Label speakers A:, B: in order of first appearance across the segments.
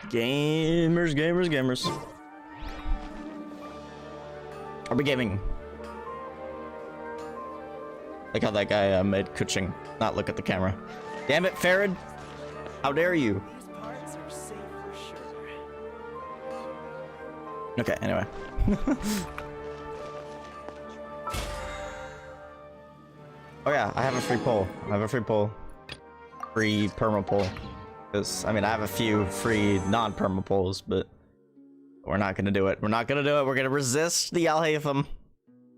A: Gamers, gamers, gamers. Are we gaming? Like how that guy made Kuching not look at the camera. Damn it, Farad! How dare you?
B: These parts are safe for sure.
A: Okay, anyway. Oh yeah, I have a free poll. I have a free poll. Free perma poll. Because, I mean, I have a few free non-perma polls, but we're not gonna do it. We're not gonna do it. We're gonna resist the Al-Haytham.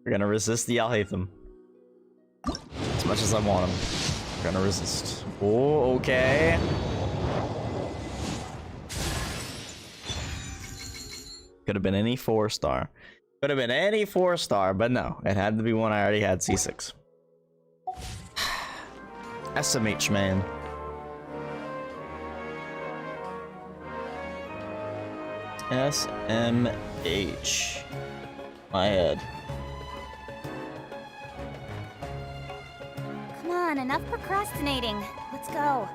A: We're gonna resist the Al-Haytham. As much as I want him. We're gonna resist. Oh, okay. Could have been any 4-star. Could have been any 4-star, but no. It had to be one I already had, C6. SMH, man. SMH. My head.
C: Come on, enough procrastinating. Let's go.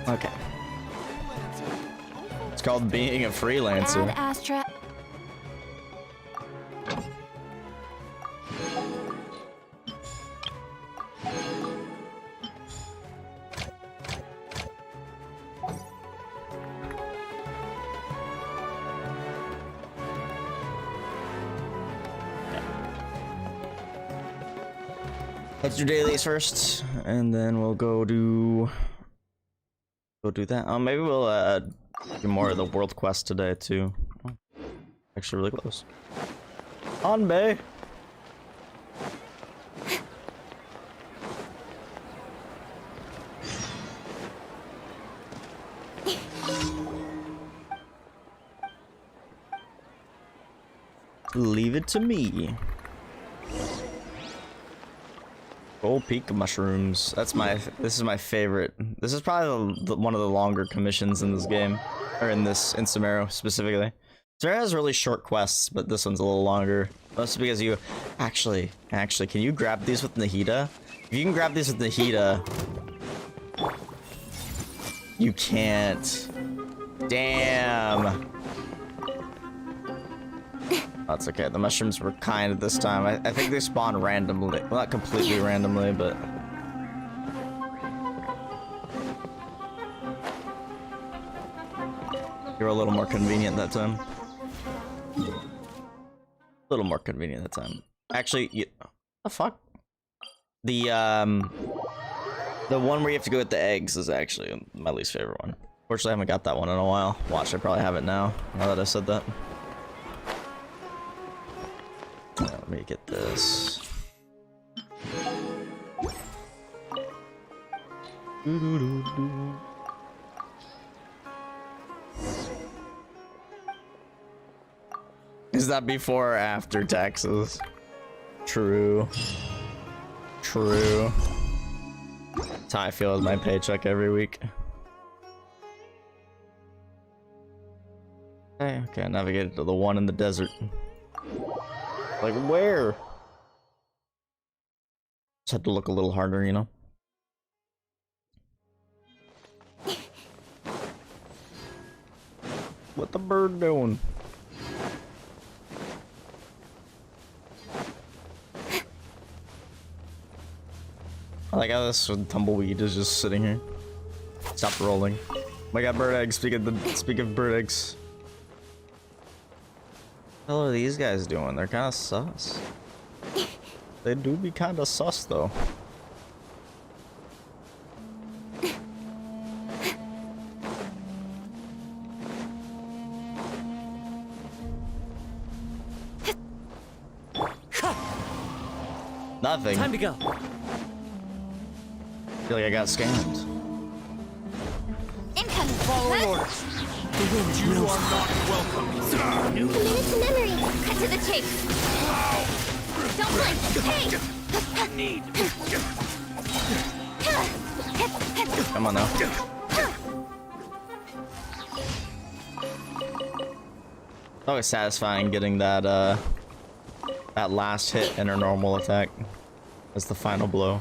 A: Okay. It's called being a freelancer.
C: Add Astra.
A: Let's do dailies first, and then we'll go do that. Maybe we'll do more of the world quest today too. Oh, actually, really close. On Bay. Leave it to me. Gold peak mushrooms. That's this is my favorite. This is probably one of the longer commissions in this game, or in Samaro specifically. Samaro has really short quests, but this one's a little longer. Mostly because you actually, can you grab these with Nahida? If you can grab these with Nahida, you can't. Damn. That's okay. The mushrooms were kind this time. I think they spawn randomly. Well, not completely randomly, but... You're a little more convenient that time. A little more convenient that time. Actually, the fuck? The one where you have to go with the eggs is actually my least favorite one. Fortunately, I haven't got that one in a while. Watch, I probably have it now that I said that. Let me get this. Is that before or after taxes? True. True. That's how I feel with my paycheck every week. Okay, I navigated to the one in the desert. Like, where? Just had to look a little harder, you know? What the bird doing? I like how this tumbleweed is just sitting here. Stop rolling. Oh my god, bird eggs. Speak of bird eggs. What the hell are these guys doing? They're kind of sus. They do be kind of sus, though. Nothing.
B: Time to go.
A: I feel like I got scammed.
C: Incoming.
B: Following orders. You are not welcome.
C: Committed to memory. Cut to the chase. Don't blink. Hey.
B: Need.
A: Come on now. It's always satisfying getting that that last hit in her normal attack as the final blow.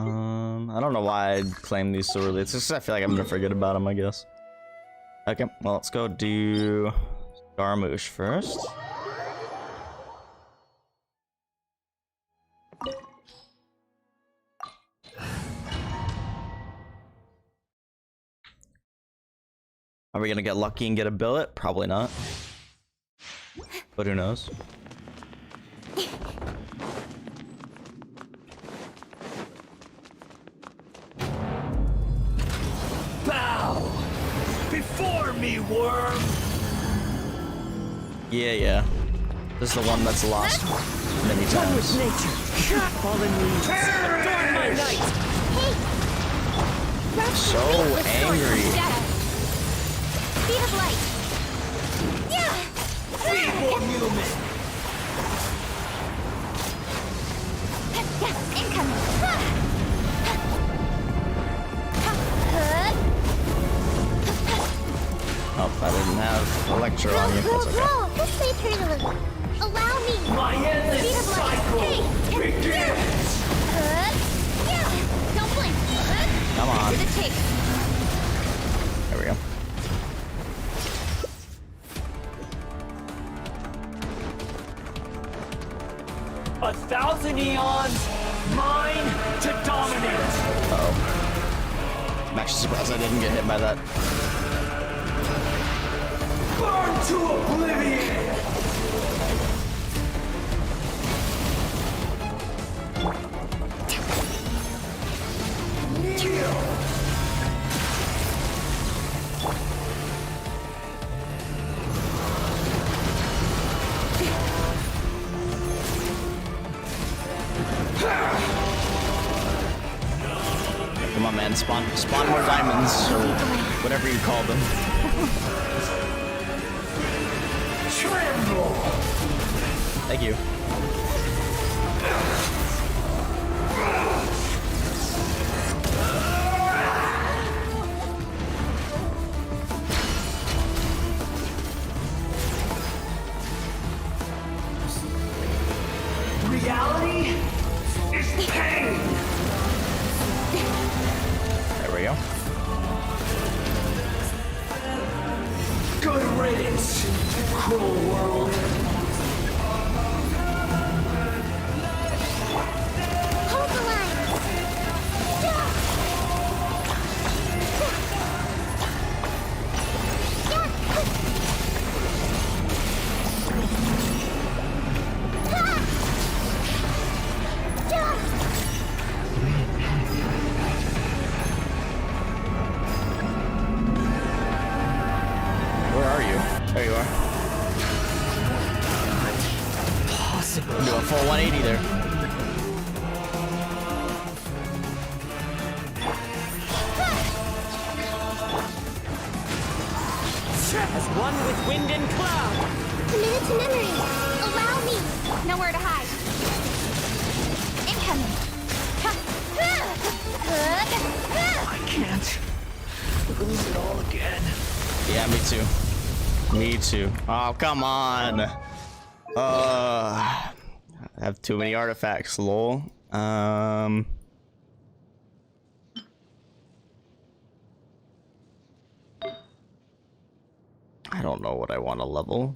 A: I don't know why I'd claim these so early. It's just I feel like I'm gonna forget about them, I guess. Okay, well, let's go do Scaramouche first. Are we gonna get lucky and get a billet? Probably not. But who knows?
B: Bow before me, worm.
A: Yeah. This is the one that's lost many times.
D: Nature, fallen leaves, adorn my night.
C: Hey!
A: So angry.
C: Speed of light. Yeah!
B: Feeble human.
C: Incoming.
A: Oh, I didn't have Electro on you. That's okay.
C: This may turn a little. Allow me.
B: My endless
C: Speed of light.
B: cycle
C: Hey!
B: begins.
C: Yeah! Don't blink.
A: Come on.
C: To the chase.
A: There we go.
B: A thousand eons, mine to dominate.
A: Uh-oh. I'm actually surprised I didn't get hit by that.
B: Burn to oblivion.
A: Come on, man. Spawn more diamonds, or whatever you call them.
B: Tremble.
A: Thank you.
B: Reality is pain.
A: There we go.
B: Good riddance, cruel world.
C: Hold the line.
A: Where are you? There you are.
B: Possible.
A: Do a full 180 there.
D: As one with wind and cloud.
C: Committed to memory. Allow me. Nowhere to hide. Incoming.
B: I can't lose it all again.
A: Yeah, me too. Me too. Oh, come on. I have too many artifacts, lol. I don't know what I want to level.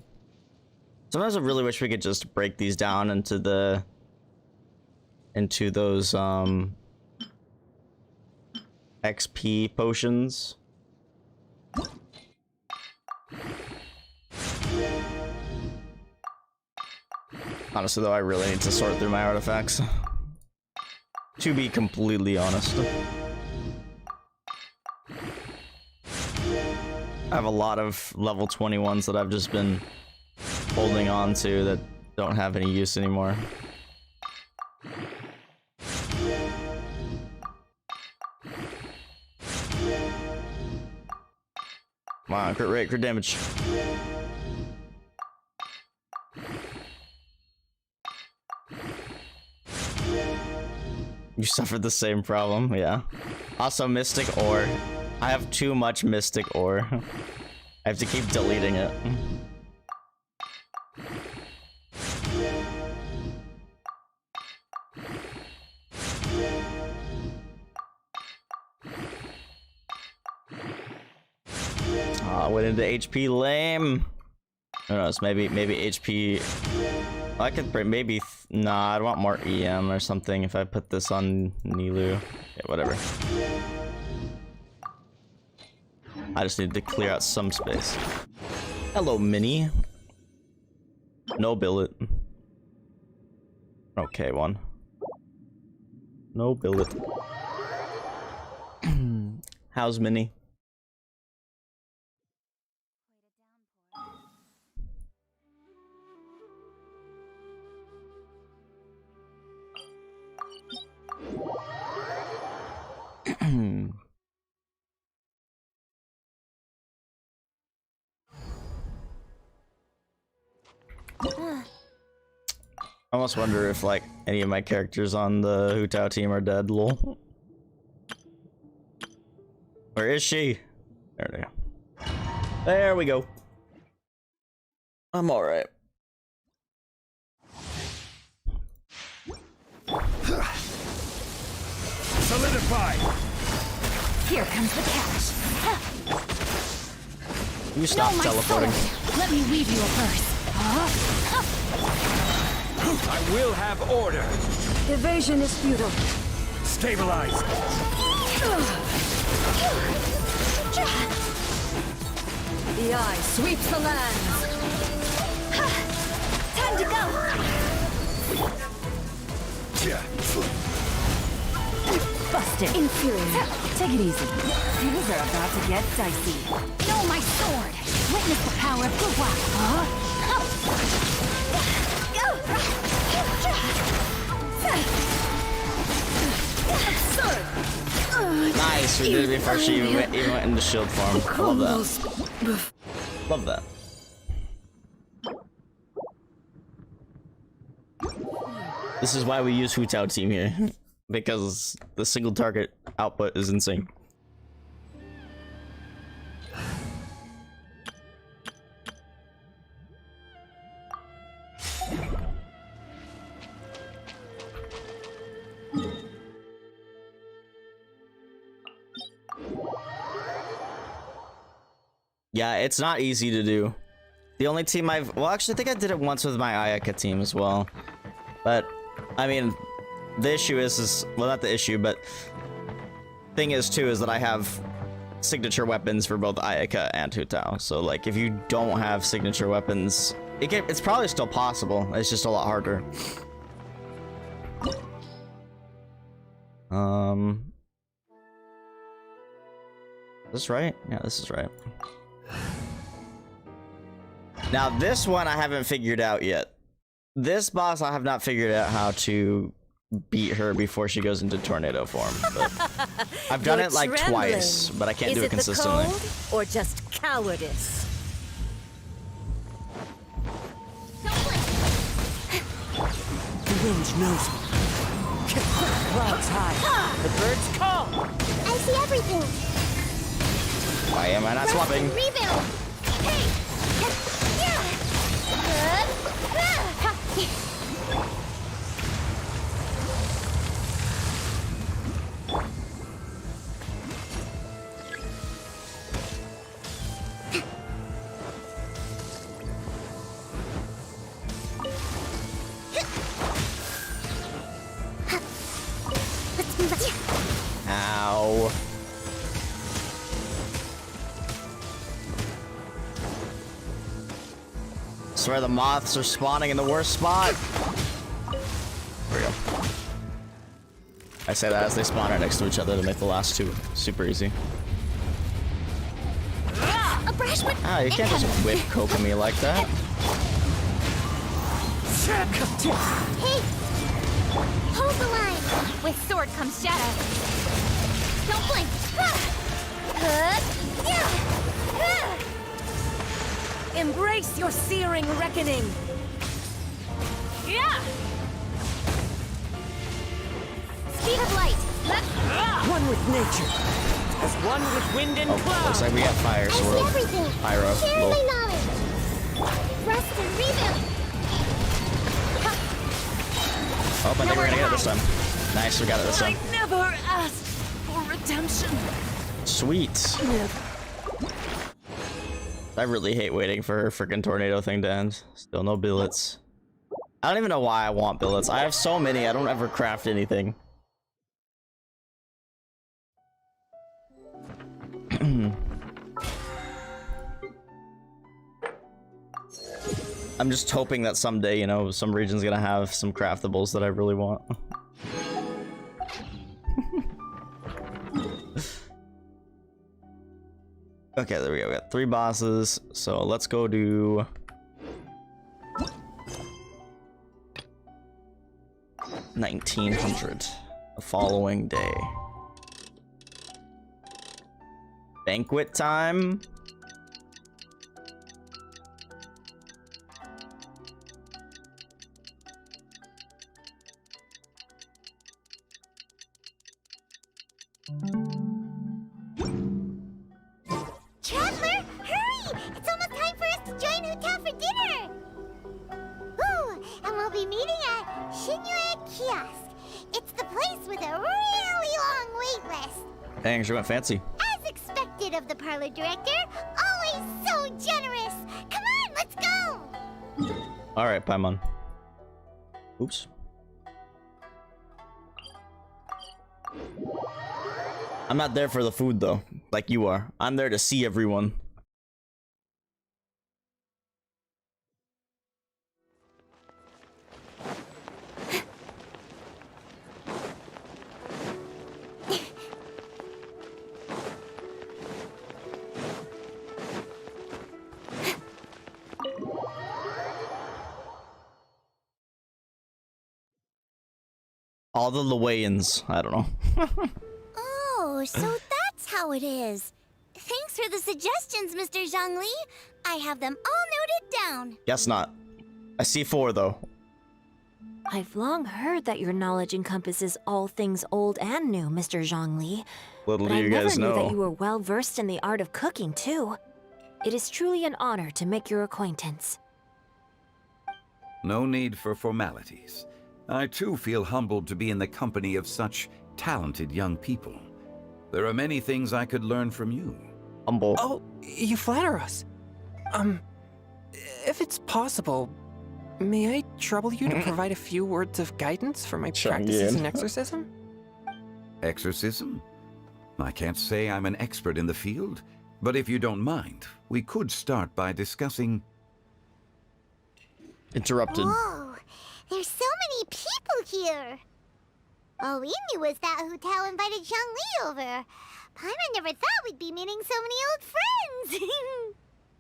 A: Sometimes I really wish we could just break these down into those XP potions. Honestly though, I really need to sort through my artifacts. To be completely honest. I have a lot of level 21s that I've just been holding on to that don't have any use anymore. Come on, crit rate, crit damage. You suffered the same problem, yeah. Also, Mystic Ore. I have too much Mystic Ore. I have to keep deleting it. Went into HP lame. Who knows? Maybe HP. I could maybe. Nah, I'd want more EM or something if I put this on Nilu. Yeah, whatever. I just need to clear out some space. Hello, Mini. No billet. Okay, one. No billet. How's Mini? I almost wonder if, like, any of my characters on the Hu Tao team are dead, lol. Where is she? There we go. There we go. I'm alright.
B: Solidify!
C: Here comes the cash.
A: You stop teleporting.
C: Sword. Let me weave you a verse.
B: I will have order!
D: Evasion is futile.
B: Stabilize!
D: The eye sweeps the land.
C: Time to go.
D: Busted. Infuriate. Take it easy. Things are about to get dicey.
C: Know my sword. Witness the power of Guwa.
A: Nice, we did it before she even went into shield form. I love that. Love that. This is why we use Hu Tao team here. Because the single target output is insane. Yeah, it's not easy to do. The only team well, actually, I think I did it once with my Ayaka team as well. But, I mean, the issue is well, not the issue, but thing is too is that I have signature weapons for both Ayaka and Hu Tao. So, like, if you don't have signature weapons, it's probably still possible. It's just a lot harder. Is this right? Yeah, this is right. Now, this one I haven't figured out yet. This boss I have not figured out how to beat her before she goes into tornado form. But I've done it like twice, but I can't do it consistently.
D: Is it the cold or just cowardice? The wind knows me. Clouds high. The birds call.
C: I see everything.
A: Why am I not swapping?
C: Rebound. Hey.
A: Ow. I swear the moths are spawning in the worst spot. There we go. I say that as they spawn right next to each other to make the last two super easy. Ah, you can't just whip Kokomi like that.
C: Hey! Hold the line! With sword comes shadow. Don't blink!
D: Embrace your searing reckoning.
C: Yeah! Speed of light!
D: One with nature, as one with wind and
A: Oh,
D: cloud.
A: looks like we got fire,
C: I
A: so
C: see
A: we're
C: everything!
A: pyro.
C: Share
A: Lol.
C: my knowledge! Rest and rebound!
A: Oh, I think we're gonna get it this time. Nice, we got it this time.
D: I never asked for redemption.
A: Sweet. I really hate waiting for her freaking tornado thing to end. Still no billets. I don't even know why I want billets. I have so many, I don't ever craft anything. I'm just hoping that someday, you know, some region's gonna have some craftables that I really want. Okay, there we go. We got 3 bosses. So let's go do 1900 the following day. Banquet time.
C: Traveler, hurry! It's almost time for us to join Hotel for dinner! Ooh, and we'll be meeting at Shinyue Kiosk. It's the place with a really long wait list.
A: Dang, she went fancy.
C: As expected of the parlor director, always so generous! Come on, let's go!
A: Alright, Paimon. Oops. I'm not there for the food though, like you are. I'm there to see everyone. All the Luwayans, I don't know.
C: Oh, so that's how it is. Thanks for the suggestions, Mr. Zhongli. I have them all noted down.
A: Guess not. I see 4 though.
D: I've long heard that your knowledge encompasses all things old and new, Mr. Zhongli.
A: Little
D: But
A: do
D: I
A: you
D: never
A: guys
D: knew that
A: know.
D: you were well versed in the art of cooking, too. It is truly an honor to make your acquaintance.
E: No need for formalities. I too feel humbled to be in the company of such talented young people. There are many things I could learn from you.
A: Humble.
F: Oh, you flatter us. If it's possible, may I trouble you to provide a few words of guidance for my practices in exorcism?
E: Exorcism? I can't say I'm an expert in the field, but if you don't mind, we could start by discussing...
A: Interrupted.
C: Whoa, there's so many people here. All we knew was that Hotel invited Zhongli over. Paimon never thought we'd be meeting so many old friends.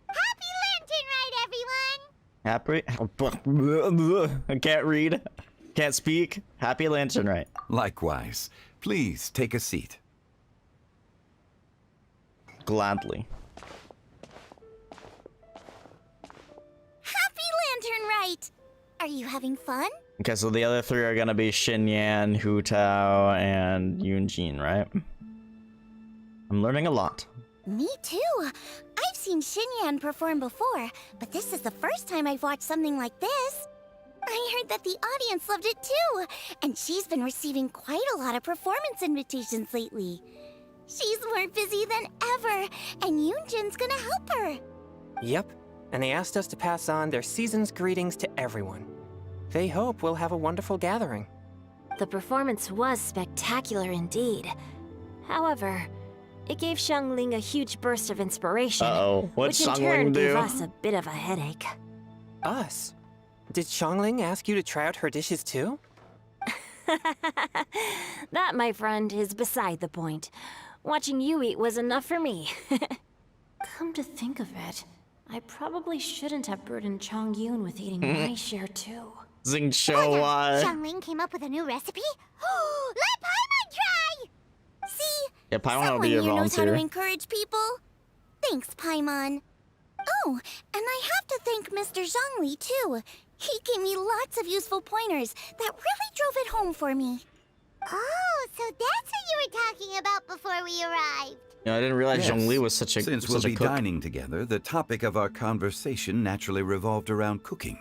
C: Happy Lantern Rite, everyone!
A: Happy? I can't read. Can't speak. Happy Lantern Rite.
E: Likewise. Please take a seat.
A: Gladly.
C: Happy Lantern Rite! Are you having fun?
A: Okay, so the other 3 are gonna be Xinyan, Hu Tao, and Yunjin, right? I'm learning a lot.
C: Me too. I've seen Xinyan perform before, but this is the first time I've watched something like this. I heard that the audience loved it too, and she's been receiving quite a lot of performance invitations lately. She's more busy than ever, and Yunjin's gonna help her.
F: Yep, and they asked us to pass on their season's greetings to everyone. They hope we'll have a wonderful gathering.
D: The performance was spectacular indeed. However, it gave Xiangling a huge burst of inspiration,
A: Uh-oh, what'd
D: which in
A: Xiangling
D: turn gave
A: do?
D: us a bit of a headache.
F: Us? Did Xiangling ask you to try out her dishes too?
D: That, my friend, is beside the point. Watching you eat was enough for me. Come to think of it, I probably shouldn't have burdened Chongyun with eating my share too.
A: Zing Show,
C: Xiangling came up with a new recipe? Let Paimon try! See?
A: Yeah, Paimon will
C: Someone
A: be your
C: here knows how to
A: volunteer.
C: encourage people. Thanks, Paimon. Oh, and I have to thank Mr. Zhongli, too. He gave me lots of useful pointers that really drove it home for me. Oh, so that's what you were talking about before we arrived.
A: You know, I didn't realize
E: Yes.
A: Zhongli was such a
E: Since we'll
A: such a
E: be
A: cook.
E: dining together, the topic of our conversation naturally revolved around cooking.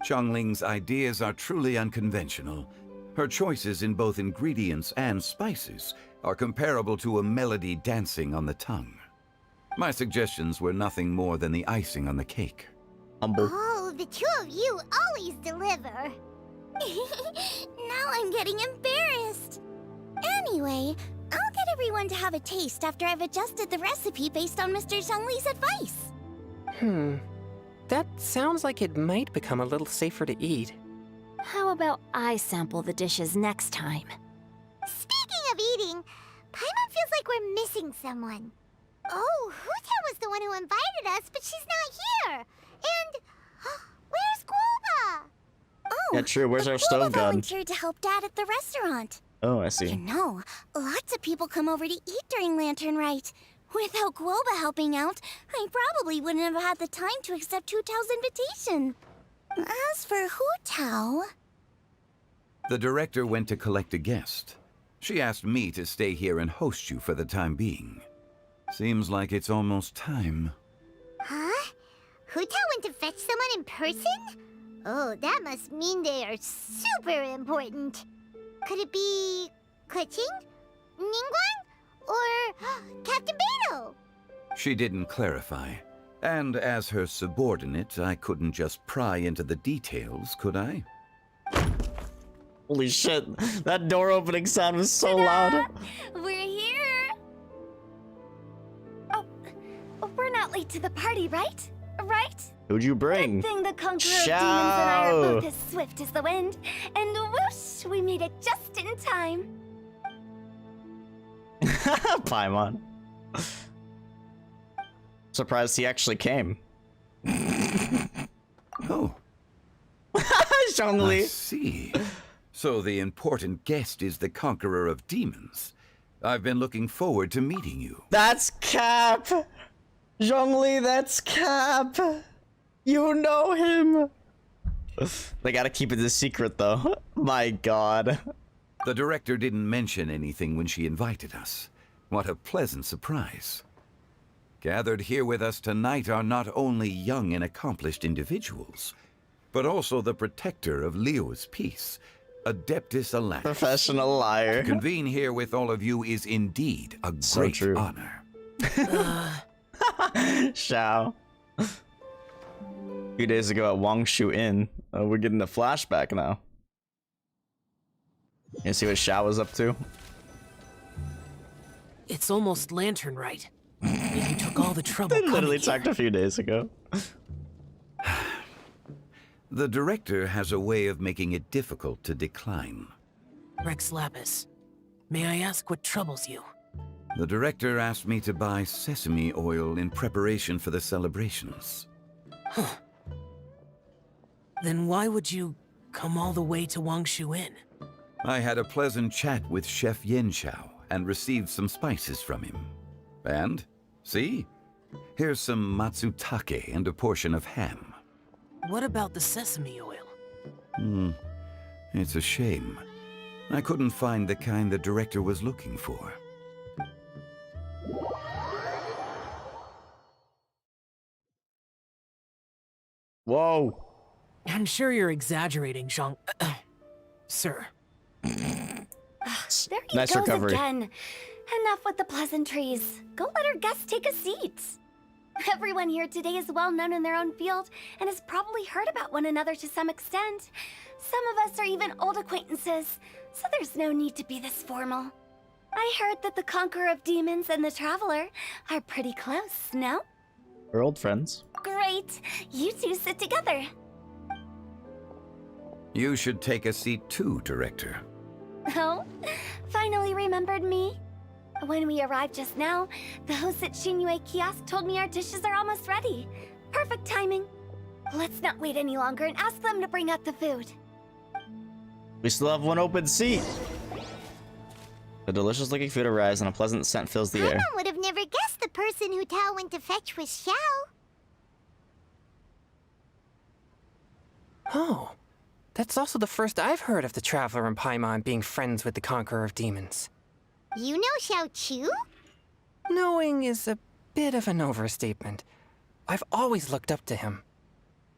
E: Xiangling's ideas are truly unconventional. Her choices in both ingredients and spices are comparable to a melody dancing on the tongue. My suggestions were nothing more than the icing on the cake.
A: Humble.
C: Oh, the two of you always deliver. Now I'm getting embarrassed. Anyway, I'll get everyone to have a taste after I've adjusted the recipe based on Mr. Zhongli's advice.
F: That sounds like it might become a little safer to eat.
D: How about I sample the dishes next time?
C: Speaking of eating, Paimon feels like we're missing someone. Oh, Huta was the one who invited us, but she's not here. And where's Guoba? Oh,
A: Yeah, true. Where's our
C: Guoba
A: stove gun?
C: volunteered to help Dad at the restaurant.
A: Oh, I
C: You
A: see.
C: know, lots of people come over to eat during Lantern Rite. Without Guoba helping out, I probably wouldn't have had the time to accept Hu Tao's invitation. As for Hu Tao...
E: The director went to collect a guest. She asked me to stay here and host you for the time being. Seems like it's almost time.
C: Huh? Hu Tao went to fetch someone in person? Oh, that must mean they are super important. Could it be... Keqing? Ningguang? Or Captain Beidou?
E: She didn't clarify. And as her subordinate, I couldn't just pry into the details, could I?
A: Holy shit. That door opening sound was so loud.
C: We're here! Oh, we're not late to the party, right? Right?
A: Who'd you bring?
C: Good thing the Conqueror of Demons and I are
A: Ciao.
C: both as swift as the wind. And whoosh, we made it just in time.
A: Paimon. Surprised he actually came.
E: Oh, I
A: Zhongli.
E: see. So the important guest is the Conqueror of Demons. I've been looking forward to meeting you.
A: That's Cap. Zhongli, that's Cap. You know him. They gotta keep it a secret though. My god.
E: The director didn't mention anything when she invited us. What a pleasant surprise. Gathered here with us tonight are not only young and accomplished individuals, but also the protector of Leo's peace, Adeptus Alatus.
A: Professional liar.
E: To convene here with all of you is indeed a
A: So
E: great
A: true.
E: honor.
A: Xiao. A few days ago at Wangshu Inn. We're getting a flashback now. You see what Xiao was up to?
G: It's almost Lantern Rite. You took all the trouble
A: They
G: coming
A: literally
G: here.
A: talked a few days ago.
E: The director has a way of making it difficult to decline.
G: Rex Lapis, may I ask what troubles you?
E: The director asked me to buy sesame oil in preparation for the celebrations.
G: Then why would you come all the way to Wangshu Inn?
E: I had a pleasant chat with Chef Yenshao and received some spices from him. And, see? Here's some matsutake and a portion of ham.
G: What about the sesame oil?
E: It's a shame. I couldn't find the kind the director was looking for.
A: Whoa.
G: I'm sure you're exaggerating, Zhang... Sir.
C: There he
A: Nice
C: goes
A: recovery.
C: again. Enough with the pleasantries. Go let our guests take a seat. Everyone here today is well known in their own field and has probably heard about one another to some extent. Some of us are even old acquaintances, so there's no need to be this formal. I heard that the Conqueror of Demons and the Traveler are pretty close, no?
A: We're old friends.
C: Great. You two sit together.
E: You should take a seat too, director.
C: Oh, finally remembered me? When we arrived just now, the host at Shinue Kiosk told me our dishes are almost ready. Perfect timing. Let's not wait any longer and ask them to bring out the food.
A: We still have one open seat. The delicious looking food arrives and a pleasant scent fills the air.
C: Paimon would have never guessed the person who Tao went to fetch was Xiao.
F: Oh, that's also the first I've heard of the Traveler and Paimon being friends with the Conqueror of Demons.
C: You know Xiao Chu?
F: Knowing is a bit of an overstatement. I've always looked up to him.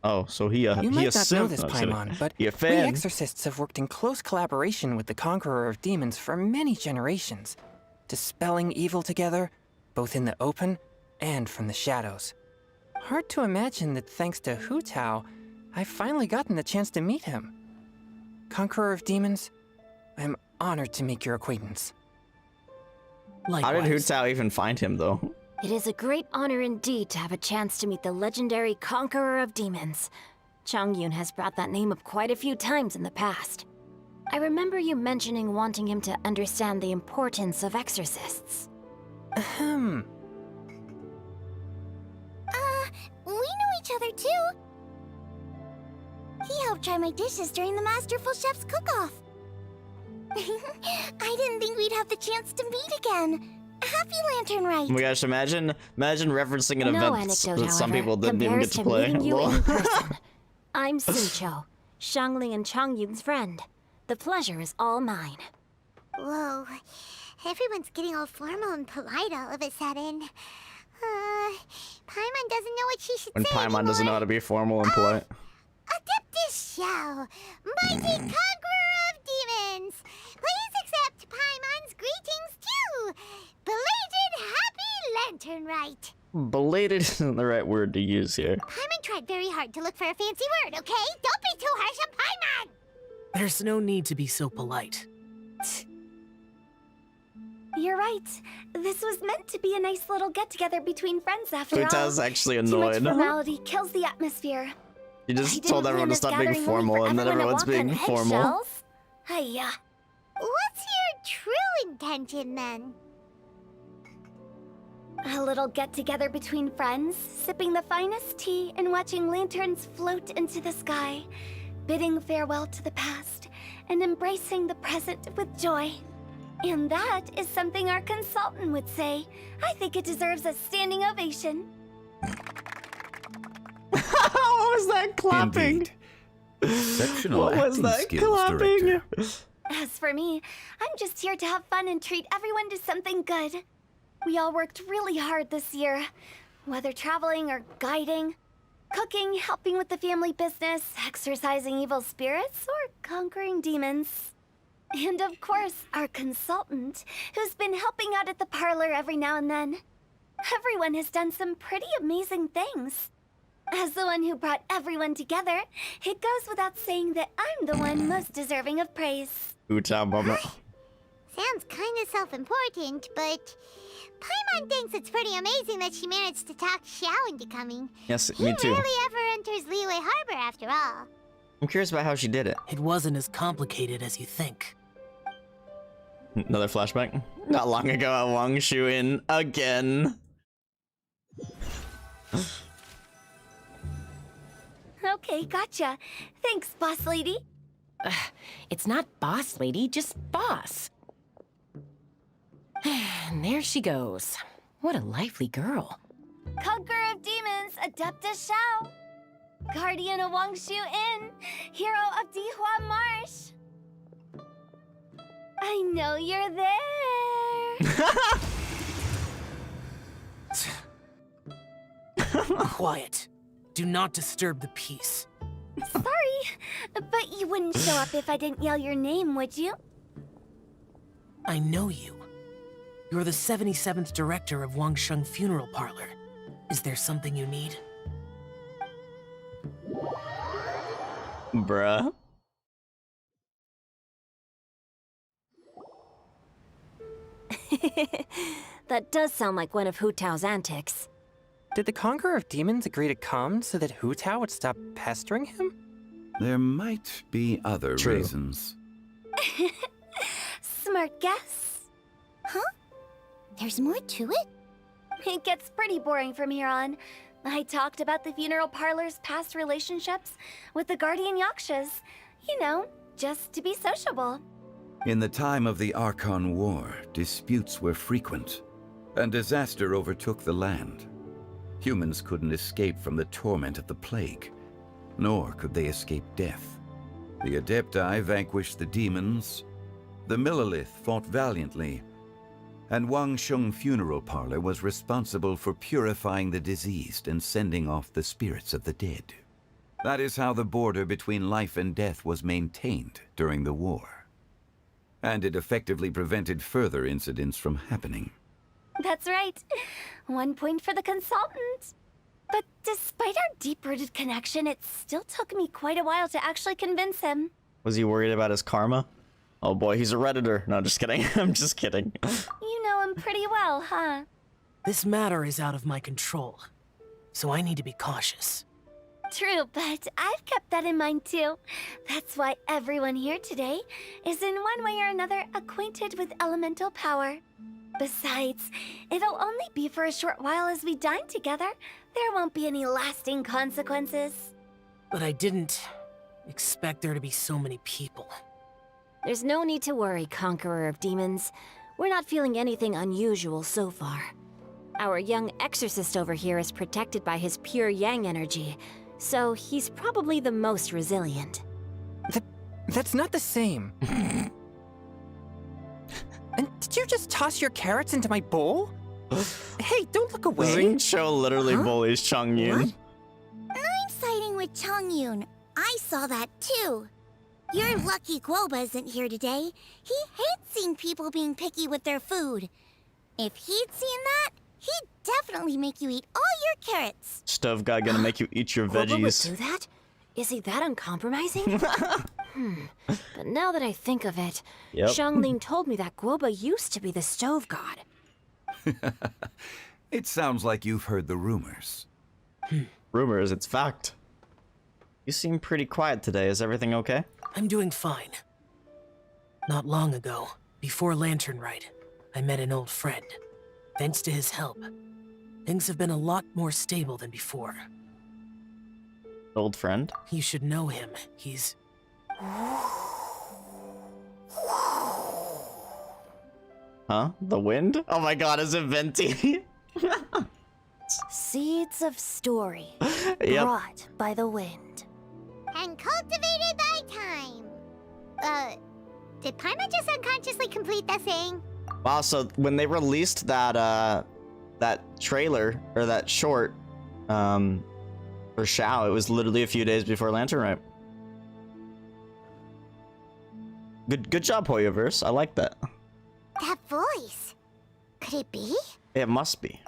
A: Oh, so he
F: You
A: he
F: might
A: a
F: not know
A: simp.
F: this,
A: No, I'm kidding.
F: Paimon, but
A: he a
F: we
A: fan.
F: exorcists have worked in close collaboration with the Conqueror of Demons for many generations, dispelling evil together, both in the open and from the shadows. Hard to imagine that thanks to Hu Tao, I've finally gotten the chance to meet him. Conqueror of Demons, I'm honored to make your acquaintance.
G: Likewise.
A: How did Hu Tao even find him, though?
D: It is a great honor indeed to have a chance to meet the legendary Conqueror of Demons. Chongyun has brought that name up quite a few times in the past. I remember you mentioning wanting him to understand the importance of exorcists.
F: Ahem.
C: We know each other too. He helped try my dishes during the Masterful Chef's cook-off. I didn't think we'd have the chance to meet again. Happy Lantern Rite.
A: Oh my gosh, imagine referencing an
D: No
A: event
D: anecdote,
A: that some
D: however,
A: people didn't even
D: compares
A: get to
D: to
A: play.
D: meeting you
A: Lol.
D: in person. I'm Suncho, Shangling and Chongyun's friend. The pleasure is all mine.
C: Whoa. Everyone's getting all formal and polite all of a sudden. Paimon doesn't know what she should
A: When
C: say
A: Paimon doesn't know how to be formal and polite.
C: Adeptus Shao, mighty conqueror of demons, please accept Paimon's greetings too. Belated Happy Lantern Rite.
A: Belated isn't the right word to use here.
C: Paimon tried very hard to look for a fancy word, okay? Don't be too harsh on Paimon!
G: There's no need to be so polite.
H: You're right. This was meant to be a nice little get-together between friends after
A: Hu
H: all.
A: Tao's actually
H: Too much
A: annoyed.
H: formality kills the atmosphere.
A: You
H: I
A: just
H: didn't
A: told
H: plan
A: everyone to
H: this
A: stop being
H: gathering only
A: formal,
H: for
A: and then
H: everyone to
A: everyone's
H: walk on
A: being formal.
H: eggshells. Hiya.
C: What's your true intention then?
H: A little get-together between friends, sipping the finest tea and watching lanterns float into the sky, bidding farewell to the past, and embracing the present with joy. And that is something our consultant would say. I think it deserves a standing ovation.
A: What was that clapping?
E: Indeed. Exceptional
A: What was
E: acting
A: that
E: skills,
A: clapping?
E: Director.
H: As for me, I'm just here to have fun and treat everyone to something good. We all worked really hard this year, whether traveling or guiding, cooking, helping with the family business, exorcising evil spirits, or conquering demons. And of course, our consultant, who's been helping out at the parlor every now and then. Everyone has done some pretty amazing things. As the one who brought everyone together, it goes without saying that I'm the one most deserving of praise.
A: Hu Tao moment.
C: Sounds kinda self-important, but Paimon thinks it's pretty amazing that she managed to talk Xiao into coming.
A: Yes,
C: He
A: me too.
C: rarely ever enters Liyue Harbor after all.
A: I'm curious about how she did it.
G: It wasn't as complicated as you think.
A: Another flashback. Not long ago at Wang Shuin again.
H: Okay, gotcha. Thanks, boss lady.
I: It's not boss lady, just boss. And there she goes. What a lively girl.
H: Conqueror of demons, Adeptus Shao. Guardian of Wangshu Inn, hero of Dihua Marsh. I know you're there.
G: Quiet. Do not disturb the peace.
H: Sorry, but you wouldn't show up if I didn't yell your name, would you?
G: I know you. You're the 77th director of Wangsheng Funeral Parlor. Is there something you need?
A: Bruh.
D: That does sound like one of Hu Tao's antics.
F: Did the Conqueror of Demons agree to come so that Hu Tao would stop pestering him?
E: There might be other
A: True.
E: reasons.
H: Smart guess.
C: Huh? There's more to it?
H: It gets pretty boring from here on. I talked about the funeral parlor's past relationships with the guardian yakshas. You know, just to be sociable.
E: In the time of the Archon War, disputes were frequent, and disaster overtook the land. Humans couldn't escape from the torment of the plague, nor could they escape death. The Adepti vanquished the demons, the Millelith fought valiantly, and Wangsheng Funeral Parlor was responsible for purifying the diseased and sending off the spirits of the dead. That is how the border between life and death was maintained during the war. And it effectively prevented further incidents from happening.
H: That's right. 1 point for the consultant. But despite our deep-rooted connection, it still took me quite a while to actually convince him.
A: Was he worried about his karma? Oh boy, he's a Redditor. No, just kidding. I'm just kidding.
H: You know him pretty well, huh?
G: This matter is out of my control, so I need to be cautious.
H: True, but I've kept that in mind too. That's why everyone here today is in one way or another acquainted with elemental power. Besides, it'll only be for a short while as we dine together. There won't be any lasting consequences.
G: But I didn't expect there to be so many people.
D: There's no need to worry, Conqueror of Demons. We're not feeling anything unusual so far. Our young exorcist over here is protected by his pure yang energy, so he's probably the most resilient.
F: That's not the same. And did you just toss your carrots into my bowl? Hey, don't look away.
A: Xingqiu literally bullies Chongyun.
C: I'm siding with Chongyun. I saw that too. Your lucky Guoba isn't here today. He hates seeing people being picky with their food. If he'd seen that, he'd definitely make you eat all your carrots.
A: Stove guy gonna make you eat your
D: Guoba
A: veggies.
D: would do that? Is he that uncompromising? But now that I think of it,
A: Yep.
D: Xiangling told me that Guoba used to be the stove god.
E: It sounds like you've heard the rumors.
A: Rumors, it's fact. You seem pretty quiet today. Is everything okay?
G: I'm doing fine. Not long ago, before Lantern Rite, I met an old friend. Thanks to his help, things have been a lot more stable than before.
A: Old friend?
G: You should know him. He's...
A: Huh? The wind? Oh my god, is it Venti?
D: Seeds of story
A: Yep.
D: brought by the wind.
C: And cultivated by time. Did Paimon just unconsciously complete the thing?
A: Wow, so when they released that that trailer or that short for Shao, it was literally a few days before Lantern Rite. Good job, Hoyoverse. I like that.
C: That voice. Could it be?
A: It must be.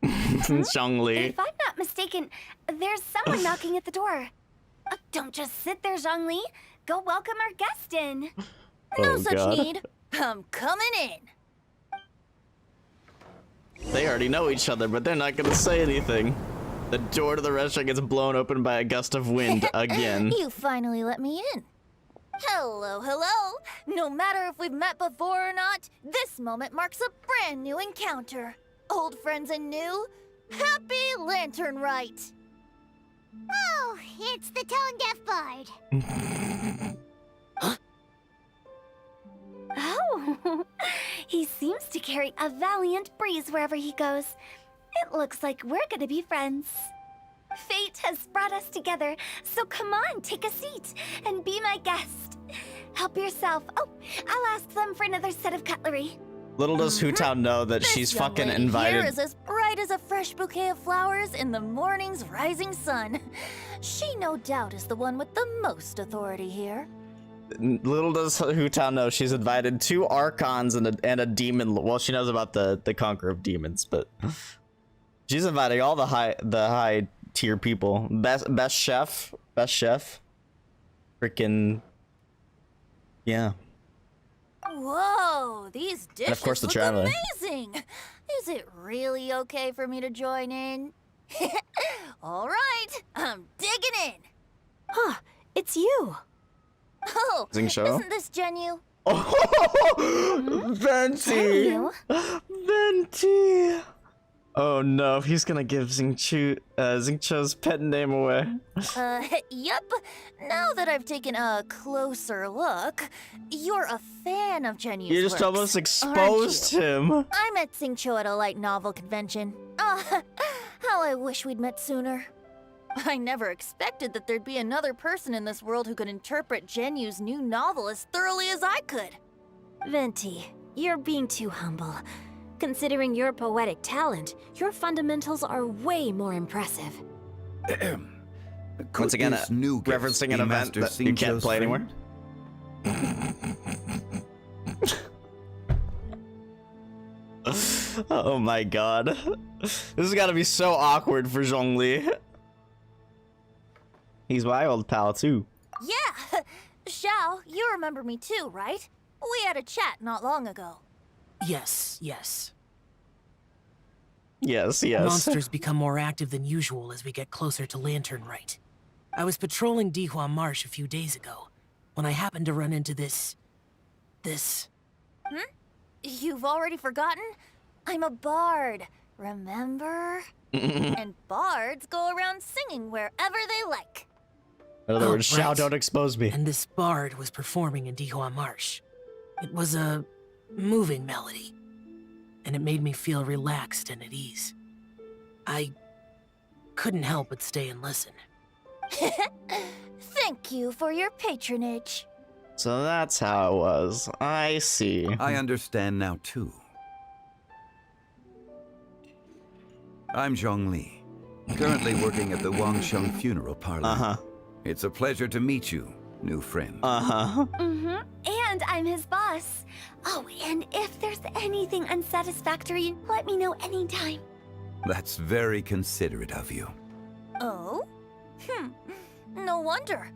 A: Zhongli.
H: If I'm not mistaken, there's someone knocking at the door. Don't just sit there, Zhongli. Go welcome our guest in.
A: Oh, God.
H: need. I'm coming in.
A: They already know each other, but they're not gonna say anything. The door to the restaurant gets blown open by a gust of wind again.
H: You finally let me in. Hello, hello. No matter if we've met before or not, this moment marks a brand new encounter. Old friends and new. Happy Lantern Rite.
C: Oh, it's the tone-deaf bard.
H: Oh, he seems to carry a valiant breeze wherever he goes. It looks like we're gonna be friends. Fate has brought us together, so come on, take a seat and be my guest. Help yourself. Oh, I'll ask them for another set of cutlery.
A: Little does Hu Tao know that she's
H: This young
A: fucking
H: lady
A: invited.
H: Here is as bright as a fresh bouquet of flowers in the morning's rising sun. She no doubt is the one with the most authority here.
A: Little does Hu Tao know she's invited 2 archons and a demon. Well, she knows about the Conqueror of Demons, but she's inviting all the high tier people. Best chef, freaking yeah.
H: Whoa, these dishes
A: of course the
H: look
A: traveler.
H: amazing. Is it really okay for me to join in? All right, I'm digging in.
D: Huh, it's you.
H: Oh,
A: Xingqiu?
H: isn't this Genu?
A: Oh, Venti!
H: Genu?
A: Venti! Oh no, he's gonna give Xingqiu's pet name away.
H: Yep. Now that I've taken a closer look, you're a fan of Genu's
A: You just
H: works,
A: almost
H: aren't
A: exposed
H: you?
A: him.
H: I met Xingqiu at a light novel convention. How I wish we'd met sooner. I never expected that there'd be another person in this world who could interpret Genu's new novel as thoroughly as I could.
D: Venti, you're being too humble. Considering your poetic talent, your fundamentals are way more impressive.
A: Once again,
E: Could this new guest
A: referencing
E: be
A: an event
E: Master
A: that you can't
E: Xingqiu's
A: play anymore.
E: friend?
A: Oh my god. This has got to be so awkward for Zhongli. He's my old pal too.
J: Yeah! Xiao, you remember me too, right? We had a chat not long ago.
G: Yes, yes.
A: Yes, yes.
G: Monsters become more active than usual as we get closer to Lantern Rite. I was patrolling Dihua Marsh a few days ago, when I happened to run into this...
J: You've already forgotten? I'm a bard, remember? And bards go around singing wherever they like.
A: In other words, Xiao,
G: right.
A: don't expose me.
G: And this bard was performing in Dihua Marsh. It was a moving melody, and it made me feel relaxed and at ease. I couldn't help but stay and listen.
J: Thank you for your patronage.
A: So that's how it was. I see.
E: I understand now, too. I'm Zhongli, currently working at the Wangsheng Funeral Parlor.
A: Uh-huh.
E: It's a pleasure to meet you, new friend.
A: Uh-huh.
H: And I'm his boss. Oh, and if there's anything unsatisfactory, let me know anytime.
E: That's very considerate of you.
J: Oh? No wonder.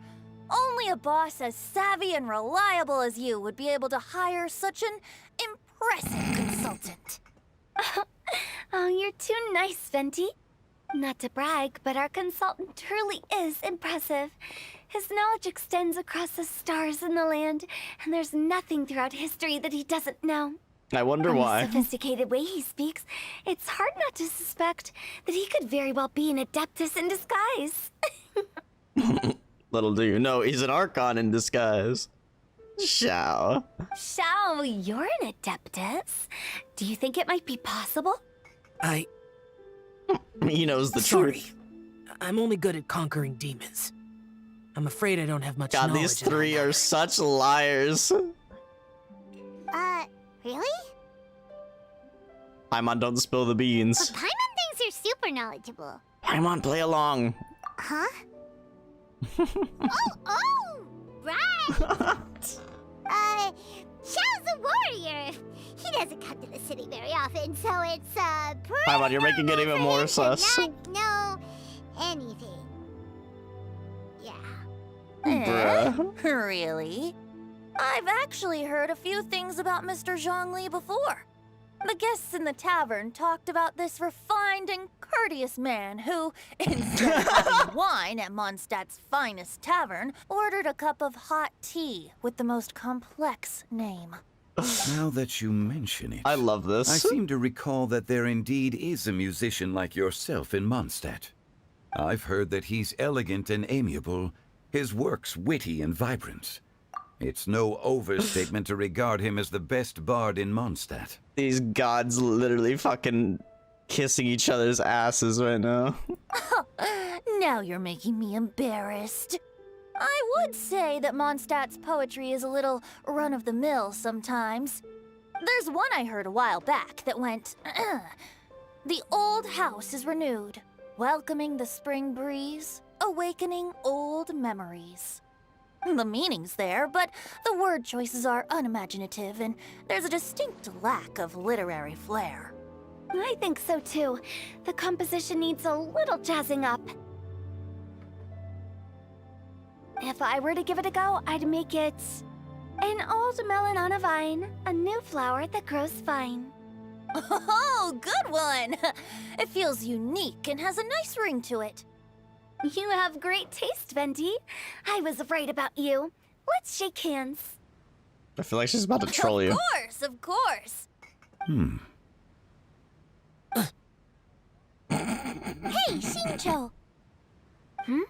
J: Only a boss as savvy and reliable as you would be able to hire such an impressive consultant.
H: Oh, you're too nice, Venti. Not to brag, but our consultant truly is impressive. His knowledge extends across the stars and the land, and there's nothing throughout history that he doesn't know.
A: I wonder
H: On
A: why.
H: the sophisticated way he speaks, it's hard not to suspect that he could very well be an adeptus in disguise.
A: Little do you know, he's an Archon in disguise. Xiao.
H: Xiao, you're an adeptus. Do you think it might be possible?
A: He knows the
G: Sorry.
A: truth.
G: I'm only good at conquering demons. I'm afraid I don't have much
A: God,
G: knowledge.
A: these three are such liars.
C: Really?
A: Paimon, don't spill the beans.
C: But Paimon thinks you're super knowledgeable.
A: Paimon, play along.
C: Huh? oh, right! Xiao's a warrior. He doesn't come to the city very often, so it's,
A: Paimon, you're making it even more sus.
C: not know anything. Yeah.
A: Bruh.
J: Really? I've actually heard a few things about Mr. Zhongli before. The guests in the tavern talked about this refined and courteous man who, instead of having wine at Mondstadt's finest tavern, ordered a cup of hot tea with the most complex name.
E: Now that you mention it,
A: I love
E: I
A: this.
E: seem to recall that there indeed is a musician like yourself in Mondstadt. I've heard that he's elegant and amiable, his works witty and vibrant. It's no overstatement to regard him as the best bard in Mondstadt.
A: These gods literally fucking kissing each other's asses right now.
J: Now you're making me embarrassed. I would say that Mondstadt's poetry is a little run-of-the-mill sometimes. There's one I heard a while back that went, "The old house is renewed, welcoming the spring breeze, awakening old memories." The meaning's there, but the word choices are unimaginative, and there's a distinct lack of literary flair.
H: I think so too. The composition needs a little jazzing up. If I were to give it a go, I'd make it an old melon on a vine, a new flower that grows fine.
J: Oh, good one! It feels unique and has a nice ring to it.
H: You have great taste, Venti. I was right about you. Let's shake hands.
A: I feel like she's about to troll you.
J: Of course.
C: Hey, Shincho! Mind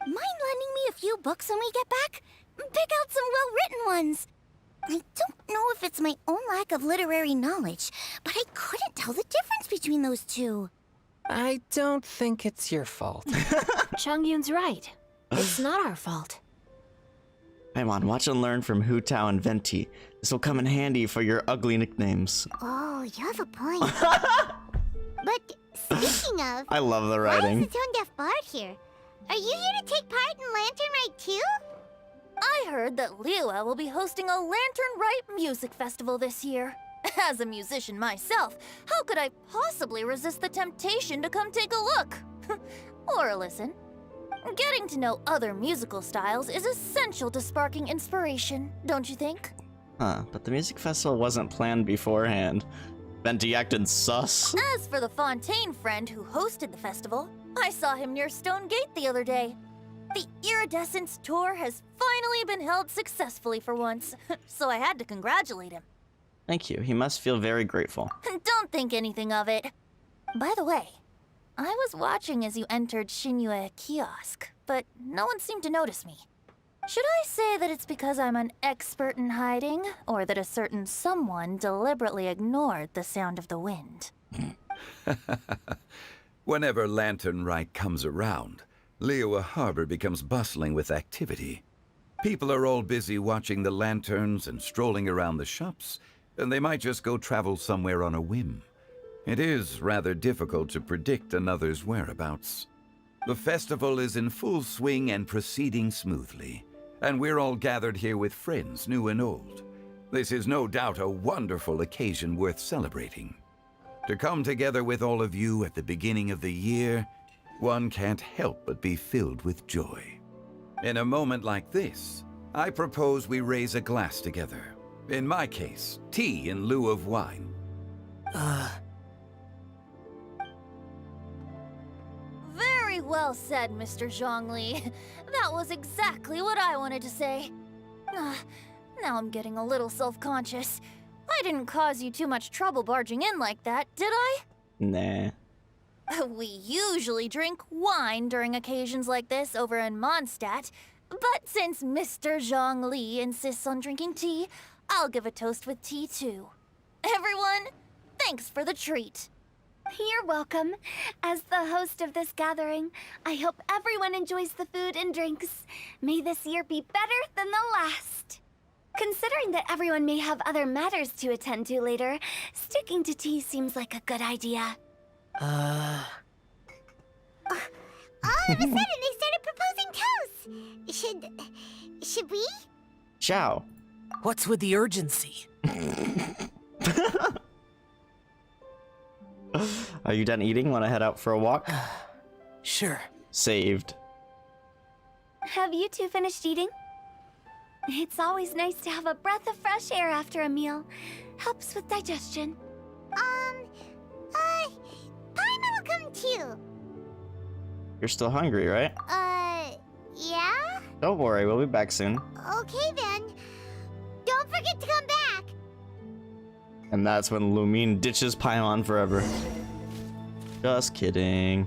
C: lending me a few books when we get back? Pick out some well-written ones. I don't know if it's my own lack of literary knowledge, but I couldn't tell the difference between those two.
F: I don't think it's your fault.
D: Chongyun's right. It's not our fault.
A: Paimon, watch and learn from Hu Tao and Venti. This will come in handy for your ugly nicknames.
C: Oh, you have a point. But speaking of,
A: I love the
C: why is
A: writing.
C: the tone-deaf bard here? Are you here to take part in Lantern Rite too?
J: I heard that Liua will be hosting a Lantern Rite music festival this year. As a musician myself, how could I possibly resist the temptation to come take a look? Or listen. Getting to know other musical styles is essential to sparking inspiration, don't you think?
A: Huh, but the music festival wasn't planned beforehand. Venti acted sus.
J: As for the Fontaine friend who hosted the festival, I saw him near Stone Gate the other day. The Iridescence tour has finally been held successfully for once, so I had to congratulate him.
A: Thank you. He must feel very grateful.
J: Don't think anything of it. By the way, I was watching as you entered Shinue Kiosk, but no one seemed to notice me. Should I say that it's because I'm an expert in hiding, or that a certain someone deliberately ignored the sound of the wind?
E: Whenever Lantern Rite comes around, Liyue Harbor becomes bustling with activity. People are all busy watching the lanterns and strolling around the shops, and they might just go travel somewhere on a whim. It is rather difficult to predict another's whereabouts. The festival is in full swing and proceeding smoothly, and we're all gathered here with friends, new and old. This is no doubt a wonderful occasion worth celebrating. To come together with all of you at the beginning of the year, one can't help but be filled with joy. In a moment like this, I propose we raise a glass together. In my case, tea in lieu of wine.
J: Very well said, Mr. Zhongli. That was exactly what I wanted to say. Now I'm getting a little self-conscious. I didn't cause you too much trouble barging in like that, did I?
A: Nah.
J: We usually drink wine during occasions like this over in Mondstadt, but since Mr. Zhongli insists on drinking tea, I'll give a toast with tea too. Everyone, thanks for the treat.
H: You're welcome. As the host of this gathering, I hope everyone enjoys the food and drinks. May this year be better than the last. Considering that everyone may have other matters to attend to later, sticking to tea seems like a good idea.
C: All of a sudden, they started proposing toasts. Should we?
A: Ciao.
G: What's with the urgency?
A: Are you done eating? Want to head out for a walk?
G: Sure.
A: Saved.
H: Have you two finished eating? It's always nice to have a breath of fresh air after a meal. Helps with digestion.
C: Paimon will come too.
A: You're still hungry, right?
C: Yeah?
A: Don't worry, we'll be back soon.
C: Okay then. Don't forget to come back.
A: And that's when Lumine ditches Paimon forever. Just kidding.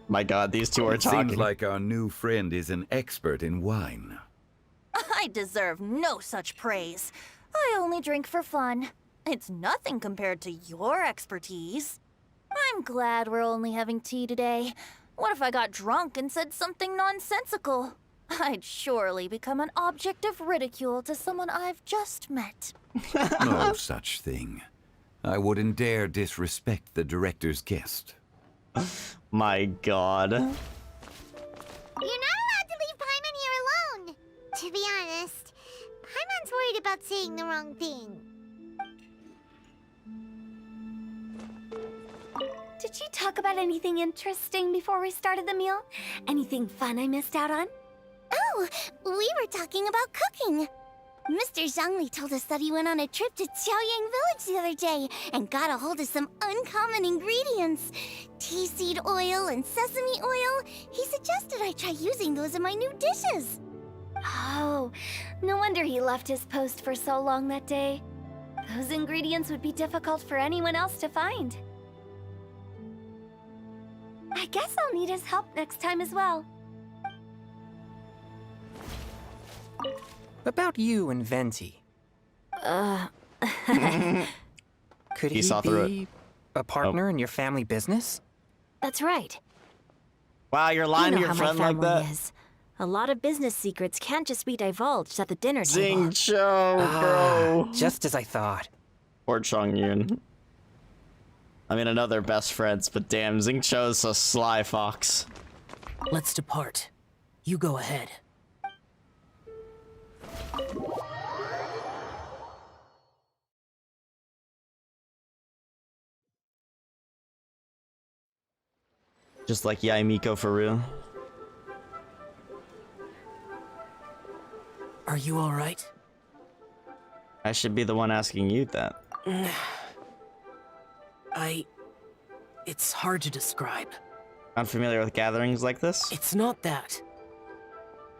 A: My god, these two are talking.
E: Seems like our new friend is an expert in wine.
J: I deserve no such praise. I only drink for fun. It's nothing compared to your expertise. I'm glad we're only having tea today. What if I got drunk and said something nonsensical? I'd surely become an object of ridicule to someone I've just met.
E: No such thing. I wouldn't dare disrespect the director's guest.
A: My god.
C: You're not allowed to leave Paimon here alone. To be honest, Paimon's worried about saying the wrong thing.
H: Did you talk about anything interesting before we started the meal? Anything fun I missed out on?
C: Oh, we were talking about cooking. Mr. Zhongli told us that he went on a trip to Xiaoyang Village the other day and got a hold of some uncommon ingredients. Tea seed oil and sesame oil. He suggested I try using those in my new dishes.
H: Oh, no wonder he left his post for so long that day. Those ingredients would be difficult for anyone else to find. I guess I'll need his help next time as well.
F: About you and Venti. Could he
A: saw through
F: be a partner in your family business?
D: That's right.
A: Wow, you're lying to
D: You know
A: your
D: how my
A: friend like
D: family
A: that?
D: is. A lot of business secrets can't just be divulged at the dinner
A: Zing
D: table.
A: Cho, bro.
F: Just as I thought.
A: Or Chongyun. I mean, I know they're best friends, but damn, Zing Cho's a sly fox.
G: Let's depart. You go ahead.
A: Just like Yai Miko for real.
G: Are you alright?
A: I should be the one asking you that.
G: It's hard to describe.
A: Unfamiliar with gatherings like this?
G: It's not that.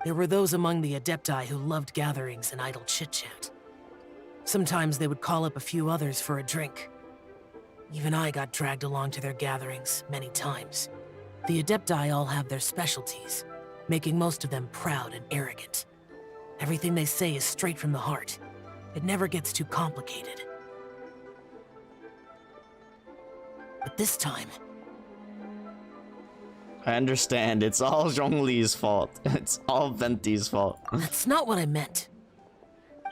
G: There were those among the Adepti who loved gatherings and idle chit-chat. Sometimes they would call up a few others for a drink. Even I got dragged along to their gatherings many times. The Adepti all have their specialties, making most of them proud and arrogant. Everything they say is straight from the heart. It never gets too complicated. But this time...
A: I understand. It's all Zhongli's fault. It's all Venti's fault.
G: That's not what I meant.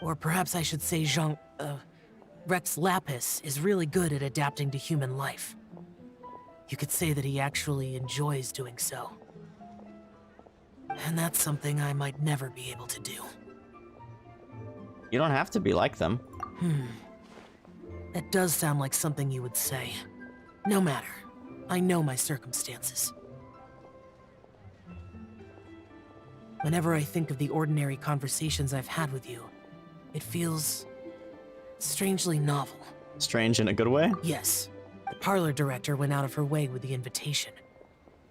G: Or perhaps I should say Rex Lapis is really good at adapting to human life. You could say that he actually enjoys doing so. And that's something I might never be able to do.
A: You don't have to be like them.
G: That does sound like something you would say. No matter. I know my circumstances. Whenever I think of the ordinary conversations I've had with you, it feels strangely novel.
A: Strange in a good way?
G: Yes. The parlor director went out of her way with the invitation,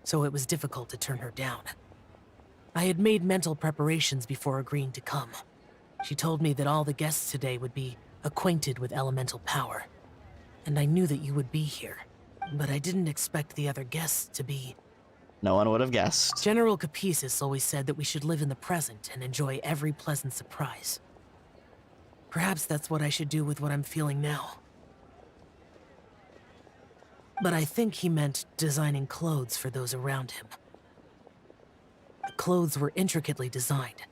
G: so it was difficult to turn her down. I had made mental preparations before agreeing to come. She told me that all the guests today would be acquainted with elemental power, and I knew that you would be here, but I didn't expect the other guests to be...
A: No one would have guessed.
G: General Capisis always said that we should live in the present and enjoy every pleasant surprise. Perhaps that's what I should do with what I'm feeling now. But I think he meant designing clothes for those around him. The clothes were intricately designed,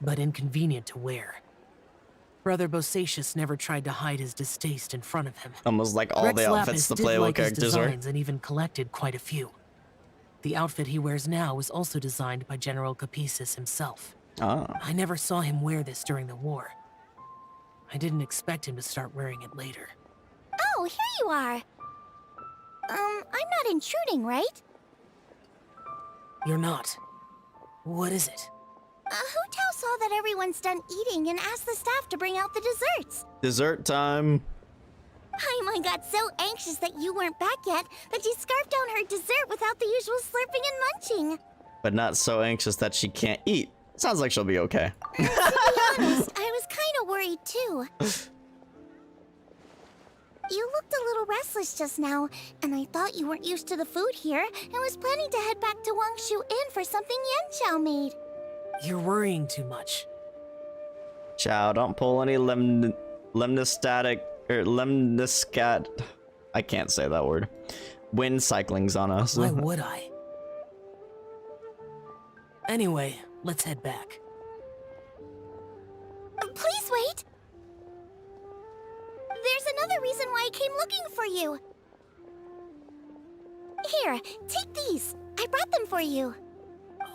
G: but inconvenient to wear. Brother Bosacius never tried to hide his distaste in front of him.
A: Almost like all
G: Rex
A: the outfits
G: Lapis
A: the
G: did
A: playable
G: like his
A: characters are.
G: designs and even collected quite a few. The outfit he wears now was also designed by General Capisis himself.
A: Oh.
G: I never saw him wear this during the war. I didn't expect him to start wearing it later.
C: Oh, here you are. I'm not intruding, right?
G: You're not. What is it?
C: Hu Tao saw that everyone's done eating and asked the staff to bring out the desserts.
A: Dessert time.
C: Paimon got so anxious that you weren't back yet that she scarfed down her dessert without the usual slurping and munching.
A: But not so anxious that she can't eat. Sounds like she'll be okay.
C: To be honest, I was kind of worried too. You looked a little restless just now, and I thought you weren't used to the food here and was planning to head back to Wangshu Inn for something Yanxiao made.
G: You're worrying too much.
A: Chow, don't pull any lemniscatic or lemniscat. I can't say that word. Wind cyclings on us.
G: Why would I? Anyway, let's head back.
C: Please wait! There's another reason why I came looking for you. Here, take these. I brought them for you.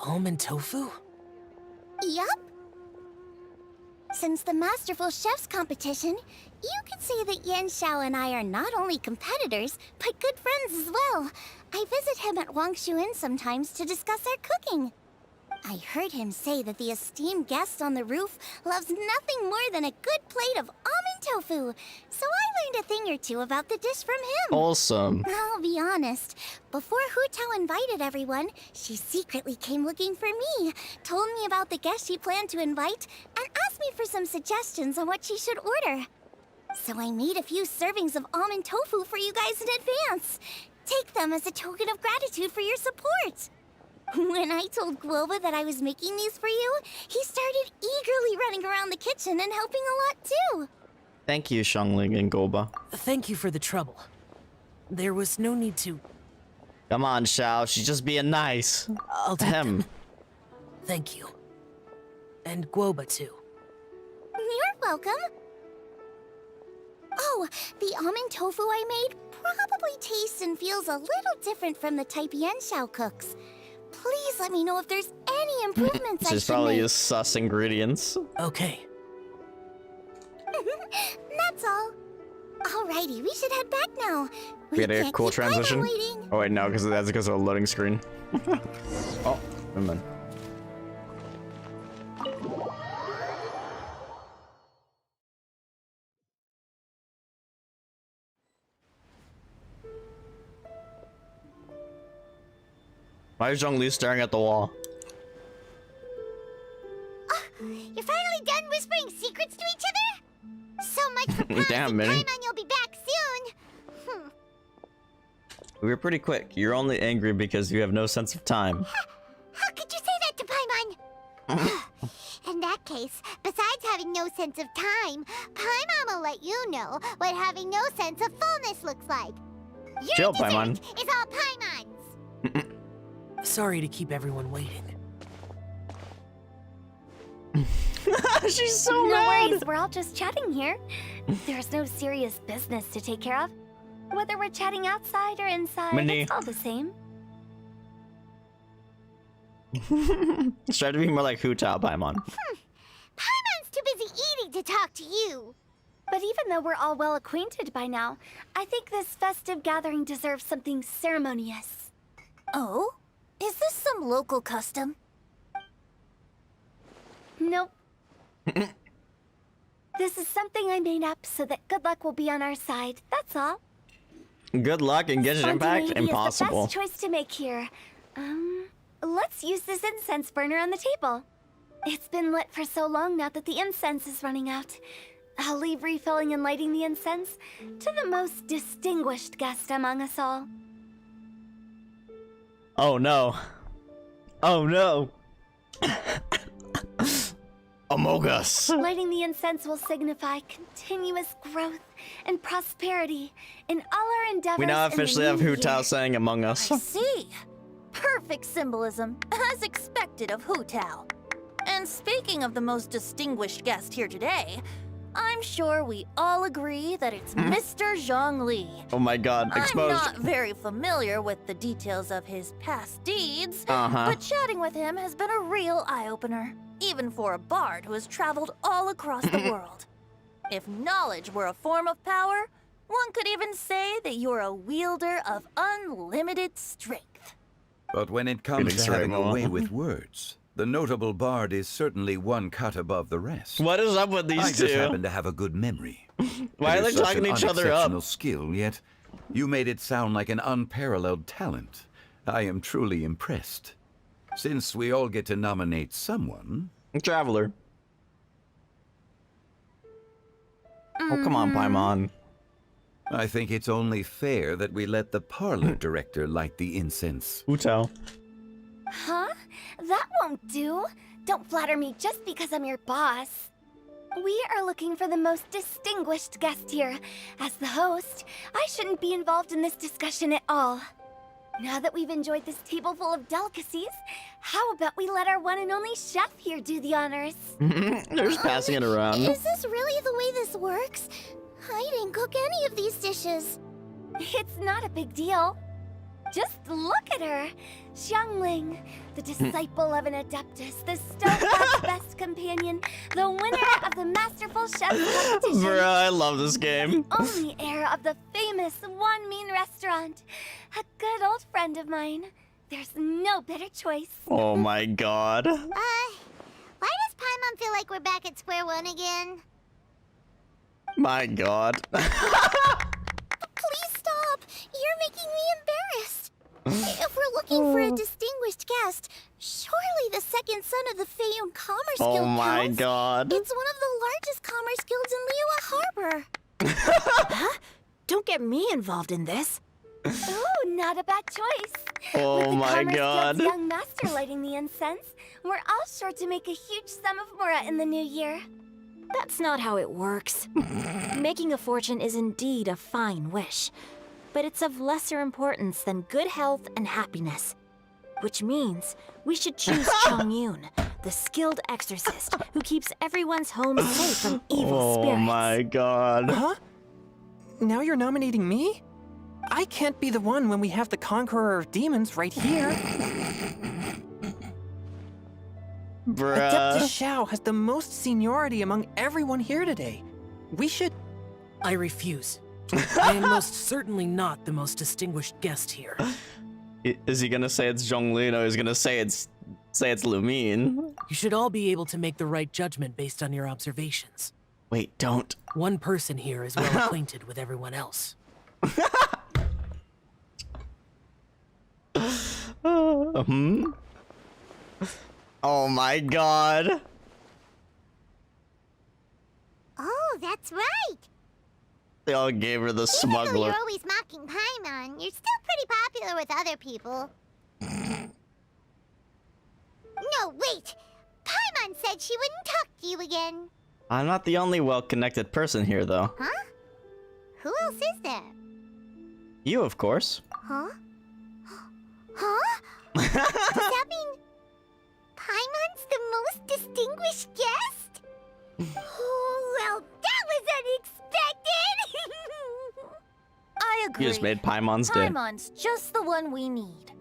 G: Almond tofu?
C: Yup. Since the Masterful Chef's competition, you could say that Yanxiao and I are not only competitors, but good friends as well. I visit him at Wangshu Inn sometimes to discuss our cooking. I heard him say that the esteemed guest on the roof loves nothing more than a good plate of almond tofu, so I learned a thing or two about the dish from him.
A: Awesome.
C: I'll be honest, before Hu Tao invited everyone, she secretly came looking for me, told me about the guest she planned to invite, and asked me for some suggestions on what she should order. So I made a few servings of almond tofu for you guys in advance. Take them as a token of gratitude for your support. When I told Guoba that I was making these for you, he started eagerly running around the kitchen and helping a lot too.
A: Thank you, Xiangling and Goba.
G: Thank you for the trouble. There was no need to...
A: Come on, Xiao. She's just being nice.
G: I'll take
A: Ahem.
G: them. Thank you. And Guoba too.
C: You're welcome. Oh, the almond tofu I made probably tastes and feels a little different from the type Yanxiao cooks. Please let me know if there's any improvements I
A: She's
C: should
A: probably
C: make.
A: used sus ingredients.
G: Okay.
C: That's all. Alrighty, we should head back now.
A: We had a
C: can't
A: cool
C: keep Paimon
A: transition.
C: waiting.
A: Oh wait, no, because that's because of a loading screen. Oh, never mind. Why is Zhongli staring at the wall?
C: You're finally done whispering secrets to each other? So much for promising
A: Damn, Minnie.
C: Paimon you'll be back soon.
A: We were pretty quick. You're only angry because you have no sense of time.
C: How could you say that to Paimon? In that case, besides having no sense of time, Paimon will let you know what having no sense of fullness looks like. Your
A: Chill,
C: dessert
A: Paimon.
C: is all Paimon's.
G: Sorry to keep everyone waiting.
A: She's so
H: No
A: mad.
H: worries, we're all just chatting here. There's no serious business to take care of. Whether we're chatting outside or inside,
A: Minnie.
H: it's all the same.
A: Let's try to be more like Hu Tao Paimon.
C: Paimon's too busy eating to talk to you.
H: But even though we're all well acquainted by now, I think this festive gathering deserves something ceremonious.
J: Oh? Is this some local custom?
H: Nope. This is something I made up so that good luck will be on our side, that's all.
A: Good luck and Genshin Impact?
H: Spontaneity
A: Impossible.
H: is the best choice to make here. Let's use this incense burner on the table. It's been lit for so long now that the incense is running out. I'll leave refilling and lighting the incense to the most distinguished guest among us all.
A: Oh no. Oh no. Among Us.
H: Lighting the incense will signify continuous growth and prosperity in all our endeavors.
A: We now
H: in the
A: officially have
H: new
A: Hu Tao
H: year.
A: saying Among Us.
J: I see. Perfect symbolism, as expected of Hu Tao. And speaking of the most distinguished guest here today, I'm sure we all agree that it's Mr. Zhongli.
A: Oh my god,
J: I'm
A: exposed.
J: not very familiar with the details of his past deeds,
A: Uh-huh.
J: but chatting with him has been a real eye-opener, even for a bard who has traveled all across the world. If knowledge were a form of power, one could even say that you're a wielder of unlimited strength.
E: But when it comes
A: Feeling
E: to
A: sorry,
E: having a
A: Moa.
E: way with words, the notable bard is certainly one cut above the rest.
A: What is up with
E: I
A: these
E: just
A: two?
E: happen to have a good memory.
A: Why
E: It
A: are they
E: is such
A: talking
E: an
A: each other up?
E: unexceptional skill, yet you made it sound like an unparalleled talent. I am truly impressed. Since we all get to nominate someone,
A: Traveler. Oh, come on, Paimon.
E: I think it's only fair that we let the parlor director light the incense.
A: Hu Tao.
H: Huh? That won't do. Don't flatter me just because I'm your boss. We are looking for the most distinguished guest here. As the host, I shouldn't be involved in this discussion at all. Now that we've enjoyed this table full of delicacies, how about we let our one and only chef here do the honors?
A: They're just passing it around.
C: Is this really the way this works? I didn't cook any of these dishes.
H: It's not a big deal. Just look at her. Xiangling, the disciple of an adeptus, the stove's best companion, the winner of the Masterful Chef competition.
A: Bruh, I love this game.
H: Only heir of the famous One Mean restaurant. A good old friend of mine. There's no better choice.
A: Oh my god.
C: Why does Paimon feel like we're back at square one again?
A: My god.
C: Please stop! You're making me embarrassed. If we're looking for a distinguished guest, surely the second son of the Feiyun Commerce Guild
A: Oh my
C: counts.
A: god.
C: It's one of the largest commerce guilds in Liyue Harbor.
D: Don't get me involved in this.
H: Oh, not a bad choice.
A: Oh
H: With the
A: my
H: Commerce
A: god.
H: Guild's young master lighting the incense, we're all sure to make a huge sum of mora in the new year.
D: That's not how it works. Making a fortune is indeed a fine wish, but it's of lesser importance than good health and happiness. Which means we should choose Chongyun, the skilled exorcist who keeps everyone's home safe from evil
A: Oh
D: spirits.
A: my god.
F: Huh? Now you're nominating me? I can't be the one when we have the Conqueror of Demons right here. Adeptus
A: Bruh.
F: Xiao has the most seniority among everyone here today. We should...
G: I refuse. I am most certainly not the most distinguished guest here.
A: Is he gonna say it's Zhongli? No, he's gonna say it's Lumine.
G: You should all be able to make the right judgment based on your observations.
A: Wait, don't.
G: One person here is well acquainted with everyone else.
A: Oh my god.
C: Oh, that's right.
A: They all gave her the
C: Even
A: smug
C: though you're
A: look.
C: always mocking Paimon, you're still pretty popular with other people. No, wait! Paimon said she wouldn't talk to you again.
A: I'm not the only well-connected person here, though.
C: Huh? Who else is there?
A: You, of course.
C: Huh? Huh? Does that mean Paimon's the most distinguished guest? Oh, well, that was unexpected!
J: I agree.
A: You just made Paimon's day.
J: Paimon's just the one we need.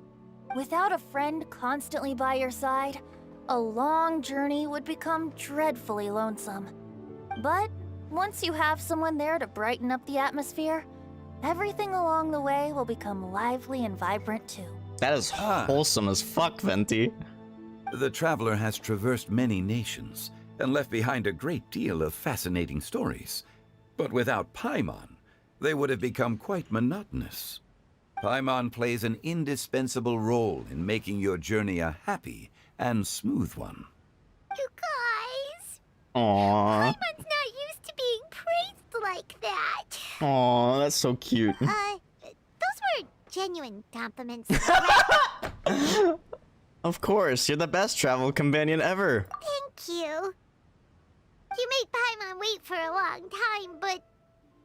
J: Without a friend constantly by your side, a long journey would become dreadfully lonesome. But once you have someone there to brighten up the atmosphere, everything along the way will become lively and vibrant too.
A: That is wholesome as fuck, Venti.
E: The traveler has traversed many nations and left behind a great deal of fascinating stories. But without Paimon, they would have become quite monotonous. Paimon plays an indispensable role in making your journey a happy and smooth one.
C: You guys!
A: Aww.
C: Paimon's not used to being praised like that.
A: Aww, that's so cute.
C: Those were genuine compliments.
A: Of course, you're the best travel companion ever.
C: Thank you. You made Paimon wait for a long time, but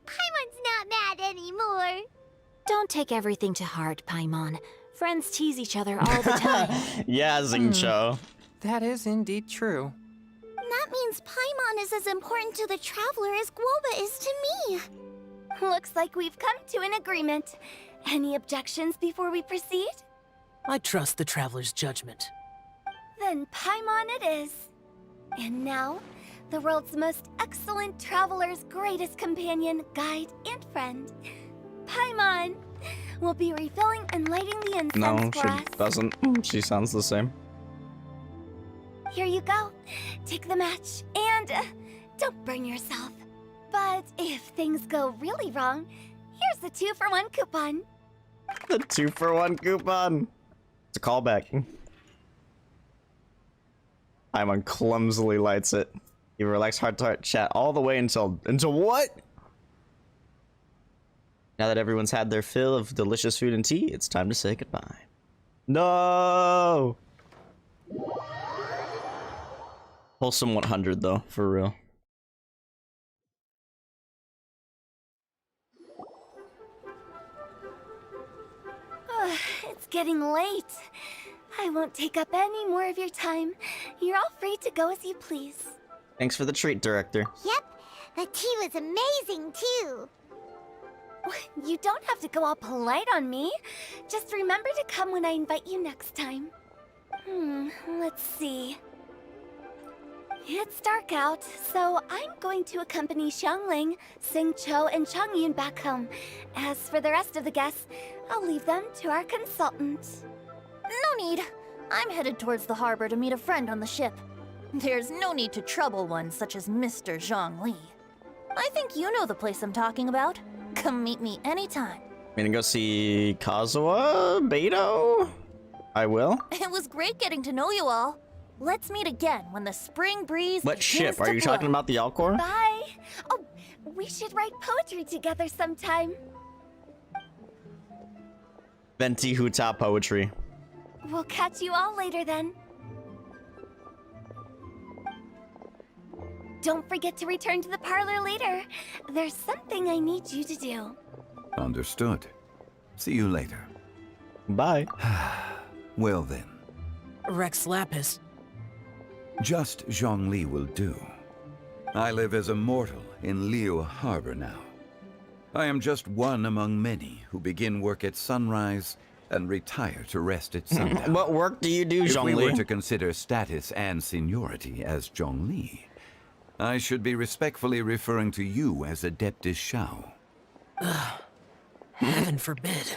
C: Paimon's not mad anymore.
D: Don't take everything to heart, Paimon. Friends tease each other all the time.
A: Yeah, Xingqiu.
F: That is indeed true.
C: That means Paimon is as important to the traveler as Guoba is to me.
H: Looks like we've come to an agreement. Any objections before we proceed?
G: I trust the traveler's judgment.
H: Then Paimon it is. And now, the world's most excellent traveler's greatest companion, guide, and friend. Paimon will be refilling and lighting the incense
A: No,
H: glass.
A: she doesn't. She sounds the same.
H: Here you go. Take the match and don't burn yourself. But if things go really wrong, here's the 2-for-1 coupon.
A: The 2-for-1 coupon. It's a callback. Paimon clumsily lights it. You relax heart-to-heart chat all the way until what? Now that everyone's had their fill of delicious food and tea, it's time to say goodbye. No! Wholesome 100 though, for real.
H: It's getting late. I won't take up any more of your time. You're all free to go as you please.
A: Thanks for the treat, director.
C: Yep, the tea was amazing too.
H: You don't have to go all polite on me. Just remember to come when I invite you next time. Let's see. It's dark out, so I'm going to accompany Xiangling, Xingqiu, and Changyun back home. As for the rest of the guests, I'll leave them to our consultant.
J: No need. I'm headed towards the harbor to meet a friend on the ship. There's no need to trouble one such as Mr. Zhongli. I think you know the place I'm talking about. Come meet me anytime.
A: Gonna go see Kazuha? Beto? I will.
J: It was great getting to know you all. Let's meet again when the spring breeze
A: What
J: begins
A: ship? Are
J: to
A: you
J: blow.
A: talking about the Alcor?
H: Bye! Oh, we should write poetry together sometime.
A: Venti Huta poetry.
H: We'll catch you all later then. Don't forget to return to the parlor later. There's something I need you to do.
E: Understood. See you later.
A: Bye.
E: Well then,
G: Rex Lapis.
E: just Zhongli will do. I live as a mortal in Liu Harbor now. I am just one among many who begin work at sunrise and retire to rest at sundown.
A: What work do you do,
E: If we were
A: Zhongli?
E: to consider status and seniority as Zhongli, I should be respectfully referring to you as Adeptus Shao.
G: Heaven forbid.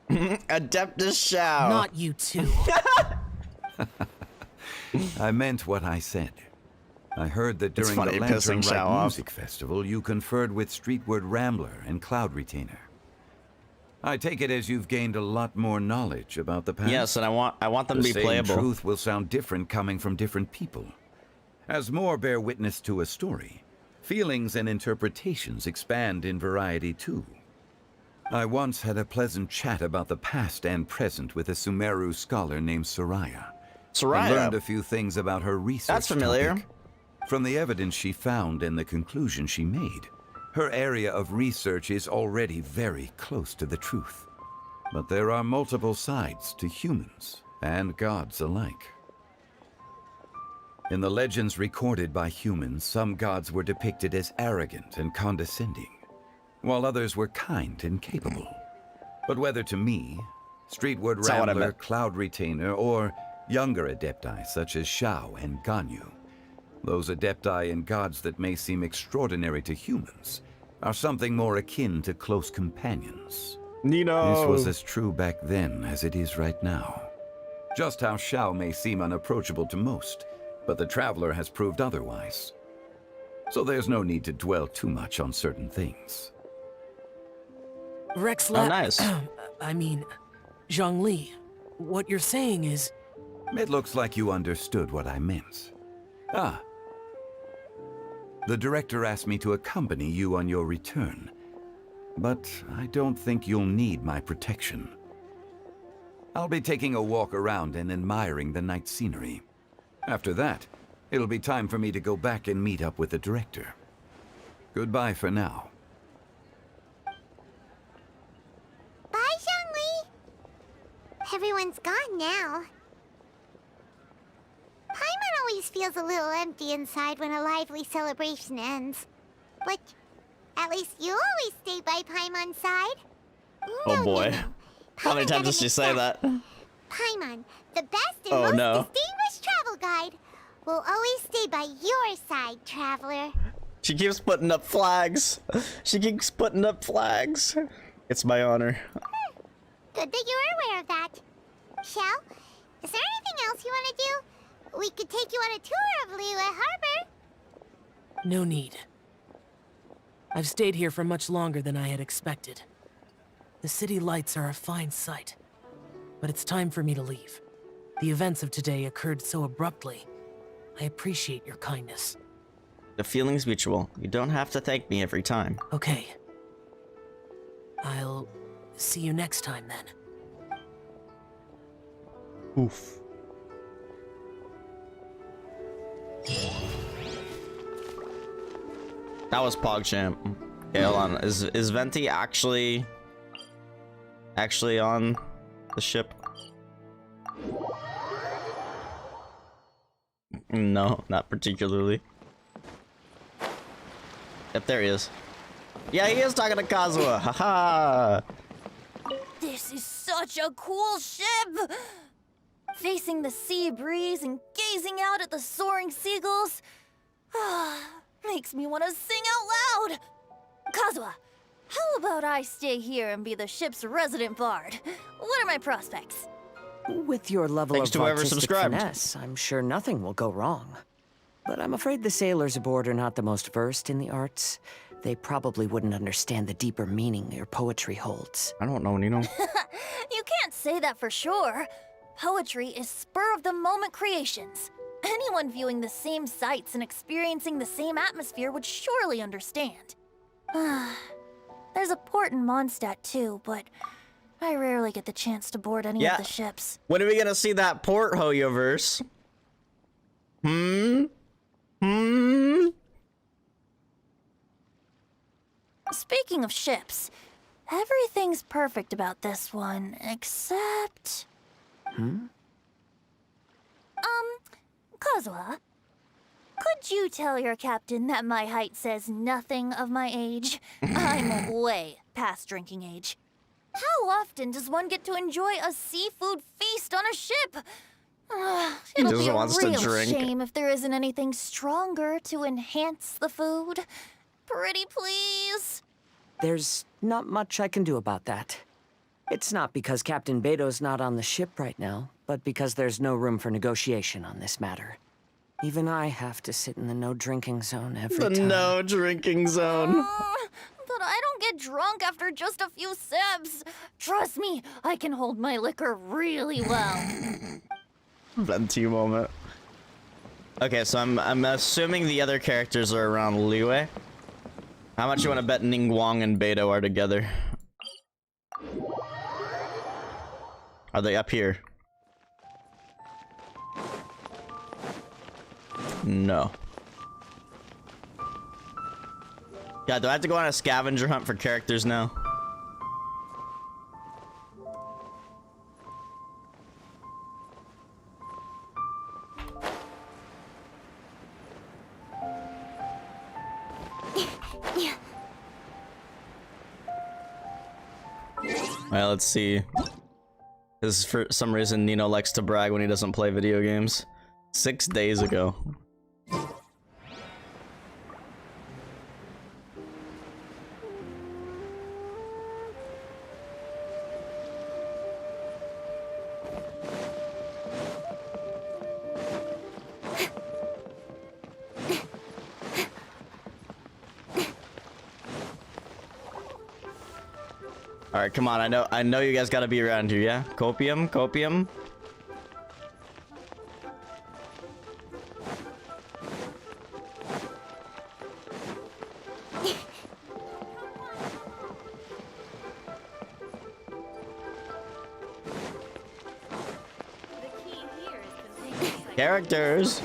A: Adeptus Shao.
G: Not you too.
E: I meant what I said. I heard that
A: It's
E: during
A: funny
E: the
A: pissing
E: Lantern
A: Shao
E: Rite
A: off.
E: Music Festival, you conferred with Streetward Rambler and Cloud Retainer. I take it as you've gained a lot more knowledge about the past.
A: Yes, and I want them to be
E: The same
A: playable.
E: truth will sound different coming from different people. As more bear witness to a story, feelings and interpretations expand in variety too. I once had a pleasant chat about the past and present with a Sumeru scholar named Soraya.
A: Soraya.
E: I learned a few things about her research.
A: That's familiar.
E: topic. From the evidence she found and the conclusion she made, her area of research is already very close to the truth. But there are multiple sides to humans and gods alike. In the legends recorded by humans, some gods were depicted as arrogant and condescending, while others were kind and capable. But whether to me, Streetward
A: That's not what I
E: Rambler,
A: meant.
E: Cloud Retainer, or younger adepti such as Shao and Ganyu, those adepti and gods that may seem extraordinary to humans are something more akin to close companions.
A: Nino.
E: This was as true back then as it is right now. Just how Shao may seem unapproachable to most, but the Traveler has proved otherwise. So there's no need to dwell too much on certain things.
G: Rexla.
A: Oh, nice.
G: I mean, Zhongli. What you're saying is.
E: It looks like you understood what I meant. Ah. The director asked me to accompany you on your return, but I don't think you'll need my protection. I'll be taking a walk around and admiring the night scenery. After that, it'll be time for me to go back and meet up with the director. Goodbye for now.
C: Bye, Zhongli. Everyone's gone now. Paimon always feels a little empty inside when a lively celebration ends. But at least you always stay by Paimon's side.
A: Oh boy.
C: No.
A: How many
C: Paimon
A: times
C: got
A: does she
C: it
A: say
C: mixed
A: that?
C: up. Paimon, the best and
A: Oh,
C: most
A: no.
C: distinguished travel guide, will always stay by your side, traveler.
A: She keeps putting up flags. She keeps putting up flags. It's my honor.
C: Good that you were aware of that. Shell, is there anything else you want to do? We could take you on a tour of Liyue Harbor.
G: No need. I've stayed here for much longer than I had expected. The city lights are a fine sight, but it's time for me to leave. The events of today occurred so abruptly. I appreciate your kindness.
A: The feeling's mutual. You don't have to thank me every time.
G: Okay. I'll see you next time then.
A: Oof. That was PogChamp. Okay, hold on. Is Venti actually on the ship? No, not particularly. Yep, there he is. Yeah, he is talking to Kazuha. Haha.
J: This is such a cool ship! Facing the sea breeze and gazing out at the soaring seagulls. Makes me want to sing out loud! Kazuha, how about I stay here and be the ship's resident bard? What are my prospects?
I: With your level
A: Thanks
I: of
A: to whoever
I: artistic
A: subscribed.
I: finesse, I'm sure nothing will go wrong. But I'm afraid the sailors aboard are not the most versed in the arts. They probably wouldn't understand the deeper meaning your poetry holds.
A: I don't know, Nino.
J: You can't say that for sure. Poetry is spur-of-the-moment creations. Anyone viewing the same sights and experiencing the same atmosphere would surely understand. There's a port in Mondstadt too, but I rarely get the chance to board any of the ships.
A: When are we gonna see that port, Hoyoverse?
J: Speaking of ships, everything's perfect about this one, except... Kazuha, could you tell your captain that my height says nothing of my age? I'm way past drinking age. How often does one get to enjoy a seafood feast on a ship? It'll
A: just
J: be a
A: wants to
J: real
A: drink.
J: shame if there isn't anything stronger to enhance the food. Pretty please.
I: There's not much I can do about that. It's not because Captain Beto's not on the ship right now, but because there's no room for negotiation on this matter. Even I have to sit in the no-drinking zone every
A: The
I: time.
A: no-drinking zone.
J: But I don't get drunk after just a few sips. Trust me, I can hold my liquor really well.
A: Venti moment. Okay, so I'm assuming the other characters are around Liyue. How much you want to bet Ningguang and Beto are together? Are they up here? No. Yeah, do I have to go on a scavenger hunt for characters now? Alright, let's see. Because for some reason Nino likes to brag when he doesn't play video games. 6 days ago. Alright, come on, I know you guys gotta be around here, yeah? Copium, copium. Characters.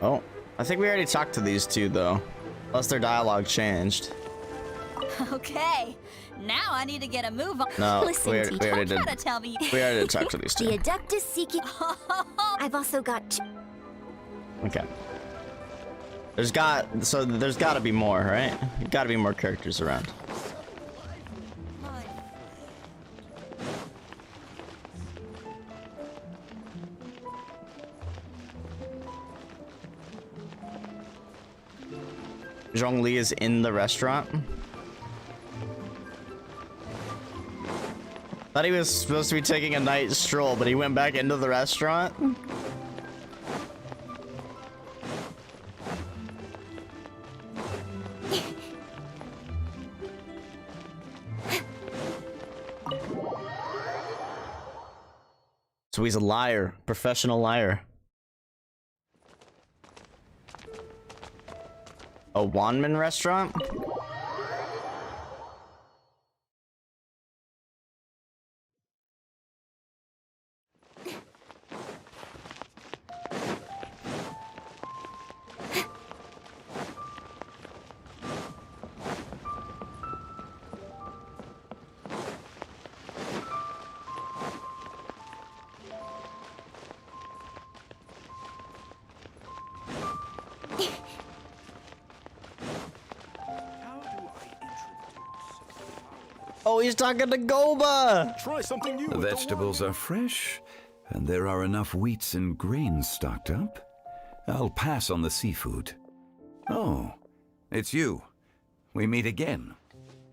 A: Oh, I think we already talked to these two though. Unless their dialogue changed.
J: Okay, now I need to get a move on.
A: No,
J: Listen,
A: we
J: T,
A: already
J: don't
A: did.
J: try to tell me.
A: We already talked to these two.
C: The Adeptus seeking. I've also got.
A: Okay. There's gotta be more, right? Gotta be more characters around. Zhongli is in the restaurant. Thought he was supposed to be taking a night stroll, but he went back into the restaurant. So he's a liar, professional liar. A Wanman restaurant? Oh, he's talking to Goba!
B: Try something new.
E: The vegetables are fresh, and there are enough wheats and grains stocked up. I'll pass on the seafood. Oh, it's you. We meet again.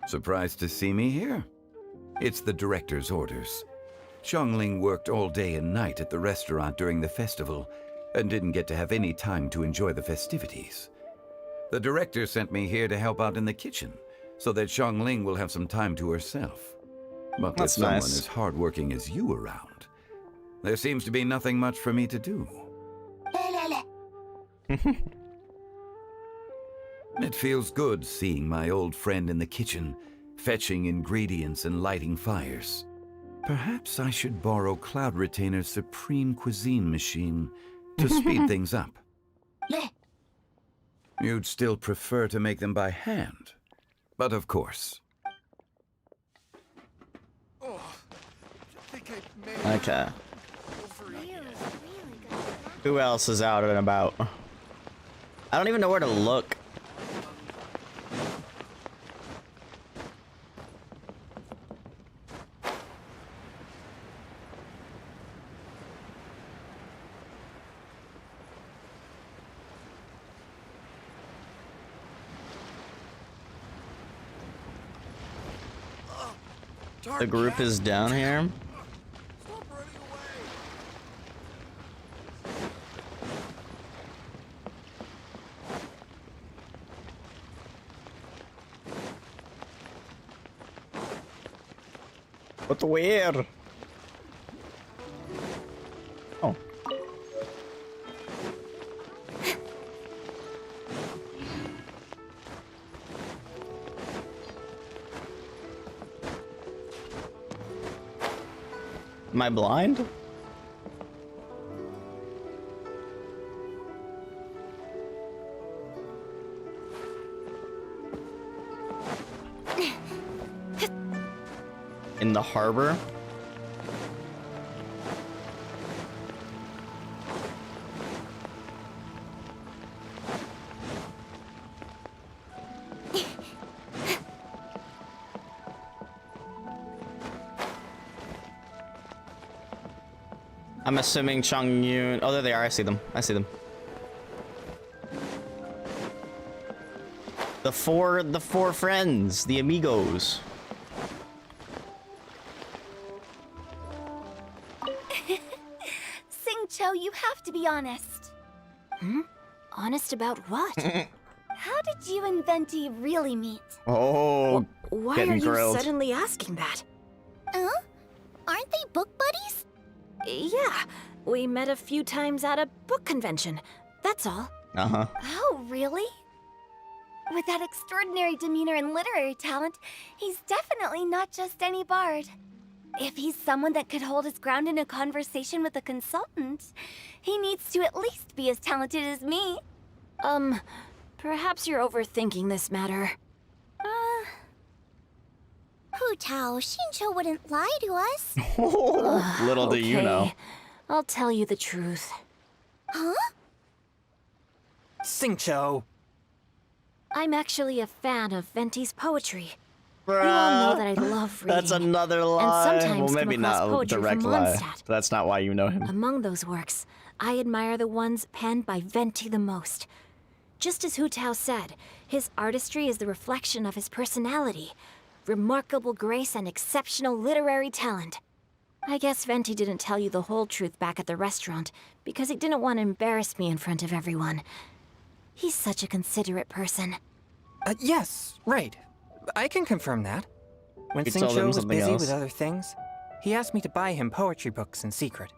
E: Surprised to see me here? It's the director's orders. Xiangling worked all day and night at the restaurant during the festival and didn't get to have any time to enjoy the festivities. The director sent me here to help out in the kitchen, so that Xiangling will have some time to herself. But with someone as hardworking as you around, there seems to be nothing much for me to do. It feels good seeing my old friend in the kitchen, fetching ingredients and lighting fires. Perhaps I should borrow Cloud Retainer's Supreme Cuisine machine to speed things up. You'd still prefer to make them by hand, but of course.
A: Okay. Who else is out and about? I don't even know where to look. The group is down here.
B: Stop running away.
A: What the weird? Oh. Am I blind? In the harbor? I'm assuming Changyun. Oh, there they are. I see them. I see them. The four friends, the amigos.
H: Singcho, you have to be honest.
D: Honest about what?
H: How did you and Venti really meet?
A: Oh,
D: Why
A: getting
D: are you
A: grilled.
D: suddenly asking that?
C: Aren't they book buddies?
D: Yeah, we met a few times at a book convention. That's all.
A: Uh-huh.
H: Oh, really? With that extraordinary demeanor and literary talent, he's definitely not just any bard. If he's someone that could hold his ground in a conversation with a consultant, he needs to at least be as talented as me.
D: Perhaps you're overthinking this matter.
C: Hu Tao, Shincho wouldn't lie to us.
A: Little do you know.
D: Okay, I'll tell you the truth.
C: Huh?
F: Singcho.
D: I'm actually a fan of Venti's poetry. You all know that I love reading.
A: That's another lie.
D: And sometimes
A: well, maybe
D: come across
A: not a
D: poetry
A: direct
D: from
A: lie.
D: Mondstadt.
A: That's not why you know him.
D: Among those works, I admire the ones penned by Venti the most. Just as Hu Tao said, his artistry is the reflection of his personality. Remarkable grace and exceptional literary talent. I guess Venti didn't tell you the whole truth back at the restaurant because he didn't want to embarrass me in front of everyone. He's such a considerate person.
F: Yes, right. I can confirm that. When
A: You told him
F: Singcho was
A: something
F: busy
A: else.
F: with other things, he asked me to buy him poetry books in secret.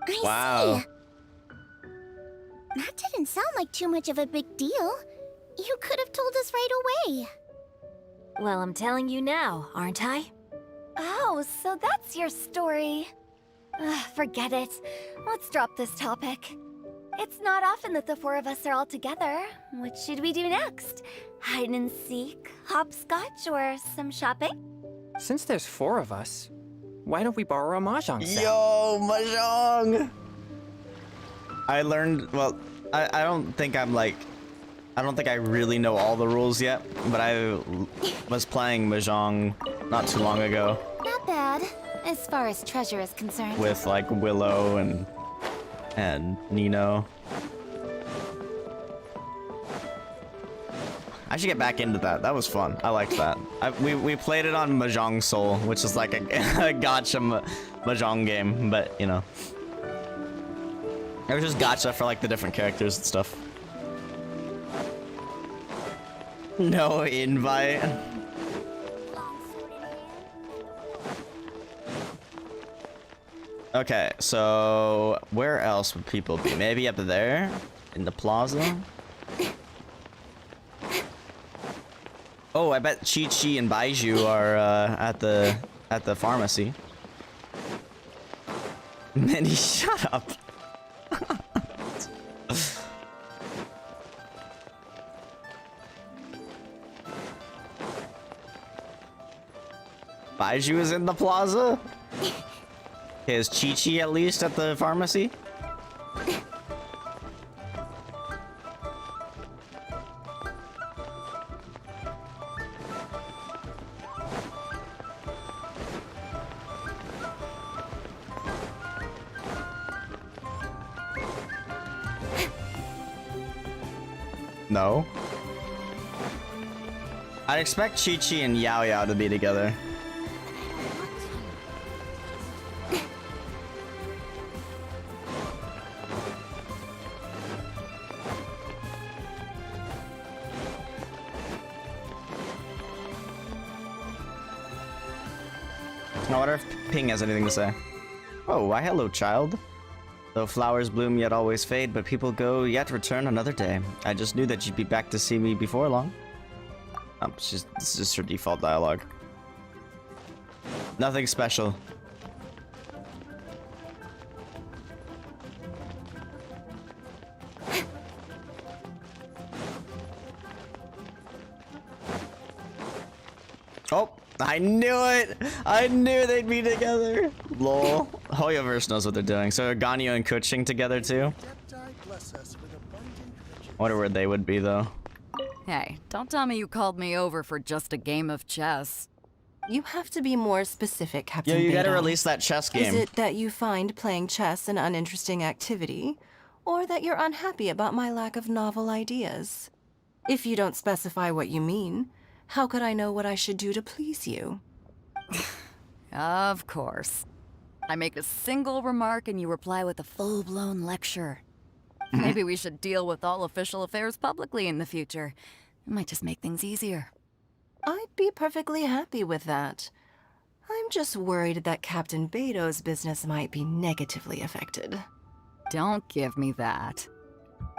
C: I
A: Wow.
C: see. That didn't sound like too much of a big deal. You could have told us right away.
D: Well, I'm telling you now, aren't I?
H: Oh, so that's your story. Forget it. Let's drop this topic. It's not often that the four of us are all together. What should we do next? Hide and seek, hopscotch, or some shopping?
F: Since there's 4 of us, why don't we borrow a mahjong set?
A: Yo, mahjong! I learned, well, I don't think I'm like, I don't think I really know all the rules yet, but I was playing mahjong not too long ago
J: Not bad, as far as treasure is concerned.
A: with like Willow and Nino. I should get back into that. That was fun. I liked that. We played it on Mahjong Soul, which is like a gacha mahjong game, but you know. It was just gacha for like the different characters and stuff. No invite. Okay, so where else would people be? Maybe up there? In the plaza? Oh, I bet Chi-Chi and Baiju are at the pharmacy. Minnie, shut up. Baiju is in the plaza? Okay, is Chi-Chi at least at the pharmacy? No. I'd expect Chi-Chi and Yao Yao to be together. I wonder if Ping has anything to say. Oh, why hello, child. Though flowers bloom yet always fade, but people go yet return another day. I just knew that you'd be back to see me before long. This is just her default dialogue. Nothing special. Oh, I knew it! I knew they'd be together! Lol. Hoyoverse knows what they're doing. So are Ganyu and Kuching together too? Wonder where they would be though.
K: Hey, don't tell me you called me over for just a game of chess.
L: You have to be more specific, Captain
A: Yo, you gotta
L: Beto.
A: release that chess game.
L: Is it that you find playing chess an uninteresting activity? Or that you're unhappy about my lack of novel ideas? If you don't specify what you mean, how could I know what I should do to please you?
K: Of course. I make a single remark and you reply with a full-blown lecture. Maybe we should deal with all official affairs publicly in the future. It might just make things easier.
L: I'd be perfectly happy with that. I'm just worried that Captain Beto's business might be negatively affected.
K: Don't give me that.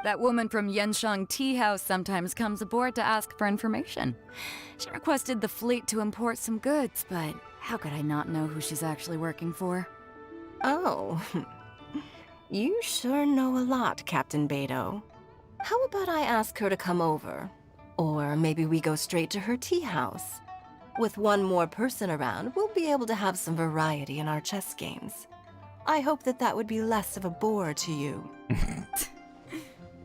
K: That woman from Yenshang Tea House sometimes comes aboard to ask for information. She requested the fleet to import some goods, but how could I not know who she's actually working for?
L: Oh, you sure know a lot, Captain Beto. How about I ask her to come over? Or maybe we go straight to her tea house. With one more person around, we'll be able to have some variety in our chess games. I hope that would be less of a bore to you.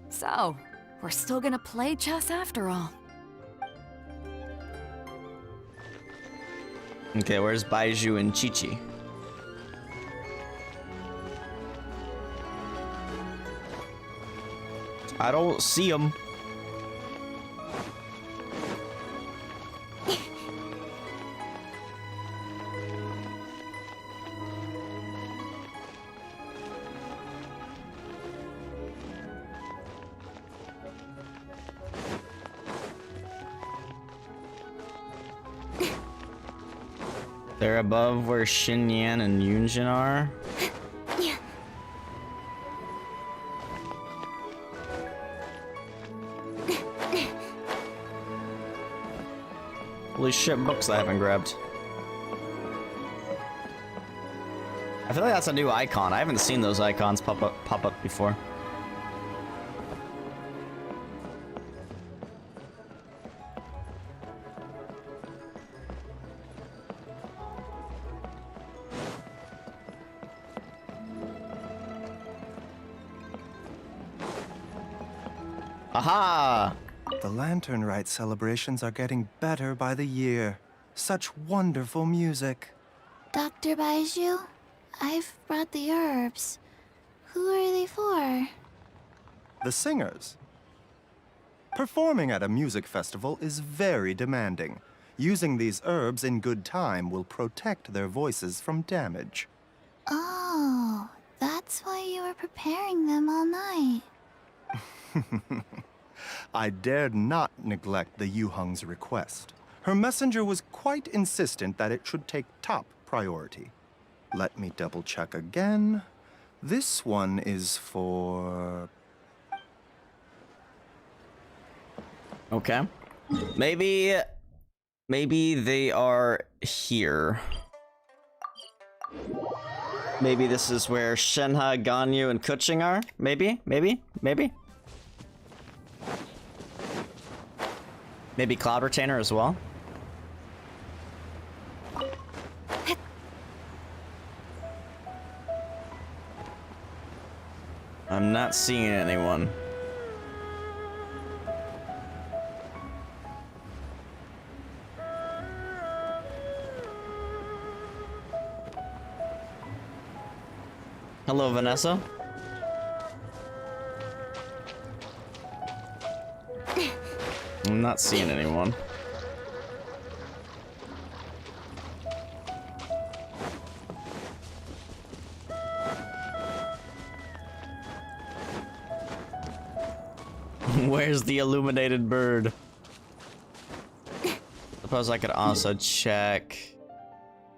K: So, we're still gonna play chess after all.
A: Okay, where's Baiju and Chi-Chi? I don't see them. They're above where Xinyan and Yunjin are. Holy shit, books I haven't grabbed. I feel like that's a new icon. I haven't seen those icons pop up before. Aha!
M: The Lantern Rite celebrations are getting better by the year. Such wonderful music.
J: Dr. Baiju, I've brought the herbs. Who are they for?
M: The singers. Performing at a music festival is very demanding. Using these herbs in good time will protect their voices from damage.
J: Oh, that's why you were preparing them all night.
M: I dared not neglect the Yuheng's request. Her messenger was quite insistent that it should take top priority. Let me double check again. This one is for...
A: Okay. Maybe they are here. Maybe this is where Shenhe, Ganyu, and Kuching are? Maybe? Maybe Cloud Retainer as well? I'm not seeing anyone. Hello, Vanessa. I'm not seeing anyone. Where's the illuminated bird? Suppose I could also check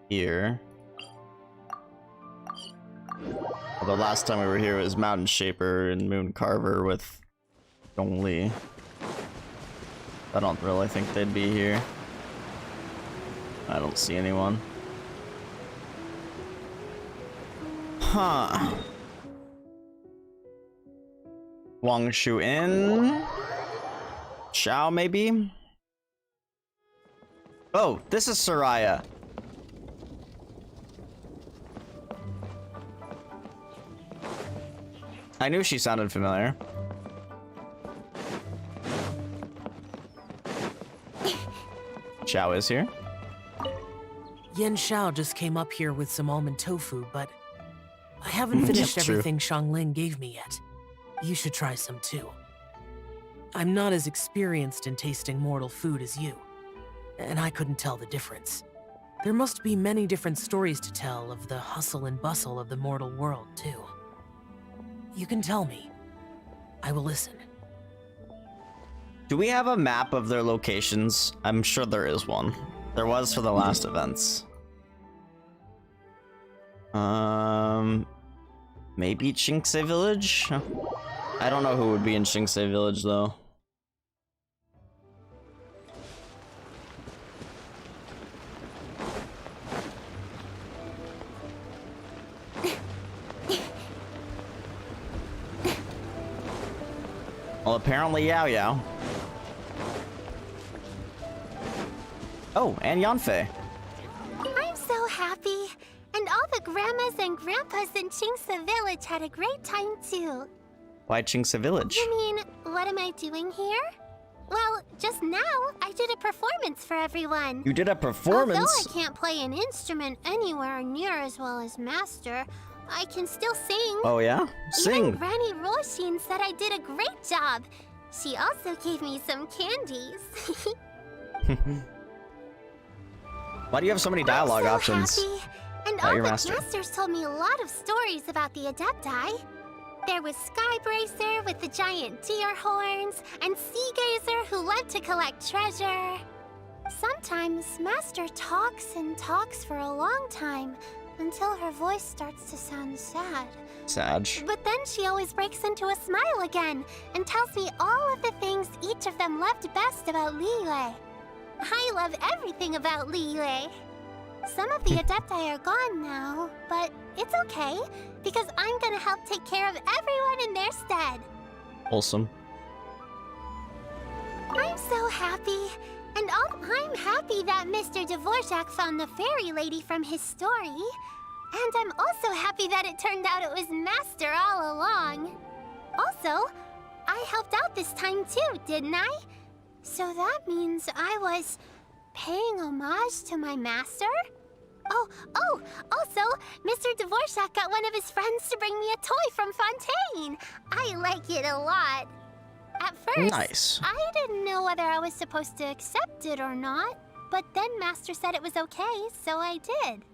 A: here. Although last time we were here it was Mountain Shaper and Moon Carver with Zhongli. I don't really think they'd be here. I don't see anyone. Huh. Wang Shu In? Xiao, maybe? Oh, this is Soraya. I knew she sounded familiar. Xiao is here.
G: Yen Xiao just came up here with some almond tofu, but I haven't finished everything Xiangling gave me yet. You should try some too. I'm not as experienced in tasting mortal food as you, and I couldn't tell the difference. There must be many different stories to tell of the hustle and bustle of the mortal world, too. You can tell me. I will listen.
A: Do we have a map of their locations? I'm sure there is one. There was for the last events. Maybe Qingce Village? I don't know who would be in Qingce Village, though. Well, apparently Yao Yao. Oh, and Yanfei.
C: I'm so happy. And all the grandmas and grandpas in Qingce Village had a great time too.
A: Why Qingce Village?
C: You mean, what am I doing here? Well, just now, I did a performance for everyone.
A: You did a performance?
C: Although I can't play an instrument anywhere near as well as Master, I can still sing.
A: Oh yeah? Sing!
C: Even Granny Roshin said I did a great job. She also gave me some candies.
A: Why do you have so many dialogue
C: I'm so
A: options?
C: Happy. And all the masters told me a lot of stories about the Adepti. There was Skybracer with the giant deer horns, and Seagazer who loved to collect treasure. Sometimes Master talks and talks for a long time, until her voice starts to sound sad.
A: Sad.
C: But then she always breaks into a smile again, and tells me all of the things each of them loved best about Liyue. I love everything about Liyue. Some of the Adepti are gone now, but it's okay, because I'm gonna help take care of everyone in their stead.
A: Wholesome.
C: I'm so happy. And I'm happy that Mr. Dvorak found the fairy lady from his story. And I'm also happy that it turned out it was Master all along. Also, I helped out this time too, didn't I? So that means I was paying homage to my master? Oh, also, Mr. Dvorak got one of his friends to bring me a toy from Fontaine. I like it a lot. At first,
A: nice.
C: I didn't know whether I was supposed to accept it or not, but then Master said it was okay, so I did.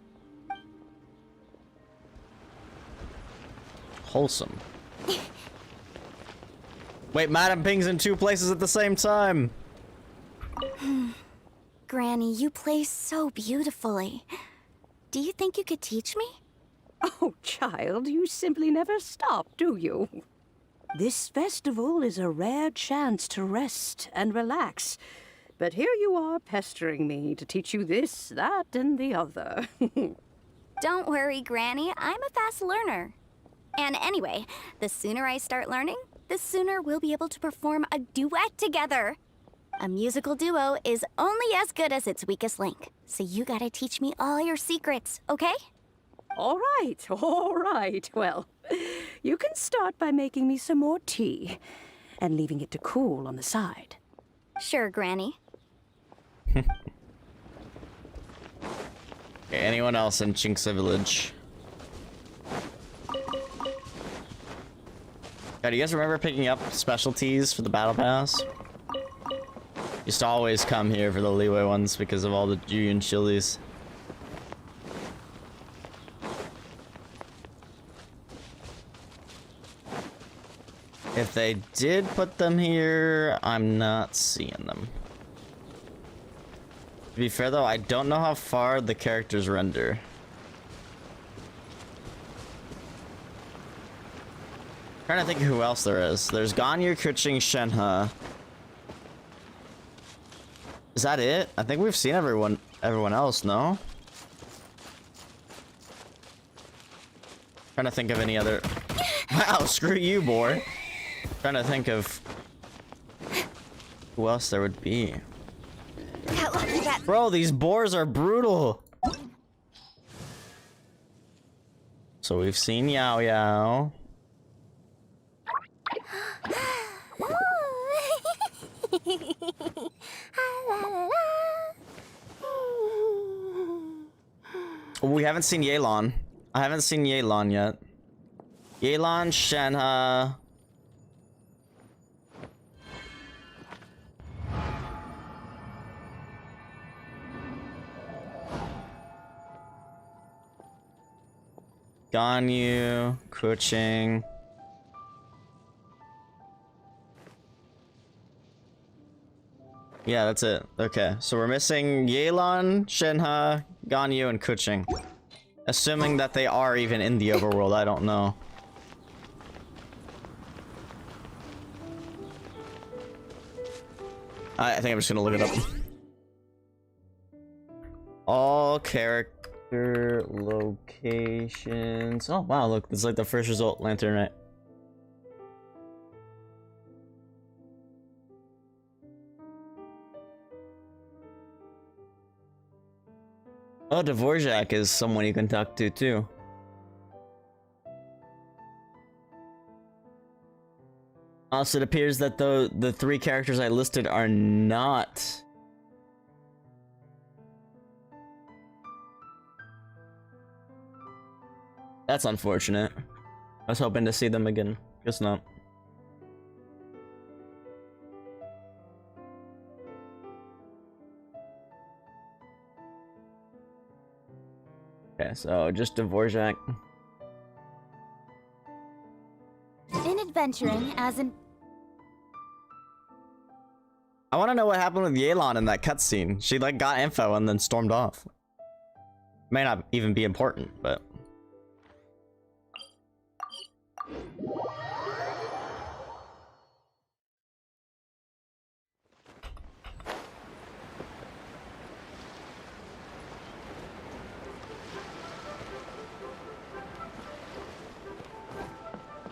A: Wholesome. Wait, Madam Ping's in two places at the same time.
C: Granny, you play so beautifully. Do you think you could teach me?
N: Oh, child, you simply never stop, do you? This festival is a rare chance to rest and relax. But here you are pestering me to teach you this, that, and the other.
J: Don't worry, Granny. I'm a fast learner. And anyway, the sooner I start learning, the sooner we'll be able to perform a duet together. A musical duo is only as good as its weakest link. So you gotta teach me all your secrets, okay?
N: All right. Well, you can start by making me some more tea and leaving it to cool on the side.
J: Sure, Granny.
A: Okay, anyone else in Qingce Village? Yeah, do you guys remember picking up specialties for the Battle Pass? Used to always come here for the Liyue ones because of all the Julian chilies. If they did put them here, I'm not seeing them. To be fair though, I don't know how far the characters render. Trying to think of who else there is. There's Ganyu, Kuching, Shenhe. Is that it? I think we've seen everyone else, no? Trying to think of any other. Wow, screw you, boy. Trying to think of who else there would be. Bro, these boars are brutal. So we've seen Yao Yao. We haven't seen Yelan. I haven't seen Yelan yet. Yelan, Shenhe. Ganyu, Kuching. Yeah, that's it. Okay, so we're missing Yelan, Shenhe, Ganyu, and Kuching. Assuming that they are even in the overworld, I don't know. I think I'm just gonna look it up. All character locations. Oh wow, look, it's like the first result, Lantern Rite. Oh, Dvorak is someone you can talk to too. Also, it appears that the 3 characters I listed are not. That's unfortunate. I was hoping to see them again. Guess not. Okay, so just Dvorak.
J: In adventuring, as in...
A: I want to know what happened with Yelan in that cutscene. She like got info and then stormed off. May not even be important, but...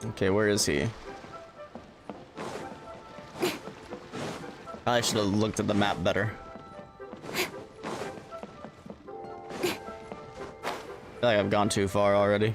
A: Okay, where is he? I should have looked at the map better. I feel like I've gone too far already.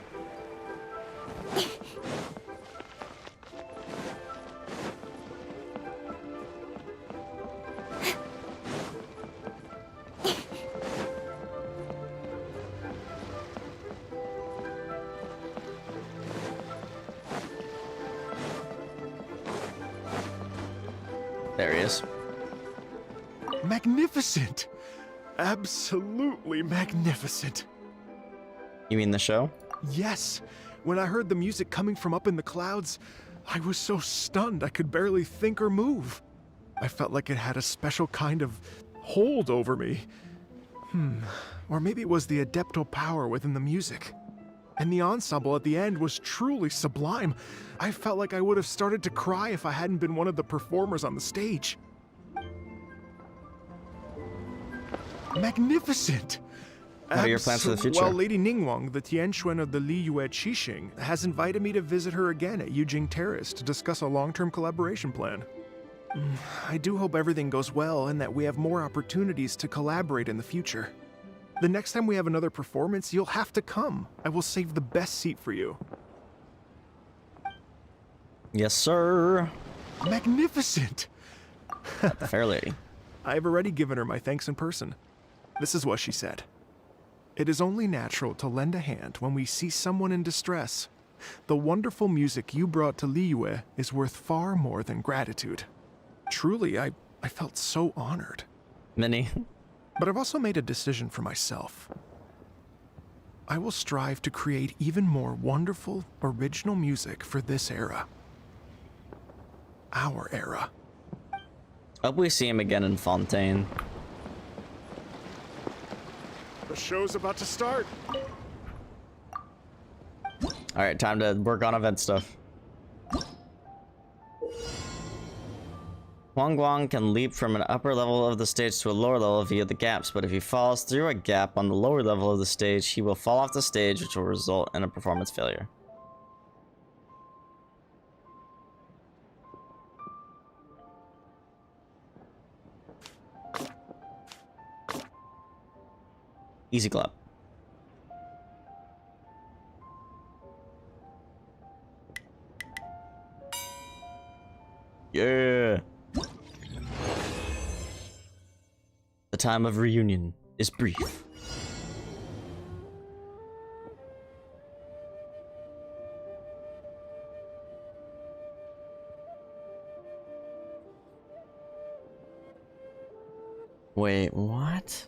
A: There he is.
O: Magnificent! Absolutely magnificent.
A: You mean the show?
O: Yes. When I heard the music coming from up in the clouds, I was so stunned I could barely think or move. I felt like it had a special kind of hold over me. Or maybe it was the adeptal power within the music. And the ensemble at the end was truly sublime. I felt like I would have started to cry if I hadn't been one of the performers on the stage. Magnificent!
A: What are your plans for the future?
O: Well, Lady Ningguang, the Tianquan of the Liyue Qixing, has invited me to visit her again at Yujing Terrace to discuss a long-term collaboration plan. I do hope everything goes well and that we have more opportunities to collaborate in the future. The next time we have another performance, you'll have to come. I will save the best seat for you.
A: Yes, sir.
O: Magnificent!
A: Fair lady.
O: I've already given her my thanks in person. This is what she said. It is only natural to lend a hand when we see someone in distress. The wonderful music you brought to Liyue is worth far more than gratitude. Truly, I felt so honored.
A: Minnie.
O: But I've also made a decision for myself. I will strive to create even more wonderful, original music for this era. Our era.
A: Hope we see him again in Fontaine.
O: The show's about to start.
A: Alright, time to work on event stuff. Guang Guang can leap from an upper level of the stage to a lower level via the gaps, but if he falls through a gap on the lower level of the stage, he will fall off the stage, which will result in a performance failure. Easy clap. Yeah. The time of reunion is brief. Wait, what?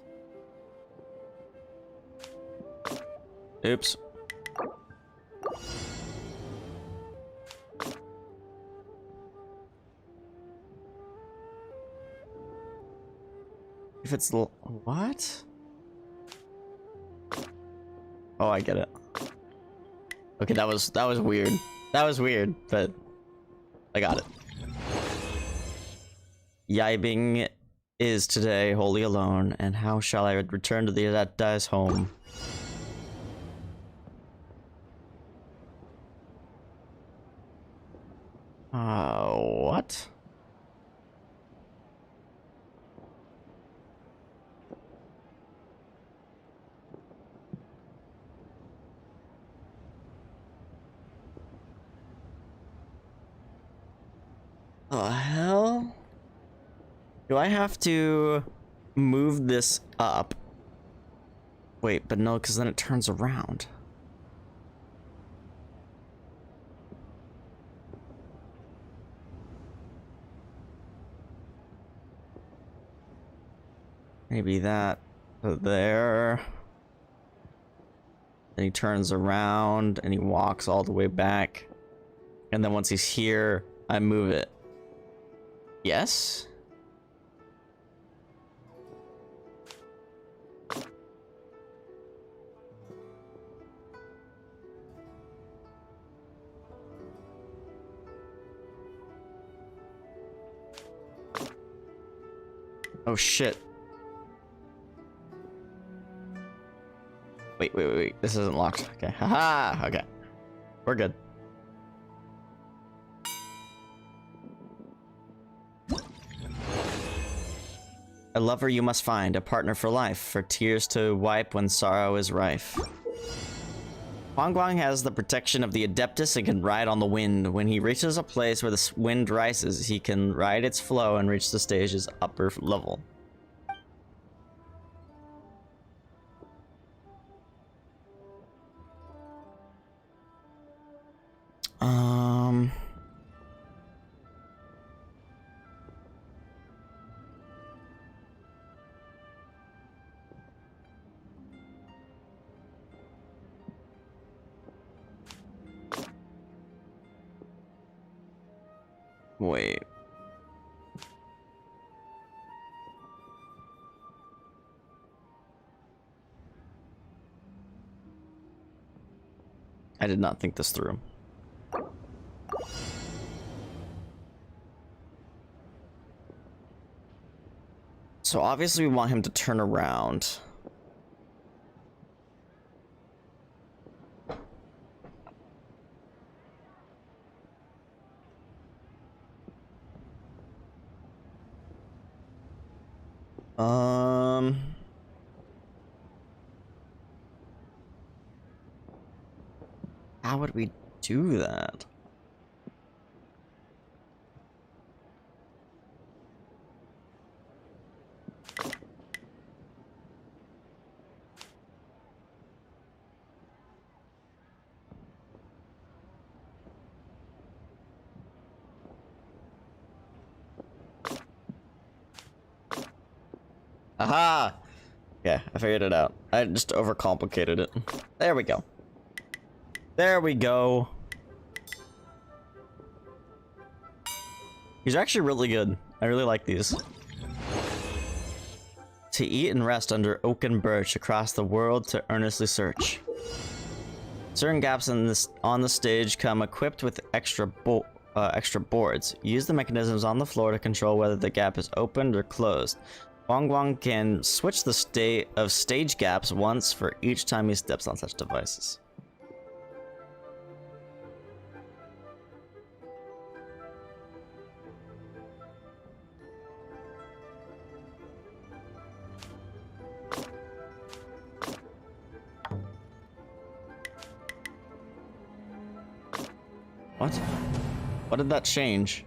A: Oops. If it's what? Oh, I get it. Okay, that was weird. That was weird, but I got it. Yibing is today wholly alone, and how shall I return to the that dies home? What? The hell? Do I have to move this up? Wait, but no, because then it turns around. Maybe that there. Then he turns around and he walks all the way back. And then once he's here, I move it. Yes? Oh shit. Wait. This isn't locked. Okay. Haha! Okay. We're good. A lover you must find, a partner for life, for tears to wipe when sorrow is rife. Guang Guang has the protection of the Adeptus and can ride on the wind. When he reaches a place where the wind rises, he can ride its flow and reach the stage's upper level. Wait. I did not think this through. So obviously we want him to turn around. How would we do that? Aha! Yeah, I figured it out. I just overcomplicated it. There we go. There we go. These are actually really good. I really like these. To eat and rest under oak and birch, across the world to earnestly search. Certain gaps on the stage come equipped with extra extra boards. Use the mechanisms on the floor to control whether the gap is opened or closed. Wong Wong can switch the state of stage gaps once for each time he steps on such devices. What? What did that change?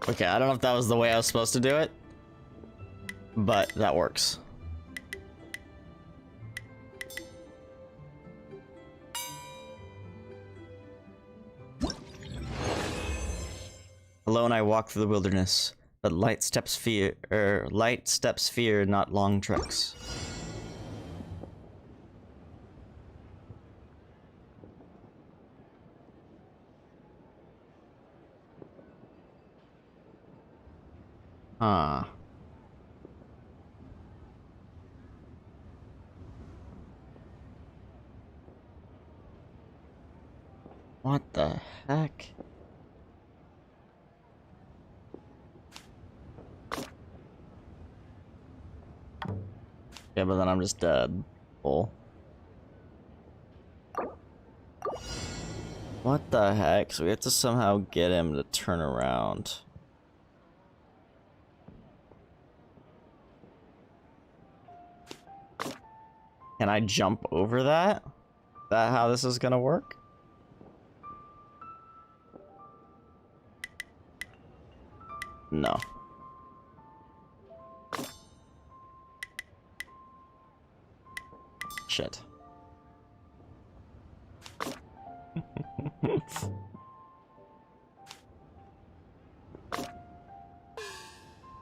A: Okay, I don't know if that was the way I was supposed to do it, but that works. Alone I walk through the wilderness, but light steps fear, not long treks. Huh. What the heck? Yeah, but then I'm just dead. Bull. What the heck? So we have to somehow get him to turn around. Can I jump over that? Is that how this is gonna work? No. Shit.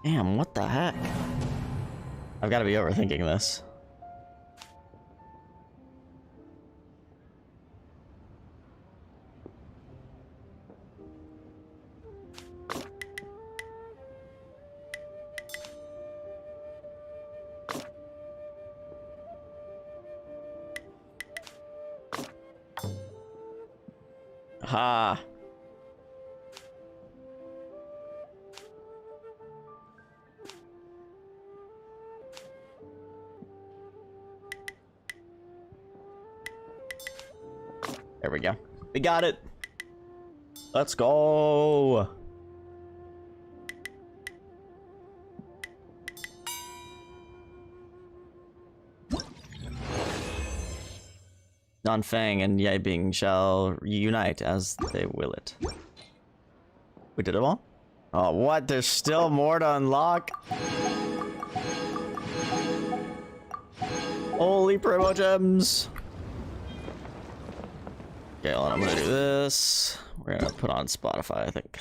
A: Damn, what the heck? I've got to be overthinking this. Ha. There we go. We got it. Let's go. Fang and Yai Bing shall reunite as they will it. We did it all? Oh, what? There's still more to unlock? Holy Primo Gems! Okay, hold on, I'm gonna do this. We're gonna put on Spotify, I think.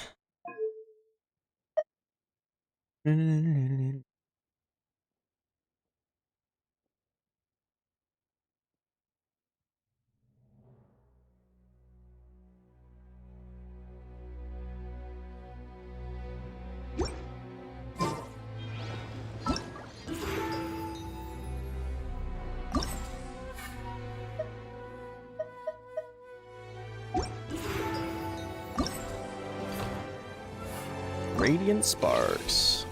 A: Radiant Sparks.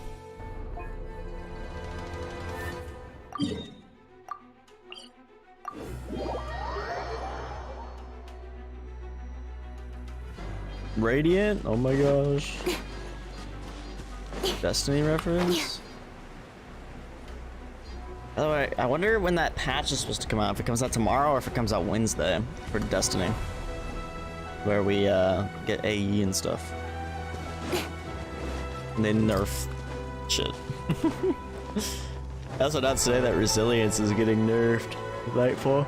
A: Radiant? Oh my gosh. Destiny reference? By the way, I wonder when that patch is supposed to come out. If it comes out tomorrow or if it comes out Wednesday for Destiny. Where we get AE and stuff. And they nerf shit. Also not say that resilience is getting nerfed. Nightfall.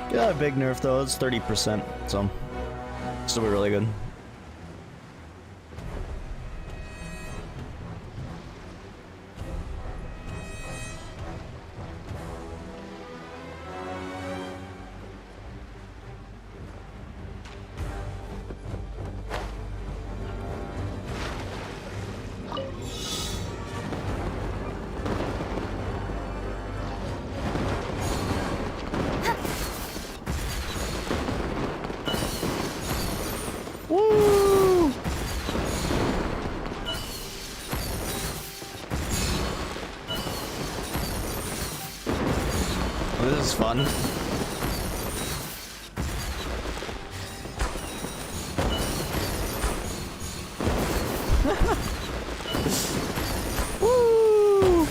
A: Yeah, a big nerf though. It's 30%, so still be really good. Woo! Oh, this is fun. Woo!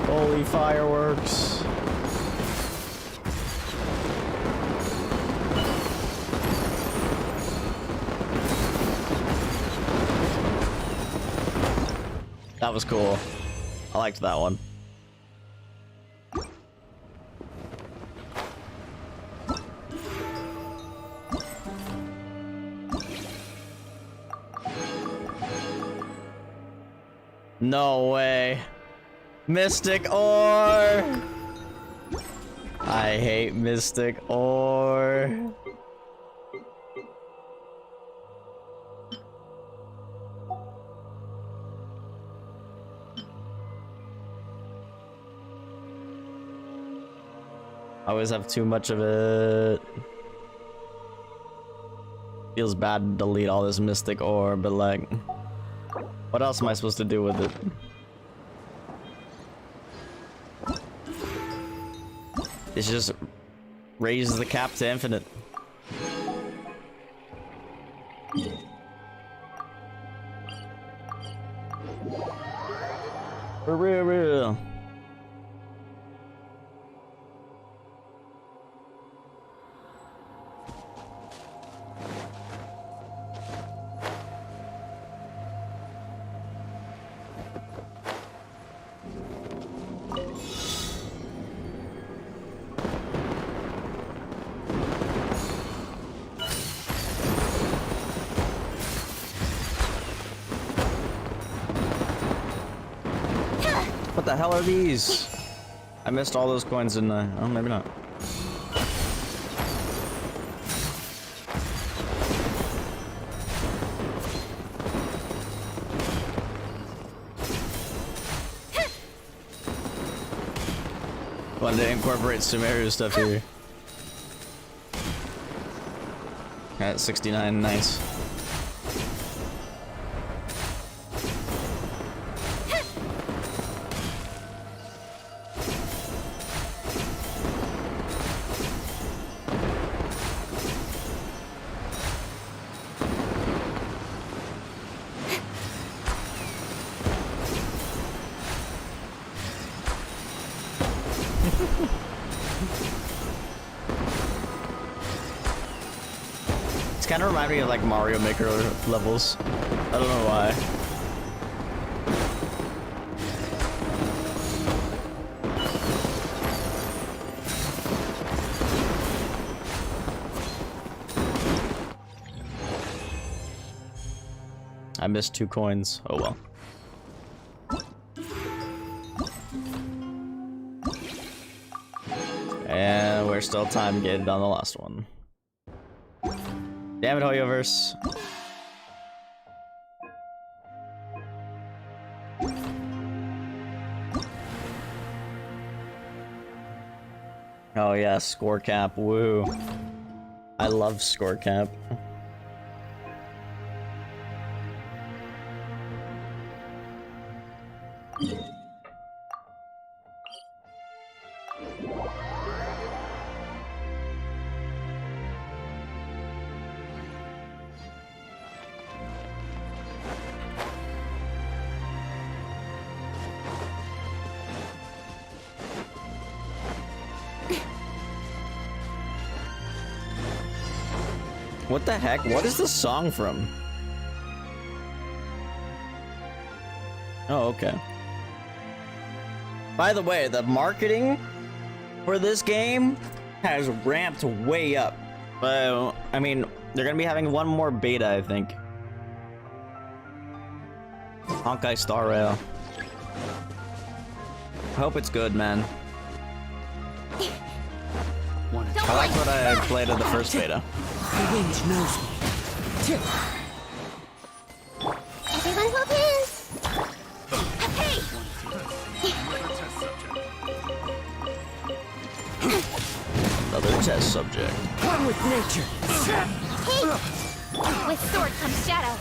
A: Holy fireworks. That was cool. I liked that one. No way. Mystic Ore! I hate Mystic Ore. I always have too much of it. Feels bad to delete all this Mystic Ore, but like, what else am I supposed to do with it? It just raises the cap to infinite. For real. What the hell are these? I missed all those coins, didn't I? Oh, maybe not. Wanted to incorporate Sumeru stuff here. At 69, nice. It's kind of reminding me of like Mario Maker levels. I don't know why. I missed 2 coins. Oh well. And we're still time gated on the last one. Damn it, Hoyoverse. Oh yeah, score cap, woo. I love score cap. What the heck? What is this song from? Oh, okay. By the way, the marketing for this game has ramped way up. I mean, they're gonna be having one more beta, I think. Honkai Star Rail. I hope it's good, man.
C: Don't
A: I like what I played in the first beta.
N: The wind knows me.
C: Everyone hold hands. Hey!
A: Another test subject.
N: One with nature.
C: Hey! With sword comes shadow.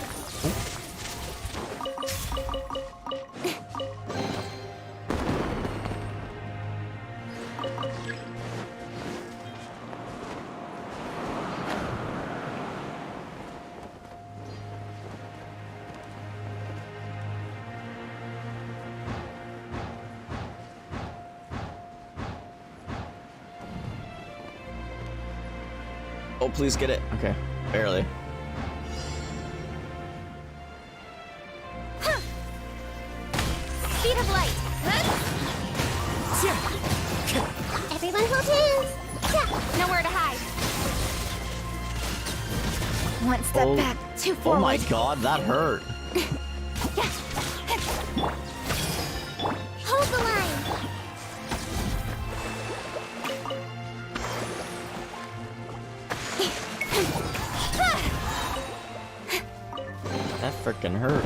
A: Oh, please get it. Okay, barely.
C: Speed of light. Everyone hold hands. Nowhere to hide. One step back, two forward.
A: Oh my god, that hurt.
C: Hold the line.
A: That freaking hurt.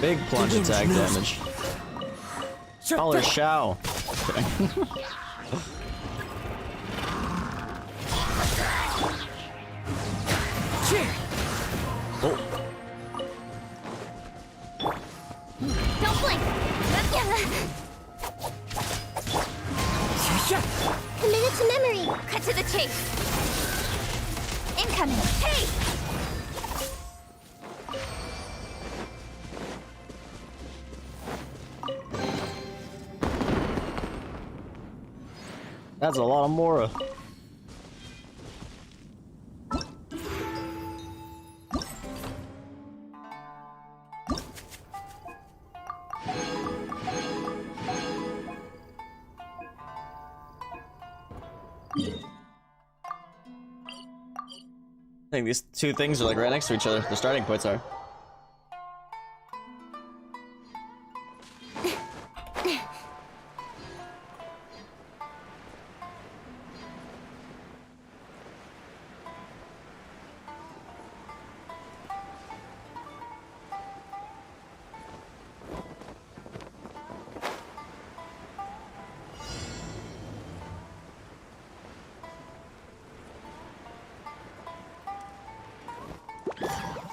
A: Big plunge attack damage. Call her Shao. Oh.
C: Don't blink. Committed to memory. Cut to the chase. Incoming. Hey!
A: That's a lot of Mora. I think these two things are like right next to each other. The starting points are.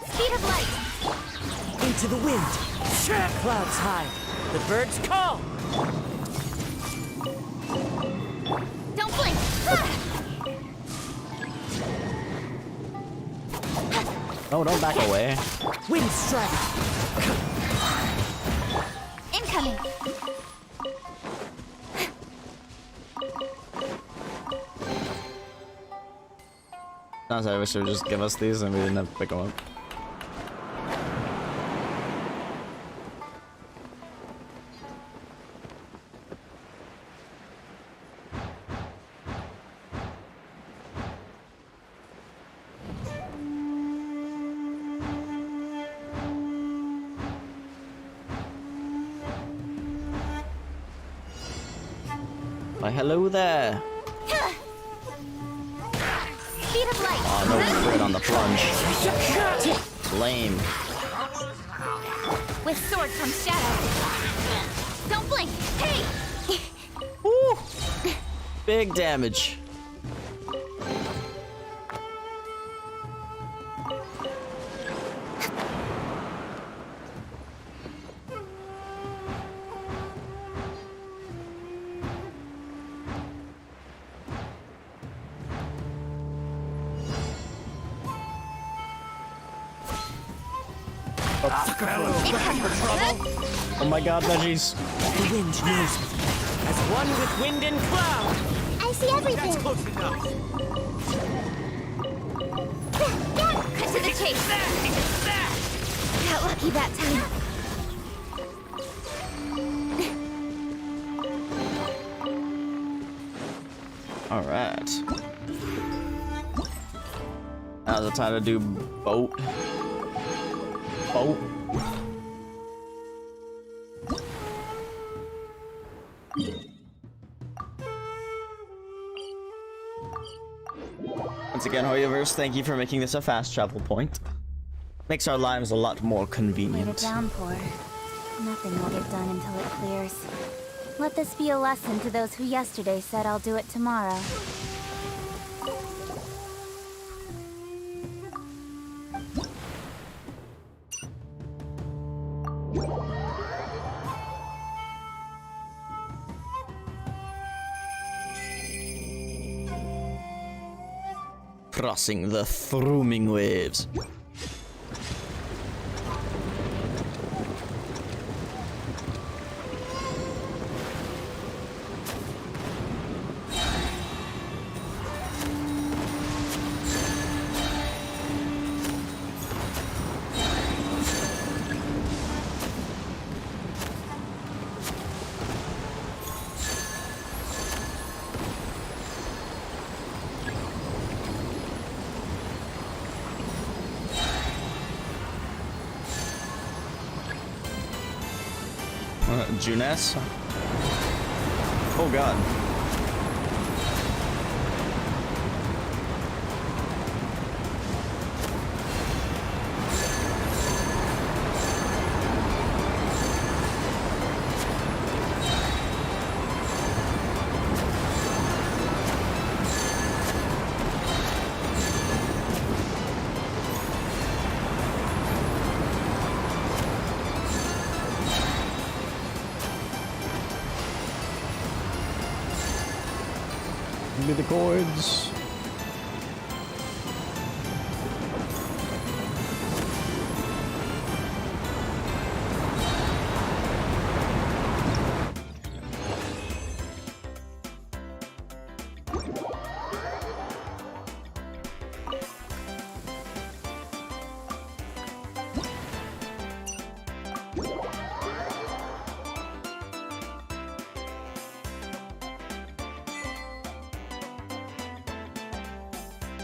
C: Speed of light.
N: Into the wind. Clouds high. The birds call.
C: Don't blink.
A: Oh, don't back away.
N: Wind strike.
C: Incoming.
A: Sometimes I wish they would just give us these and we didn't have to pick them up. Why, hello there.
C: Speed of light.
A: Oh, no crit on the plunge. Lame.
C: With sword comes shadow. Don't blink. Hey!
A: Woo. Big damage. Oh my god, veggies.
N: The wind knows me. As one with wind and cloud.
C: I see everything.
B: Close enough.
J: Cut to the chase. Got lucky that time.
A: Alright. Now's the time to do boat. Boat. Once again, Hoyoverse, thank you for making this a fast travel point. Makes our lives a lot more
C: Let it
A: convenient.
C: downpour. Nothing will get done until it clears. Let this be a lesson to those who yesterday said I'll do it tomorrow.
A: Crossing the throoming waves. Junes? Oh god. Give me the coins.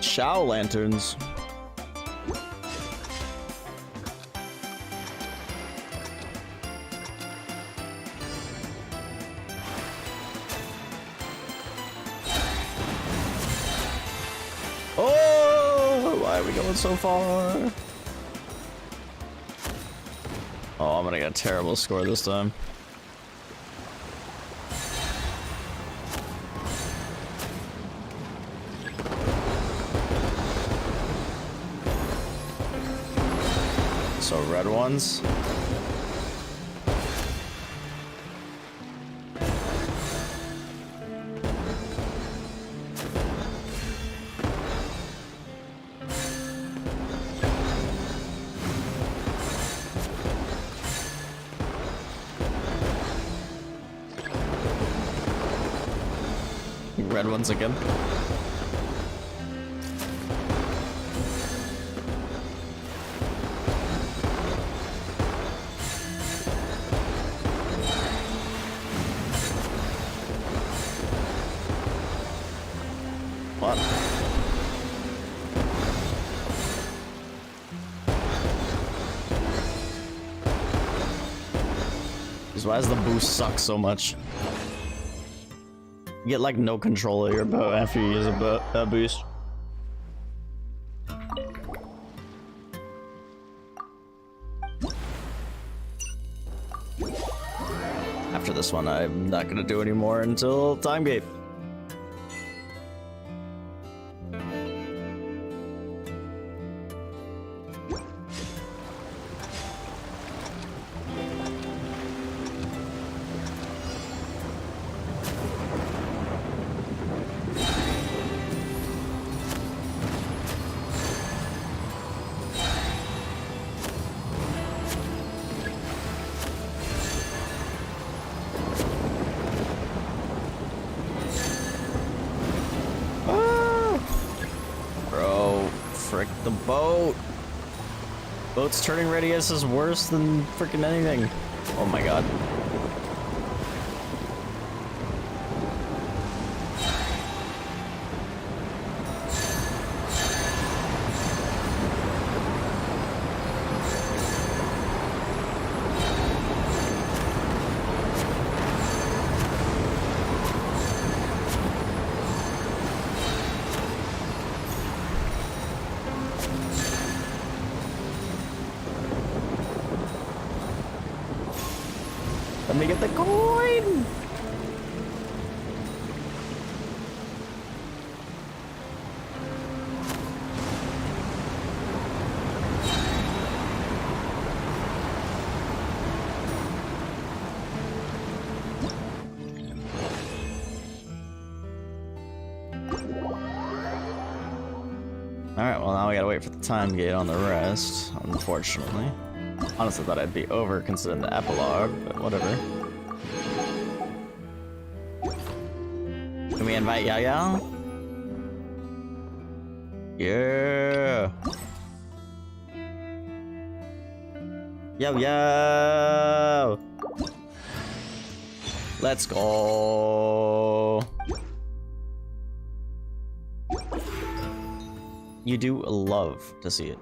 A: Shao lanterns. Oh, why are we going so far? Oh, I'm gonna get a terrible score this time. So red ones. Red ones again. What? Why does the boost suck so much? You get like no control of your bow after you use a boost. After this one, I'm not gonna do any more until time gate. Frick, the boat! Boat's turning radius is worse than freaking anything. Oh my god. Let me get the coin! Alright, well now we gotta wait for the time gate on the rest, unfortunately. Honestly thought I'd be over considering the epilogue, but whatever. Can we invite Yaya? Yeah! Yo yo! Let's go! You do love to see it.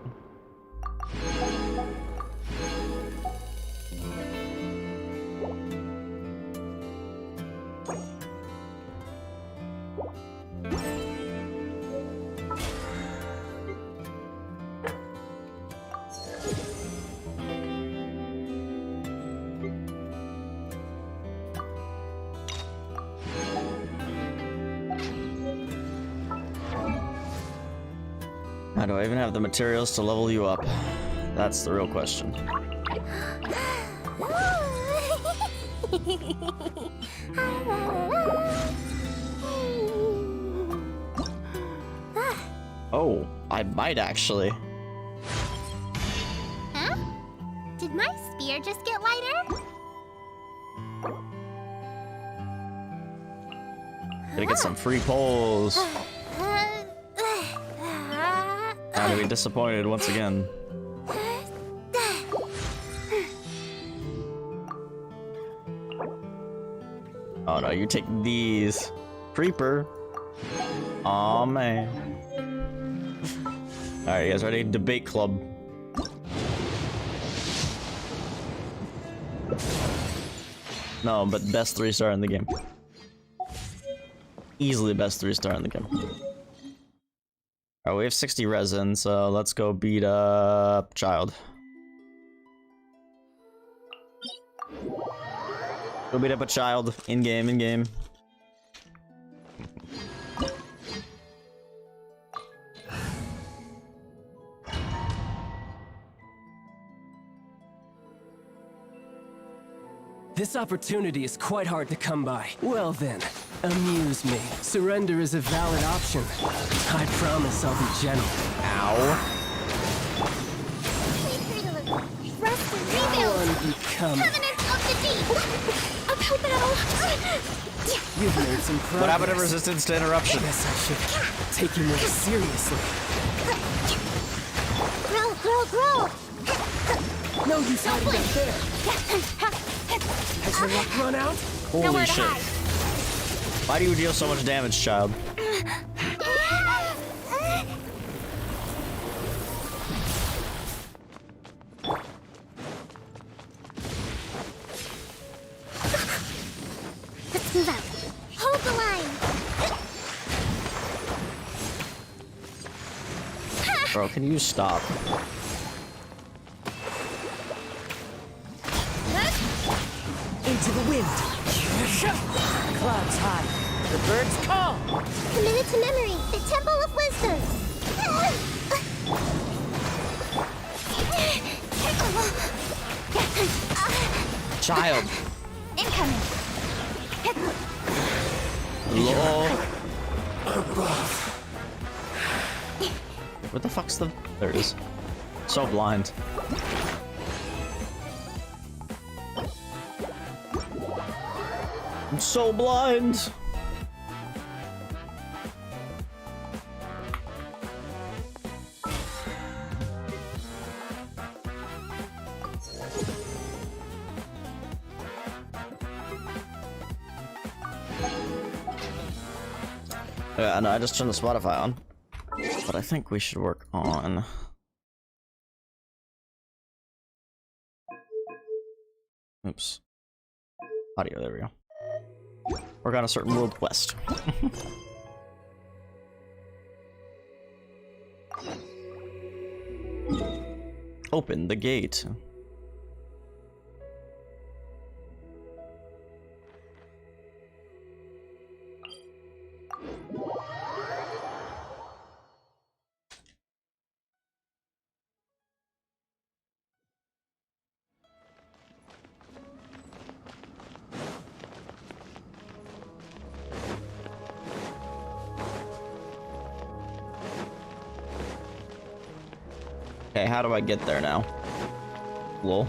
A: How do I even have the materials to level you up? That's the real question. Oh, I might actually.
C: Huh? Did my spear just get lighter?
A: Gotta get some free poles. I'm gonna be disappointed once again. Oh no, you take these. Creeper. Aw, man. Alright, you guys ready? Debate club. No, but best 3-star in the game. Easily best 3-star in the game. Alright, we have 60 resin, so let's go beat up Child. Go beat up a Child. In-game, in-game.
P: This opportunity is quite hard to come by. Well then, amuse me. Surrender is a valid option. I promise I'll be gentle.
A: Ow.
C: Rest and rebuild!
P: Unbecoming.
C: Covenant of the Deep! A battle!
P: You've made some progress.
A: What happened to resistance to interruption?
P: I guess I should take you more seriously.
C: Grow!
P: No use hiding back there. Has your luck run out?
A: Holy shit. Why do you deal so much damage, Child?
C: Let's move out. Hold the line!
A: Bro, can you stop?
I: Into the wind. Clouds high. The birds call.
C: Committed to memory. The Temple of Wisdom.
A: Child.
C: Incoming.
A: Lol. What the fuck's the... There it is. So blind. I'm so blind. Yeah, no, I just turned the Spotify on. But I think we should work on... Oops. Audio, there we go. Work on a certain world quest. Open the gate. Okay, how do I get there now? Lol.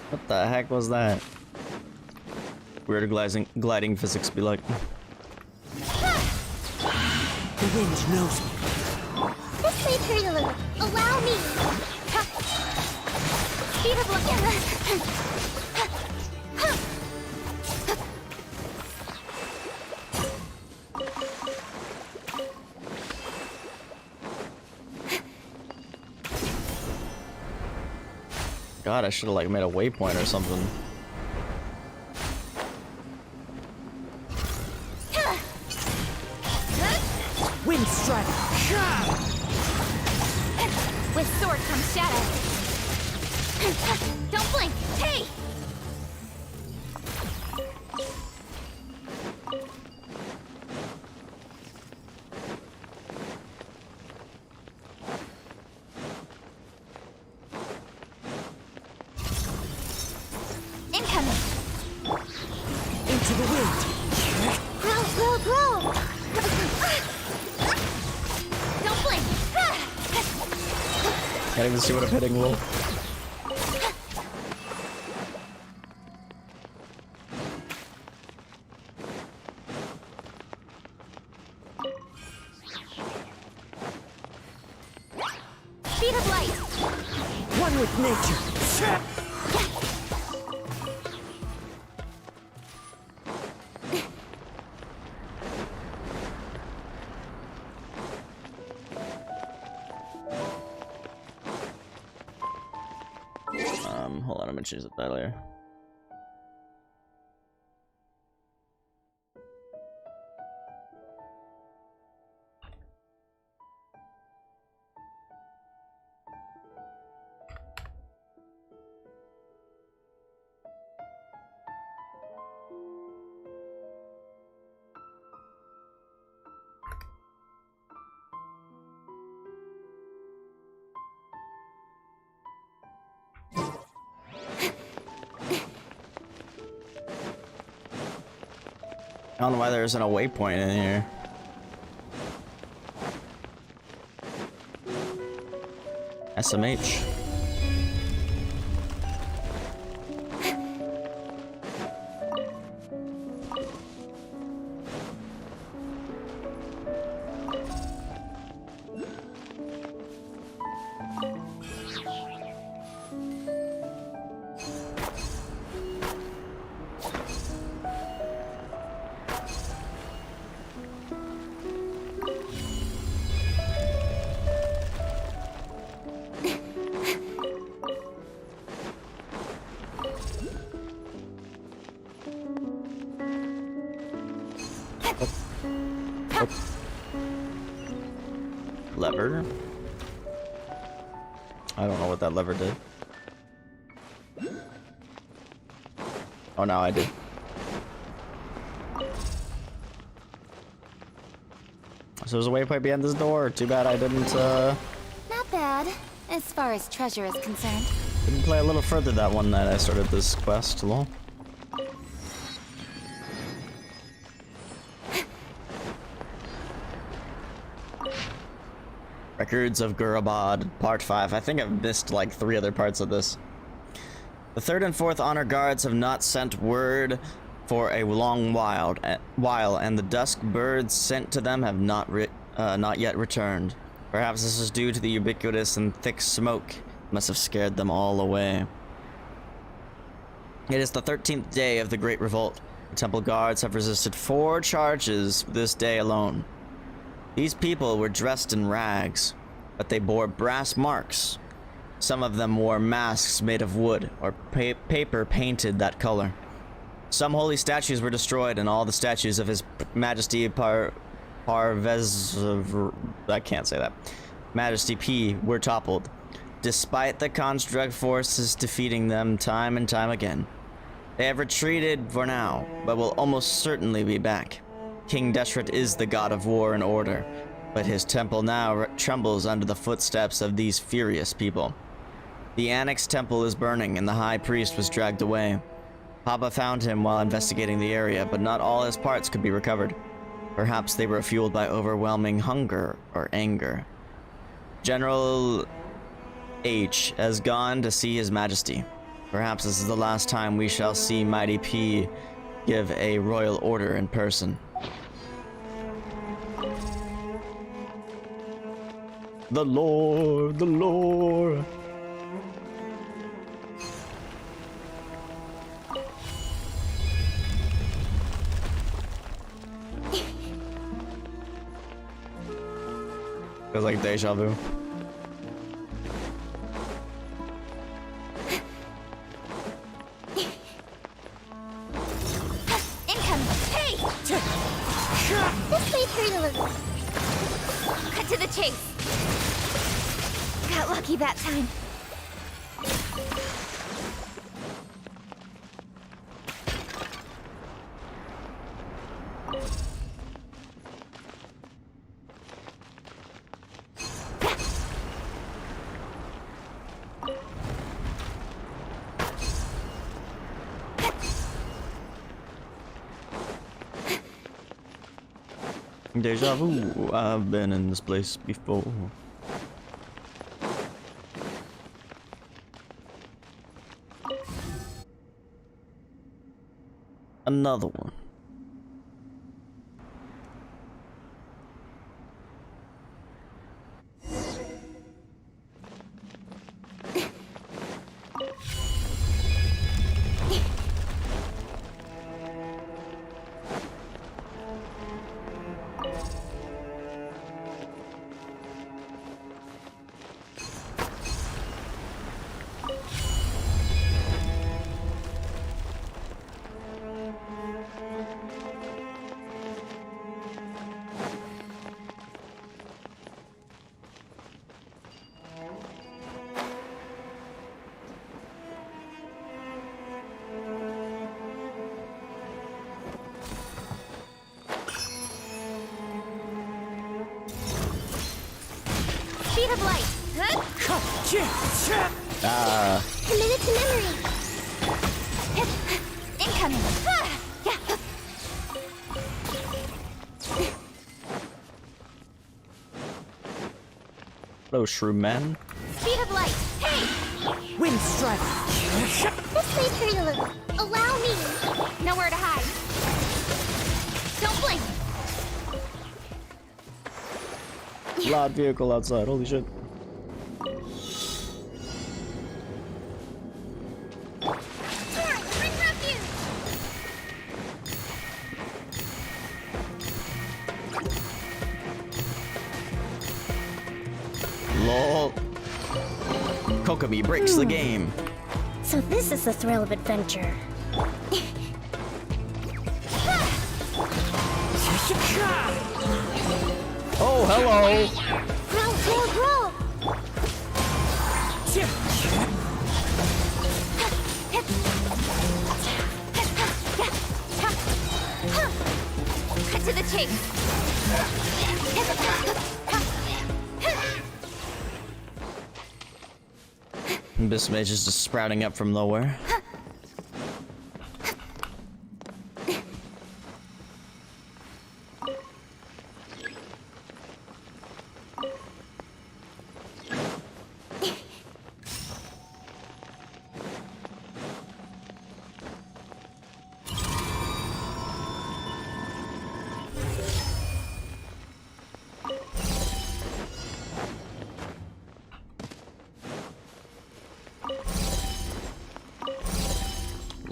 A: What the heck was that? Weird gliding physics be like.
N: The wind knows me.
C: This may hurt a little. Allow me. Speed of
A: God, I should have like made a waypoint or something.
N: Wind strike.
J: With sword comes shadow. Don't blink. Hey!
C: incoming.
N: Into the wind.
C: Grow. Don't blink.
A: Can't even see what I'm hitting, lol.
C: Speed of light.
N: One with nature.
A: Hold on, I'm gonna choose it that later. I don't know why there isn't a waypoint in here. SMH. Lever. I don't know what that lever did. Oh, now I do. So there's a waypoint behind this door. Too bad I didn't,
J: Not bad, as far as treasure is concerned.
A: didn't play a little further that one night I started this quest, lol. Records of Gurabad, Part 5. I think I've missed like 3 other parts of this. The 3rd and 4th honor guards have not sent word for a long while, and the dusk birds sent to them have not yet returned. Perhaps this is due to the ubiquitous and thick smoke. It must have scared them all away. It is the 13th day of the Great Revolt. The temple guards have resisted 4 charges this day alone. These people were dressed in rags, but they bore brass marks. Some of them wore masks made of wood or paper painted that color. Some holy statues were destroyed, and all the statues of His Majesty I can't say that. Majesty P were toppled, despite the construct forces defeating them time and time again. They have retreated for now, but will almost certainly be back. King Deshret is the god of war and order, but his temple now trembles under the footsteps of these furious people. The Annex temple is burning, and the high priest was dragged away. Papa found him while investigating the area, but not all his parts could be recovered. Perhaps they were fueled by overwhelming hunger or anger. General H has gone to see His Majesty. Perhaps this is the last time we shall see Mighty P give a royal order in person. The Lord, the Lord. Feels like deja vu.
H: Incoming! Hey! This may hurt a little. Cut to the chase. Got lucky that time.
A: Deja vu, I've been in this place before. Another one.
H: Speed of light. Committed to memory. Incoming.
A: Hello, shroom man.
H: Speed of light. Hey! Wind strike. This may hurt a little. Allow me. Nowhere to hide. Don't blink.
A: Loud vehicle outside, holy shit. Lol. Kokomi breaks the game.
C: So this is the thrill of adventure.
A: Oh, hello.
H: Grow. Cut to the chase.
A: This mage is just sprouting up from nowhere.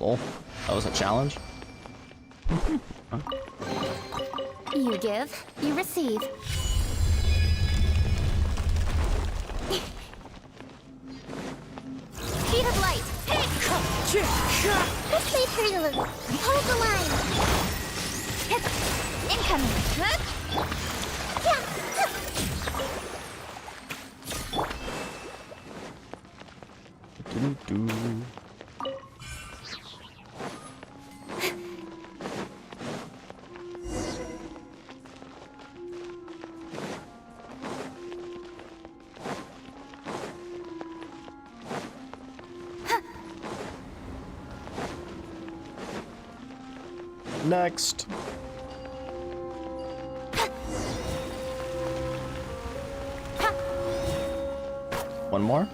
A: Lol. That was a challenge?
H: You give, you receive. Speed of light. Hey!
C: This may hurt a little. Hold the line.
H: Hit. Incoming.
A: Next. One more.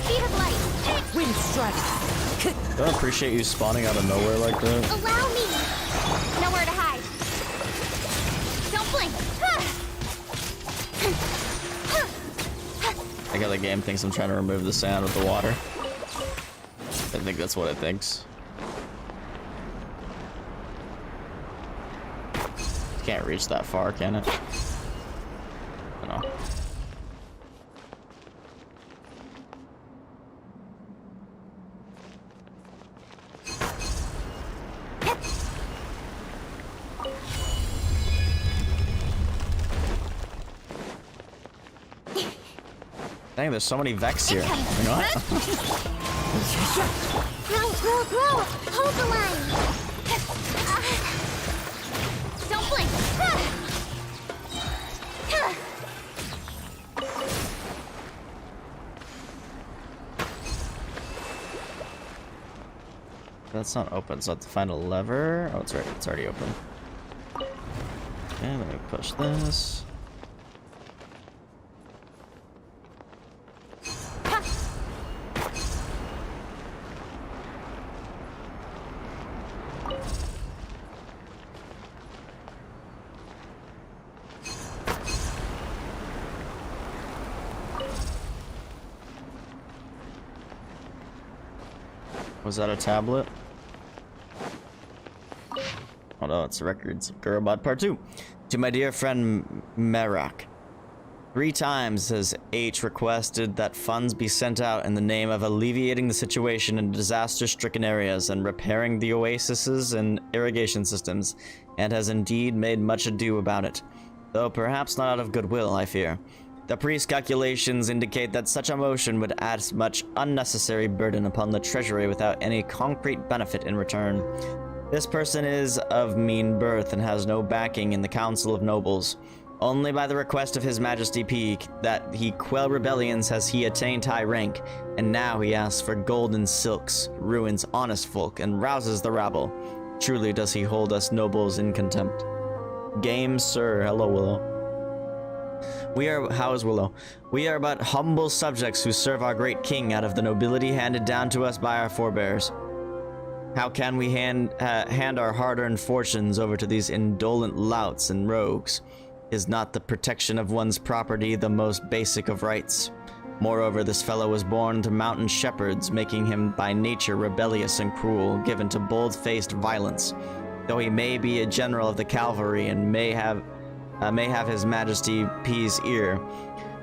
H: Speed of light.
I: Wind strike.
A: I don't appreciate you spawning out of nowhere like that.
H: Allow me. Nowhere to hide. Don't blink.
A: I got the game thinks I'm trying to remove the sand with the water. I think that's what it thinks. Can't reach that far, can it? No. Dang, there's so many Vex here. You know what?
C: Grow. Hold the line.
H: Don't blink.
A: That's not open, so I have to find a lever. Oh, it's right. It's already open. Okay, let me push this. Was that a tablet? Oh no, it's records of Gurabad Part 2. To my dear friend Merak. 3 times has H requested that funds be sent out in the name of alleviating the situation in disaster-stricken areas and repairing the oases and irrigation systems, and has indeed made much ado about it. Though perhaps not out of goodwill, I fear. The priest's calculations indicate that such a motion would add much unnecessary burden upon the treasury without any concrete benefit in return. This person is of mean birth and has no backing in the Council of Nobles. Only by the request of His Majesty P that he quell rebellions has he attained high rank, and now he asks for golden silks, ruins honest folk, and rouses the rabble. Truly does he hold us nobles in contempt. Game, sir. Hello, Willow. How is Willow? We are but humble subjects who serve our great king out of the nobility handed down to us by our forebears. How can we hand our hard-earned fortunes over to these indolent louts and rogues? Is not the protection of one's property the most basic of rights? Moreover, this fellow was born to mountain shepherds, making him by nature rebellious and cruel, given to bold-faced violence. Though he may be a general of the cavalry and may have His Majesty P's ear,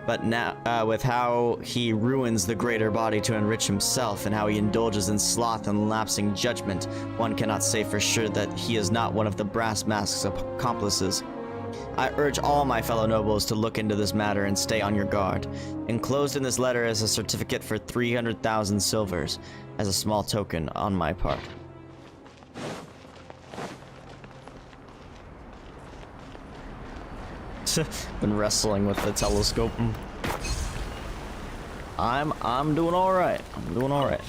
A: but now with how he ruins the greater body to enrich himself and how he indulges in sloth and lapsing judgment, one cannot say for sure that he is not one of the brass mask's accomplices. I urge all my fellow nobles to look into this matter and stay on your guard. Enclosed in this letter is a certificate for 300,000 silvers, as a small token on my part. Been wrestling with the telescope. I'm doing all right. I'm doing all right.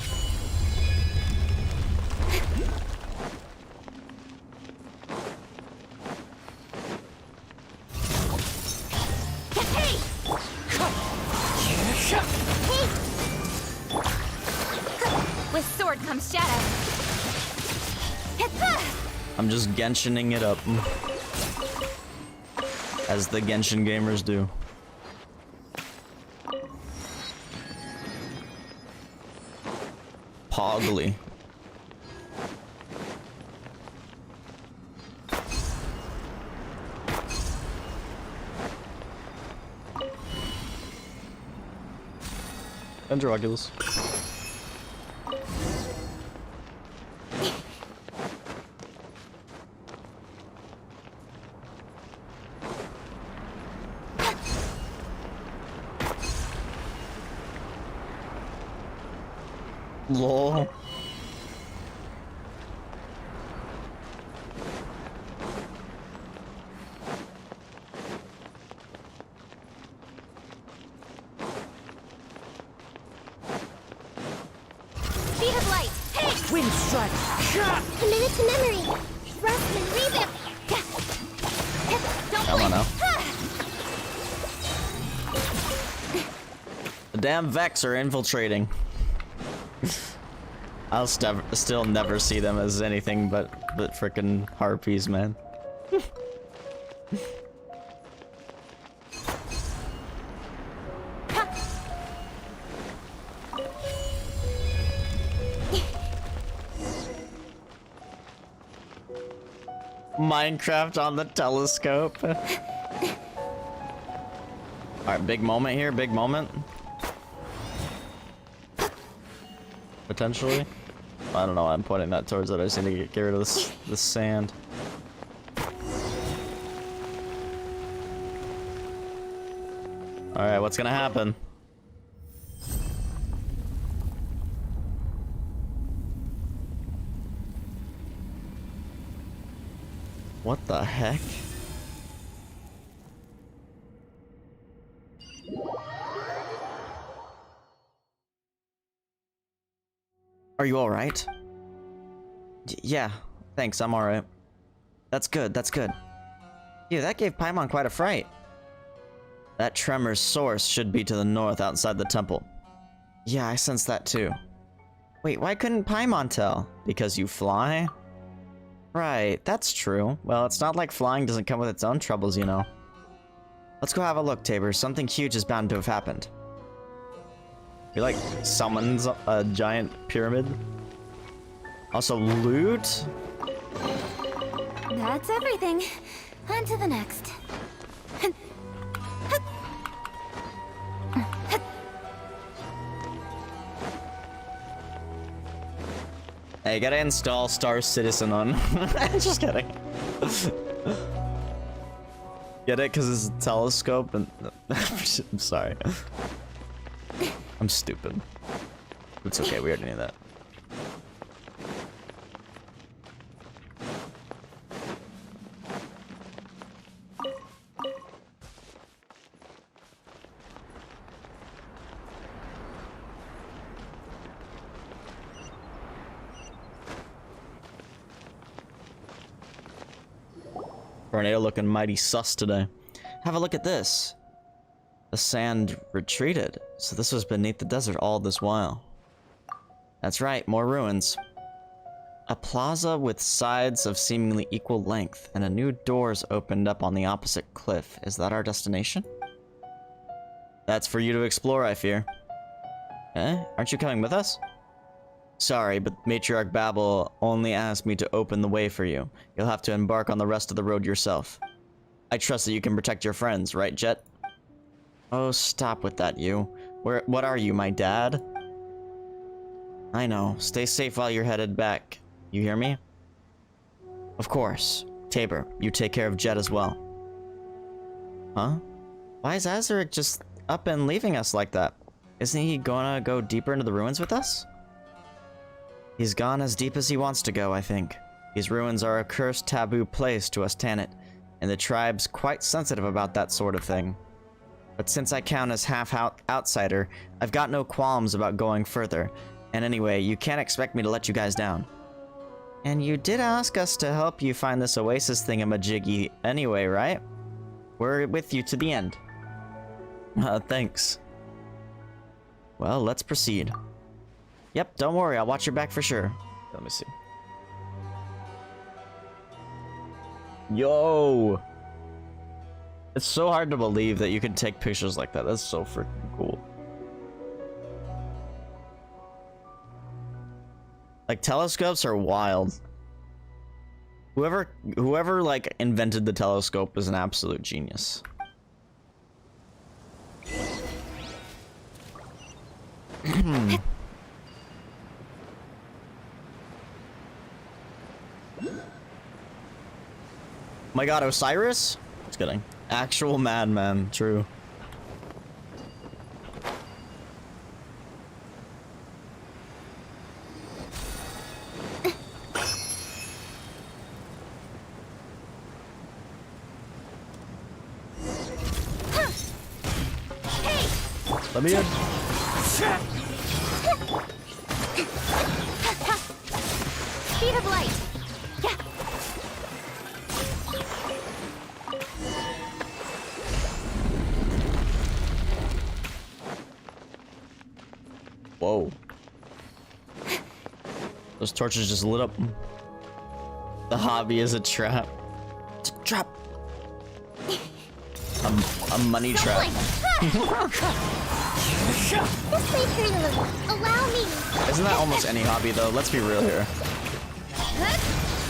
H: With sword comes shadow.
A: I'm just Genshining it up. As the Genshin gamers do. Pogly. Androgulus. Lol.
C: Speed of light! Hey! Wind strike! Commit to memory! Rust and revamp! Don't
A: Come on
C: blink.
A: now. The damn Vex are infiltrating. I'll still never see them as anything but frickin' harpies, man. Minecraft on the telescope. Alright, big moment here, big moment. Potentially. I don't know why I'm pointing that towards it. I just need to get rid of this sand. Alright, what's gonna happen? What the heck? Are you alright? Yeah, thanks, I'm alright. That's good, that's good. Yeah, that gave Paimon quite a fright. That tremor's source should be to the north outside the temple. Yeah, I sense that too. Wait, why couldn't Paimon tell? Because you fly? Right, that's true. Well, it's not like flying doesn't come with its own troubles, you know. Let's go have a look, Tabor. Something huge is bound to have happened. He like summons a giant pyramid. Also loot?
J: That's everything. On to the next.
A: Hey, gotta install Star Citizen on. Just kidding. Get it? Because it's a telescope and... I'm sorry. I'm stupid. It's okay, we already knew that. Tornado looking mighty sus today. Have a look at this. The sand retreated, so this was beneath the desert all this while. That's right, more ruins. A plaza with sides of seemingly equal length, and a new doors opened up on the opposite cliff. Is that our destination? That's for you to explore, I fear. Eh? Aren't you coming with us? Sorry, but Matriarch Babel only asked me to open the way for you. You'll have to embark on the rest of the road yourself. I trust that you can protect your friends, right, Jet? Oh, stop with that, you. What are you, my dad? I know. Stay safe while you're headed back. You hear me? Of course. Tabor, you take care of Jet as well. Huh? Why is Azaric just up and leaving us like that? Isn't he gonna go deeper into the ruins with us? He's gone as deep as he wants to go, I think. These ruins are a cursed taboo place to us Tanit, and the tribe's quite sensitive about that sort of thing. But since I count as half outsider, I've got no qualms about going further. And anyway, you can't expect me to let you guys down. And you did ask us to help you find this oasis thingamajiggy anyway, right? We're with you to the end. Thanks. Well, let's proceed. Yep, don't worry, I'll watch your back for sure. Let me see. Yo! It's so hard to believe that you can take pictures like that. That's so freaking cool. Like, telescopes are wild. Whoever like invented the telescope is an absolute genius. My god, Osiris? Just kidding. Actual madman, true. Let me in.
H: Speed of light. Yeah.
A: Whoa. Those torches just lit up. The hobby is a trap. It's a trap. A money trap.
C: This way through. Allow me.
A: Isn't that almost any hobby though? Let's be real here.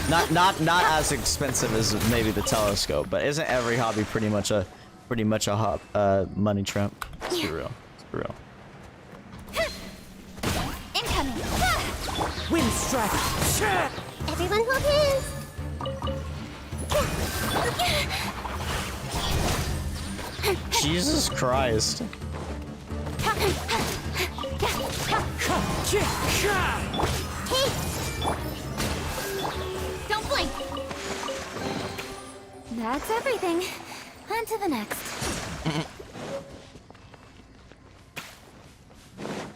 A: Not as expensive as maybe the telescope, but isn't every hobby pretty much a money trap? Let's be real. Let's be real.
H: Incoming.
I: Wind strike.
C: Everyone hold hands.
A: Jesus Christ.
C: Hey! Don't blink!
H: That's everything. On to the next.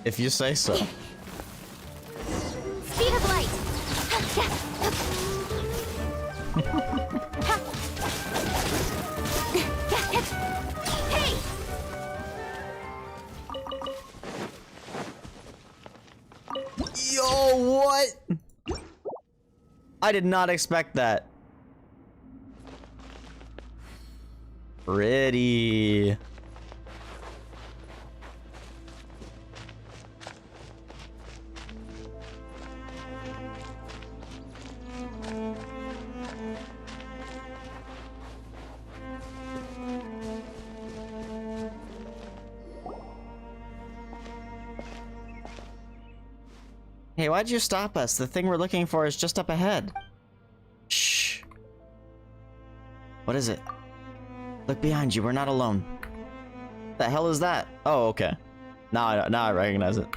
A: If you say so.
H: Speed of light. Hey!
A: Yo, what? I did not expect that. Pretty. Hey, why'd you stop us? The thing we're looking for is just up ahead. Shh. What is it? Look behind you, we're not alone. The hell is that? Oh, okay. Now I recognize it.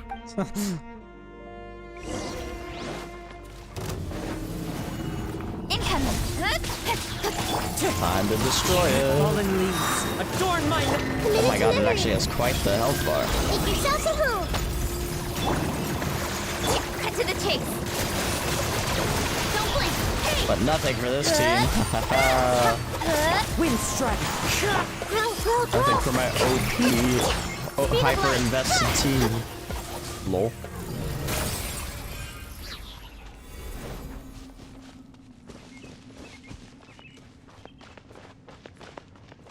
H: Incoming.
A: Time to destroy it.
I: Fallen leaves. Adorn my...
A: Oh my god, it actually has quite the health bar.
C: Make yourselves a move.
H: Cut to the chase. Don't blink. Hey!
A: But nothing for this team.
I: Wind strike.
A: Nothing for my OP hyper invested team. Lol.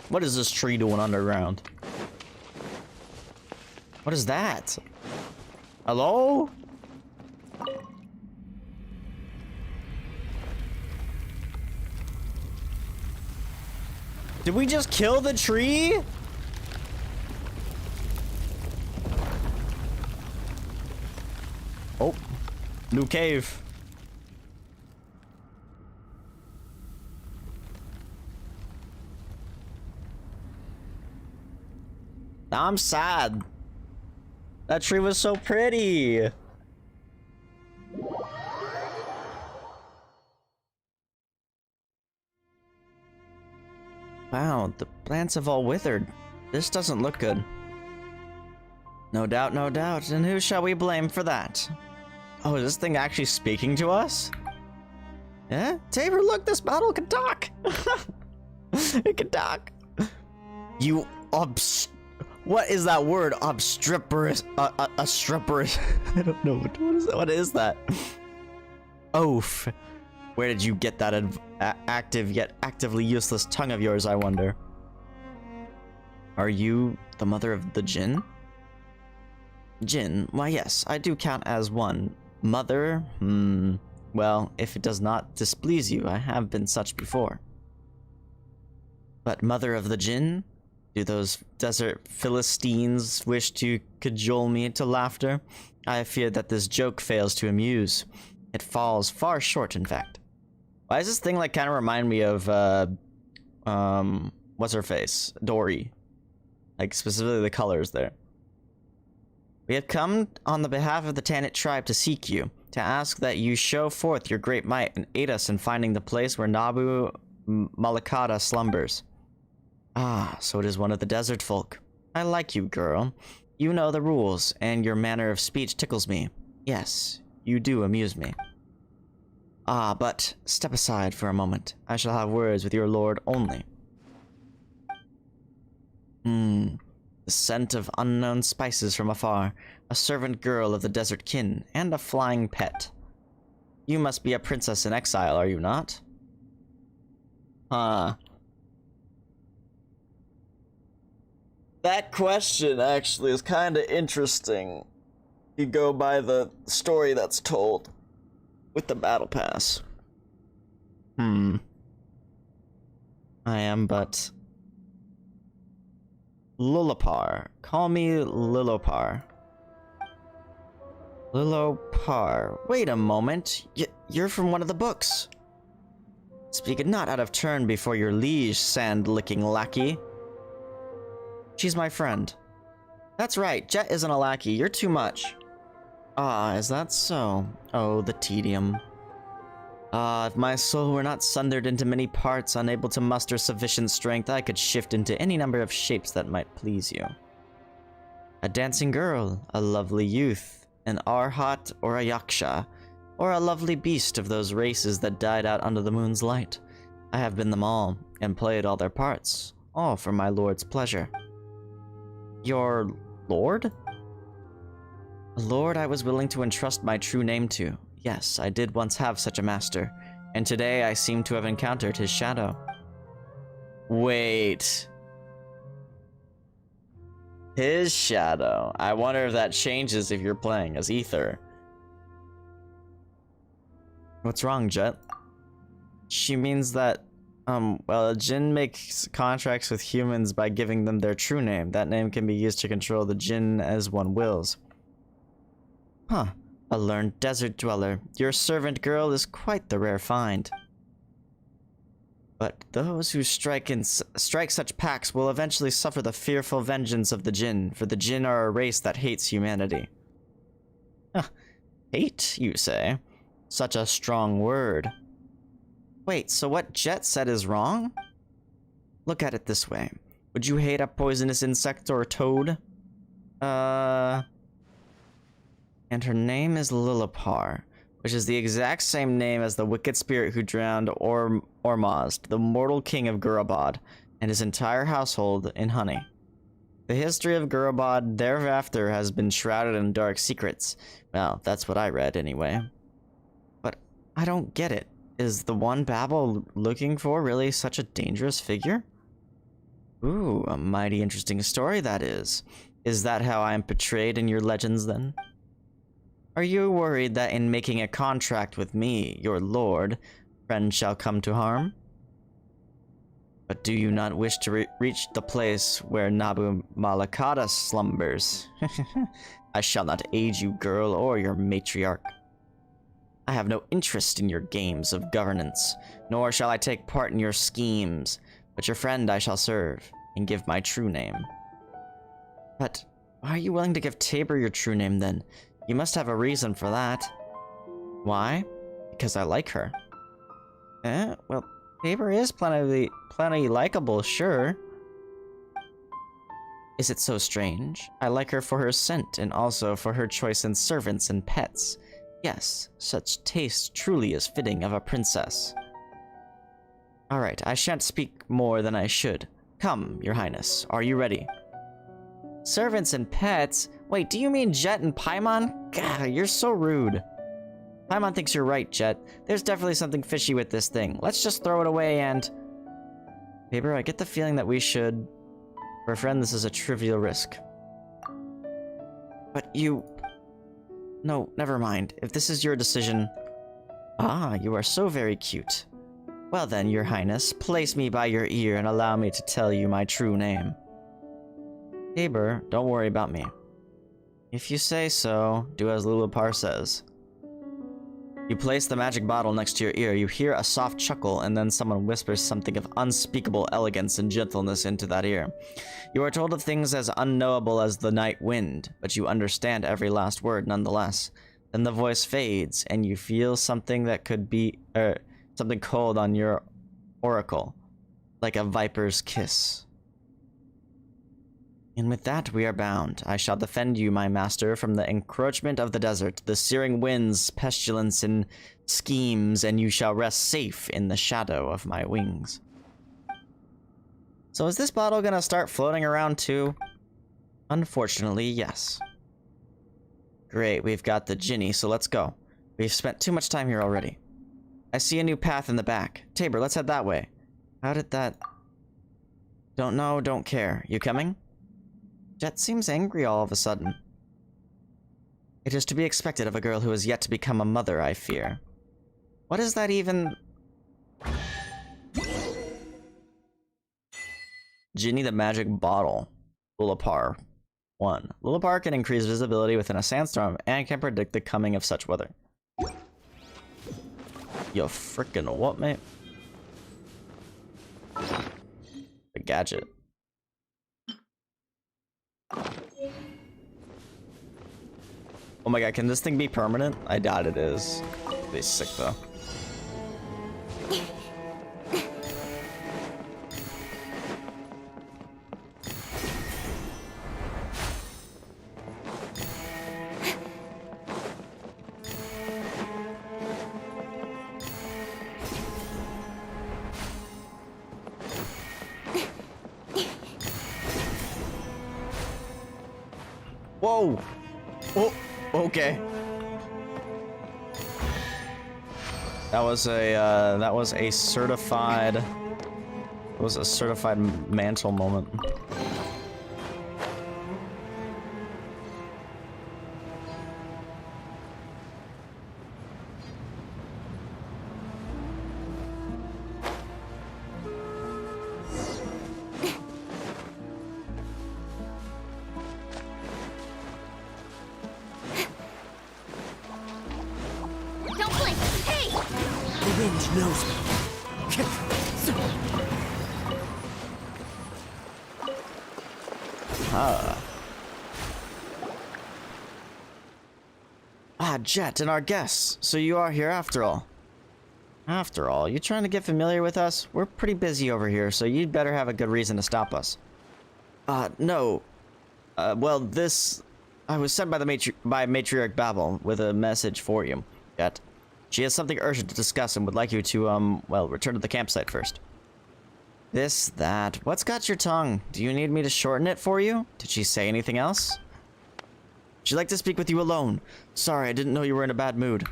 A: What is this tree doing underground? What is that? Hello? Did we just kill the tree? Oh, new cave. Now I'm sad. That tree was so pretty. Wow, the plants have all withered. This doesn't look good. No doubt, no doubt. And who shall we blame for that? Oh, is this thing actually speaking to us? Yeah? Tabor, look, this bottle can talk! It can talk. You what is that word? Obstreperous. Obstreperous. I don't know. What is that? Oaf. Where did you get that active yet actively useless tongue of yours, I wonder? Are you the mother of the Jinn? Jinn? Why yes, I do count as one. Mother? Well, if it does not displease you, I have been such before. But mother of the Jinn? Do those desert Philistines wish to cajole me into laughter? I fear that this joke fails to amuse. It falls far short, in fact. Why does this thing like kind of remind me of, what's her face? Dory. Like, specifically the colors there. We have come on the behalf of the Tanit tribe to seek you, to ask that you show forth your great might and aid us in finding the place where Nabu Malakata slumbers. Ah, so it is one of the desert folk. I like you, girl. You know the rules, and your manner of speech tickles me. Yes, you do amuse me. Ah, but step aside for a moment. I shall have words with your lord only. The scent of unknown spices from afar, a servant girl of the desert kin, and a flying pet. You must be a princess in exile, are you not? Huh. That question actually is kind of interesting. You go by the story that's told with the battle pass. I am but Lillopar. Call me Lillopar. Lillopar. Wait a moment. You're from one of the books. Speak it not out of turn before your liege, sand-licking lackey. She's my friend. That's right, Jet isn't a lackey. You're too much. Ah, is that so? Oh, the tedium. Ah, if my soul were not sundered into many parts, unable to muster sufficient strength, I could shift into any number of shapes that might please you. A dancing girl, a lovely youth, an arhat or a yaksha, or a lovely beast of those races that died out under the moon's light. I have been them all, and played all their parts, all for my lord's pleasure. Your lord? A lord I was willing to entrust my true name to. Yes, I did once have such a master, and today I seem to have encountered his shadow. Wait. His shadow. I wonder if that changes if you're playing as Ether. What's wrong, Jet? She means that, well, a Jinn makes contracts with humans by giving them their true name. That name can be used to control the Jinn as one wills. Huh. A learned desert dweller. Your servant girl is quite the rare find. But those who strike such pacts will eventually suffer the fearful vengeance of the Jinn, for the Jinn are a race that hates humanity. Huh. Hate, you say? Such a strong word. Wait, so what Jet said is wrong? Look at it this way. Would you hate a poisonous insect or a toad? And her name is Lillopar, which is the exact same name as the wicked spirit who drowned Ormazd, the mortal king of Gurabad, and his entire household in honey. The history of Gurabad thereafter has been shrouded in dark secrets. Well, that's what I read anyway. But I don't get it. Is the one Babel looking for really such a dangerous figure? Ooh, a mighty interesting story that is. Is that how I am portrayed in your legends then? Are you worried that in making a contract with me, your lord, friend shall come to harm? But do you not wish to reach the place where Nabu Malakata slumbers? I shall not aid you, girl, or your matriarch. I have no interest in your games of governance, nor shall I take part in your schemes, but your friend I shall serve, and give my true name. But why are you willing to give Tabor your true name then? You must have a reason for that. Why? Because I like her. Well, Tabor is plenty likable, sure. Is it so strange? I like her for her scent, and also for her choice in servants and pets. Yes, such taste truly is fitting of a princess. Alright, I shan't speak more than I should. Come, your highness, are you ready? Servants and pets? Wait, do you mean Jet and Paimon? Gah, you're so rude. Paimon thinks you're right, Jet. There's definitely something fishy with this thing. Let's just throw it away and... Tabor, I get the feeling that we should... For a friend, this is a trivial risk. But you... No, never mind. If this is your decision... Ah, you are so very cute. Well then, your highness, place me by your ear and allow me to tell you my true name. Tabor, don't worry about me. If you say so, do as Lulapar says. You place the magic bottle next to your ear, you hear a soft chuckle, and then someone whispers something of unspeakable elegance and gentleness into that ear. You are told of things as unknowable as the night wind, but you understand every last word nonetheless. Then the voice fades, and you feel something that could be, something cold on your auricle, like a viper's kiss. And with that we are bound. I shall defend you, my master, from the encroachment of the desert, the searing winds, pestilence, and schemes, and you shall rest safe in the shadow of my wings. So is this bottle gonna start floating around too? Unfortunately, yes. Great, we've got the Ginny, so let's go. We've spent too much time here already. I see a new path in the back. Tabor, let's head that way. How did that... Don't know, don't care. You coming? Jet seems angry all of a sudden. It is to be expected of a girl who is yet to become a mother, I fear. What is that even... Ginny the magic bottle. Lulapar. 1. Lulapar can increase visibility within a sandstorm and can predict the coming of such weather. Yo frickin' what, mate? A gadget. Oh my god, can this thing be permanent? I doubt it is. It'd be sick though. Whoa! Oh, okay. That was a certified mantle moment. Jet and our guests, so you are here after all. After all, you trying to get familiar with us? We're pretty busy over here, so you'd better have a good reason to stop us. No. Well, this... I was sent by Matriarch Babel with a message for you, Jet. She has something urgent to discuss and would like you to, well, return to the campsite first. This, that... What's got your tongue? Do you need me to shorten it for you? Did she say anything else? She'd like to speak with you alone. Sorry, I didn't know you were in a bad mood.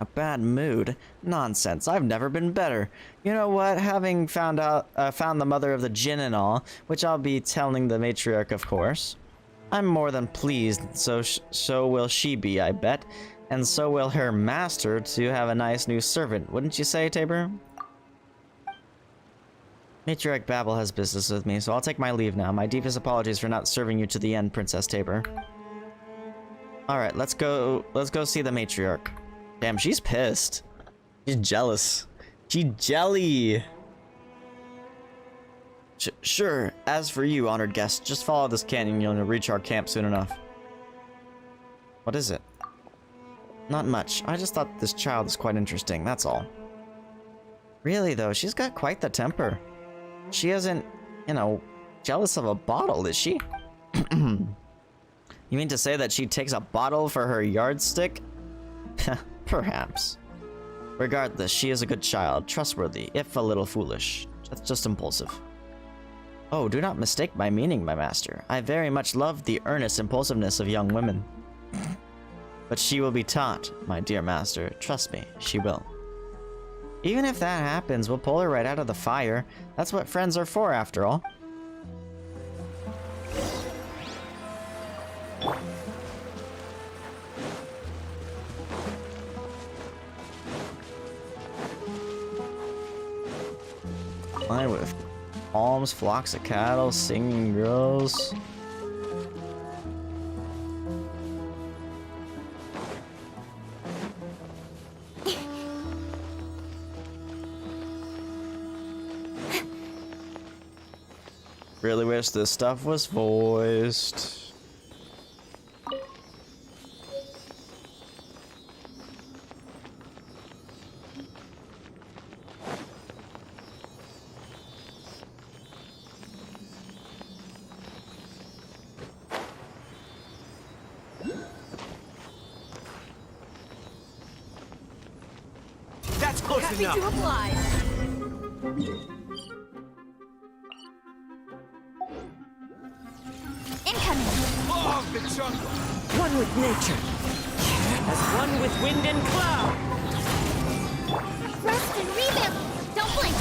A: A bad mood? Nonsense, I've never been better. You know what, having found the mother of the Djinn and all, which I'll be telling the matriarch, of course. I'm more than pleased, so will she be, I bet. And so will her master to have a nice new servant, wouldn't you say, Tabor? Matriarch Babel has business with me, so I'll take my leave now. My deepest apologies for not serving you to the end, Princess Tabor. Alright, let's go see the matriarch. Damn, she's pissed. She's jealous. She's jelly. Sure, as for you, honored guest, just follow this canyon, you'll reach our camp soon enough. What is it? Not much. I just thought this child is quite interesting, that's all. Really though, she's got quite the temper. She isn't, you know, jealous of a bottle, is she? You mean to say that she takes a bottle for her yardstick? Perhaps. Regardless, she is a good child, trustworthy, if a little foolish. Just impulsive. Oh, do not mistake my meaning, my master. I very much love the earnest impulsiveness of young women. But she will be taught, my dear master. Trust me, she will. Even if that happens, we'll pull her right out of the fire. That's what friends are for, after all. Line with palms, flocks of cattle, singing girls. Really wish this stuff was voiced.
B: That's close
J: Happy
B: enough.
J: to oblige. Incoming.
B: Oh, the jungle.
I: One with nature, as one with wind and cloud.
C: Rest and rebuild. Don't blink.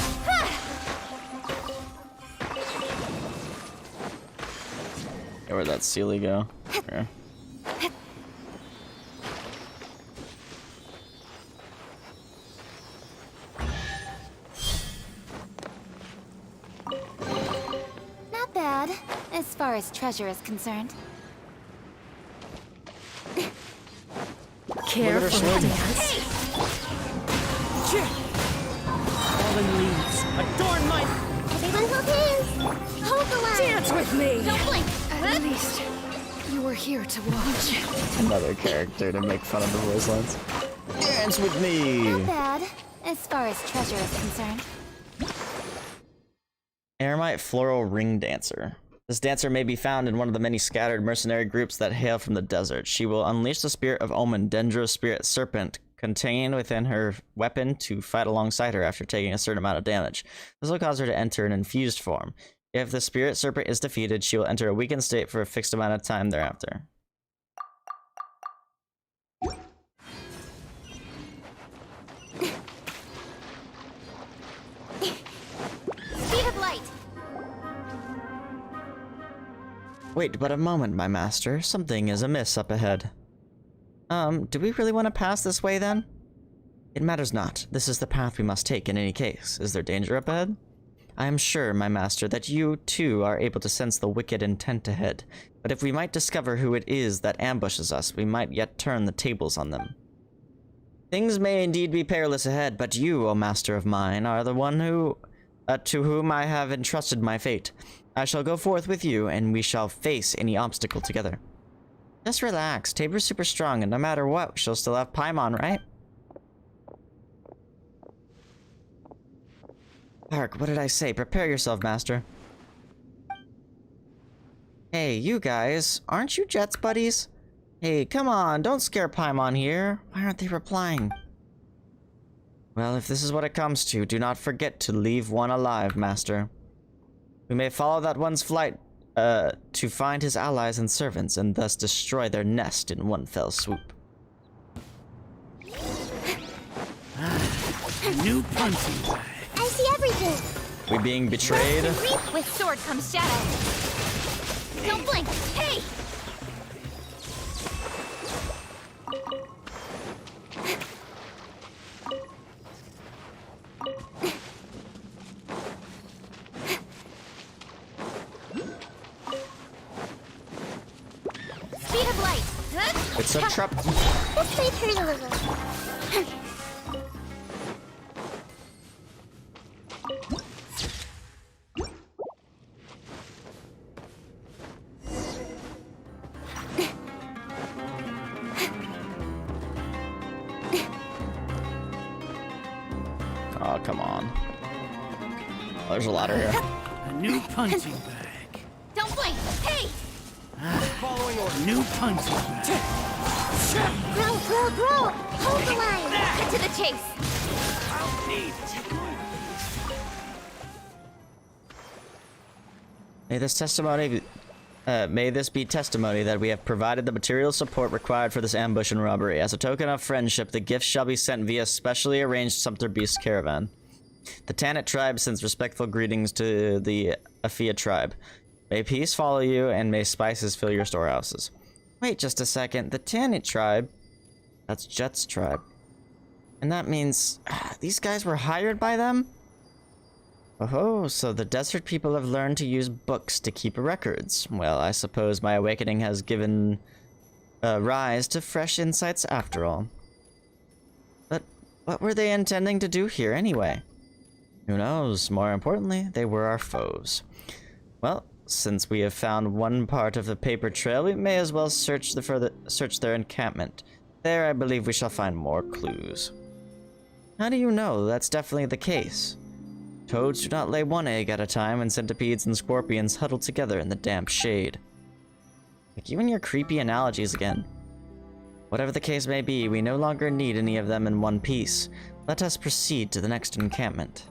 A: Yeah, where'd that Sealy go? Here.
J: Not bad, as far as treasure is concerned.
N: Care
A: Look at her
N: for a
A: swim.
N: dance? Fallen leaves adorn my...
C: Everyone hold hands. Hold the line.
N: Dance with me!
C: Don't blink.
J: At least, you were here to watch.
A: Another character to make fun of the voice lines. Dance with me!
J: Not bad, as far as treasure is concerned.
A: Eremite Floral Ring Dancer. This dancer may be found in one of the many scattered mercenary groups that hail from the desert. She will unleash the spirit of Omen, Dendra's spirit serpent, contained within her weapon to fight alongside her after taking a certain amount of damage. This will cause her to enter an infused form. If the spirit serpent is defeated, she will enter a weakened state for a fixed amount of time thereafter.
J: Speed of light!
A: Wait but a moment, my master. Something is amiss up ahead. Do we really want to pass this way then? It matters not. This is the path we must take in any case. Is there danger up ahead? I am sure, my master, that you, too, are able to sense the wicked intent ahead. But if we might discover who it is that ambushes us, we might yet turn the tables on them. Things may indeed be perilous ahead, but you, O master of mine, are the one who, to whom I have entrusted my fate. I shall go forth with you, and we shall face any obstacle together. Just relax. Tabor's super strong, and no matter what, she'll still have Paimon, right? Hark, what did I say? Prepare yourself, master. Hey, you guys. Aren't you Jet's buddies? Hey, come on. Don't scare Paimon here. Why aren't they replying? Well, if this is what it comes to, do not forget to leave one alive, master. We may follow that one's flight, to find his allies and servants, and thus destroy their nest in one fell swoop.
B: New punching bag.
C: I see everything.
A: We being betrayed?
J: With sword comes shadow. Don't blink! Hey! Speed of light!
A: It's a trap.
C: Let's play turn a little.
A: Oh, come on. Oh, there's a ladder here.
B: A new punching bag.
J: Don't blink! Hey!
B: Following order. New punching bag.
C: Grow. Hold the line.
J: Get to the chase!
B: I'll need it.
A: May this be testimony that we have provided the material support required for this ambush and robbery. As a token of friendship, the gifts shall be sent via specially arranged Sumpter Beast caravan. The Tanit tribe sends respectful greetings to the Afia tribe. May peace follow you, and may spices fill your storehouses. Wait just a second. The Tanit tribe? That's Jet's tribe. And that means these guys were hired by them? Oh, so the desert people have learned to use books to keep records. Well, I suppose my awakening has given rise to fresh insights after all. But what were they intending to do here anyway? Who knows? More importantly, they were our foes. Well, since we have found one part of the paper trail, we may as well search their encampment. There, I believe we shall find more clues. How do you know? That's definitely the case. Toads do not lay one egg at a time, and centipedes and scorpions huddle together in the damp shade. Like you and your creepy analogies again. Whatever the case may be, we no longer need any of them in one piece. Let us proceed to the next encampment.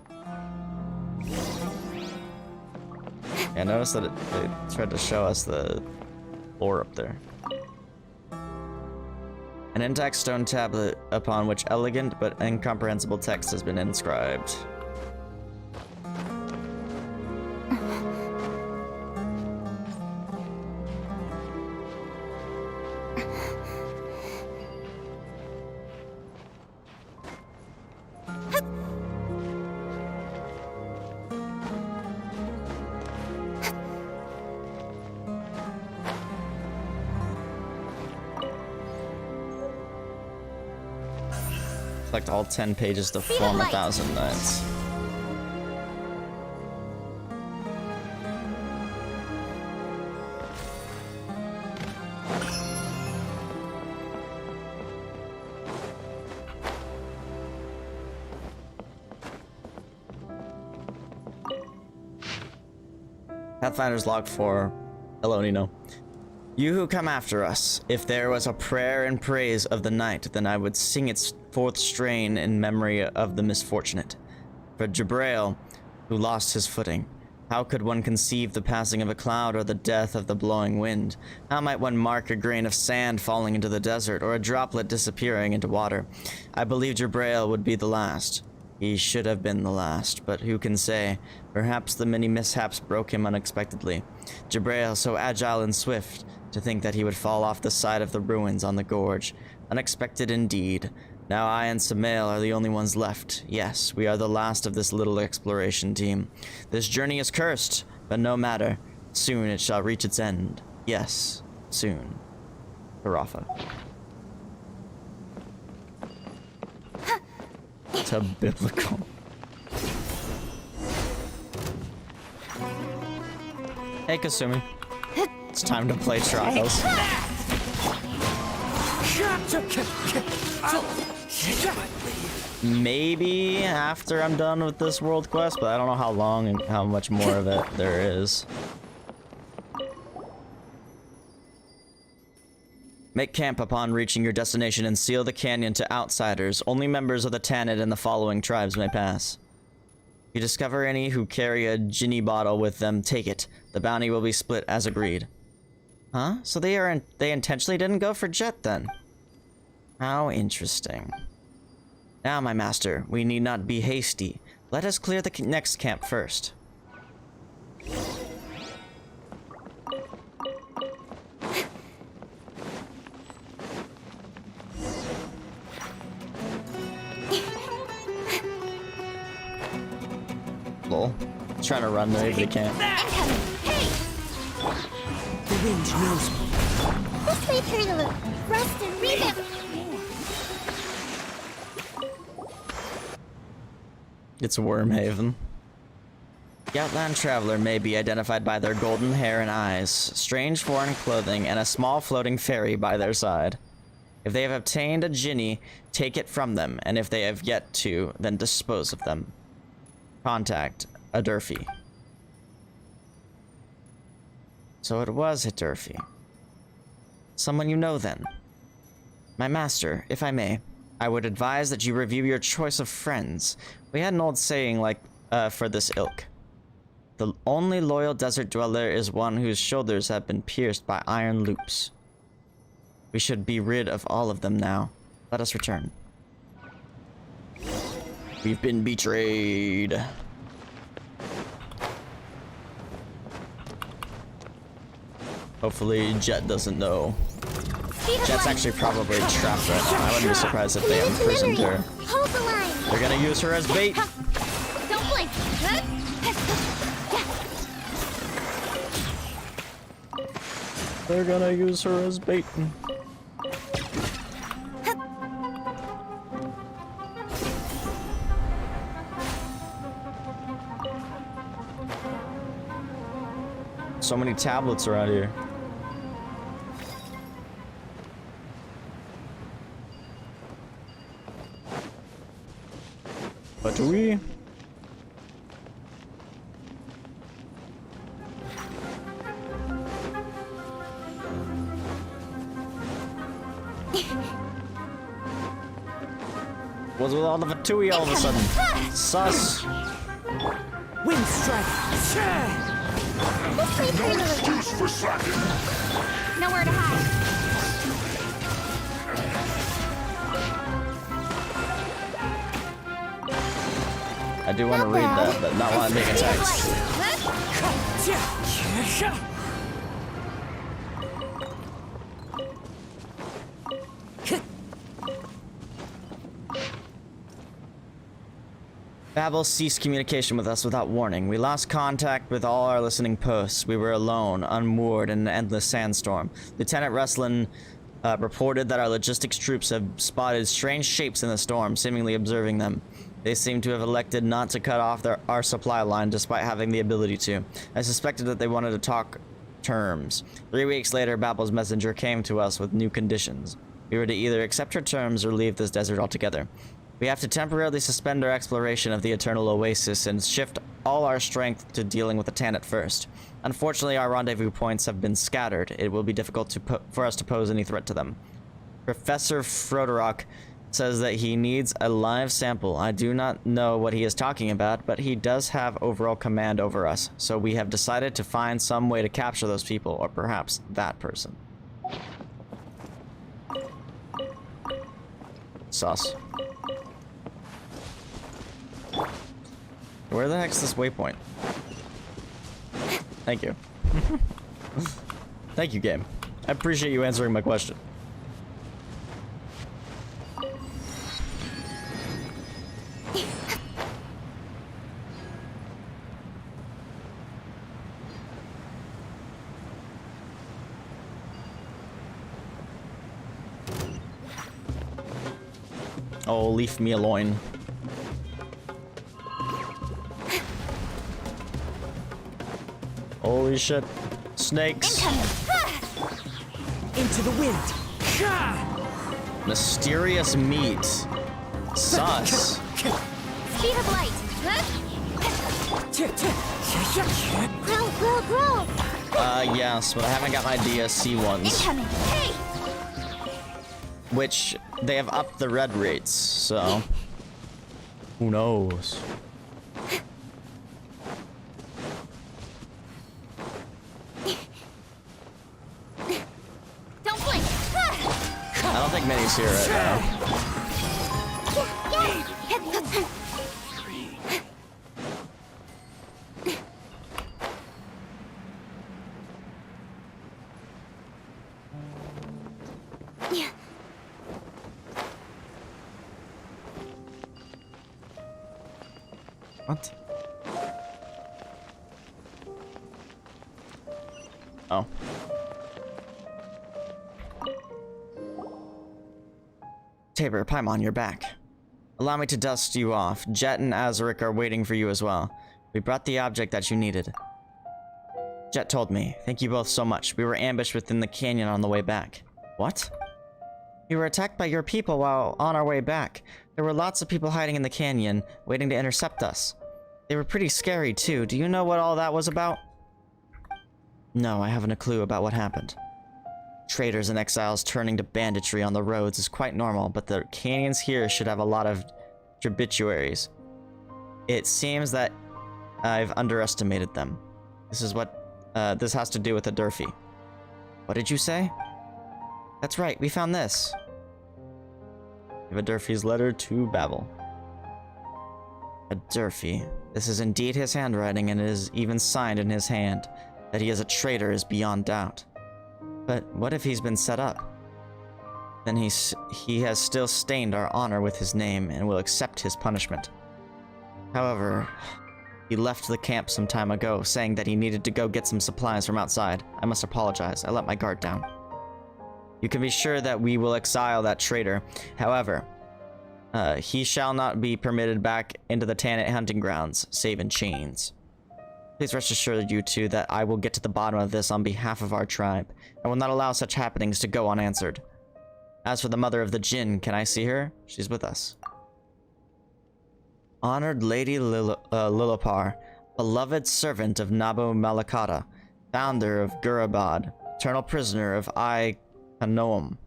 A: Yeah, notice that they tried to show us the lore up there. An intact stone tablet upon which elegant but incomprehensible text has been inscribed. Select all 10 pages to form 1,000 nights. Pathfinder's Log 4. Hello, Nino. You who come after us, if there was a prayer and praise of the night, then I would sing its fourth strain in memory of the misfortunate. For Jabrail, who lost his footing, how could one conceive the passing of a cloud or the death of the blowing wind? How might one mark a grain of sand falling into the desert or a droplet disappearing into water? I believe Jabrail would be the last. He should have been the last, but who can say? Perhaps the many mishaps broke him unexpectedly. Jabrail, so agile and swift, to think that he would fall off the side of the ruins on the gorge. Unexpected indeed. Now I and Samael are the only ones left. Yes, we are the last of this little exploration team. This journey is cursed, but no matter. Soon it shall reach its end. Yes, soon. Harafa. It's a biblical. Hey, Kasumi. It's time to play Trials. Maybe after I'm done with this world quest, but I don't know how long and how much more of it there is. Make camp upon reaching your destination and seal the canyon to outsiders. Only members of the Tanit and the following tribes may pass. If you discover any who carry a Ginny bottle with them, take it. The bounty will be split as agreed. Huh? So they intentionally didn't go for Jet then? How interesting. Now, my master, we need not be hasty. Let us clear the next camp first. Lol. Trying to run there, but he can't.
C: The wind knows me. This way through the rust and revamp.
A: It's Wormhaven. The outland traveler may be identified by their golden hair and eyes, strange foreign clothing, and a small floating fairy by their side. If they have obtained a Ginny, take it from them, and if they have yet to, then dispose of them. Contact Adurfi. So it was Adurfi. Someone you know then. My master, if I may, I would advise that you review your choice of friends. We had an old saying like, for this ilk. The only loyal desert dweller is one whose shoulders have been pierced by iron loops. We should be rid of all of them now. Let us return. We've been betrayed. Hopefully Jet doesn't know. Jet's actually probably trapped right now. I wouldn't be surprised if they imprisoned her.
C: Hold the line.
A: They're gonna use her as bait.
C: Don't blink.
A: They're gonna use her as bait. So many tablets around here. But do we? What's with all the Fatui all of a sudden? Sus.
I: Wind strike.
B: No excuse for slacking.
C: Nowhere to hide.
A: I do want to read that, but not while I'm being attacked. Babel ceased communication with us without warning. We lost contact with all our listening posts. We were alone, unmoored in an endless sandstorm. Lieutenant Rustlin reported that our logistics troops have spotted strange shapes in the storm, seemingly observing them. They seem to have elected not to cut off our supply line despite having the ability to. I suspected that they wanted to talk terms. 3 weeks later, Babel's messenger came to us with new conditions. We were to either accept her terms or leave this desert altogether. We have to temporarily suspend our exploration of the Eternal Oasis and shift all our strength to dealing with the Tannet first. Unfortunately, our rendezvous points have been scattered. It will be difficult for us to pose any threat to them. Professor Froderok says that he needs a live sample. I do not know what he is talking about, but he does have overall command over us, so we have decided to find some way to capture those people, or perhaps that person. Sus. Where the heck's this waypoint? Thank you. Thank you, game. I appreciate you answering my question. Oh, leave me alone. Holy shit. Snakes.
I: Into the wind.
A: Mysterious meat. Sus.
C: Speed of light. Grow.
A: Yes, but I haven't got my DSC ones.
C: Incoming. Hey!
A: Which, they have upped the red rates, so... Who knows?
C: Don't blink.
A: I don't think Minnie's here right now. What? Oh. Tabor, Paimon, you're back. Allow me to dust you off. Jet and Azaric are waiting for you as well. We brought the object that you needed. Jet told me. Thank you both so much. We were ambushed within the canyon on the way back. What? We were attacked by your people while on our way back. There were lots of people hiding in the canyon, waiting to intercept us. They were pretty scary too. Do you know what all that was about? No, I haven't a clue about what happened. Traders and exiles turning to banditry on the roads is quite normal, but the canyons here should have a lot of tributaries. It seems that I've underestimated them. This is what, this has to do with the Durfee. What did you say? That's right, we found this. We have a Durfee's letter to Babel. A Durfee. This is indeed his handwriting, and it is even signed in his hand. That he is a traitor is beyond doubt. But what if he's been set up? then he has still stained our honor with his name and will accept his punishment. However, he left the camp some time ago, saying that he needed to go get some supplies from outside. I must apologize. I let my guard down. You can be sure that we will exile that traitor. However, he shall not be permitted back into the Tanit hunting grounds, save in chains. Please rest assured, you two, that I will get to the bottom of this on behalf of our tribe. I will not allow such happenings to go unanswered. As for the mother of the Jinn, can I see her? She's with us. Honored Lady Lillipar, beloved servant of Nabu Malakata, founder of Gurabad, eternal prisoner of Kanoam,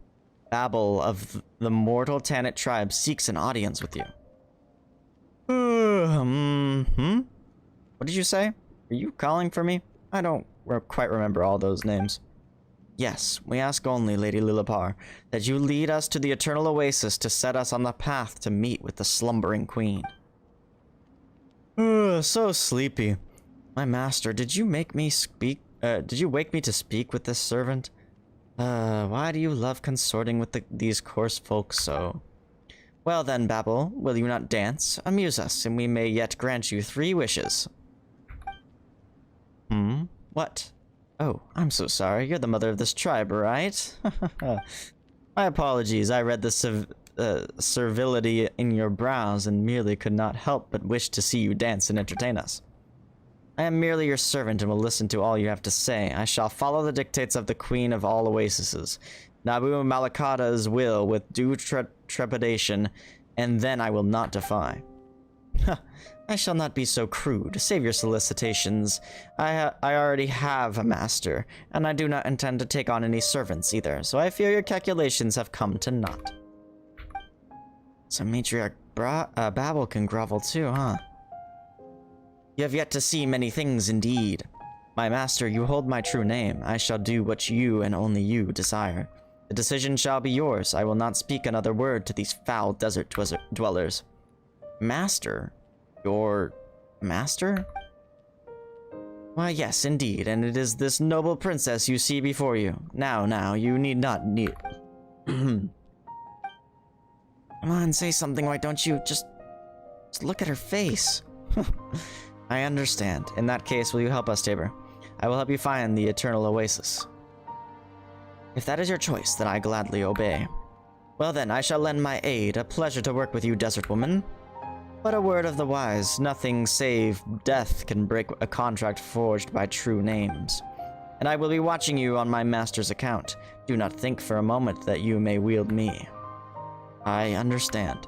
A: Babel of the mortal Tanit tribe seeks an audience with you. What did you say? Are you calling for me? I don't quite remember all those names. Yes, we ask only, Lady Lillipar, that you lead us to the eternal oasis to set us on the path to meet with the slumbering queen. So sleepy. My master, did you make me speak? Did you wake me to speak with this servant? Why do you love consorting with these coarse folk so? Well then, Babel, will you not dance? Amuse us, and we may yet grant you 3 wishes. What? Oh, I'm so sorry. You're the mother of this tribe, right? My apologies. I read the servility in your brows and merely could not help but wish to see you dance and entertain us. I am merely your servant and will listen to all you have to say. I shall follow the dictates of the Queen of all Oases, Nabu Malakata's will with due trepidation, and then I will not defy. I shall not be so crude. Save your solicitations. I already have a master, and I do not intend to take on any servants either, so I fear your calculations have come to naught. So Matriarch Babel can grovel too, huh? You have yet to see many things indeed. My master, you hold my true name. I shall do what you and only you desire. The decision shall be yours. I will not speak another word to these foul desert dwellers. Master? Your master? Why, yes, indeed, and it is this noble princess you see before you. Now, you need not need... Come on, say something, why don't you just look at her face? I understand. In that case, will you help us, Tabor? I will help you find the eternal oasis. If that is your choice, then I gladly obey. Well then, I shall lend my aid. A pleasure to work with you, desert woman. But a word of the wise, nothing save death can break a contract forged by true names. And I will be watching you on my master's account. Do not think for a moment that you may wield me. I understand.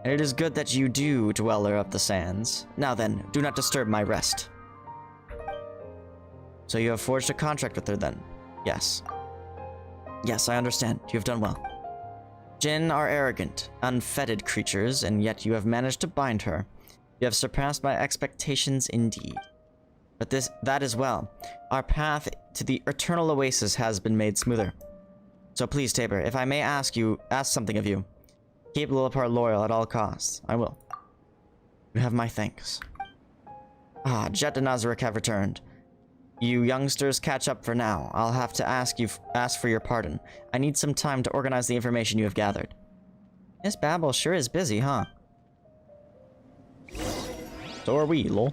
A: And it is good that you do, dweller of the sands. Now then, do not disturb my rest. So you have forged a contract with her then? Yes. Yes, I understand. You have done well. Jinn are arrogant, unfettered creatures, and yet you have managed to bind her. You have surpassed my expectations indeed. But that is well. Our path to the eternal oasis has been made smoother. So please, Tabor, if I may ask something of you. Keep Lillipar loyal at all costs. I will. You have my thanks. Jet and Nazarick have returned. You youngsters catch up for now. I'll have to ask for your pardon. I need some time to organize the information you have gathered. This Babel sure is busy, huh? So are we, lol.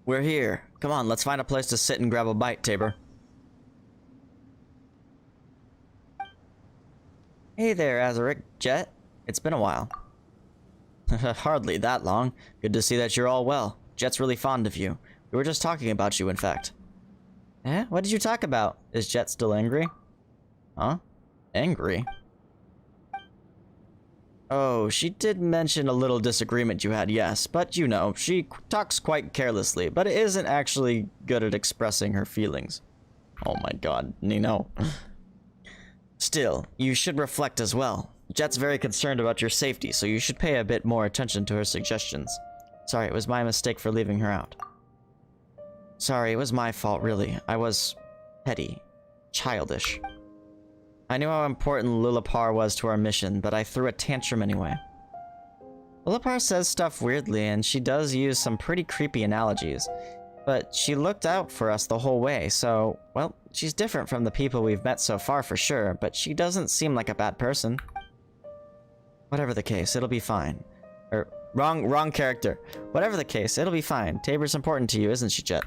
A: We're here. Come on, let's find a place to sit and grab a bite, Tabor. Hey there, Azaric, Jet. It's been a while. Hardly that long. Good to see that you're all well. Jet's really fond of you. We were just talking about you, in fact. Eh? What did you talk about? Is Jet still angry? Huh? Angry? Oh, she did mention a little disagreement you had, yes, but you know, she talks quite carelessly, but isn't actually good at expressing her feelings. Oh my god, Nino. Still, you should reflect as well. Jet's very concerned about your safety, so you should pay a bit more attention to her suggestions. Sorry, it was my mistake for leaving her out. Sorry, it was my fault, really. I was petty, childish. I knew how important Lillipar was to our mission, but I threw a tantrum anyway. Lillipar says stuff weirdly, and she does use some pretty creepy analogies, but she looked out for us the whole way, so, well, she's different from the people we've met so far for sure, but she doesn't seem like a bad person. Whatever the case, it'll be fine. Wrong character. Whatever the case, it'll be fine. Tabor's important to you, isn't she, Jet?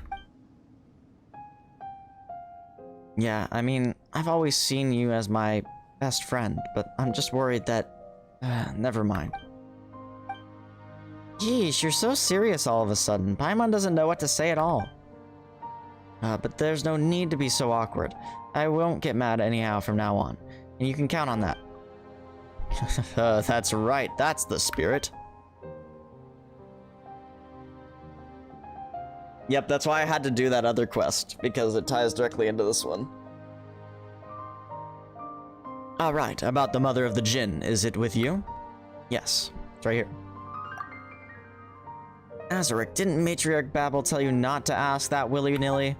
A: Yeah, I mean, I've always seen you as my best friend, but I'm just worried that... never mind. Geesh, you're so serious all of a sudden. Paimon doesn't know what to say at all. But there's no need to be so awkward. I won't get mad anyhow from now on, and you can count on that. That's right, that's the spirit. Yep, that's why I had to do that other quest, because it ties directly into this one. Alright, about the mother of the Jinn, is it with you? Yes, it's right here. Azaric, didn't Matriarch Babel tell you not to ask that willy-nilly?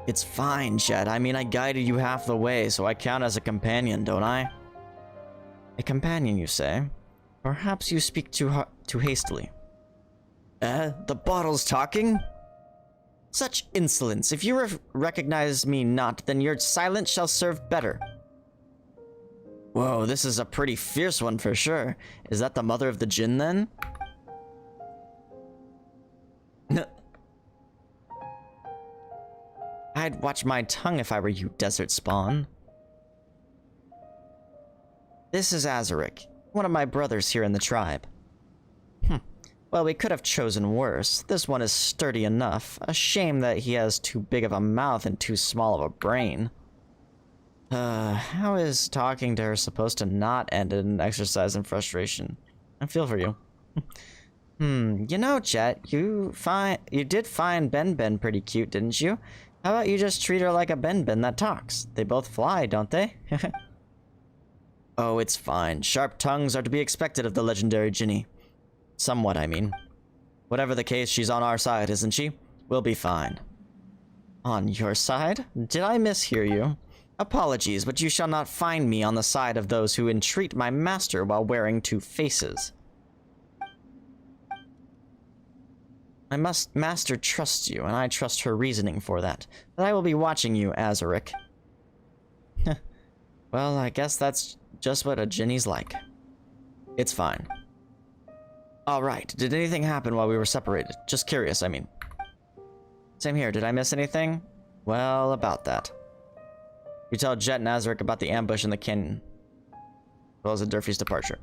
A: It's fine, Jet. I mean, I guided you half the way, so I count as a companion, don't I? A companion, you say? Perhaps you speak too hastily. The bottle's talking? Such insolence. If you recognize me not, then your silence shall serve better. Whoa, this is a pretty fierce one for sure. Is that the mother of the Jinn, then? I'd watch my tongue if I were you, Desert Spawn. This is Azaric, one of my brothers here in the tribe. Well, we could have chosen worse. This one is sturdy enough. A shame that he has too big of a mouth and too small of a brain. How is talking to her supposed to not end in exercise and frustration? I feel for you. You know, Jet, you did find Ben pretty cute, didn't you? How about you just treat her like a Ben that talks? They both fly, don't they? Oh, it's fine. Sharp tongues are to be expected of the legendary Ginny. Somewhat, I mean. Whatever the case, she's on our side, isn't she? We'll be fine. On your side? Did I mishear you? Apologies, but you shall not find me on the side of those who entreat my master while wearing two faces. My master trusts you, and I trust her reasoning for that. But I will be watching you, Azaric. Well, I guess that's just what a Ginny's like. It's fine. Alright, did anything happen while we were separated? Just curious, I mean. Same here, did I miss anything? Well, about that. You tell Jet and Azaric about the ambush in the canyon, as well as Durfee's departure.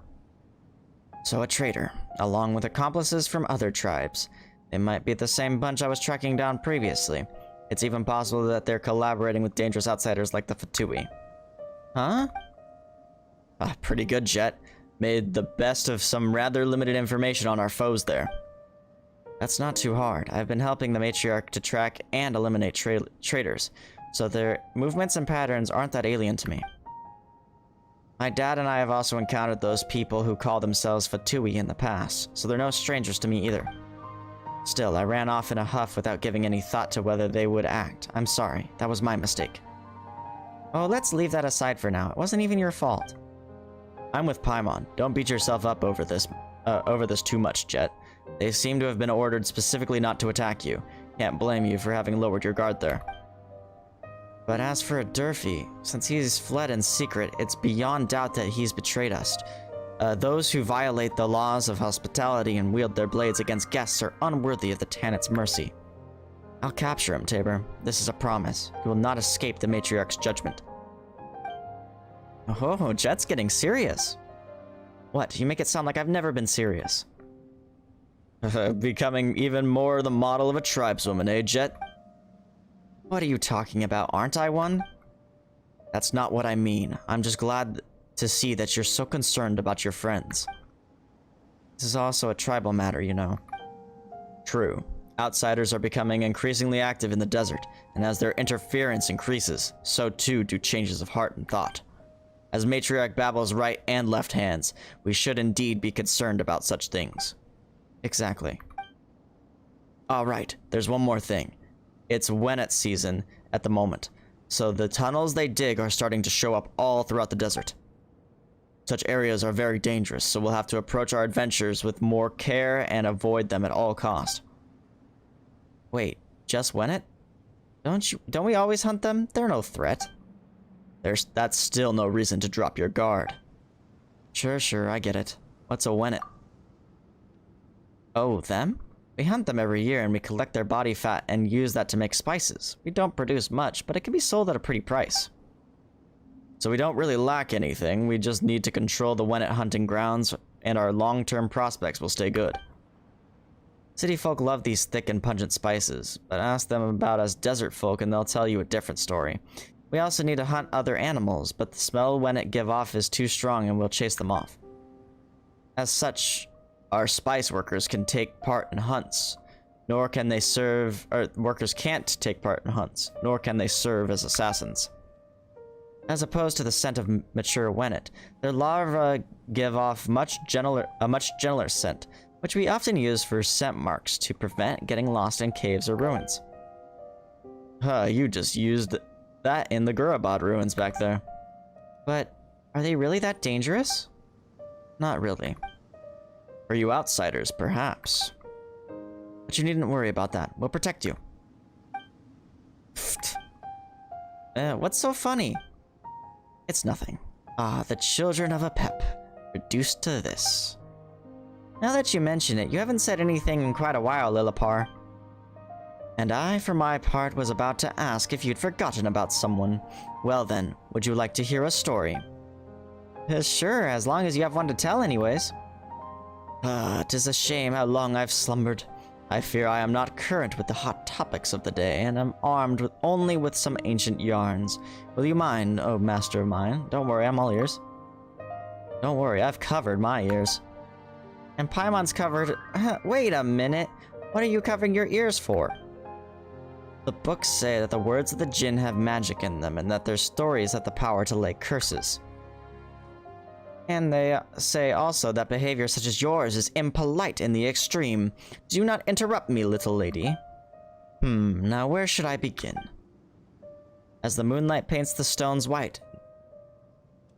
A: So a traitor, along with accomplices from other tribes. They might be the same bunch I was tracking down previously. It's even possible that they're collaborating with dangerous outsiders like the Fatui. Huh? Pretty good, Jet. Made the best of some rather limited information on our foes there. That's not too hard. I've been helping the Matriarch to track and eliminate traitors, so their movements and patterns aren't that alien to me. My dad and I have also encountered those people who call themselves Fatui in the past, so they're no strangers to me either. Still, I ran off in a huff without giving any thought to whether they would act. I'm sorry, that was my mistake. Oh, let's leave that aside for now. It wasn't even your fault. I'm with Paimon. Don't beat yourself up over this too much, Jet. They seem to have been ordered specifically not to attack you. Can't blame you for having lowered your guard there. But as for Durfee, since he's fled in secret, it's beyond doubt that he's betrayed us. Those who violate the laws of hospitality and wield their blades against guests are unworthy of the Tannet's mercy. I'll capture him, Tabor. This is a promise. He will not escape the Matriarch's judgment. Oh, Jet's getting serious. What? You make it sound like I've never been serious. Becoming even more the model of a tribeswoman, eh, Jet? What are you talking about? Aren't I one? That's not what I mean. I'm just glad to see that you're so concerned about your friends. This is also a tribal matter, you know. True. Outsiders are becoming increasingly active in the desert, and as their interference increases, so too do changes of heart and thought. As Matriarch Babel's right and left hands, we should indeed be concerned about such things. Exactly. Alright, there's one more thing. It's Wennet season at the moment. so the tunnels they dig are starting to show up all throughout the desert. Such areas are very dangerous, so we'll have to approach our adventures with more care and avoid them at all cost. Wait, just Wennet? Don't we always hunt them? They're no threat. That's still no reason to drop your guard. Sure, I get it. What's a Wennet? Oh, them? We hunt them every year and we collect their body fat and use that to make spices. We don't produce much, but it can be sold at a pretty price. So we don't really lack anything, we just need to control the Wennet hunting grounds, and our long-term prospects will stay good. City folk love these thick and pungent spices, but ask them about us desert folk and they'll tell you a different story. We also need to hunt other animals, but the smell Wennet give off is too strong and we'll chase them off. As such, our spice workers can take part in hunts, nor can they serve, or workers can't take part in hunts, nor can they serve as assassins. As opposed to the scent of mature Wennet, their larvae give off a much gentler scent, which we often use for scent marks to prevent getting lost in caves or ruins. You just used that in the Gurabad ruins back there. But are they really that dangerous? Not really. For you outsiders, perhaps. But you needn't worry about that. We'll protect you. What's so funny? It's nothing. The children of a pep, reduced to this. Now that you mention it, you haven't said anything in quite a while, Lillipar. And I, for my part, was about to ask if you'd forgotten about someone. Well then, would you like to hear a story? Sure, as long as you have one to tell anyways. 'Tis a shame how long I've slumbered. I fear I am not current with the hot topics of the day, and am armed only with some ancient yarns. Will you mind, oh master of mine? Don't worry, I'm all ears. Don't worry, I've covered my ears. And Paimon's covered... Wait a minute. What are you covering your ears for? The books say that the words of the Jinn have magic in them, and that their stories have the power to lay curses. And they say also that behavior such as yours is impolite in the extreme. Do not interrupt me, little lady. Now where should I begin? As the moonlight paints the stones white.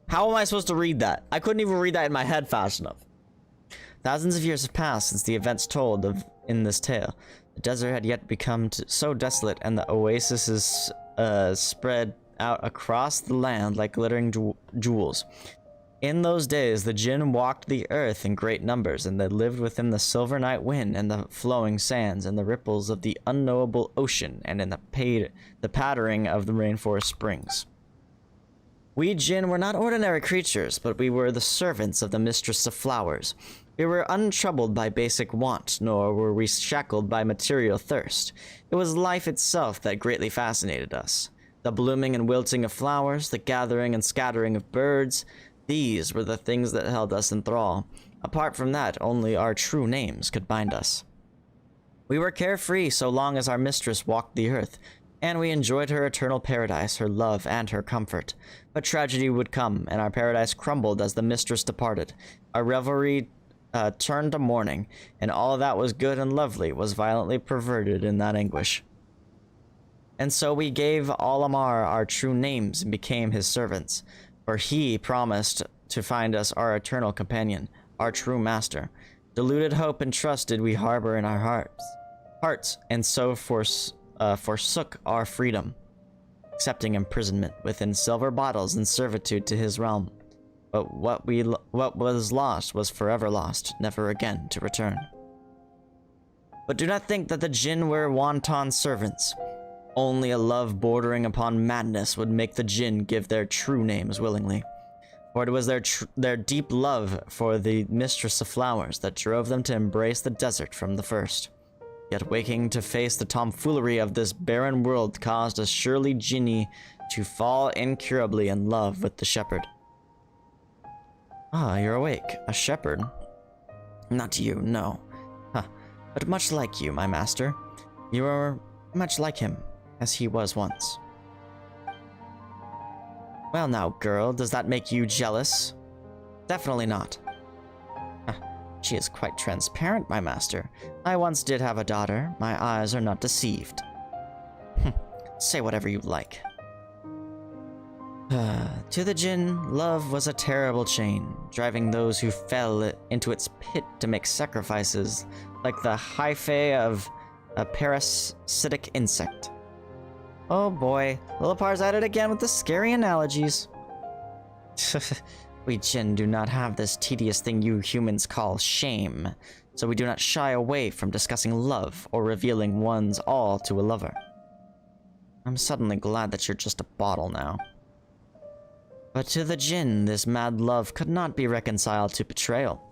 A: How am I supposed to read that? I couldn't even read that in my head fast enough. Thousands of years have passed since the events told of in this tale. The desert had yet become so desolate, and the oases spread out across the land like glittering jewels. In those days, the Jinn walked the earth in great numbers, and they lived within the silver night wind and the flowing sands and the ripples of the unknowable ocean and in the pattering of the rainforest springs. We Jinn were not ordinary creatures, but we were the servants of the Mistress of Flowers. We were untroubled by basic want, nor were we shackled by material thirst. It was life itself that greatly fascinated us. The blooming and wilting of flowers, the gathering and scattering of birds, these were the things that held us in thrall. Apart from that, only our true names could bind us. We were carefree so long as our mistress walked the earth, and we enjoyed her eternal paradise, her love, and her comfort. But tragedy would come, and our paradise crumbled as the mistress departed. Our revelry turned to mourning, and all that was good and lovely was violently perverted in that anguish. And so we gave Olimar our true names and became his servants. For he promised to find us our eternal companion, our true master. Deluded hope and trust did we harbor in our hearts, and so forsook our freedom, accepting imprisonment within silver bottles and servitude to his realm. But what was lost was forever lost, never again to return. But do not think that the Jinn were wanton servants. Only a love bordering upon madness would make the Jinn give their true names willingly. For it was their deep love for the Mistress of Flowers that drove them to embrace the desert from the first. Yet waking to face the tomfoolery of this barren world caused a surly Jinni to fall incurably in love with the shepherd. Ah, you're awake. A shepherd? Not you, no. But much like you, my master. You are much like him, as he was once. Well now, girl, does that make you jealous? Definitely not. She is quite transparent, my master. I once did have a daughter. My eyes are not deceived. Say whatever you like. To the Jinn, love was a terrible chain, driving those who fell into its pit to make sacrifices, like the hyphae of a parasitic insect. Oh boy, Lillapar's at it again with the scary analogies. We Jinn do not have this tedious thing you humans call shame, so we do not shy away from discussing love or revealing one's all to a lover. I'm suddenly glad that you're just a bottle now. But to the Jinn, this mad love could not be reconciled to betrayal.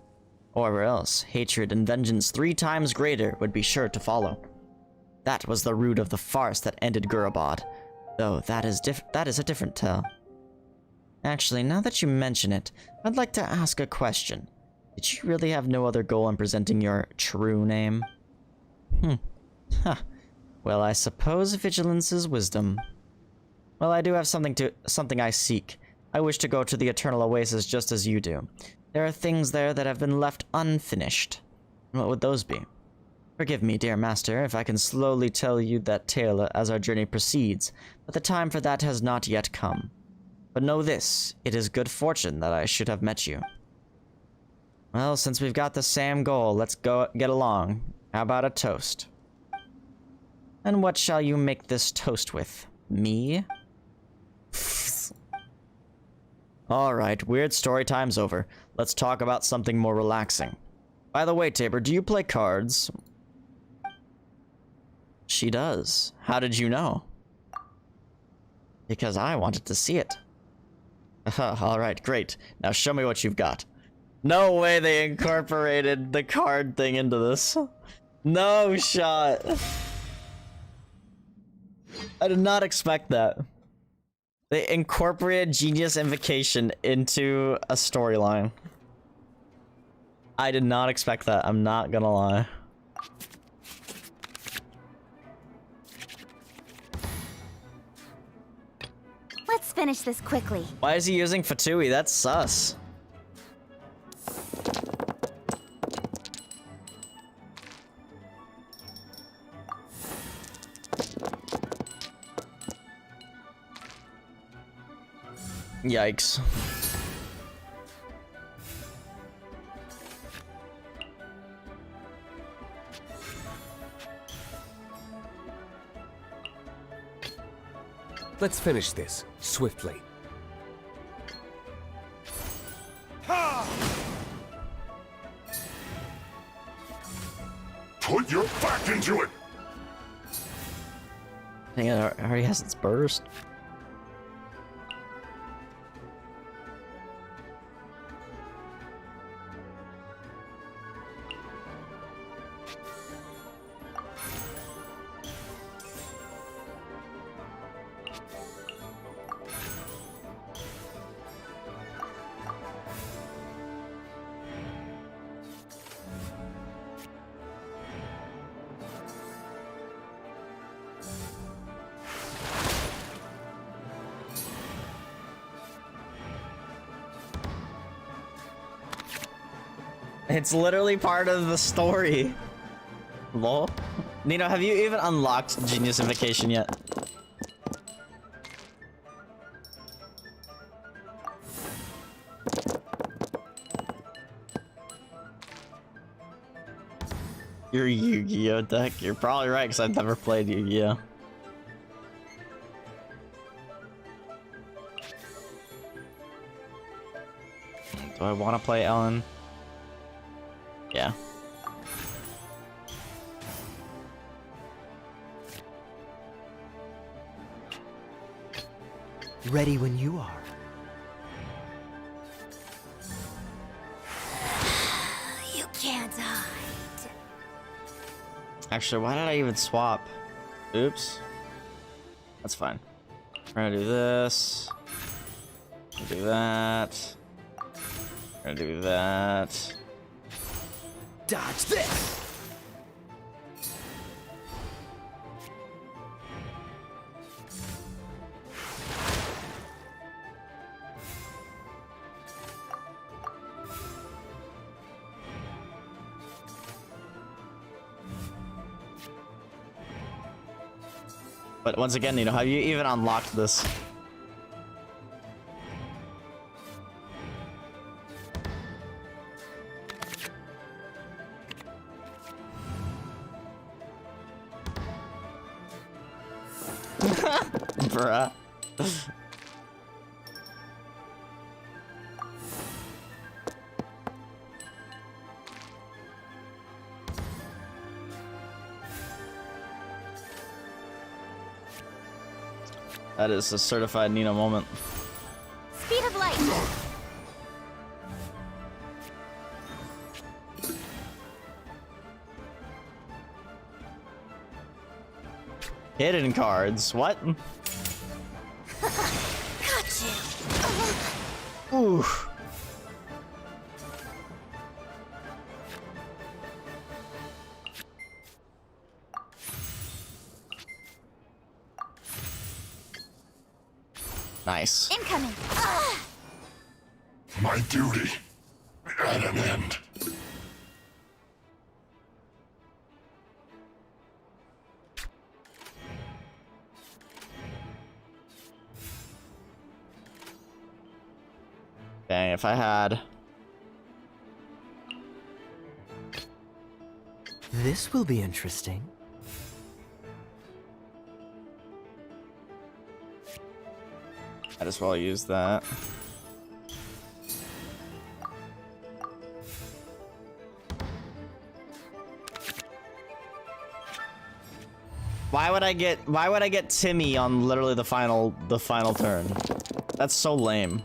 A: Or else, hatred and vengeance 3 times greater would be sure to follow. That was the root of the farce that ended Gurabad, though that is a different tale. Actually, now that you mention it, I'd like to ask a question. Did you really have no other goal in presenting your true name? Huh. Well, I suppose vigilance is wisdom. Well, I do have something I seek. I wish to go to the Eternal Oasis just as you do. There are things there that have been left unfinished. What would those be? Forgive me, dear master, if I can slowly tell you that tale as our journey proceeds, but the time for that has not yet come. But know this, it is good fortune that I should have met you. Well, since we've got the same goal, let's go get along. How about a toast? And what shall you make this toast with? Me? Alright, weird story time's over. Let's talk about something more relaxing. By the way, Tabor, do you play cards? She does. How did you know? Because I wanted to see it. Alright, great. Now show me what you've got. No way they incorporated the card thing into this. No shot. I did not expect that. They incorporated Genius Invocation into a storyline. I did not expect that, I'm not gonna lie.
C: Let's finish this quickly.
A: Why is he using Fatui? That's sus. Yikes.
Q: Let's finish this, swiftly.
B: Put your back into it!
A: Dang it, it already has its burst. It's literally part of the story. Lol. Nino, have you even unlocked Genius Invocation yet? Your Yu-Gi-Oh deck? You're probably right, because I've never played Yu-Gi-Oh. Do I want to play Ellen? Yeah.
R: Ready when you are.
C: You can't hide.
A: Actually, why did I even swap? Oops. That's fine. We're gonna do this. Do that. We're gonna do that.
R: Dodge this!
A: But once again, you know, have you even unlocked this? Bruh. That is a certified Nina moment.
J: Speed of light.
A: Hidden cards. What?
C: Got you.
A: Ooh. Nice.
J: Incoming.
B: My duty at an end.
A: Dang, if I had...
R: This will be interesting.
A: Might as well use that. Why would I get Timmy on literally the final turn? That's so lame.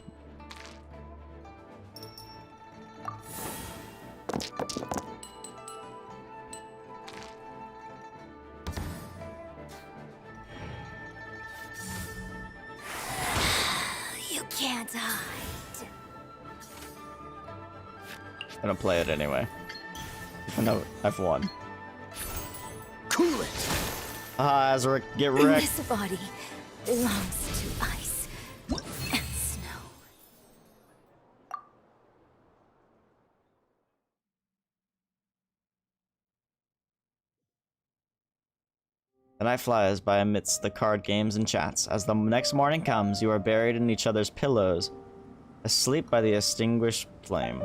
J: You can't hide.
A: I'm gonna play it anyway. No, I've won.
J: Cool it.
A: Azric, get wrecked.
J: This body belongs to ice and snow.
A: The night flies by amidst the card games and chats. As the next morning comes, you are buried in each other's pillows, asleep by the extinguished flame.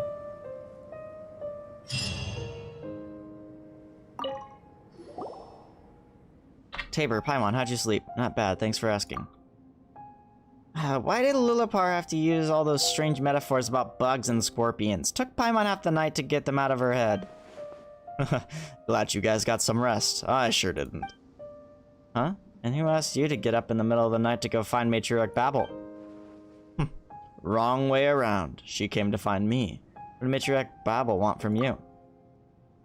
A: Tabor, Paimon, how'd you sleep? Not bad, thanks for asking. Why did Lulapar have to use all those strange metaphors about bugs and scorpions? Took Paimon half the night to get them out of her head. Glad you guys got some rest. I sure didn't. Huh? And who asked you to get up in the middle of the night to go find Matriarch Babel? Wrong way around. She came to find me. What did Matriarch Babel want from you?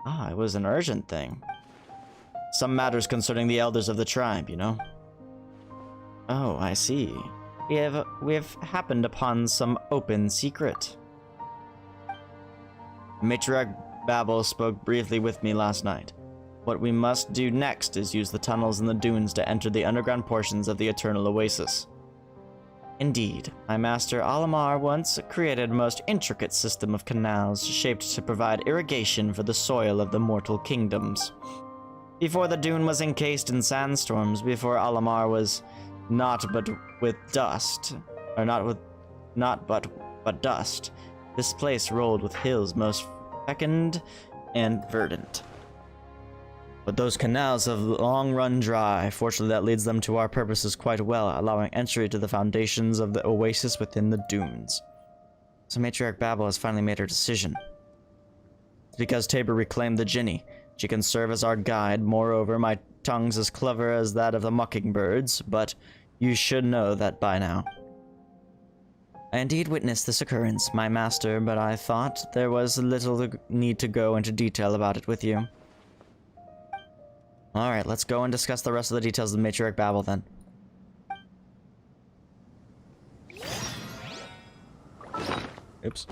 A: Ah, it was an urgent thing. Some matters concerning the elders of the tribe, you know? Oh, I see. We have happened upon some open secret. Matriarch Babel spoke briefly with me last night. What we must do next is use the tunnels in the dunes to enter the underground portions of the Eternal Oasis. Indeed, my master Alamar once created a most intricate system of canals shaped to provide irrigation for the soil of the mortal kingdoms. Before the dune was encased in sandstorms, before Alamar was not but dust, this place rolled with hills most fecund and verdant. But those canals have long run dry. Fortunately, that leads them to our purposes quite well, allowing entry to the foundations of the oasis within the dunes. So Matriarch Babel has finally made her decision. It's because Tabor reclaimed the Jinni. She can serve as our guide. Moreover, my tongue's as clever as that of the mockingbirds, but you should know that by now. I indeed witnessed this occurrence, my master, but I thought there was little need to go into detail about it with you. Alright, let's go and discuss the rest of the details of Matriarch Babel then. Oops.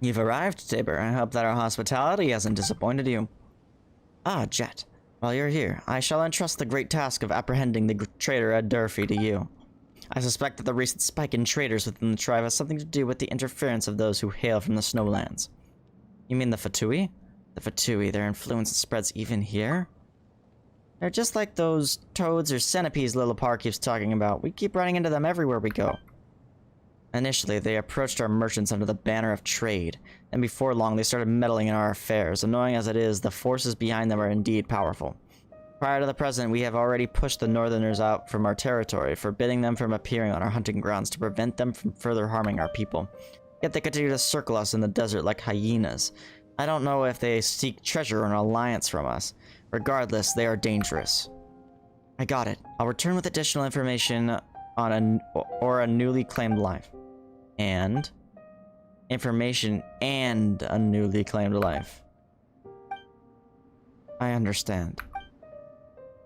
A: You've arrived, Tabor. I hope that our hospitality hasn't disappointed you. Ah, Jet. While you're here, I shall entrust the great task of apprehending the traitor Ed Durfee to you. I suspect that the recent spike in traitors within the tribe has something to do with the interference of those who hail from the snowlands. You mean the Fatui? The Fatui, their influence spreads even here? They're just like those toads or centipedes Lillipar keeps talking about. We keep running into them everywhere we go. Initially, they approached our merchants under the banner of trade, and before long they started meddling in our affairs. Annoying as it is, the forces behind them are indeed powerful. Prior to the present, we have already pushed the Northerners out from our territory, forbidding them from appearing on our hunting grounds to prevent them from further harming our people. Yet they continue to circle us in the desert like hyenas. I don't know if they seek treasure or an alliance from us. Regardless, they are dangerous. I got it. I'll return with additional information on a newly claimed life. And information and a newly claimed life. I understand.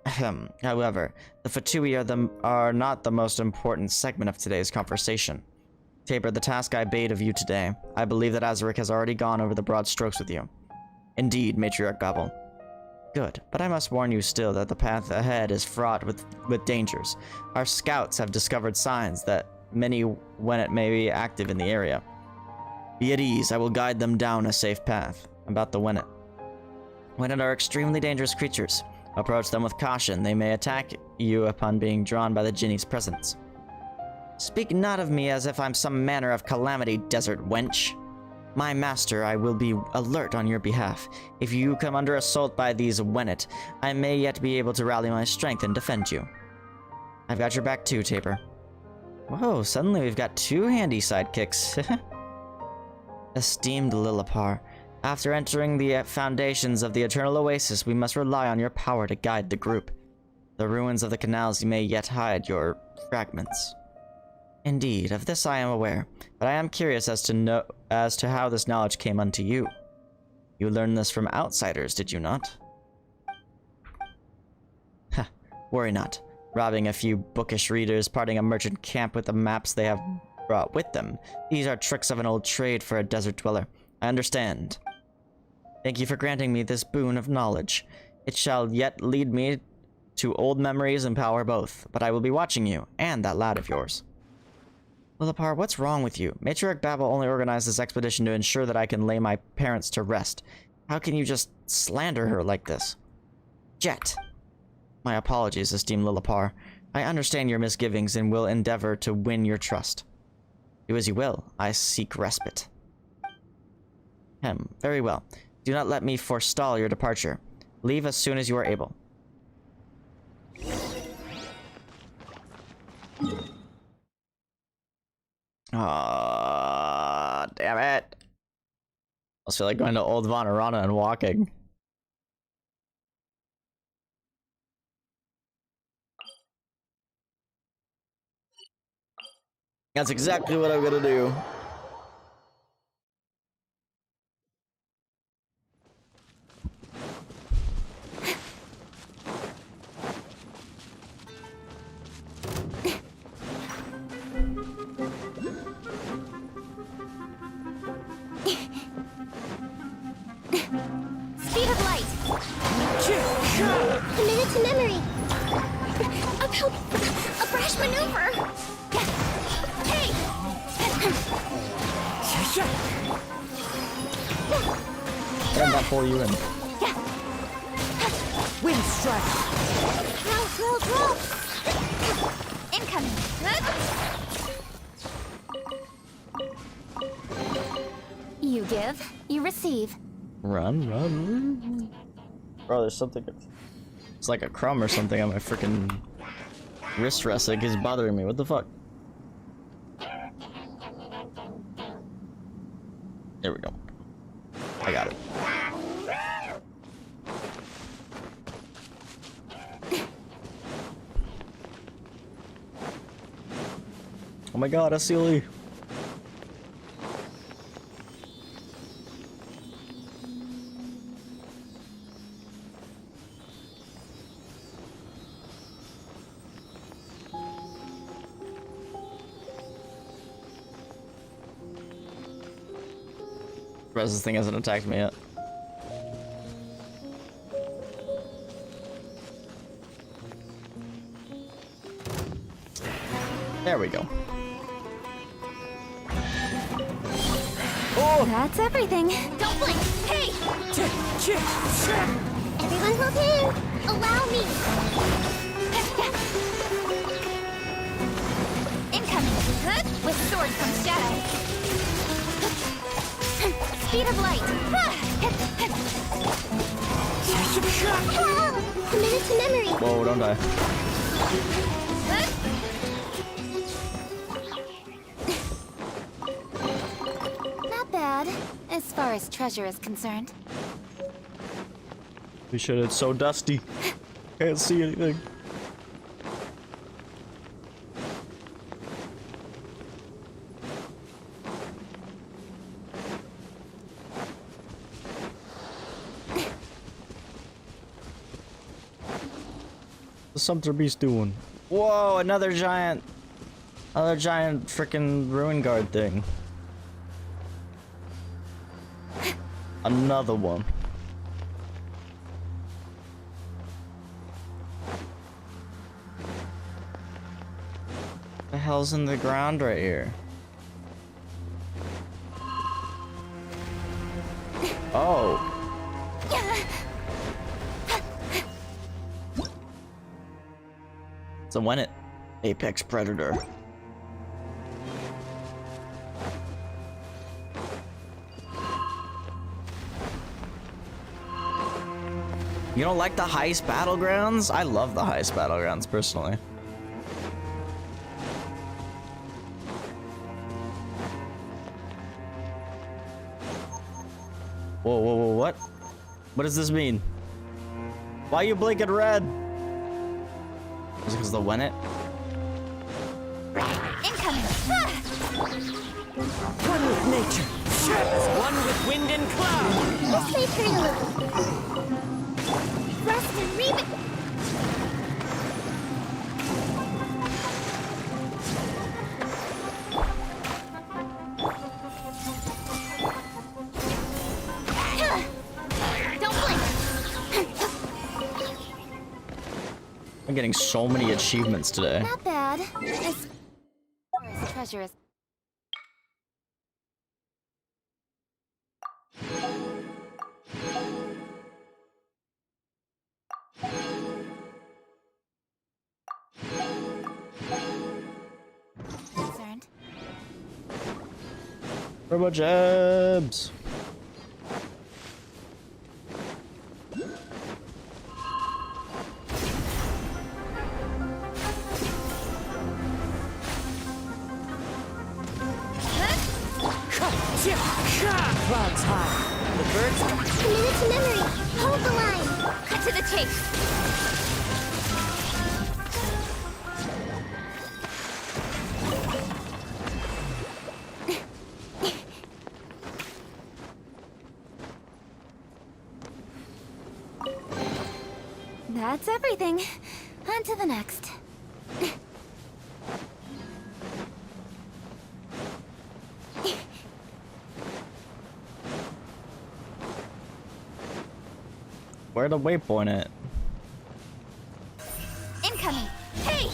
A: However, the Fatui are not the most important segment of today's conversation. Tabor, the task I bade of you today, I believe that Azaric has already gone over the broad strokes with you. Indeed, Matriarch Babel. Good, but I must warn you still that the path ahead is fraught with dangers. Our scouts have discovered signs that many Wennet may be active in the area. Be at ease, I will guide them down a safe path. About the Wennet. Wennet are extremely dangerous creatures. Approach them with caution, they may attack you upon being drawn by the Jinni's presence. Speak not of me as if I'm some manner of calamity, desert wench. My master, I will be alert on your behalf. If you come under assault by these Wennet, I may yet be able to rally my strength and defend you. I've got your back too, Tabor. Whoa, suddenly we've got two handy sidekicks. Esteemed Lillipar, after entering the foundations of the Eternal Oasis, we must rely on your power to guide the group. The ruins of the canals may yet hide your fragments. Indeed, of this I am aware, but I am curious as to how this knowledge came unto you. You learned this from outsiders, did you not? Ha, worry not. Robbing a few bookish readers, parting a merchant camp with the maps they have brought with them. These are tricks of an old trade for a desert dweller. I understand. Thank you for granting me this boon of knowledge. It shall yet lead me to old memories and power both, but I will be watching you, and that lad of yours. Lillipar, what's wrong with you? Matriarch Babel only organized this expedition to ensure that I can lay my parents to rest. How can you just slander her like this? Jet. My apologies, esteemed Lillipar. I understand your misgivings and will endeavor to win your trust. Do as you will. I seek respite. Very well. Do not let me forestall your departure. Leave as soon as you are able. Damn it. I feel like going to Old Vanarana and walking. That's exactly what I'm gonna do.
C: Speed of light! Committed to memory! A brash maneuver! Hey!
A: And that pull you in.
J: Wind strike!
C: Roll! Incoming! You give, you receive.
A: Run. Bro, there's something. It's like a crumb or something on my freaking wrist rest. Like, it's bothering me. What the fuck? There we go. I got it. Oh my god, a Sealy. This thing hasn't attacked me yet. There we go.
C: Oh! That's everything. Don't blink! Hey! Everyone hold hands. Allow me.
J: Incoming! With sword comes shadow. Speed of light!
C: A minute to memory.
A: Whoa, don't die.
J: Not bad, as far as treasure is concerned.
A: We should. It's so dusty. Can't see anything. What's Sumter Beast doing? Whoa, another giant freaking ruin guard thing. Another one. The hell's in the ground right here? Oh. So when it apex predator. You don't like the heist battlegrounds? I love the heist battlegrounds personally. Whoa, whoa, whoa, what? What does this mean? Why are you blinking red? Is it because the when it?
J: Incoming!
I: One with nature, one with wind and cloud.
C: This may hurt a little. Rest and read it.
J: Don't blink!
A: I'm getting so many achievements today.
J: Not bad, as far as treasure is. Concerned.
A: Turbo jabs.
I: Clouds high. The birds.
C: A minute to memory. Hold the line.
J: Cut to the chase. That's everything. On to the next.
A: Where the waypoint at?
J: Incoming! Hey!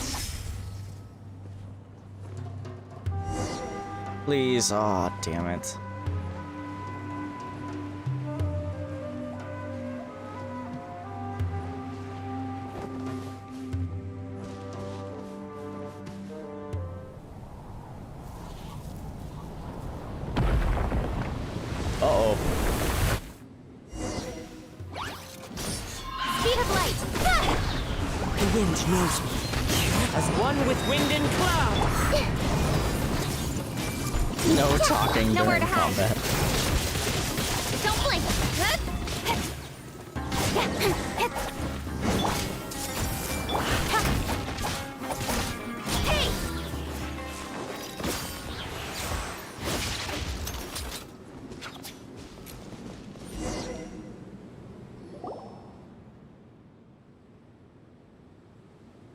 A: Please, oh damn it. Uh-oh.
J: Speed of light!
I: The wind knows me. As one with wind and cloud.
A: No talking
J: Nowhere
A: during
J: to hide.
A: combat.
J: Don't blink! Hey!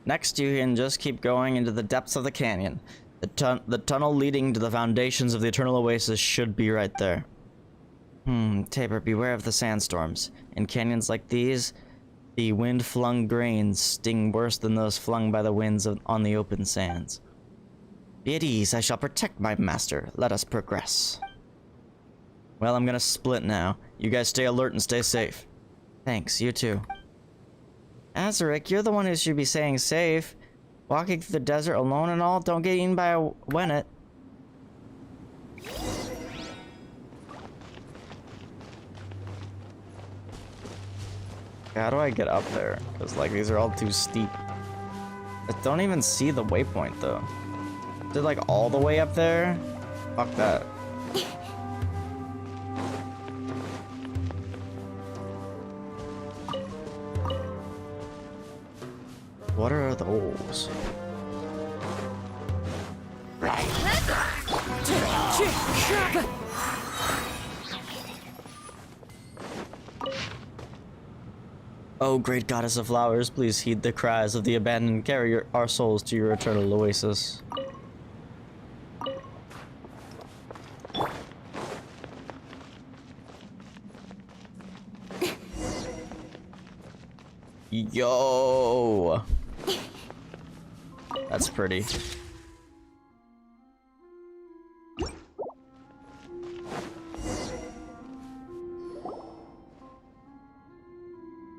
A: Next, you can just keep going into the depths of the canyon. The tunnel leading to the foundations of the Eternal Oasis should be right there. Tabor, beware of the sandstorms. In canyons like these, the wind-flung grains sting worse than those flung by the winds on the open sands. Be at ease, I shall protect my master. Let us progress. Well, I'm gonna split now. You guys stay alert and stay safe. Thanks, you too. Azaric, you're the one who should be staying safe. Walking through the desert alone and all, don't get eaten by a Wennet. How do I get up there? Because, like, these are all too steep. I don't even see the waypoint, though. Is it, like, all the way up there? Fuck that. What are those? Oh, great goddess of flowers, please heed the cries of the abandoned. Carry our souls to your eternal oasis. Yo! That's pretty.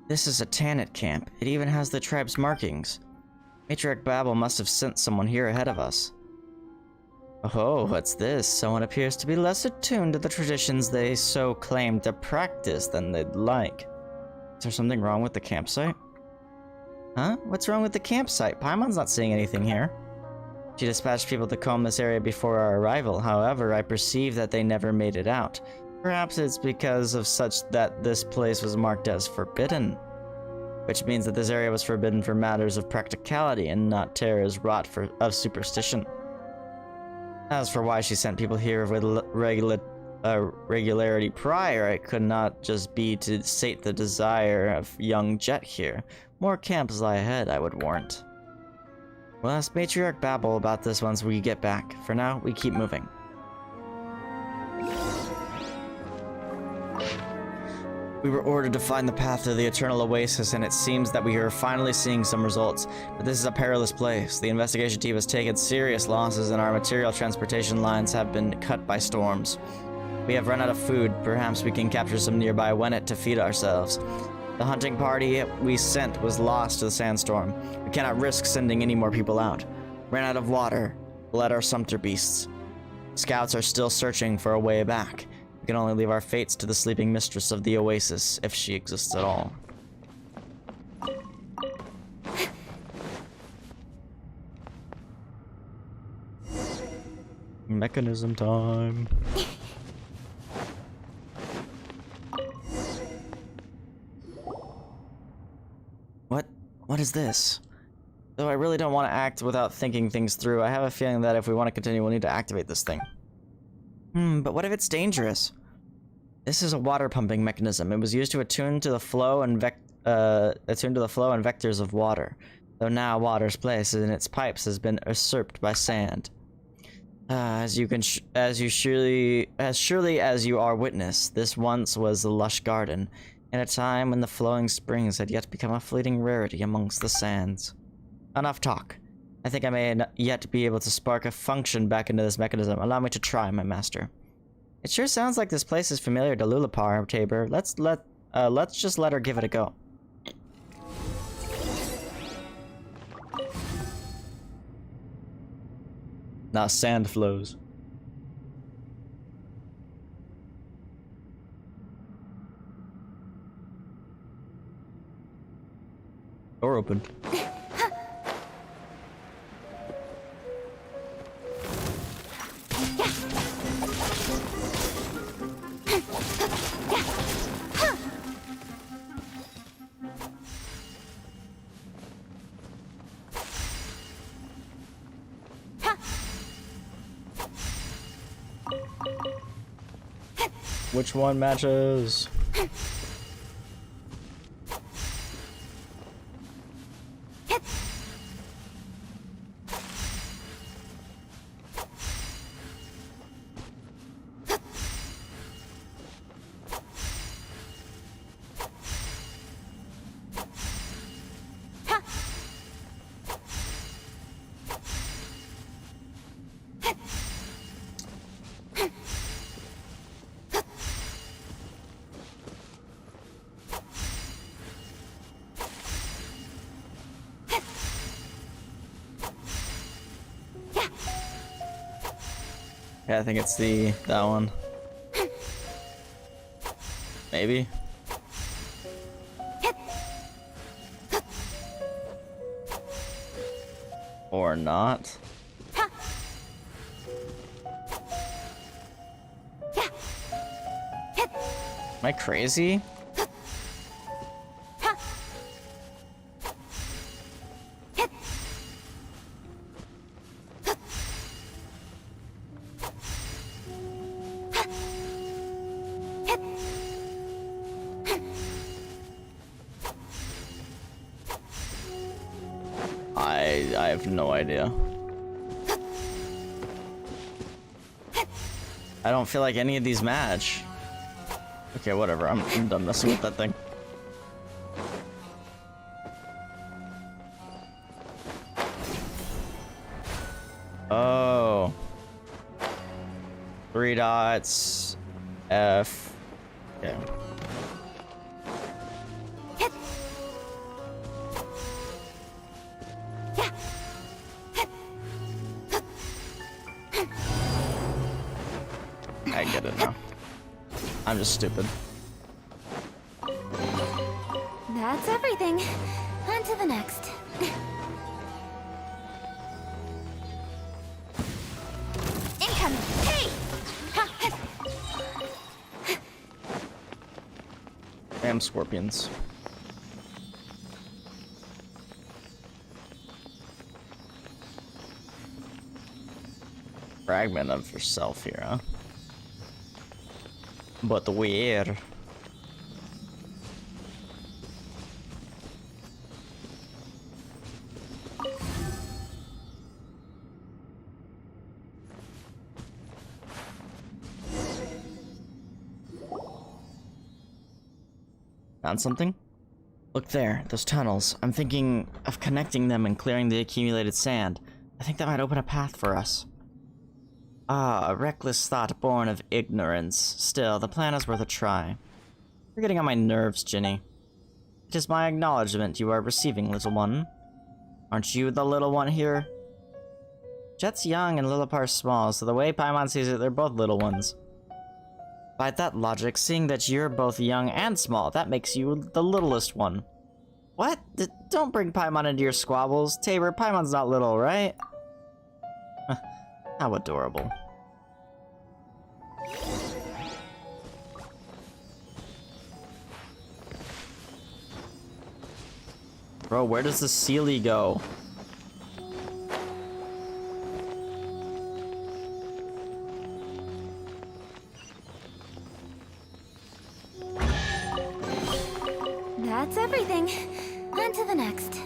A: This is a Tanit camp. It even has the tribe's markings. Matriarch Babel must have sent someone here ahead of us. Oh, what's this? Someone appears to be less attuned to the traditions they so claim to practice than they'd like. Is there something wrong with the campsite? Huh? What's wrong with the campsite? Paimon's not seeing anything here. She dispatched people to comb this area before our arrival. However, I perceive that they never made it out. Perhaps it's because of such that this place was marked as forbidden. Which means that this area was forbidden for matters of practicality and not terrors wrought of superstition. As for why she sent people here with regularity prior, it could not just be to sate the desire of young Jet here. More camps lie ahead, I would warrant. We'll ask Matriarch Babel about this once we get back. For now, we keep moving. We were ordered to find the path to the Eternal Oasis, and it seems that we are finally seeing some results. But this is a perilous place. The investigation team has taken serious losses, and our material transportation lines have been cut by storms. We have run out of food. Perhaps we can capture some nearby Wennet to feed ourselves. The hunting party we sent was lost to the sandstorm. We cannot risk sending any more people out. Ran out of water. Bled our sumpter beasts. Scouts are still searching for a way back. We can only leave our fates to the sleeping mistress of the oasis, if she exists at all. Mechanism time. What is this? Though I really don't want to act without thinking things through, I have a feeling that if we want to continue, we'll need to activate this thing. But what if it's dangerous? This is a water pumping mechanism. It was used to attune to the flow and vectors of water. Though now water's place in its pipes has been usurped by sand. As surely as you are witness, this once was a lush garden, in a time when the flowing springs had yet become a fleeting rarity amongst the sands. Enough talk. I think I may yet be able to spark a function back into this mechanism. Allow me to try, my master. It sure sounds like this place is familiar to Lulapar, Tabor. Let's just let her give it a go. Now sand flows. Door open. Which one matches? Okay, I think it's that one. Maybe. Or not. Am I crazy? I have no idea. I don't feel like any of these match. Okay, whatever. I'm done messing with that thing. Oh. 3 dots. F. Okay. I get it now. I'm just stupid.
J: That's everything. On to the next. Incoming! Hey!
A: Damn scorpions. Fragment of yourself here, huh? But where? Found something? Look there, those tunnels. I'm thinking of connecting them and clearing the accumulated sand. I think that might open a path for us. Ah, a reckless thought born of ignorance. Still, the plan is worth a try. You're getting on my nerves, Ginny. It is my acknowledgement you are receiving, little one. Aren't you the little one here? Jet's young and Lillipar's small, so the way Paimon sees it, they're both little ones. By that logic, seeing that you're both young and small, that makes you the littlest one. What? Don't bring Paimon into your squabbles. Tabor, Paimon's not little, right? How adorable. Bro, where does the Sealy go?
J: That's everything. On to the next.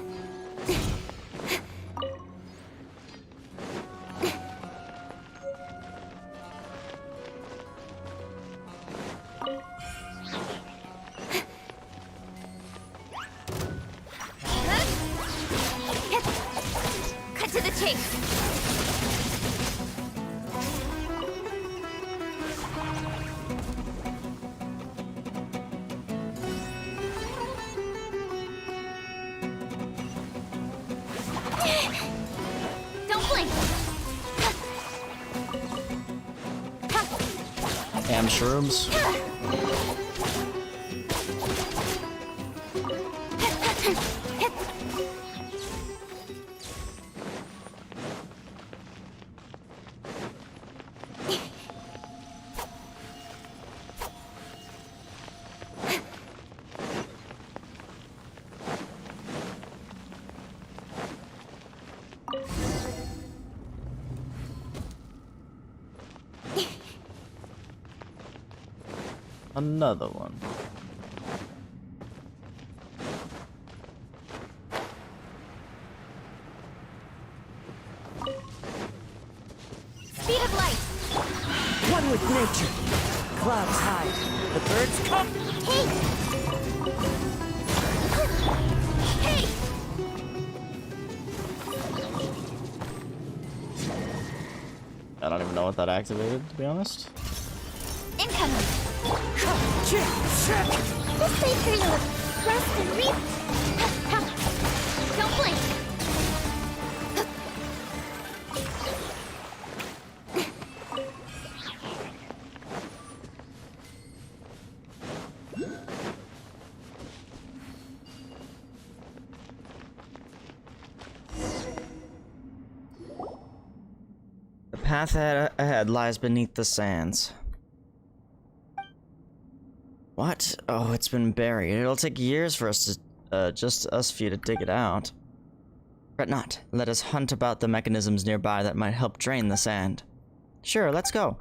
J: Cut to the chase. Don't blink.
A: Damn shrooms. Another one.
J: Speed of light.
I: One with nature. Clouds hide. The birds come.
J: Hey! Hey!
A: I don't even know what that activated, to be honest.
J: Incoming! This place for you! Rest and reap! Don't blink!
A: path ahead lies beneath the sands. What? Oh, it's been buried. It'll take years for us to, just us for you to dig it out. Fret not. Let us hunt about the mechanisms nearby that might help drain the sand. Sure, let's go.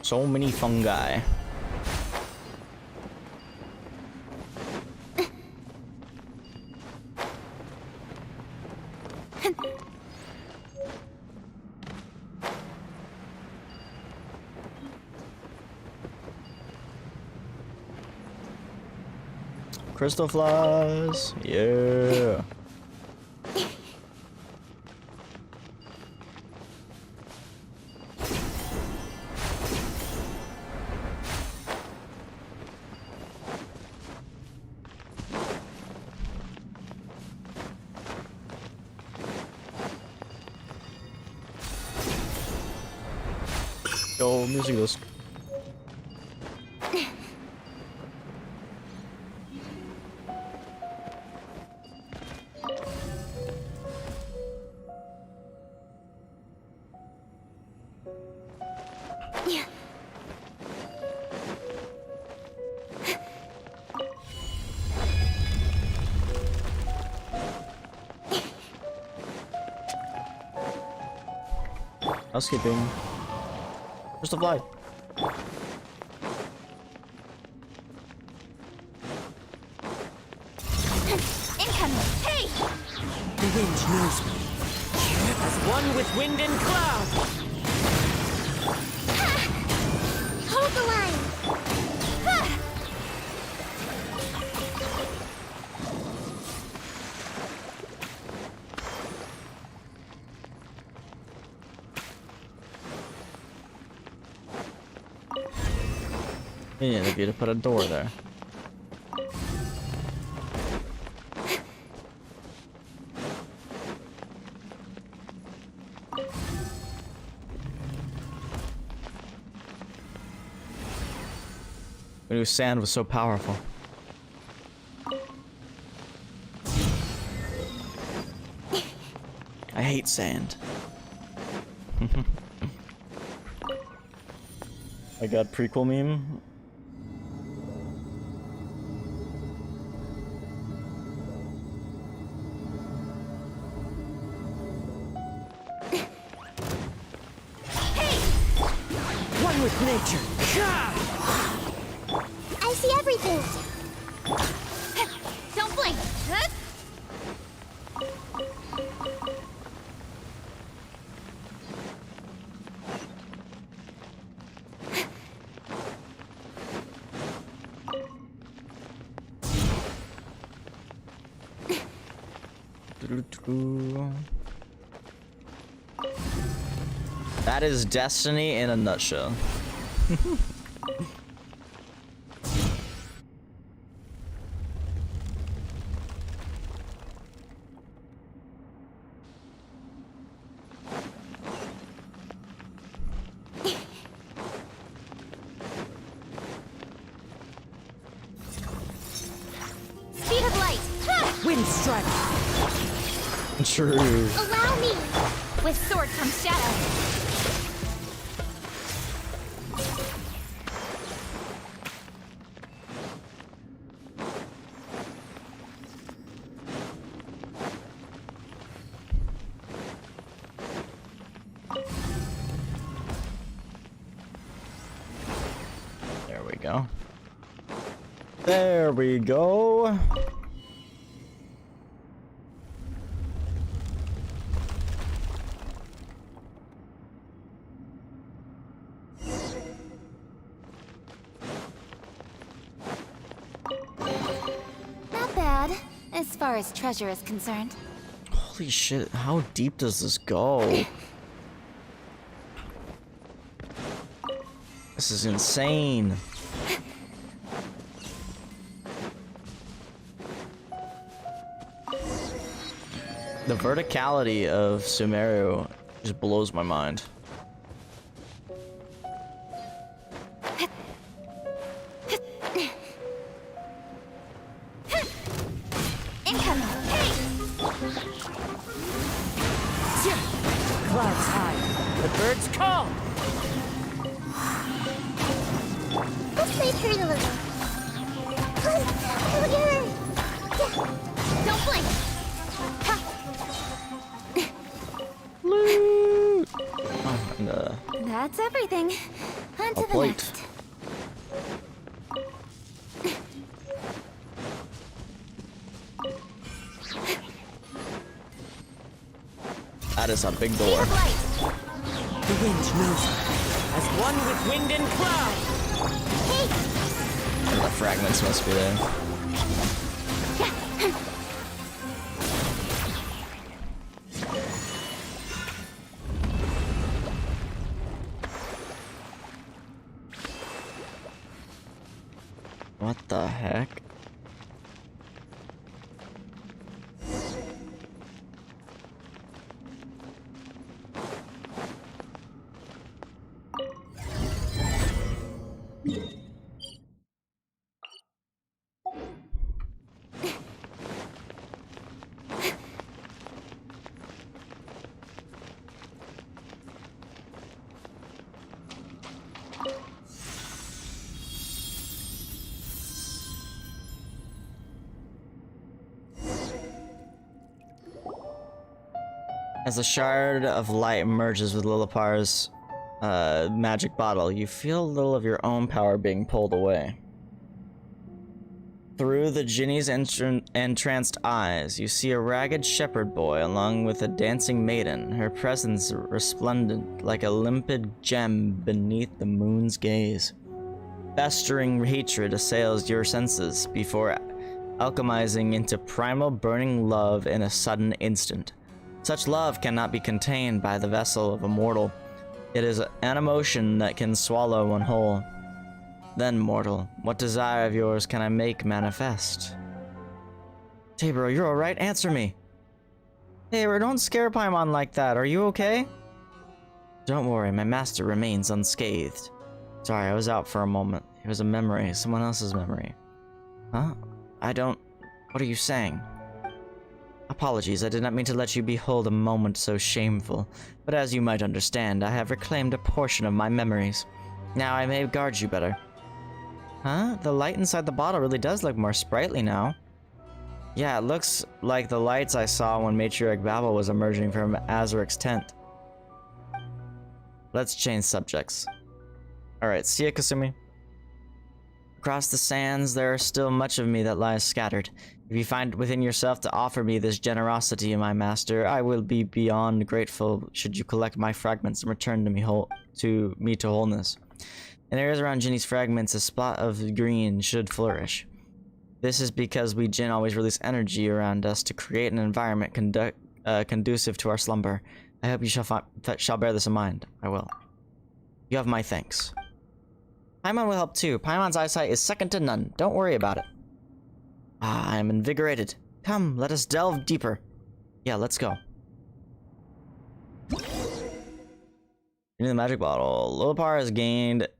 A: So many fungi. Crystal flies, yeah. Yo, music goes. Housekeeping. Crystal fly.
J: Incoming! Hey!
R: The wind knows me. As one with wind and cloud.
C: Hold the line!
A: Yeah, they'd be to put a door there. Who knew sand was so powerful? I hate sand. I got prequel meme.
R: One with nature.
C: I see everything!
J: Don't blink!
A: That is destiny in a nutshell.
J: Speed of light!
R: Wind strike.
A: True.
C: Allow me!
J: With sword comes shadow.
A: There we go. There we go.
J: Not bad, as far as treasure is concerned.
A: Holy shit, how deep does this go? This is insane. The verticality of Sumeru just blows my mind.
R: clouds high, the birds call.
C: Let's play through a little. Don't blink.
A: Loot. And,
H: That's everything. On to the
A: plate.
H: next.
A: That is a big door.
R: The wind knows me, as one with wind and cloud.
A: And the fragments must be there. What the heck? As a shard of light merges with Lilipar's magic bottle, you feel a little of your own power being pulled away. Through the Ginny's entranced eyes, you see a ragged shepherd boy along with a dancing maiden, her presence resplendent like a limpid gem beneath the moon's gaze. Festering hatred assails your senses before alchemizing into primal burning love in a sudden instant. Such love cannot be contained by the vessel of a mortal. It is an emotion that can swallow one whole. Then, mortal, what desire of yours can I make manifest? Tabor, you're alright? Answer me! Tabor, don't scare Paimon like that. Are you okay? Don't worry, my master remains unscathed. Sorry, I was out for a moment. It was a memory, someone else's memory. Huh? What are you saying? Apologies, I did not mean to let you behold a moment so shameful, but as you might understand, I have reclaimed a portion of my memories. Now I may guard you better. Huh? The light inside the bottle really does look more sprightly now. Yeah, it looks like the lights I saw when Matriarch Babel was emerging from Azuric's tent. Let's change subjects. Alright, see ya, Kasumi. Across the sands, there is still much of me that lies scattered. If you find within yourself to offer me this generosity, my master, I will be beyond grateful should you collect my fragments and return to me to wholeness. In areas around Ginny's fragments, a spot of green should flourish. This is because we Jin always release energy around us to create an environment conducive to our slumber. I hope you shall bear this in mind. I will. You have my thanks. Paimon will help too. Paimon's eyesight is second to none. Don't worry about it. Ah, I am invigorated. Come, let us delve deeper. Yeah, let's go. In the magic bottle, Lilipar has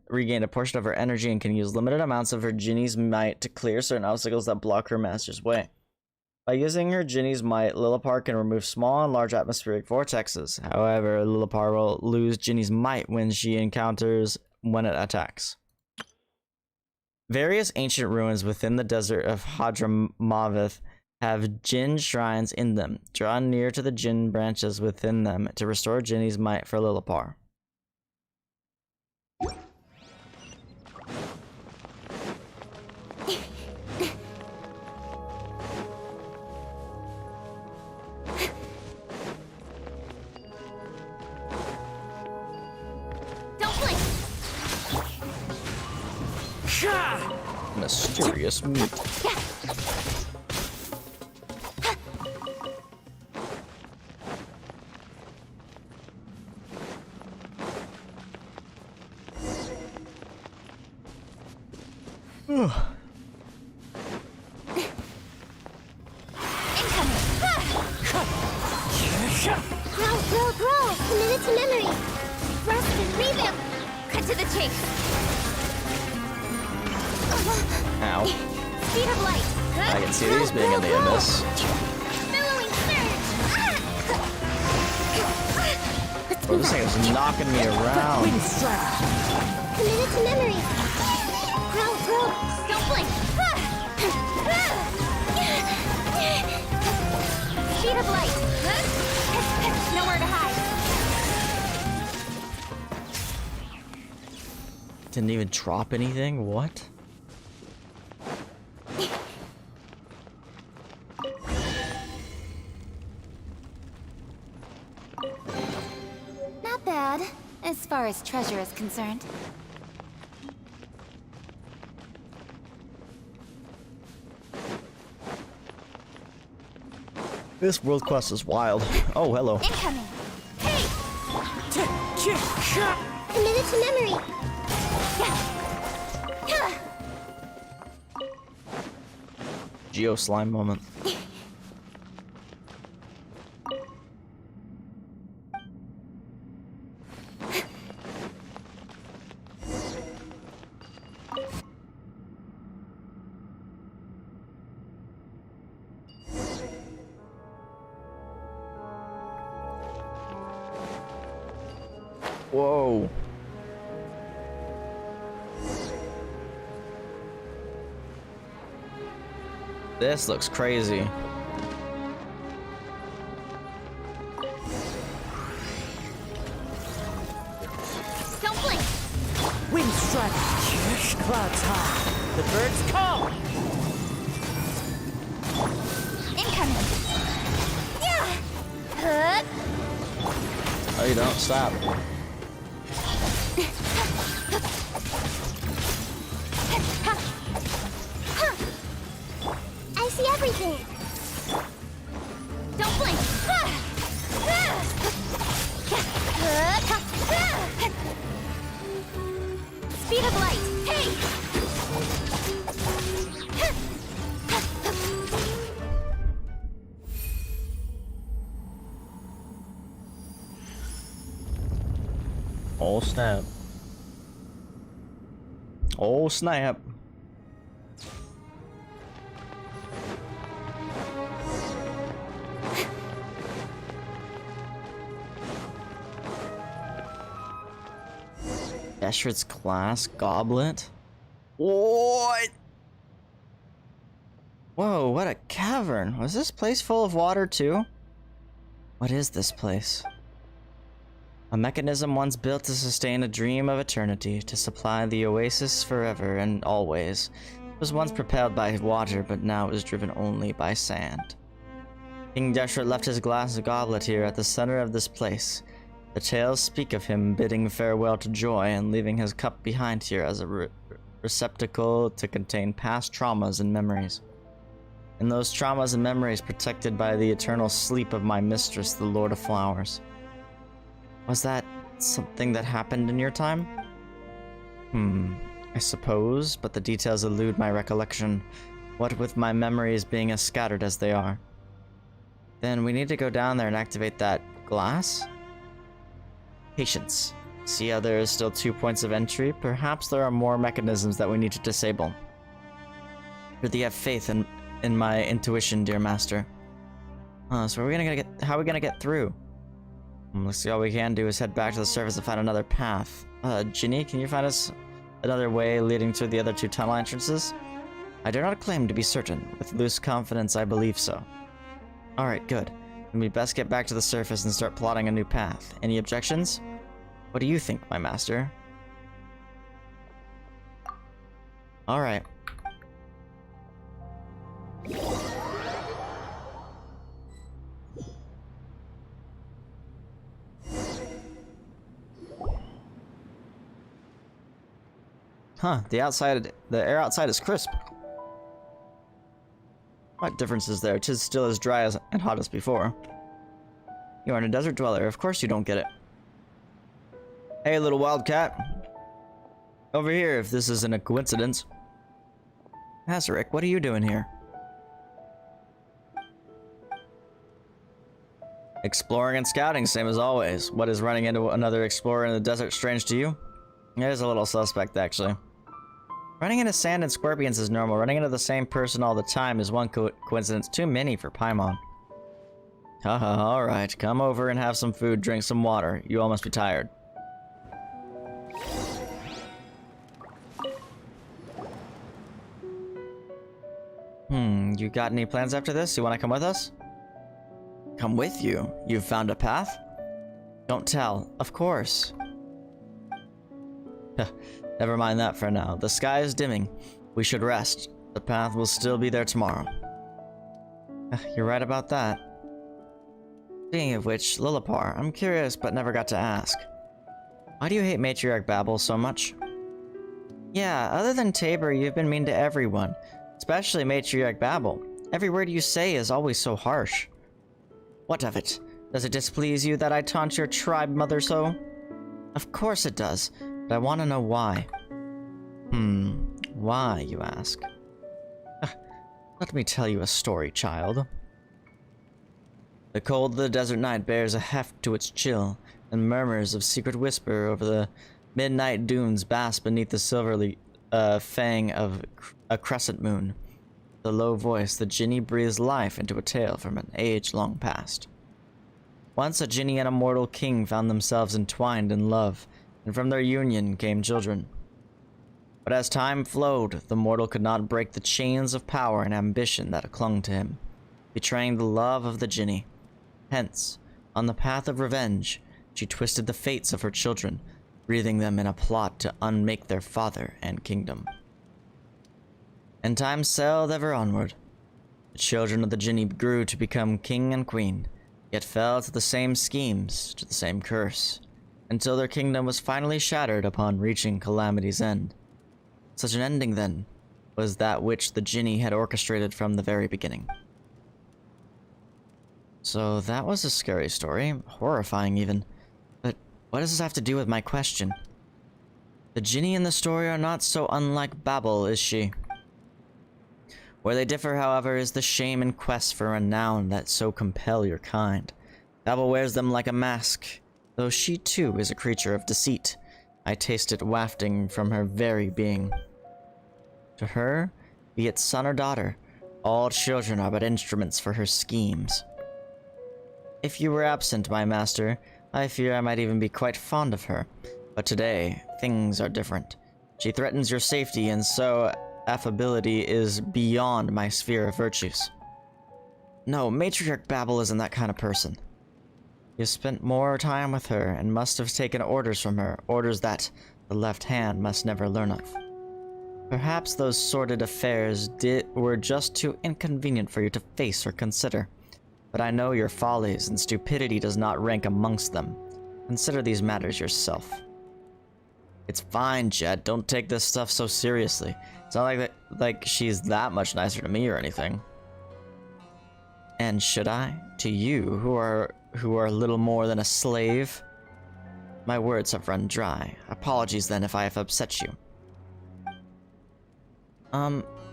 A: regained a portion of her energy and can use limited amounts of her Ginny's might to clear certain obstacles that block her master's way. By using her Ginny's might, Lilipar can remove small and large atmospheric vortexes. However, Lilipar will lose Ginny's might when it attacks. Various ancient ruins within the desert of Hadramaveth have Jinn shrines in them. Draw near to the Jinn branches within them to restore Ginny's might for Lilipar. Mysterious meat.
C: Grow. Committed to memory. Rest and revamp. Cut to the chase.
A: Ow.
C: Speed of light.
A: I can see these being in the abyss.
C: Billowing surge.
A: Bro, this thing is knocking me around.
C: Committed to memory. Probe. Don't blink. Speed of light. Nowhere to hide.
A: Didn't even drop anything? What?
J: Not bad, as far as treasure is concerned.
A: This world quest is wild. Oh, hello.
J: Incoming! Hey!
C: Committed to memory.
A: Geo slime moment. Whoa. This looks crazy.
C: Don't blink.
R: Wind strike. Clouds high. The birds call.
J: Incoming! Yeah!
A: Oh, you don't stop.
C: I see everything. Don't blink.
J: Speed of light! Hey!
A: Oh snap. Oh snap. Eshred's glass goblet? What? Whoa, what a cavern. Was this place full of water too? What is this place? A mechanism once built to sustain a dream of eternity, to supply the oasis forever and always. It was once propelled by water, but now is driven only by sand. King Deshret left his glass goblet here at the center of this place. The tales speak of him bidding farewell to joy and leaving his cup behind here as a receptacle to contain past traumas and memories. And those traumas and memories protected by the eternal sleep of my mistress, the Lord of Flowers. Was that something that happened in your time? I suppose, but the details elude my recollection, what with my memories being as scattered as they are. Then we need to go down there and activate that glass? Patience. See how there is still 2 points of entry? Perhaps there are more mechanisms that we need to disable. Really have faith in my intuition, dear master. So how are we gonna get through? Looks like all we can do is head back to the surface and find another path. Ginny, can you find us another way leading to the other 2 tunnel entrances? I dare not claim to be certain. With loose confidence, I believe so. Alright, good. Then we best get back to the surface and start plotting a new path. Any objections? What do you think, my master? Alright. Huh, the air outside is crisp. What difference is there? 'Tis still as dry and hot as before. You aren't a desert dweller, of course you don't get it. Hey, little wildcat. Over here, if this isn't a coincidence. Azaric, what are you doing here? Exploring and scouting, same as always. What is running into another explorer in the desert strange to you? It is a little suspect, actually. Running into sand and scorpions is normal. Running into the same person all the time is one coincidence too many for Paimon. Haha, alright. Come over and have some food, drink some water. You all must be tired. You got any plans after this? You want to come with us? Come with you? You've found a path? Don't tell. Of course. Never mind that for now. The sky is dimming. We should rest. The path will still be there tomorrow. You're right about that. Speaking of which, Lillipar, I'm curious but never got to ask. Why do you hate Matriarch Babel so much? Yeah, other than Tabor, you've been mean to everyone. Especially Matriarch Babel. Every word you say is always so harsh. What of it? Does it displease you that I taunt your tribe mother so? Of course it does, but I want to know why. Why, you ask? Let me tell you a story, child. The cold of the desert night bears a heft to its chill, and murmurs of secret whisper over the midnight dunes bask beneath the silvery fang of a crescent moon. The low voice, the Jinni breathes life into a tale from an age long past. Once a Jinni and a mortal king found themselves entwined in love, and from their union came children. But as time flowed, the mortal could not break the chains of power and ambition that clung to him, betraying the love of the Jinni. Hence, on the path of revenge, she twisted the fates of her children, breathing them in a plot to unmake their father and kingdom. And time sailed ever onward. The children of the Jinni grew to become king and queen, yet fell to the same schemes, to the same curse, until their kingdom was finally shattered upon reaching Calamity's end. Such an ending, then, was that which the Jinni had orchestrated from the very beginning. So that was a scary story, horrifying even. But what does this have to do with my question? The Jinni in the story are not so unlike Babel, is she? Where they differ, however, is the shame and quest for renown that so compel your kind. Babel wears them like a mask, though she too is a creature of deceit. I taste it wafting from her very being. To her, be it son or daughter, all children are but instruments for her schemes. If you were absent, my master, I fear I might even be quite fond of her. But today, things are different. She threatens your safety, and so affability is beyond my sphere of virtues. No, Matriarch Babel isn't that kind of person. You spent more time with her and must have taken orders from her, orders that the left hand must never learn of. Perhaps those sordid affairs were just too inconvenient for you to face or consider. But I know your follies, and stupidity does not rank amongst them. Consider these matters yourself. It's fine, Jet. Don't take this stuff so seriously. It's not like she's that much nicer to me or anything. And should I? To you, who are little more than a slave? My words have run dry. Apologies then if I have upset you.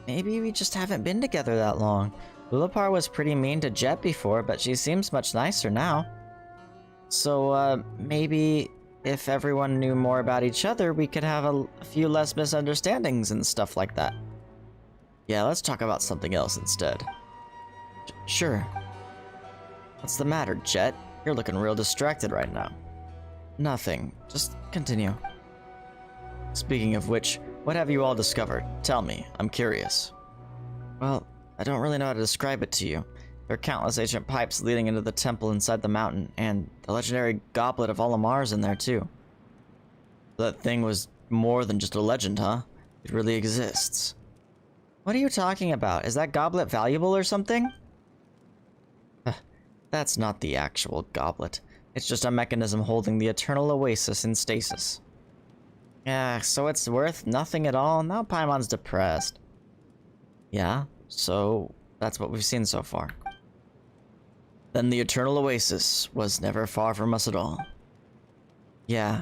A: Maybe we just haven't been together that long. Lillipar was pretty mean to Jet before, but she seems much nicer now. So, maybe if everyone knew more about each other, we could have a few less misunderstandings and stuff like that. Yeah, let's talk about something else instead. Sure. What's the matter, Jet? You're looking real distracted right now. Nothing. Just continue. Speaking of which, what have you all discovered? Tell me. I'm curious. Well, I don't really know how to describe it to you. There are countless ancient pipes leading into the temple inside the mountain, and the legendary goblet of Olamar's in there too. That thing was more than just a legend, huh? It really exists. What are you talking about? Is that goblet valuable or something? That's not the actual goblet. It's just a mechanism holding the eternal oasis in stasis. Yeah, so it's worth nothing at all? Now Paimon's depressed. Yeah, so that's what we've seen so far. Then the eternal oasis was never far from us at all. Yeah,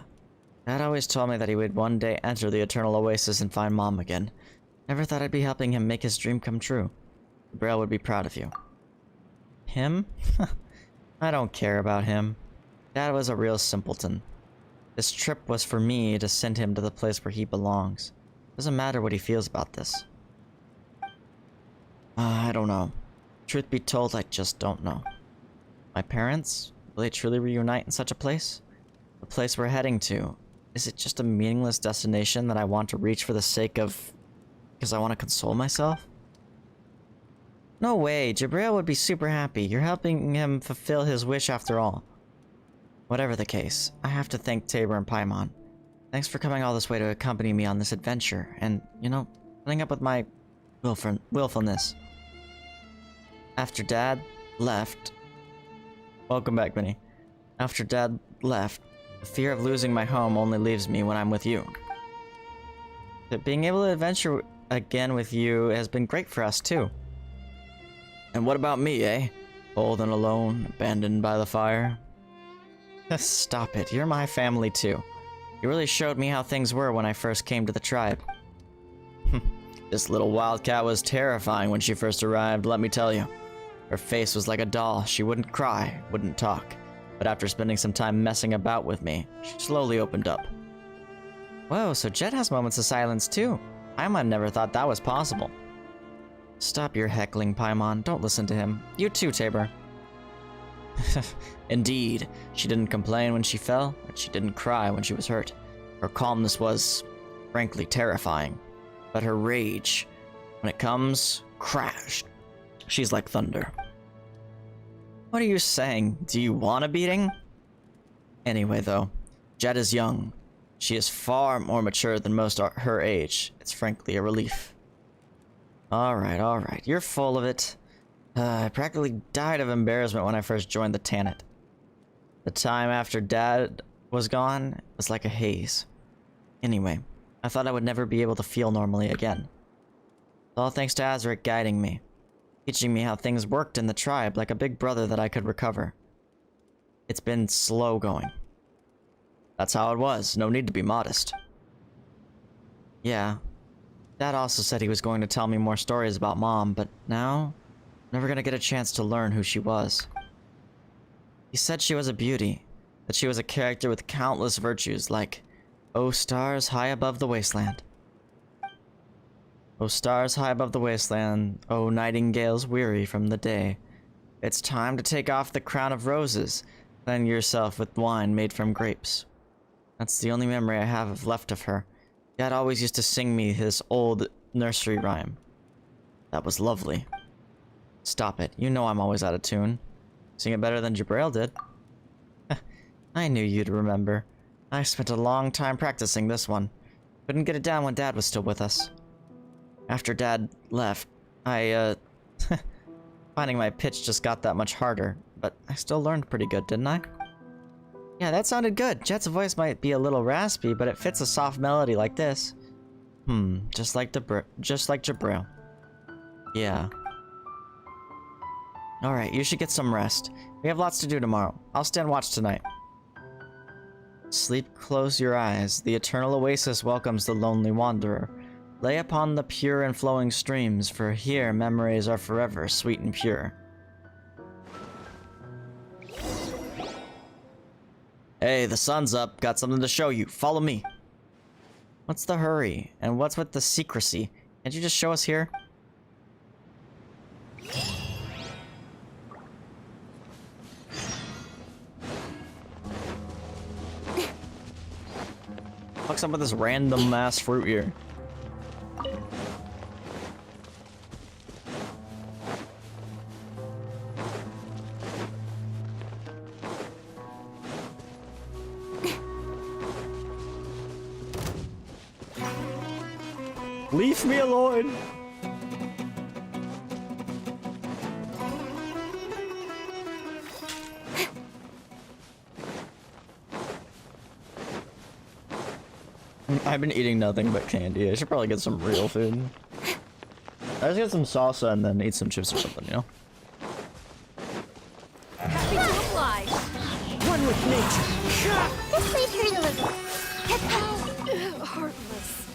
A: Dad always told me that he would one day enter the eternal oasis and find Mom again. Never thought I'd be helping him make his dream come true. Braille would be proud of you. Him? I don't care about him. Dad was a real simpleton. This trip was for me to send him to the place where he belongs. Doesn't matter what he feels about this. I don't know. Truth be told, I just don't know. My parents? Will they truly reunite in such a place? The place we're heading to. Is it just a meaningless destination that I want to reach for the sake of... because I want to console myself? No way, Jabrail would be super happy. You're helping him fulfill his wish after all. Whatever the case, I have to thank Tabor and Paimon. Thanks for coming all this way to accompany me on this adventure, and, you know, putting up with my willfulness. After Dad left... Welcome back, Minnie. After Dad left, the fear of losing my home only leaves me when I'm with you. But being able to adventure again with you has been great for us, too. And what about me, eh? Old and alone, abandoned by the fire? Stop it, you're my family, too. You really showed me how things were when I first came to the tribe. This little wildcat was terrifying when she first arrived, let me tell you. Her face was like a doll. She wouldn't cry, wouldn't talk. But after spending some time messing about with me, she slowly opened up. Whoa, so Jet has moments of silence too. Paimon never thought that was possible. Stop your heckling, Paimon. Don't listen to him. You too, Tabor. Indeed, she didn't complain when she fell, and she didn't cry when she was hurt. Her calmness was, frankly, terrifying. But her rage, when it comes, crash. She's like thunder. What are you saying? Do you want a beating? Anyway, though, Jet is young. She is far more mature than most her age. It's frankly a relief. Alright. You're full of it. I practically died of embarrassment when I first joined the Tanit. The time after Dad was gone was like a haze. Anyway, I thought I would never be able to feel normally again. All thanks to Azric guiding me, teaching me how things worked in the tribe like a big brother that I could recover. It's been slow going. That's how it was, no need to be modest. Yeah, Dad also said he was going to tell me more stories about Mom, but now, I'm never gonna get a chance to learn who she was. He said she was a beauty, that she was a character with countless virtues like, "Oh stars high above the wasteland. Oh stars high above the wasteland, oh nightingales weary from the day. It's time to take off the crown of roses, cleanse yourself with wine made from grapes." That's the only memory I have left of her. Dad always used to sing me his old nursery rhyme. That was lovely. Stop it, you know I'm always out of tune. Sing it better than Jabrail did. I knew you'd remember. I spent a long time practicing this one. Couldn't get it down when Dad was still with us. After Dad left, finding my pitch just got that much harder, but I still learned pretty good, didn't I? Yeah, that sounded good. Jet's voice might be a little raspy, but it fits a soft melody like this. Just like Jabrail. Yeah. Alright, you should get some rest. We have lots to do tomorrow. I'll stand watch tonight. Sleep, close your eyes. The eternal oasis welcomes the lonely wanderer. Lay upon the pure and flowing streams, for here memories are forever sweet and pure. Hey, the sun's up. Got something to show you. Follow me. What's the hurry? And what's with the secrecy? Can't you just show us here? What's up with this random ass fruit here? Leave me alone! I've been eating nothing but candy. I should probably get some real food. I just get some salsa and then eat some chips or something, you know?
J: Happy to oblige.
N: One with nature.
C: This way through the lagoon.
J: Heartless.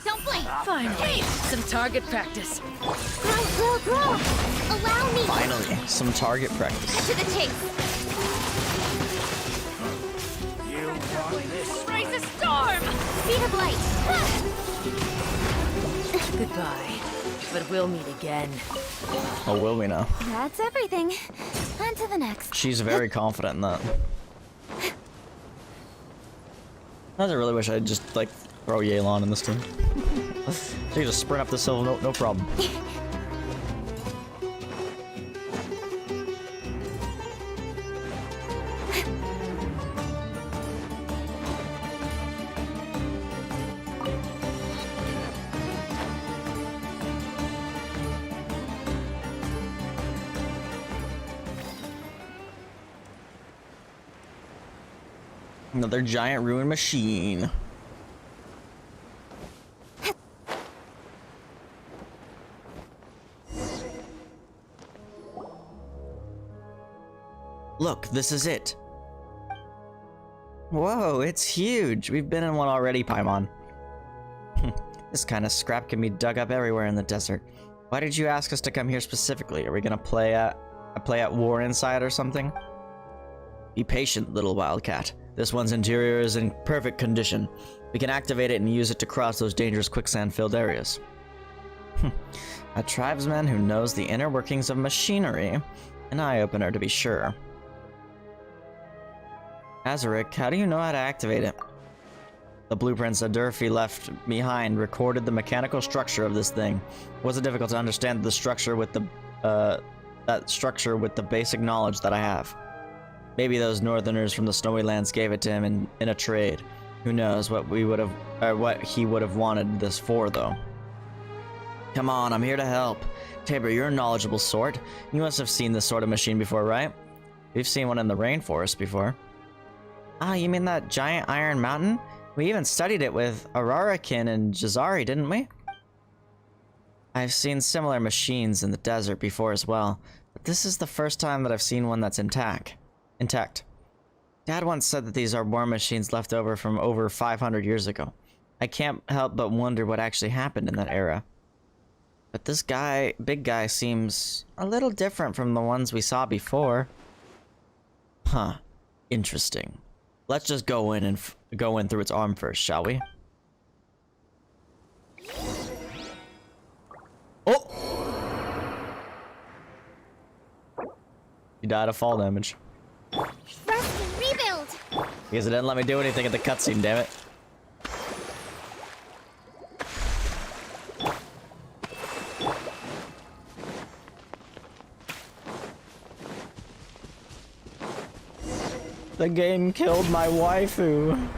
C: Don't blink.
J: Finally, some target practice.
C: Grow. Allow me.
A: Finally, some target practice.
C: Cut to the chase.
J: Raise a storm!
C: Speed of light.
J: Goodbye. but we'll meet again.
A: Oh, will we now?
H: That's everything. On to the next.
A: She's very confident in that. I really wish I'd just, like, throw Yelan in this team. She just sprint up the hill, no problem. Another giant ruin machine. Look, this is it. Whoa, it's huge. We've been in one already, Paimon. This kind of scrap can be dug up everywhere in the desert. Why did you ask us to come here specifically? Are we gonna play at war inside or something? Be patient, little wildcat. This one's interior is in perfect condition. We can activate it and use it to cross those dangerous quicksand-filled areas. A tribesman who knows the inner workings of machinery. An eye-opener, to be sure. Azaric, how do you know how to activate it? The blueprints that Durfee left behind recorded the mechanical structure of this thing. It wasn't difficult to understand the structure with the basic knowledge that I have. Maybe those northerners from the snowy lands gave it to him in a trade. Who knows what he would have wanted this for, though. Come on, I'm here to help. Tabor, you're a knowledgeable sort. You must have seen this sort of machine before, right? We've seen one in the rainforest before. Ah, you mean that giant iron mountain? We even studied it with Ararakin and Jazari, didn't we? I've seen similar machines in the desert before as well, but this is the first time that I've seen one that's intact. Dad once said that these are war machines left over from over 500 years ago. I can't help but wonder what actually happened in that era. But this guy, big guy, seems a little different from the ones we saw before. Huh. Interesting. Let's just go in through its arm first, shall we? Oh! He died of fall damage.
C: Rest and rebuild.
A: Because it didn't let me do anything at the cutscene, damn it. The game killed my waifu.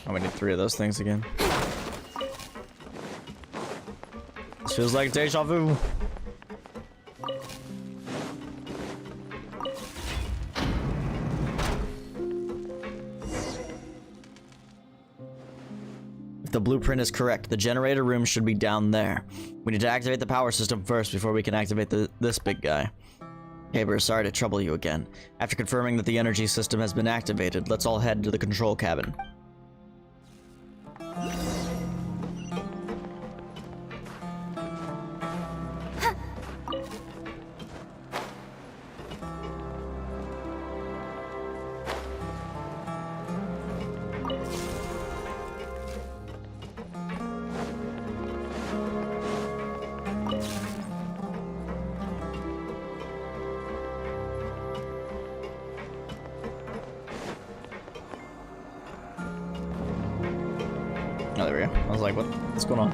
A: Oh, we need 3 of those things again. This feels like deja vu. If the blueprint is correct, the generator room should be down there. We need to activate the power system first before we can activate this big guy. Tabor, sorry to trouble you again. After confirming that the energy system has been activated, let's all head to the control cabin. Oh, there we go. I was like, what's going on?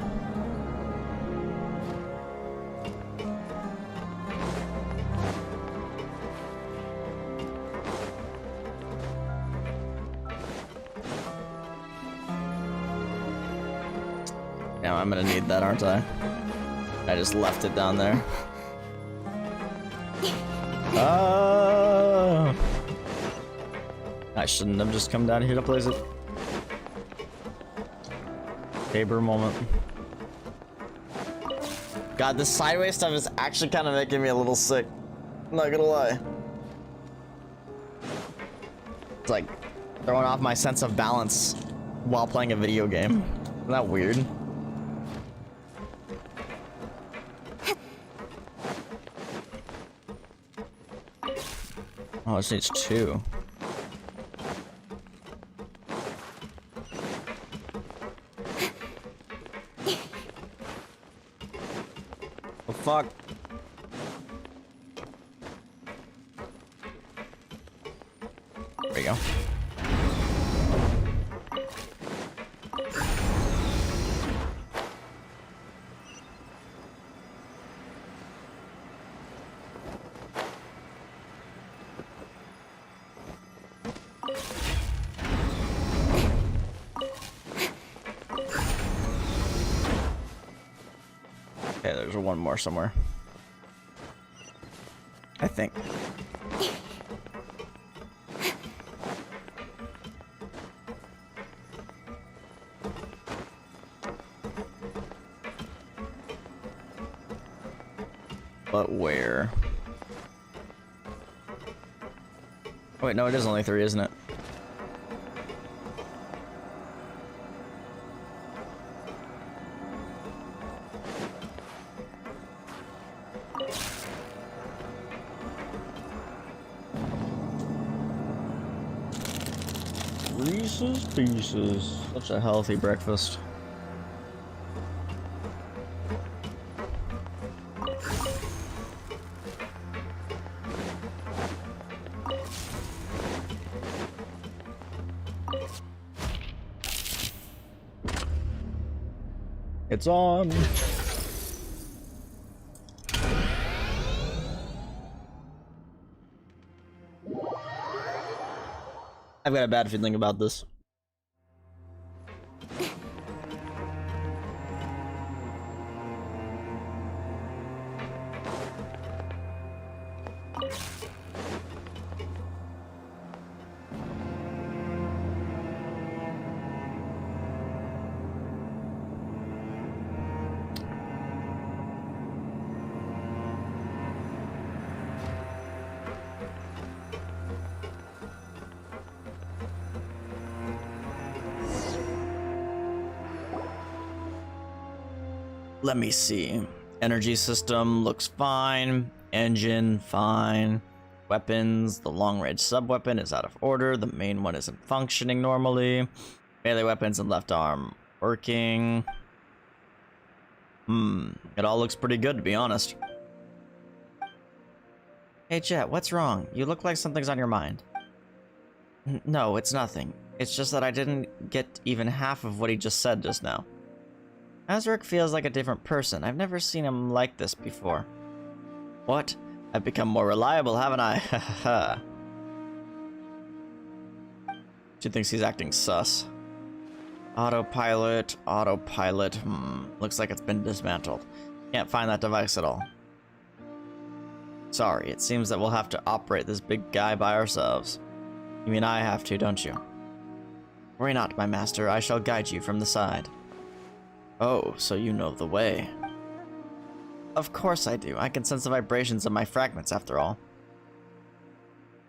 A: Now I'm gonna need that, aren't I? I just left it down there. I shouldn't have just come down here to place it. Tabor moment. God, this sideways stuff is actually kind of making me a little sick. I'm not gonna lie. It's like throwing off my sense of balance while playing a video game. that weird? Oh, this needs 2. Oh, fuck. There we go. Okay, there's one more somewhere. I think. But where? Oh, wait, no, it is only 3, isn't it? Reese's Pieces. Such a healthy breakfast. It's on. I've got a bad feeling about this. Let me see. Energy system looks fine. Engine, fine. Weapons, the long-range sub-weapon is out of order. The main one isn't functioning normally. Melee weapons and left arm working. It all looks pretty good, to be honest. Hey, Jet, what's wrong? You look like something's on your mind. No, it's nothing. It's just that I didn't get even half of what he just said just now. Azric feels like a different person. I've never seen him like this before. What? I've become more reliable, haven't I? Haha. She thinks he's acting sus. Autopilot, autopilot. Looks like it's been dismantled. Can't find that device at all. Sorry, it seems that we'll have to operate this big guy by ourselves. You mean I have to, don't you? Worry not, my master. I shall guide you from the side. Oh, so you know the way. Of course I do. I can sense the vibrations of my fragments, after all.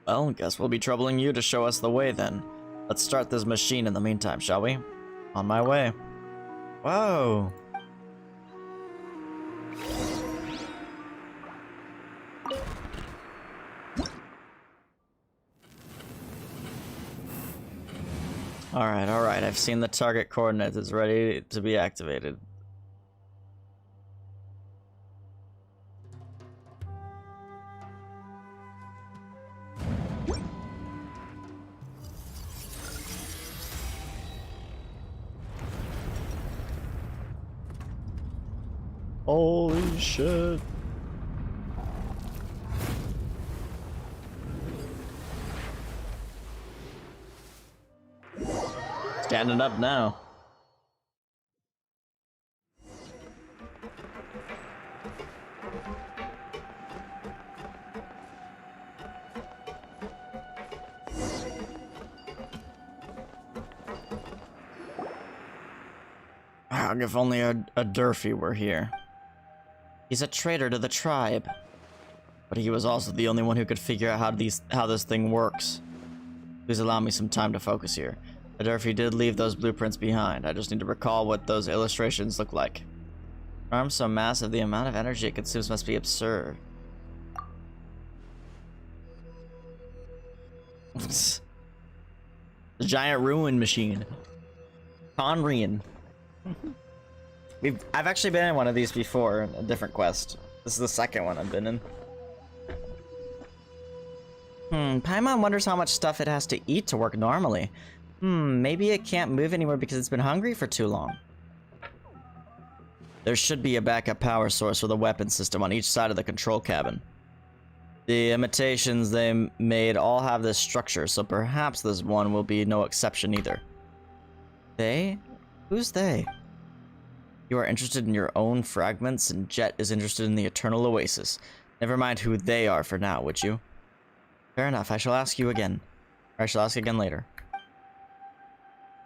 A: Well, guess we'll be troubling you to show us the way, then. Let's start this machine in the meantime, shall we? On my way. Whoa! Alright, I've seen the target coordinates. It's ready to be activated. Holy shit. Standing up now. If only a Durfee were here. He's a traitor to the tribe. But he was also the only one who could figure out how this thing works. Please allow me some time to focus here. Durfee did leave those blueprints behind. I just need to recall what those illustrations look like. Arms so massive, the amount of energy it consumes must be absurd. The giant ruin machine. Conrian. I've actually been in one of these before, a different quest. This is the second one I've been in. Paimon wonders how much stuff it has to eat to work normally. Maybe it can't move anymore because it's been hungry for too long. There should be a backup power source with a weapon system on each side of the control cabin. The imitations they made all have this structure, so perhaps this one will be no exception either. They? Who's they? You are interested in your own fragments, and Jet is interested in the Eternal Oasis. Never mind who they are for now, would you? Fair enough, I shall ask you again. Or I shall ask again later.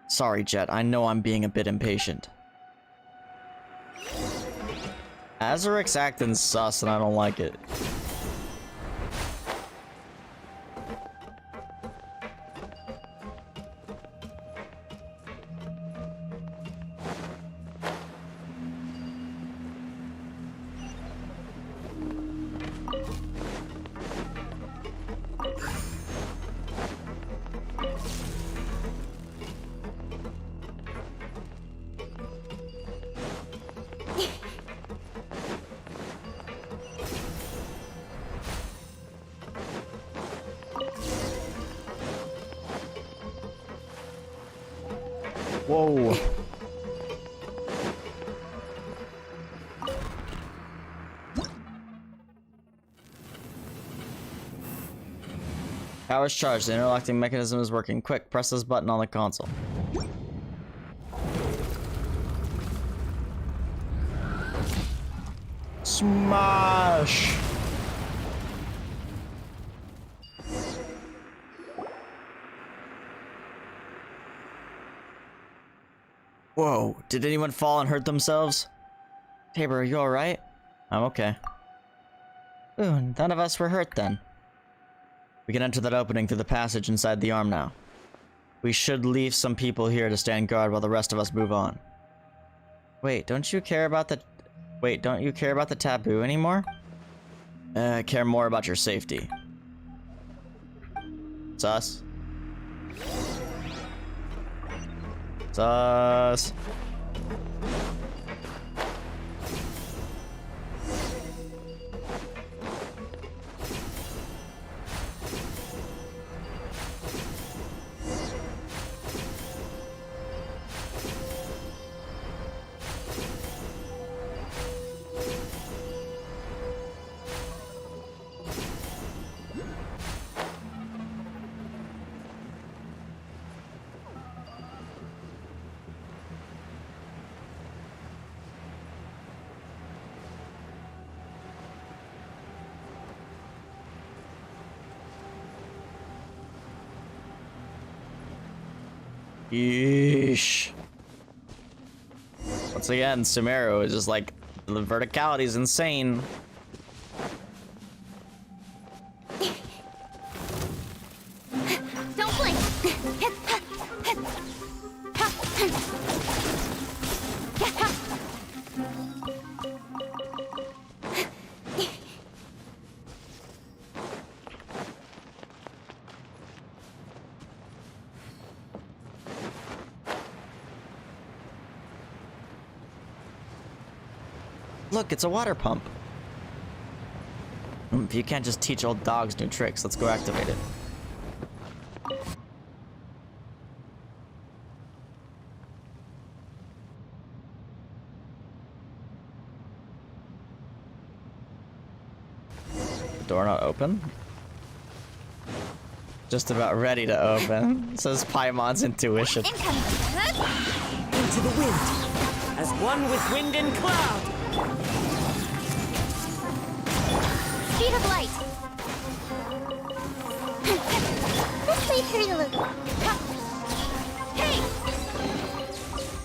A: Sorry, Jet, I know I'm being a bit impatient. Azuric's acting sus, and I don't like it. Whoa. Power's charged. The interlocking mechanism is working. Quick, press this button on the console. Smash! Whoa, did anyone fall and hurt themselves? Tabor, are you alright? I'm okay. Ooh, none of us were hurt then. We can enter that opening through the passage inside the arm now. We should leave some people here to stand guard while the rest of us move on. Wait, don't you care about the taboo anymore? I care more about your safety. Sus. Sus. Yeesh. Once again, Sumeru is just like, the verticality is insane.
H: Don't blink.
A: Look, it's a water pump. If you can't just teach old dogs new tricks, let's go activate it. The door not open? Just about ready to open, says Paimon's intuition.
R: Into the wind, as one with wind and cloud.
C: Speed of light. This way through the loop.
H: Hey!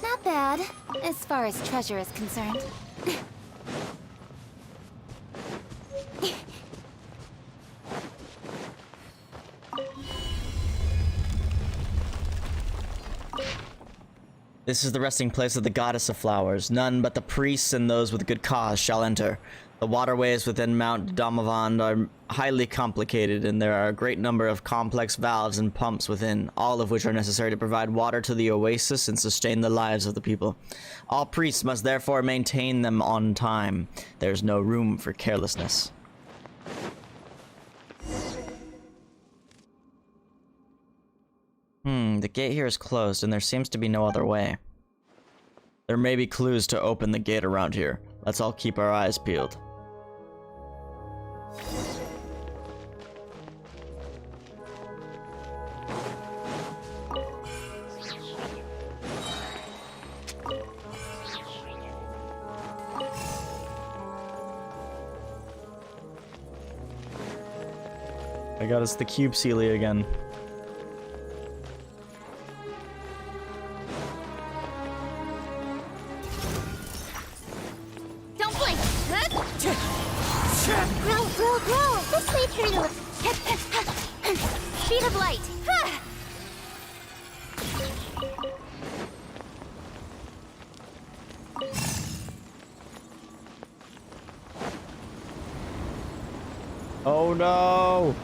H: Not bad, as far as treasure is concerned.
A: This is the resting place of the goddess of flowers. None but the priests and those with good cause shall enter. The waterways within Mount Damavand are highly complicated, and there are a great number of complex valves and pumps within, all of which are necessary to provide water to the oasis and sustain the lives of the people. All priests must therefore maintain them on time. There's no room for carelessness. The gate here is closed, and there seems to be no other way. There may be clues to open the gate around here. Let's all keep our eyes peeled. I got us the cube Sealy again.
C: Don't blink! Grow! This way, Turtle! Speed of light!
A: Oh no!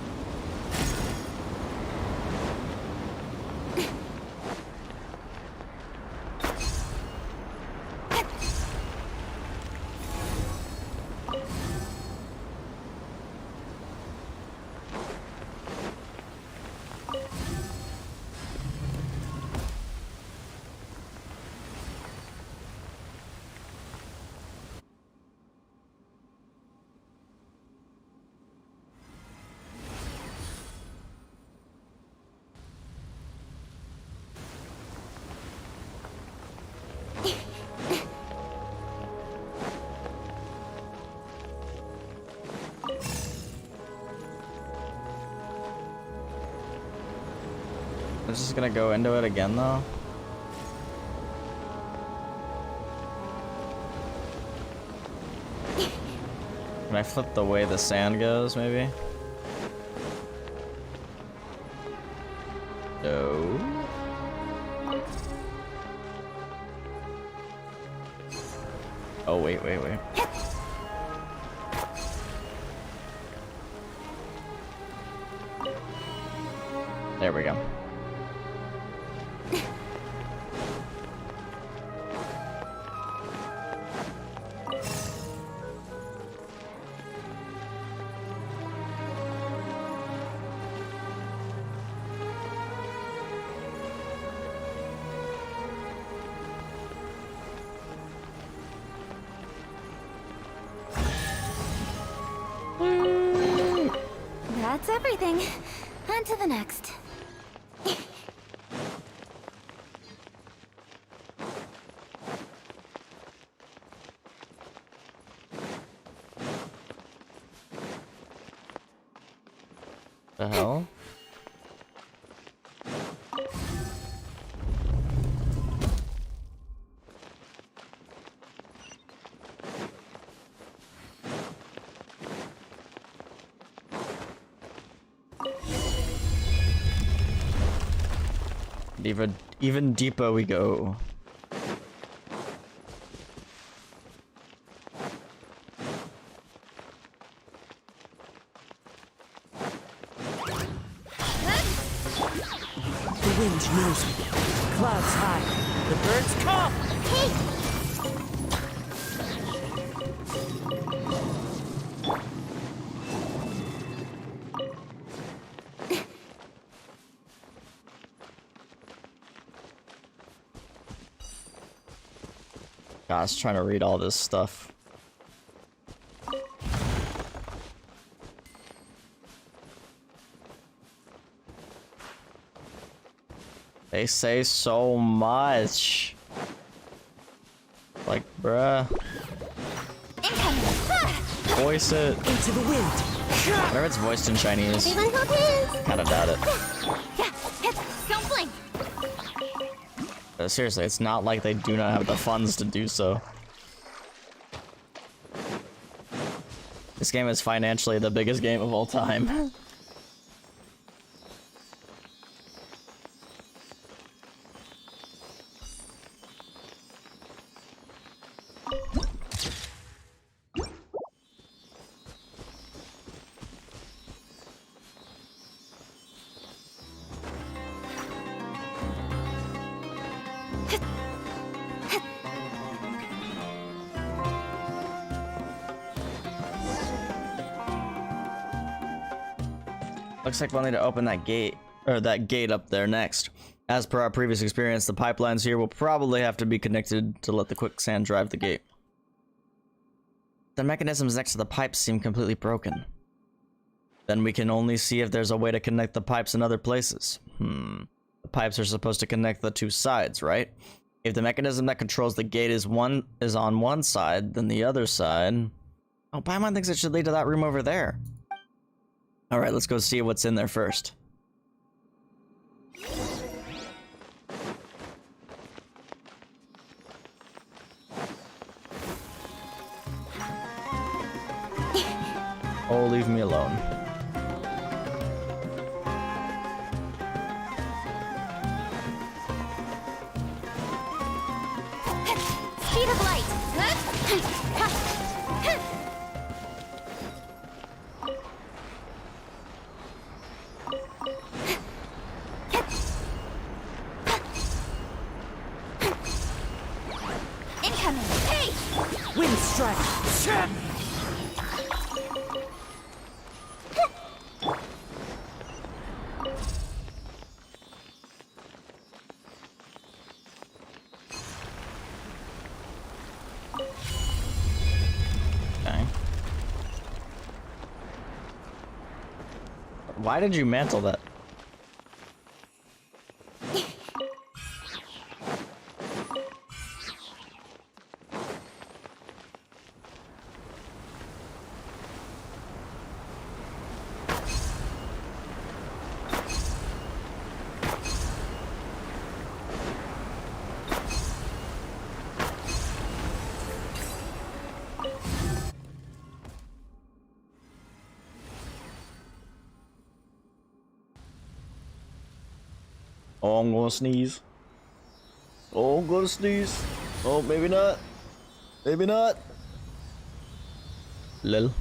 A: I'm just gonna go into it again though. Can I flip the way the sand goes, maybe? No. Oh, wait. There we go.
J: That's everything. On to the next.
A: The hell? Even deeper we go.
R: The wind knows me. Clouds high. The birds come!
C: Hey!
A: God, I was trying to read all this stuff. They say so much. Like, bruh. Voice it.
R: Into the wind.
A: Whenever it's voiced in Chinese.
C: Everyone hold hands!
A: Kinda doubt it.
C: Don't blink!
A: Seriously, it's not like they do not have the funds to do so. This game is financially the biggest game of all time. Looks like we'll need to open that gate, or that gate up there next. As per our previous experience, the pipelines here will probably have to be connected to let the quicksand drive the gate. The mechanisms next to the pipes seem completely broken. Then we can only see if there's a way to connect the pipes in other places. The pipes are supposed to connect the two sides, right? If the mechanism that controls the gate is on one side, then the other side... Oh, Paimon thinks it should lead to that room over there. Alright, let's go see what's in there first. Oh, leave me alone.
J: Speed of light! Incoming! Hey!
R: Wind strike!
A: Why did you mantle that? Oh, I'm gonna sneeze. Oh, I'm gonna sneeze. Oh, maybe not. Maybe not. Lol.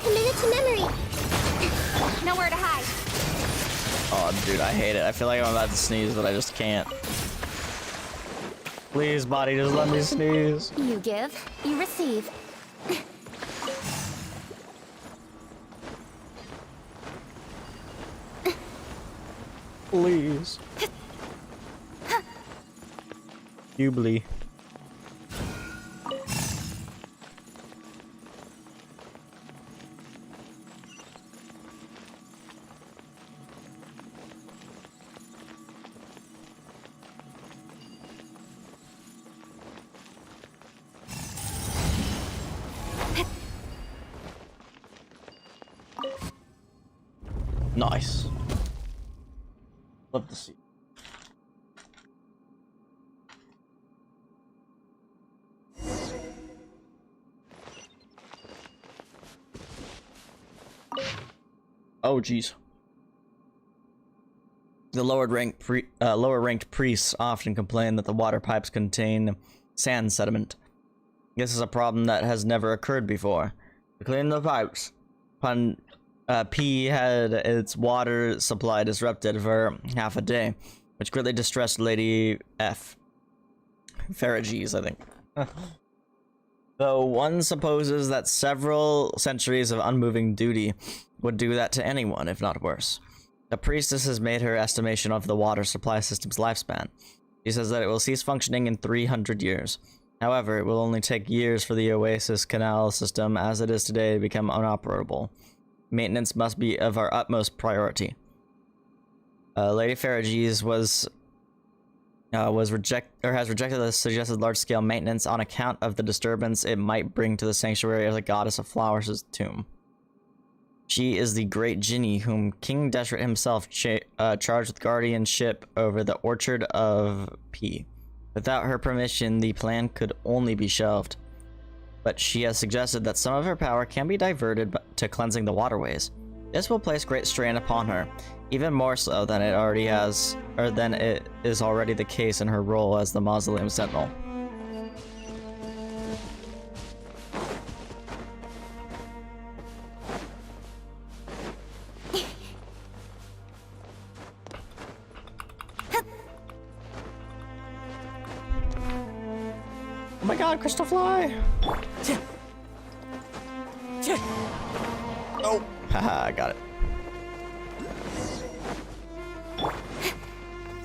C: Committed to memory.
J: Nowhere to hide.
A: Oh, dude, I hate it. I feel like I'm about to sneeze, but I just can't. Please, body, just let me sneeze.
J: You give, you receive.
A: Please. Hubly. Nice. Love to see. Oh, jeez. The lower ranked priests often complain that the water pipes contain sand sediment. This is a problem that has never occurred before. To clean the pipes, P had its water supply disrupted for half a day, which greatly distressed Lady F. Farages, I think. Though one supposes that several centuries of unmoving duty would do that to anyone, if not worse. The priestess has made her estimation of the water supply system's lifespan. She says that it will cease functioning in 300 years. However, it will only take years for the Oasis Canal system, as it is today, to become unoperable. Maintenance must be of our utmost priority. Lady Farages has rejected the suggested large-scale maintenance on account of the disturbance it might bring to the sanctuary of the goddess of flowers' tomb. She is the great Jinni whom King Deshret himself charged with guardianship over the Orchard of P. Without her permission, the plan could only be shelved. But she has suggested that some of her power can be diverted to cleansing the waterways. This will place great strain upon her, even more so than it already has, or than it is already the case in her role as the Mausoleum Sentinel. Oh my god, Crystal Fly! Oh! Haha, I got it.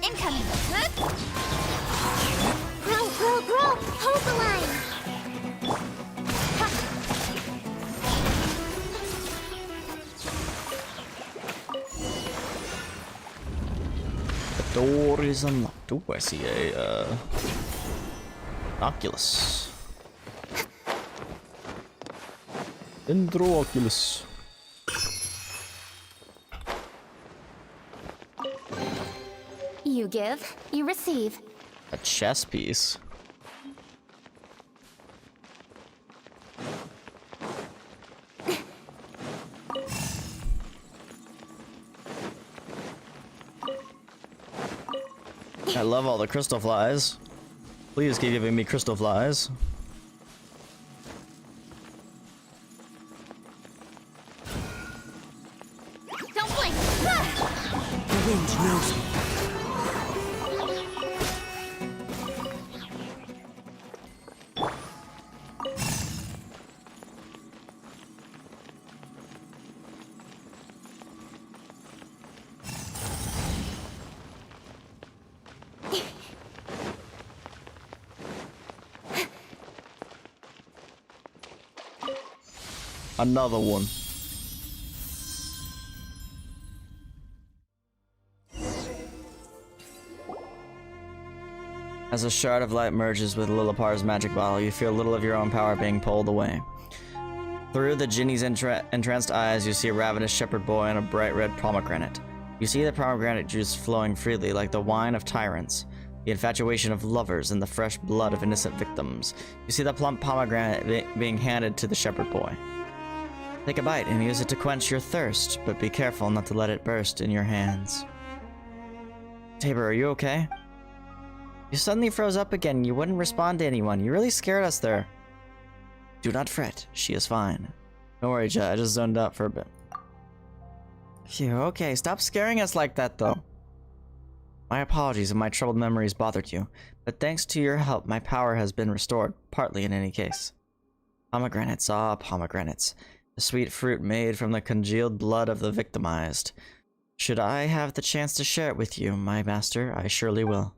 C: Incoming! Grow, grow, grow! Hold the line!
A: The door is unlocked. Ooh, I see a, Oculus. Dendro Oculus.
H: You give, you receive.
A: A chess piece. I love all the crystal flies. Please keep giving me crystal flies.
C: Don't blink!
R: The wind knows me.
A: Another one. As a shard of light merges with Lilipar's magic bottle, you feel little of your own power being pulled away. Through the Ginny's entranced eyes, you see a ravenous shepherd boy and a bright red pomegranate. You see the pomegranate juice flowing freely like the wine of tyrants, the infatuation of lovers, and the fresh blood of innocent victims. You see the plump pomegranate being handed to the shepherd boy. Take a bite and use it to quench your thirst, but be careful not to let it burst in your hands. Tabor, are you okay? You suddenly froze up again. You wouldn't respond to anyone. You really scared us there. Do not fret. She is fine. Don't worry, Jet. I just zoned out for a bit. Phew, okay. Stop scaring us like that, though. My apologies if my troubled memories bothered you, but thanks to your help, my power has been restored, partly in any case. Pomegranates, ah, pomegranates. The sweet fruit made from the congealed blood of the victimized. Should I have the chance to share it with you, my master, I surely will.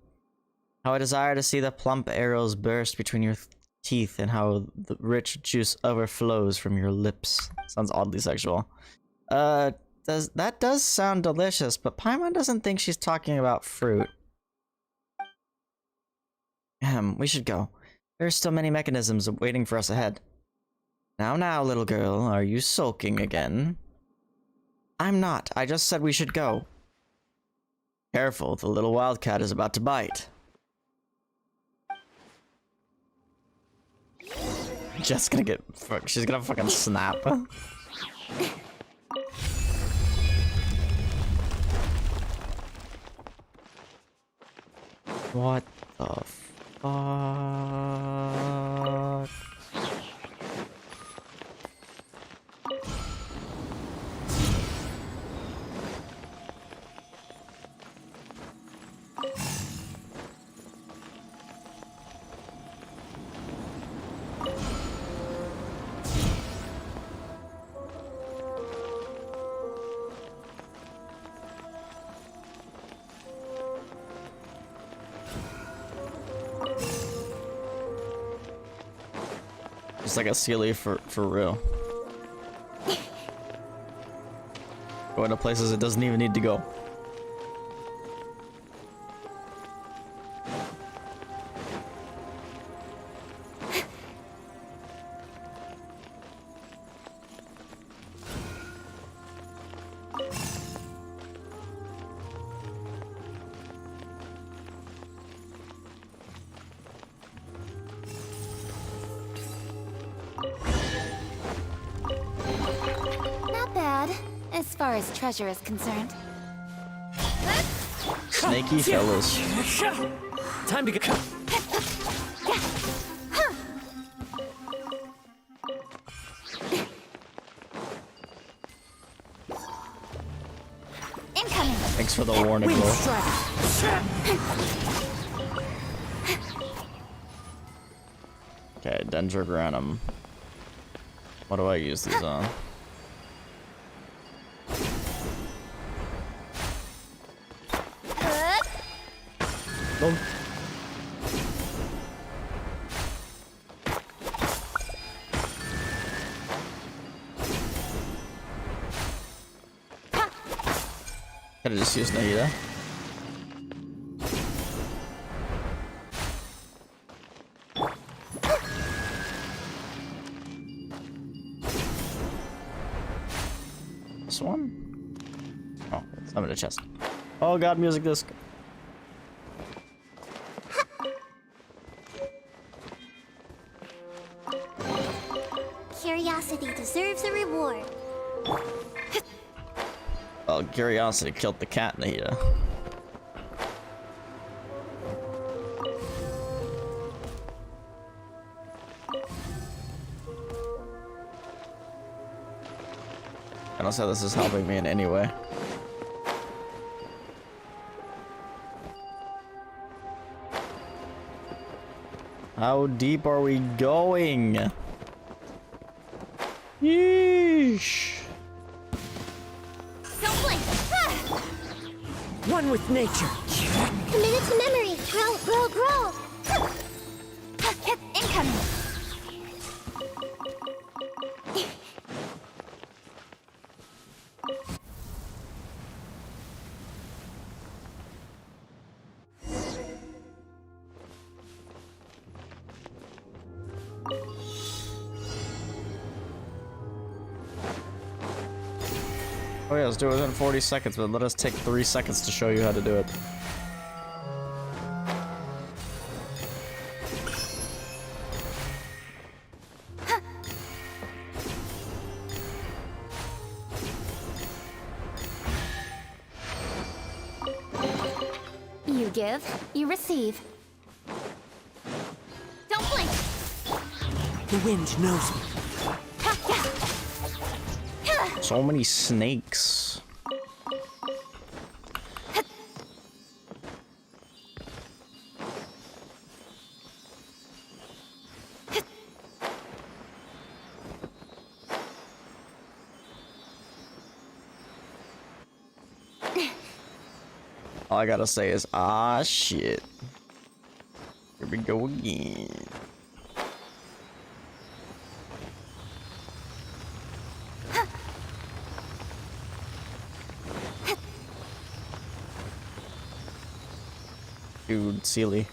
A: How I desire to see the plump arrows burst between your teeth and how the rich juice overflows from your lips. Sounds oddly sexual. That does sound delicious, but Paimon doesn't think she's talking about fruit. We should go. There are still many mechanisms waiting for us ahead. Now, little girl, are you sulking again? I'm not. I just said we should go. Careful, the little wildcat is about to bite. Jet's gonna get... She's gonna fucking snap. What the fuck? It's like a Sealy for real. Going to places it doesn't even need to go.
J: as far as treasure is concerned.
A: Snaky fellas.
R: Time to go.
J: Incoming.
A: Thanks for the warning, bro. Okay, Dendrogranum. What do I use these on? Boom. Could have just used Nahida. This one? Oh, it's not in a chest. Oh god, music disc.
C: Curiosity deserves a reward.
A: Well, curiosity killed the cat, Nahida. I don't say this is helping me in any way. How deep are we going? Yeesh.
C: Don't blink.
R: One with nature.
C: Committed to memory. Grow, grow, grow.
J: Incoming.
A: Oh yeah, let's do it within 40 seconds, but let us take 3 seconds to show you how to do it.
J: You give, you receive.
C: Don't blink.
R: The wind knows me.
A: So many snakes. All I gotta say is, ah, shit. Here we go again. Dude, Sealy.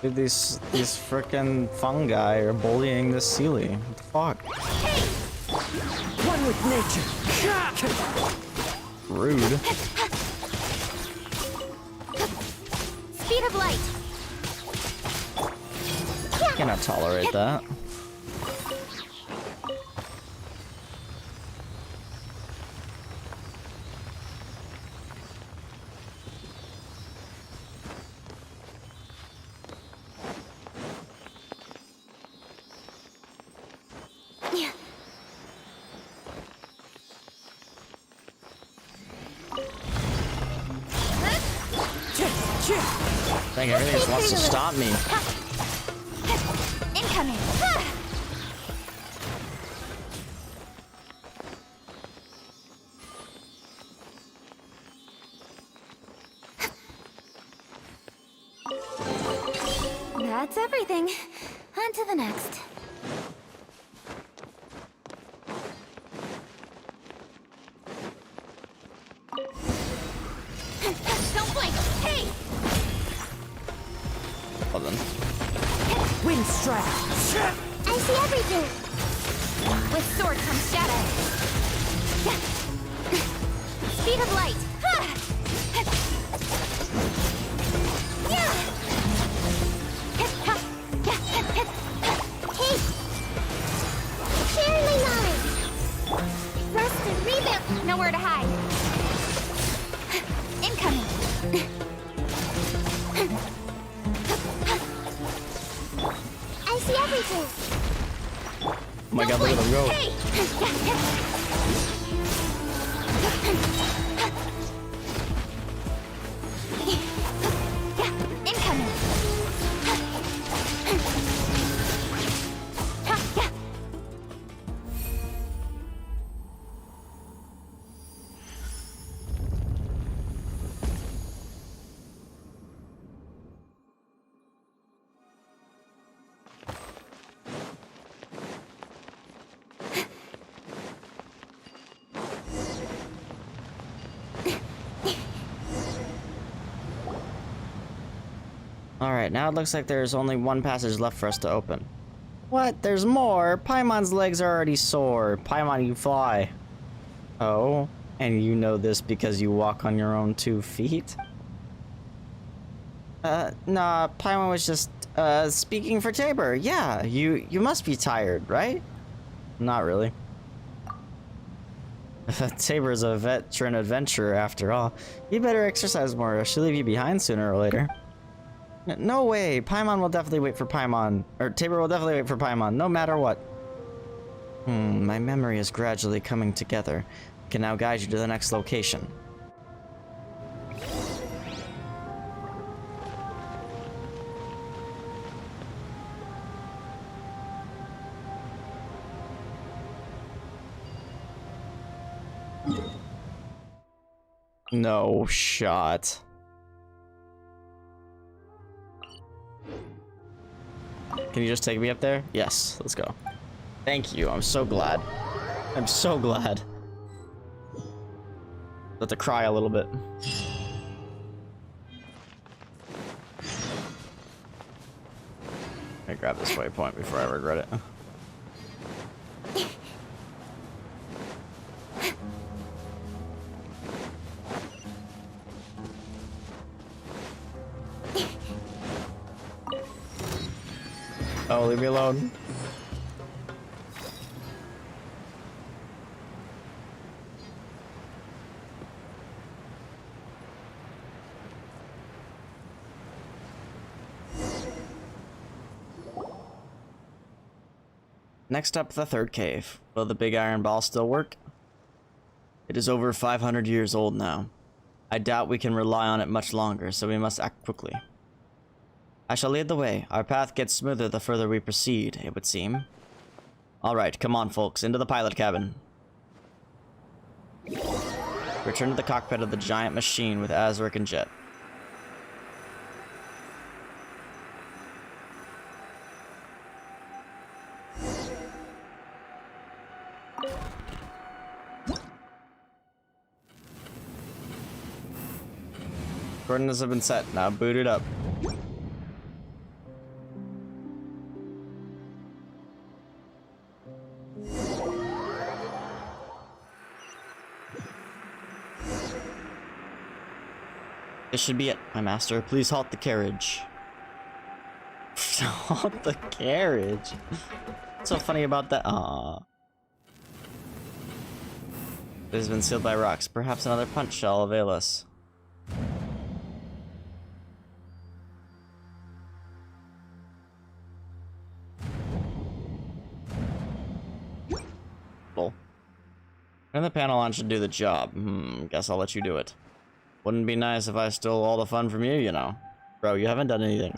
A: Dude, these frickin' fungi are bullying this Sealy. What the fuck?
R: One with nature.
A: Rude.
C: Speed of light.
A: Cannot tolerate that. Dang, everything just wants to stop me.
J: Incoming. That's everything. On to the next.
C: Don't blink. Hey!
A: Well then.
R: Wind strike.
C: I see everything.
J: With sword comes shadow. Speed of light.
C: Hey! Share my knowledge! Rest and rebound!
J: Nowhere to hide. Incoming.
C: I see everything!
A: Oh my god, look at them go.
J: Hey! Incoming.
A: Alright, now it looks like there's only one passage left for us to open. What? There's more? Paimon's legs are already sore. Paimon, you fly. Oh? And you know this because you walk on your own 2 feet? Nah, Paimon was just, speaking for Tabor. Yeah, you must be tired, right? Not really. Tabor's a veteran adventurer after all. You better exercise more, or she'll leave you behind sooner or later. No way! Paimon will definitely wait for Paimon. Or Tabor will definitely wait for Paimon, no matter what. My memory is gradually coming together. I can now guide you to the next location. No shot. Can you just take me up there? Yes, let's go. Thank you, I'm so glad. I'm so glad. Let to cry a little bit. Let me grab this waypoint before I regret it. Oh, leave me alone. Next up, the third cave. Will the big iron ball still work? It is over 500 years old now. I doubt we can rely on it much longer, so we must act quickly. I shall lead the way. Our path gets smoother the further we proceed, it would seem. Alright, come on folks, into the pilot cabin. Return to the cockpit of the giant machine with Azric and Jet. Coordinates have been set, now boot it up. This should be it, my master. Please halt the carriage. Halt the carriage? What's so funny about that? Aww. It has been sealed by rocks. Perhaps another punch shall avail us. And the panel on should do the job. Guess I'll let you do it. Wouldn't be nice if I stole all the fun from you, you know. Bro, you haven't done anything.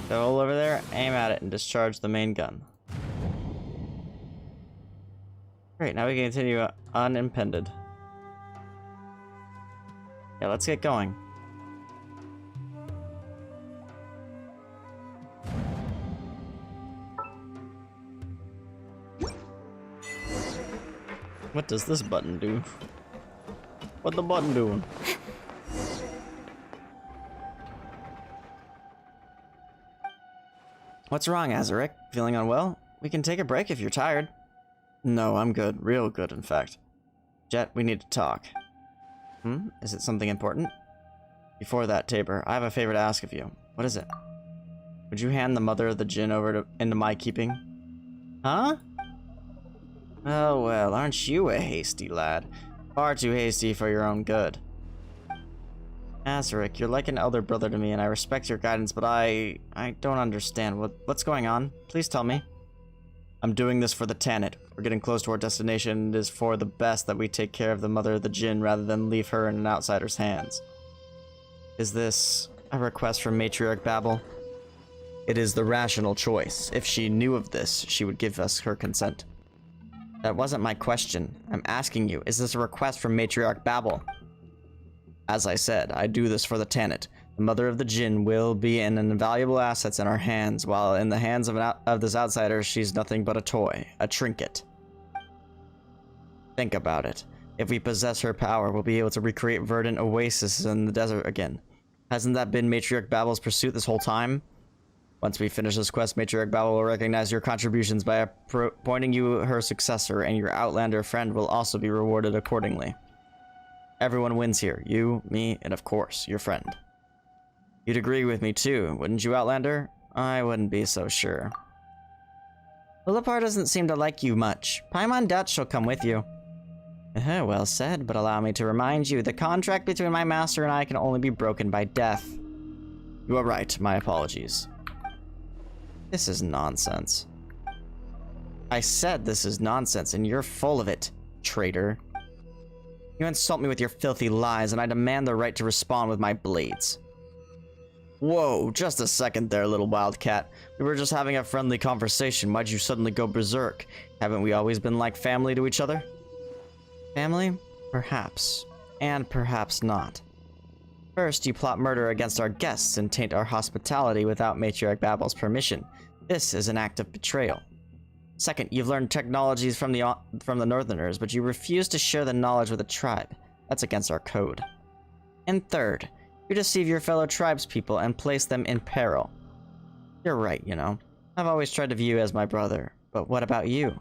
A: The hole over there, aim at it and discharge the main gun. Great, now we can continue unimpeded. Yeah, let's get going. What does this button do? What the button doing? What's wrong, Azaric? Feeling unwell? We can take a break if you're tired. No, I'm good. Real good, in fact. Jet, we need to talk. Is it something important? Before that, Tabor, I have a favor to ask of you. What is it? Would you hand the mother of the Djinn over into my keeping? Huh? Oh well, aren't you a hasty lad? Far too hasty for your own good. Azaric, you're like an elder brother to me, and I respect your guidance, but I don't understand. What's going on? Please tell me. I'm doing this for the Tanit. We're getting close to our destination, and it is for the best that we take care of the mother of the Djinn rather than leave her in an outsider's hands. Is this a request from Matriarch Babel? It is the rational choice. If she knew of this, she would give us her consent. That wasn't my question. I'm asking you, is this a request from Matriarch Babel? As I said, I do this for the Tanit. The mother of the Djinn will be an invaluable asset in our hands, while in the hands of this outsider, she's nothing but a toy, a trinket. Think about it. If we possess her power, we'll be able to recreate verdant oases in the desert again. Hasn't that been Matriarch Babel's pursuit this whole time? Once we finish this quest, Matriarch Babel will recognize your contributions by appointing you her successor, and your Outlander friend will also be rewarded accordingly. Everyone wins here. You, me, and of course, your friend. You'd agree with me too, wouldn't you, Outlander? I wouldn't be so sure. Willipar doesn't seem to like you much. Paimon doubts she'll come with you. Well said, but allow me to remind you, the contract between my master and I can only be broken by death. You are right, my apologies. This is nonsense. I said this is nonsense, and you're full of it, traitor. You insult me with your filthy lies, and I demand the right to respond with my blades. Whoa, just a second there, little wildcat. We were just having a friendly conversation. Why'd you suddenly go berserk? Haven't we always been like family to each other? Family? Perhaps. And perhaps not. First, you plot murder against our guests and taint our hospitality without Matriarch Babel's permission. This is an act of betrayal. Second, you've learned technologies from the Northerners, but you refuse to share the knowledge with the tribe. That's against our code. And third, you deceive your fellow tribespeople and place them in peril. You're right, you know. I've always tried to view you as my brother, but what about you?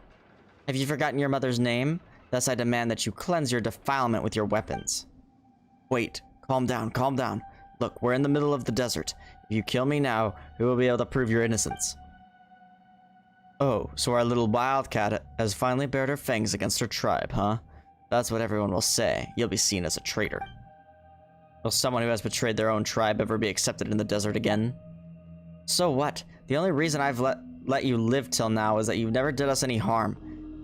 A: Have you forgotten your mother's name? Thus I demand that you cleanse your defilement with your weapons. Wait, calm down, calm down. Look, we're in the middle of the desert. If you kill me now, who will be able to prove your innocence? Oh, so our little wildcat has finally bared her fangs against her tribe, huh? That's what everyone will say. You'll be seen as a traitor. Will someone who has betrayed their own tribe ever be accepted in the desert again? So what? The only reason I've let you live till now is that you never did us any harm.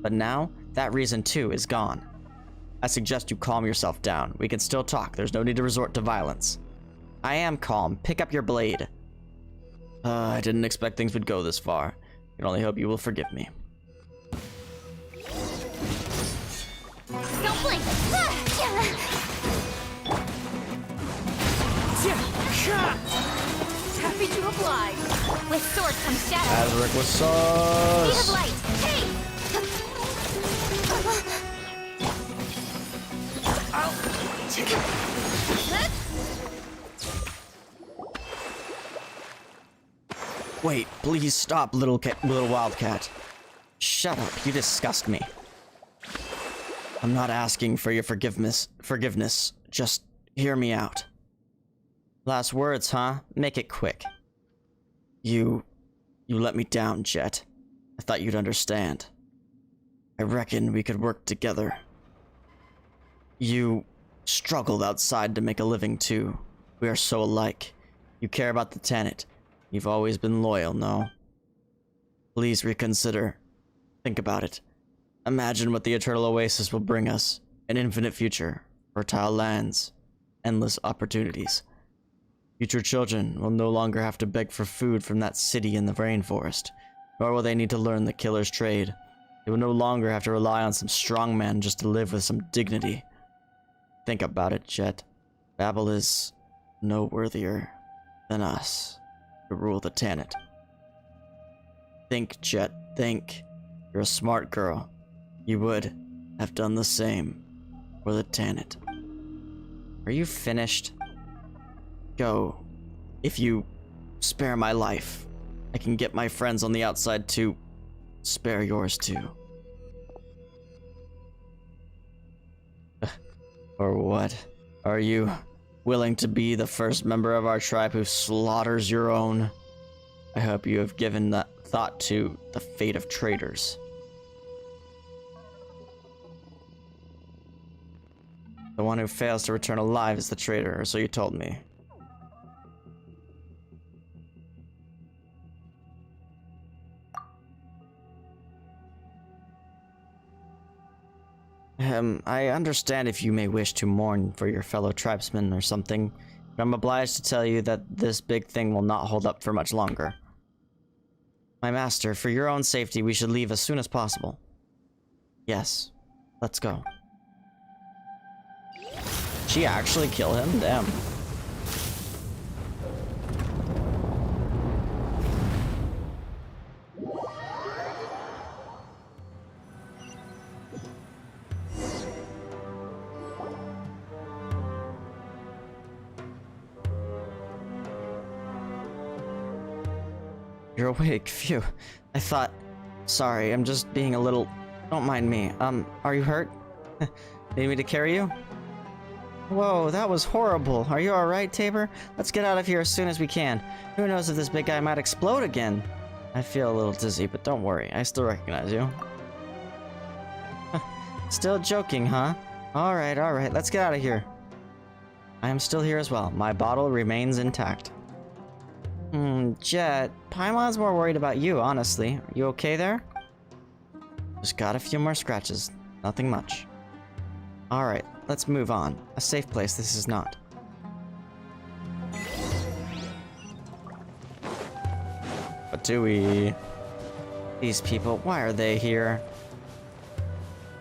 A: But now, that reason too is gone. I suggest you calm yourself down. We can still talk. There's no need to resort to violence. I am calm. Pick up your blade. I didn't expect things would go this far. I can only hope you will forgive me.
J: Don't blink! Happy to oblige. With sword comes shadow.
A: Azaric was sauce.
J: Speed of light. Hey!
A: Wait, please stop, little wildcat. Shut up, you disgust me. I'm not asking for your forgiveness. Just hear me out. Last words, huh? Make it quick. You let me down, Jet. I thought you'd understand. I reckon we could work together. You struggled outside to make a living too. We are so alike. You care about the Tanit. You've always been loyal, no? Please reconsider. Think about it. Imagine what the Eternal Oasis will bring us. An infinite future, fertile lands, endless opportunities. Future children will no longer have to beg for food from that city in the rainforest, nor will they need to learn the killer's trade. They will no longer have to rely on some strongman just to live with some dignity. Think about it, Jet. Babel is no worthier than us to rule the Tanit. Think, Jet, think. You're a smart girl. You would have done the same for the Tanit. Are you finished? Go. If you spare my life, I can get my friends on the outside to spare yours too. Or what? Are you willing to be the first member of our tribe who slaughters your own? I hope you have given that thought to the fate of traitors. The one who fails to return alive is the traitor, or so you told me. I understand if you may wish to mourn for your fellow tribesmen or something, but I'm obliged to tell you that this big thing will not hold up for much longer. My master, for your own safety, we should leave as soon as possible. Yes, let's go. She actually kill him? Damn. You're awake, phew. I thought... Sorry, I'm just being a little... Don't mind me. Are you hurt? Need me to carry you? Whoa, that was horrible. Are you alright, Tabor? Let's get out of here as soon as we can. Who knows if this big guy might explode again? I feel a little dizzy, but don't worry. I still recognize you. Still joking, huh? Alright, let's get out of here. I am still here as well. My bottle remains intact. Jet, Paimon's more worried about you, honestly. Are you okay there? Just got a few more scratches. Nothing much. Alright, let's move on. A safe place this is not. But do we... These people, why are they here?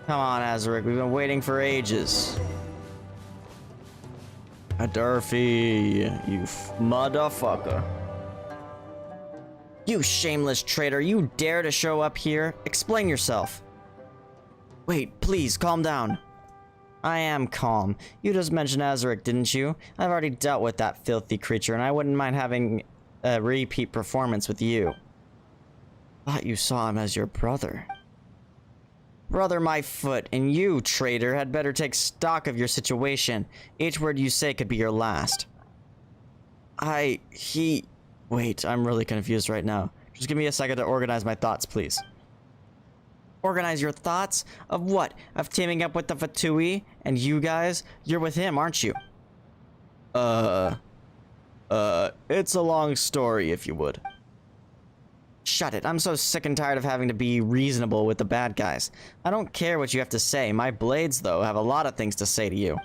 A: Come on, Azaric, we've been waiting for ages. Durfee, you motherfucker. You shameless traitor, you dare to show up here? Explain yourself. Wait, please, calm down. I am calm. You just mentioned Azaric, didn't you? I've already dealt with that filthy creature, and I wouldn't mind having a repeat performance with you. Thought you saw him as your brother. Brother my foot, and you, traitor, had better take stock of your situation. Each word you say could be your last. Wait, I'm really confused right now. Just give me a second to organize my thoughts, please. Organize your thoughts? Of what? Of teaming up with the Fatui? And you guys? You're with him, aren't you? It's a long story, if you would. Shut it. I'm so sick and tired of having to be reasonable with the bad guys. I don't care what you have to say. My blades, though, have a lot of things to say to you.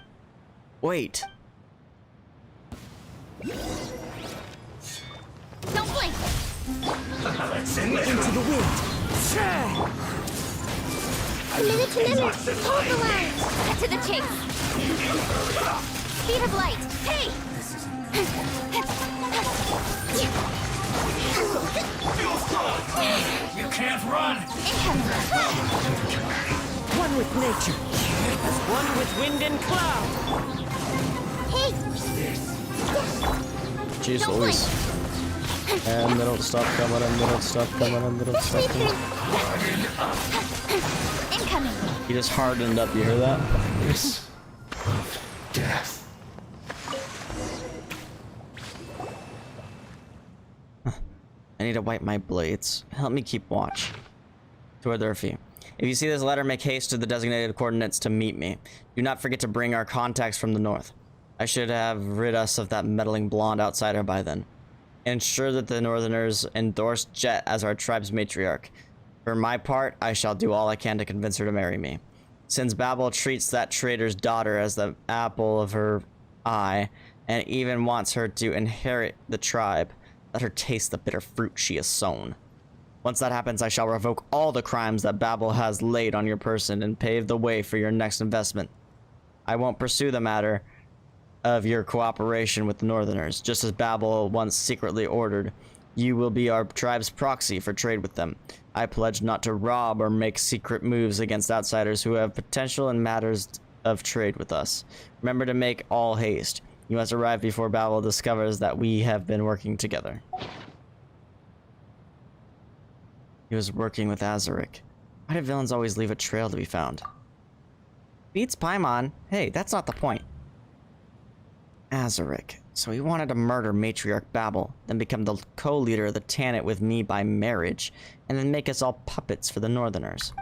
A: Wait.
J: Don't blink!
R: Into the wind!
J: Minute to minute! Hold the line! Cut to the chase! Speed of light! Hey!
B: You can't run!
R: One with nature, as one with wind and cloud!
J: Hey!
A: Jeez Louise. And they don't stop coming, and they don't stop coming, and they don't stop coming.
J: Incoming!
A: He just hardened up, you hear that?
B: Kiss of death.
A: I need to wipe my blades. Help me keep watch. To Durfee. If you see this letter, make haste to the designated coordinates to meet me. Do not forget to bring our contacts from the north. I should have rid us of that meddling blonde outsider by then. Ensure that the northerners endorse Jet as our tribe's matriarch. For my part, I shall do all I can to convince her to marry me. Since Babel treats that traitor's daughter as the apple of her eye, and even wants her to inherit the tribe, let her taste the bitter fruit she has sown. Once that happens, I shall revoke all the crimes that Babel has laid on your person and pave the way for your next investment. I won't pursue the matter of your cooperation with the Northerners, just as Babel once secretly ordered. You will be our tribe's proxy for trade with them. I pledge not to rob or make secret moves against outsiders who have potential in matters of trade with us. Remember to make all haste. You must arrive before Babel discovers that we have been working together. He was working with Azaric. Why do villains always leave a trail to be found? Beats Paimon. Hey, that's not the point. Azaric. So he wanted to murder Matriarch Babel, then become the co-leader of the Tanit with me by marriage, and then make us all puppets for the Northerners.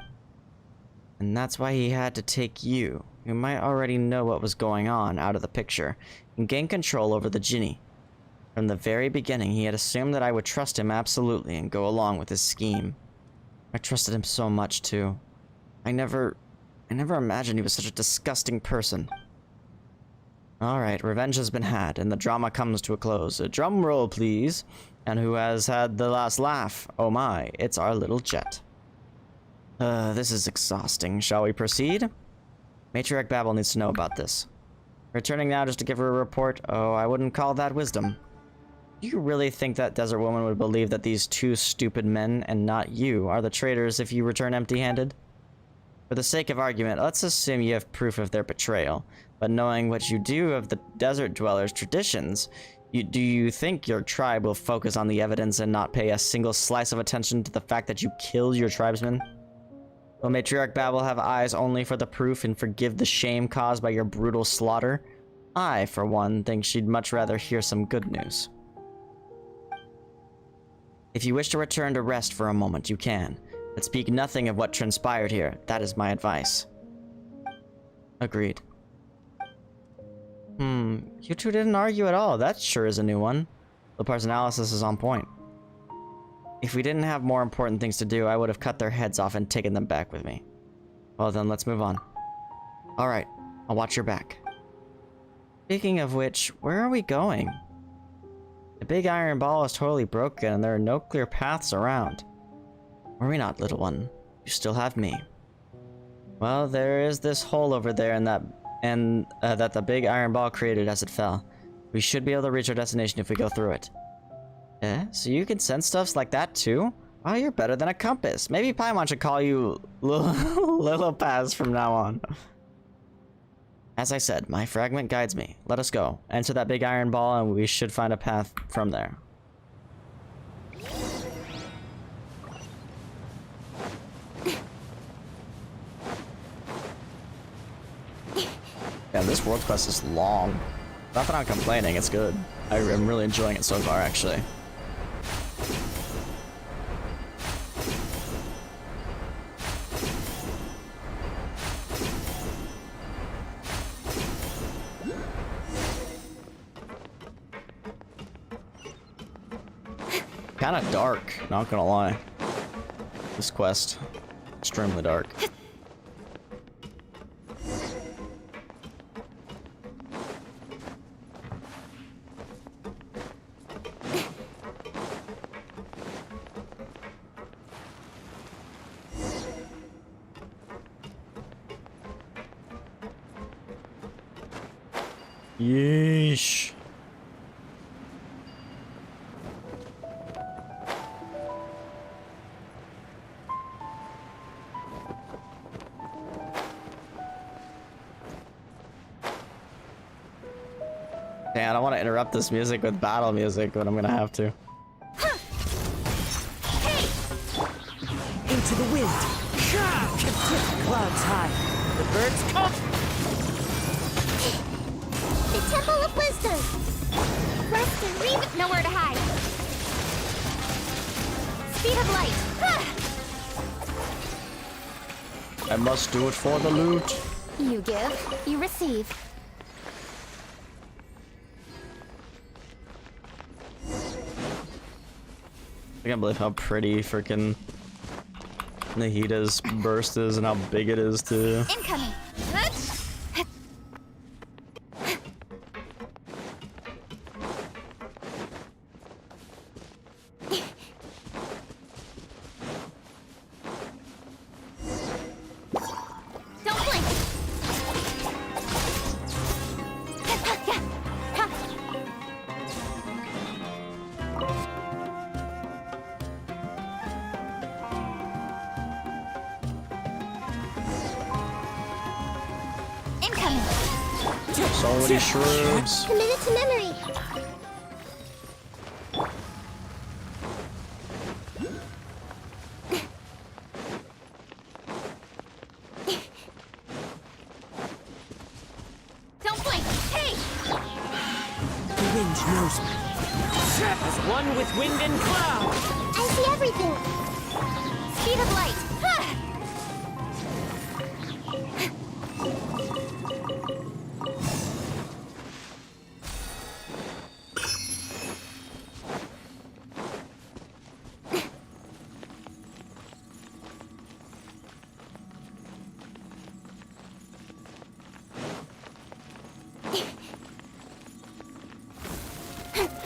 A: And that's why he had to take you, who might already know what was going on, out of the picture, and gain control over the Jinni. From the very beginning, he had assumed that I would trust him absolutely and go along with his scheme. I trusted him so much, too. I never imagined he was such a disgusting person. Alright, revenge has been had, and the drama comes to a close. A drum roll, please. And who has had the last laugh? Oh my, it's our little Jet. This is exhausting. Shall we proceed? Matriarch Babel needs to know about this. Returning now just to give her a report? Oh, I wouldn't call that wisdom. Do you really think that desert woman would believe that these two stupid men, and not you, are the traitors if you return empty-handed? For the sake of argument, let's assume you have proof of their betrayal. But knowing what you do of the desert dwellers' traditions, do you think your tribe will focus on the evidence and not pay a single slice of attention to the fact that you killed your tribesmen? Will Matriarch Babel have eyes only for the proof and forgive the shame caused by your brutal slaughter? I, for one, think she'd much rather hear some good news. If you wish to return to rest for a moment, you can. But speak nothing of what transpired here. That is my advice. Agreed. You two didn't argue at all. That sure is a new one. Lopar's analysis is on point. If we didn't have more important things to do, I would have cut their heads off and taken them back with me. Well then, let's move on. Alright, I'll watch your back. Speaking of which, where are we going? The big iron ball is totally broken and there are no clear paths around. Worry not, little one. You still have me. Well, there is this hole over there that the big iron ball created as it fell. We should be able to reach our destination if we go through it. Eh? So you can sense stuffs like that too? Wow, you're better than a compass. Maybe Paimon should call you Little Paz from now on. As I said, my fragment guides me. Let us go. Enter that big iron ball and we should find a path from there. Yeah, this world quest is long. Not that I'm complaining, it's good. I'm really enjoying it so far, actually. Kinda dark, not gonna lie. This quest, extremely dark. Yeesh. Damn, I don't want to interrupt this music with battle music, but I'm gonna have to.
I: Into the wind. Tip clouds high. The birds come.
C: The Temple of Wisdom! Rest and leave it nowhere to hide! Speed of light!
A: I must do it for the loot.
H: You give, you receive.
A: I can't believe how pretty freaking Nahida's burst is and how big it is too.
H: Incoming!
A: So many shrooms.
C: Committed to memory.
J: Don't blink! Hey!
R: The wind knows me. As one with wind and cloud.
C: I see everything.
J: Speed of light! Ha!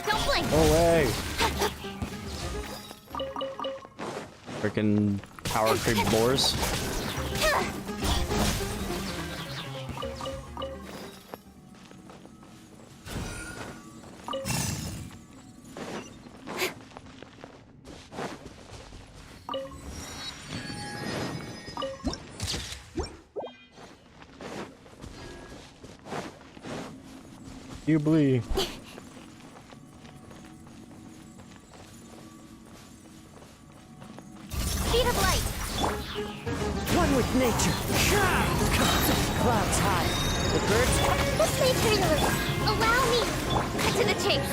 J: Don't blink!
A: No way. Freaking power creep boars. You bleed.
J: Speed of light!
R: One with nature. Clouds high. The birds.
C: This may turn a little. Allow me.
J: Cut to the chase!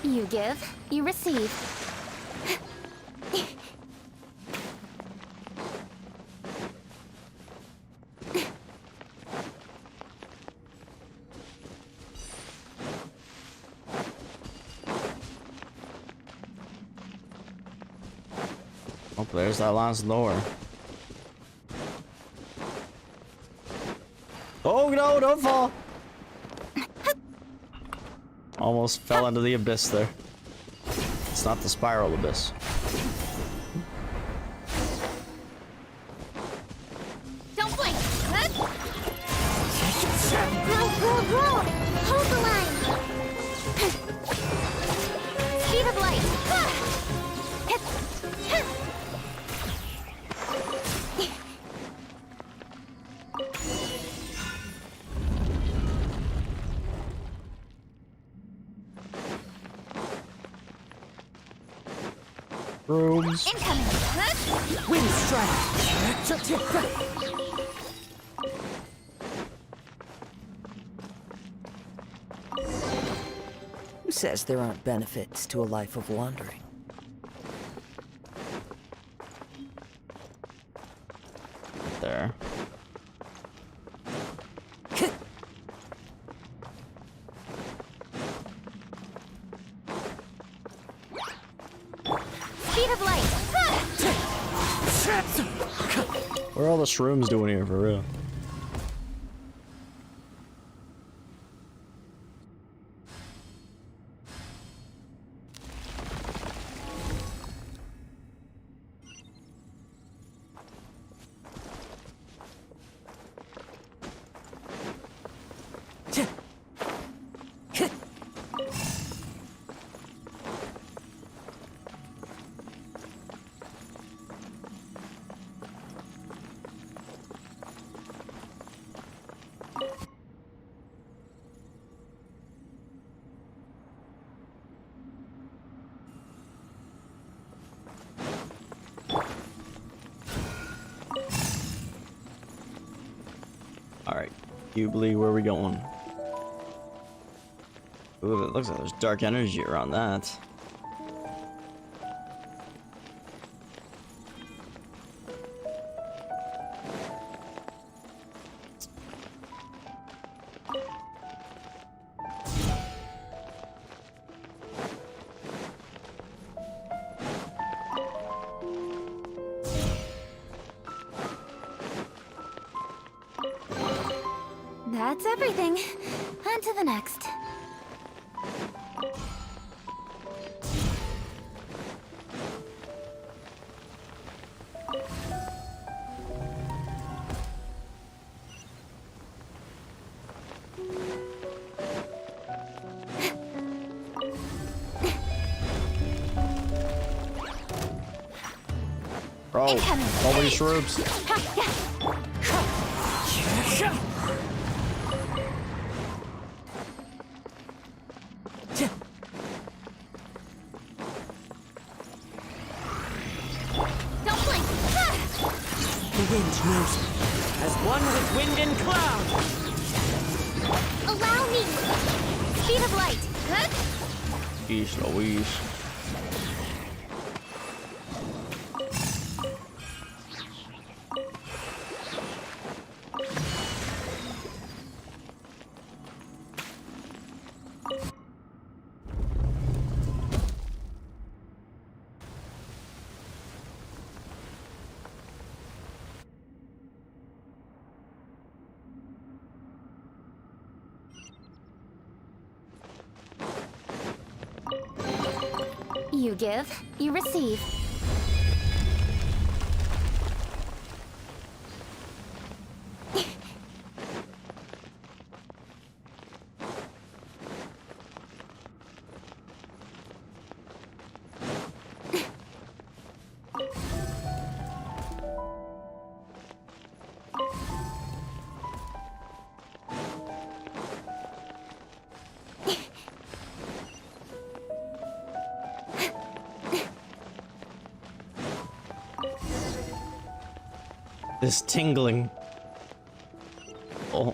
J: You give, you receive.
A: Oh, there's that last door. Oh no, don't fall! Almost fell into the abyss there. It's not the spiral abyss.
J: Don't blink!
C: Grow. Hold the line.
J: Speed of light!
A: Rooms.
J: Incoming!
R: Wind strike.
I: Who says there aren't benefits to a life of wandering?
A: There.
J: Speed of light!
A: What are all the shrooms doing here for real? Alright, Jubilee, where are we going? Ooh, it looks like there's dark energy around that.
J: That's everything. On to the next.
A: Bro, so many shrooms.
C: Don't blink!
R: The wind knows me. As one with wind and cloud.
C: Allow me! Speed of light! Huh?
A: Jeez Louise.
C: You give, you receive.
A: This tingling. Oh.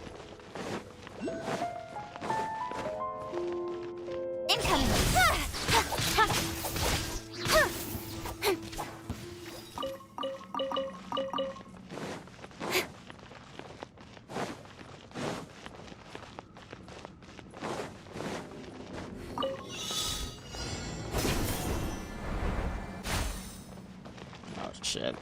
C: Incoming!
A: Oh shit.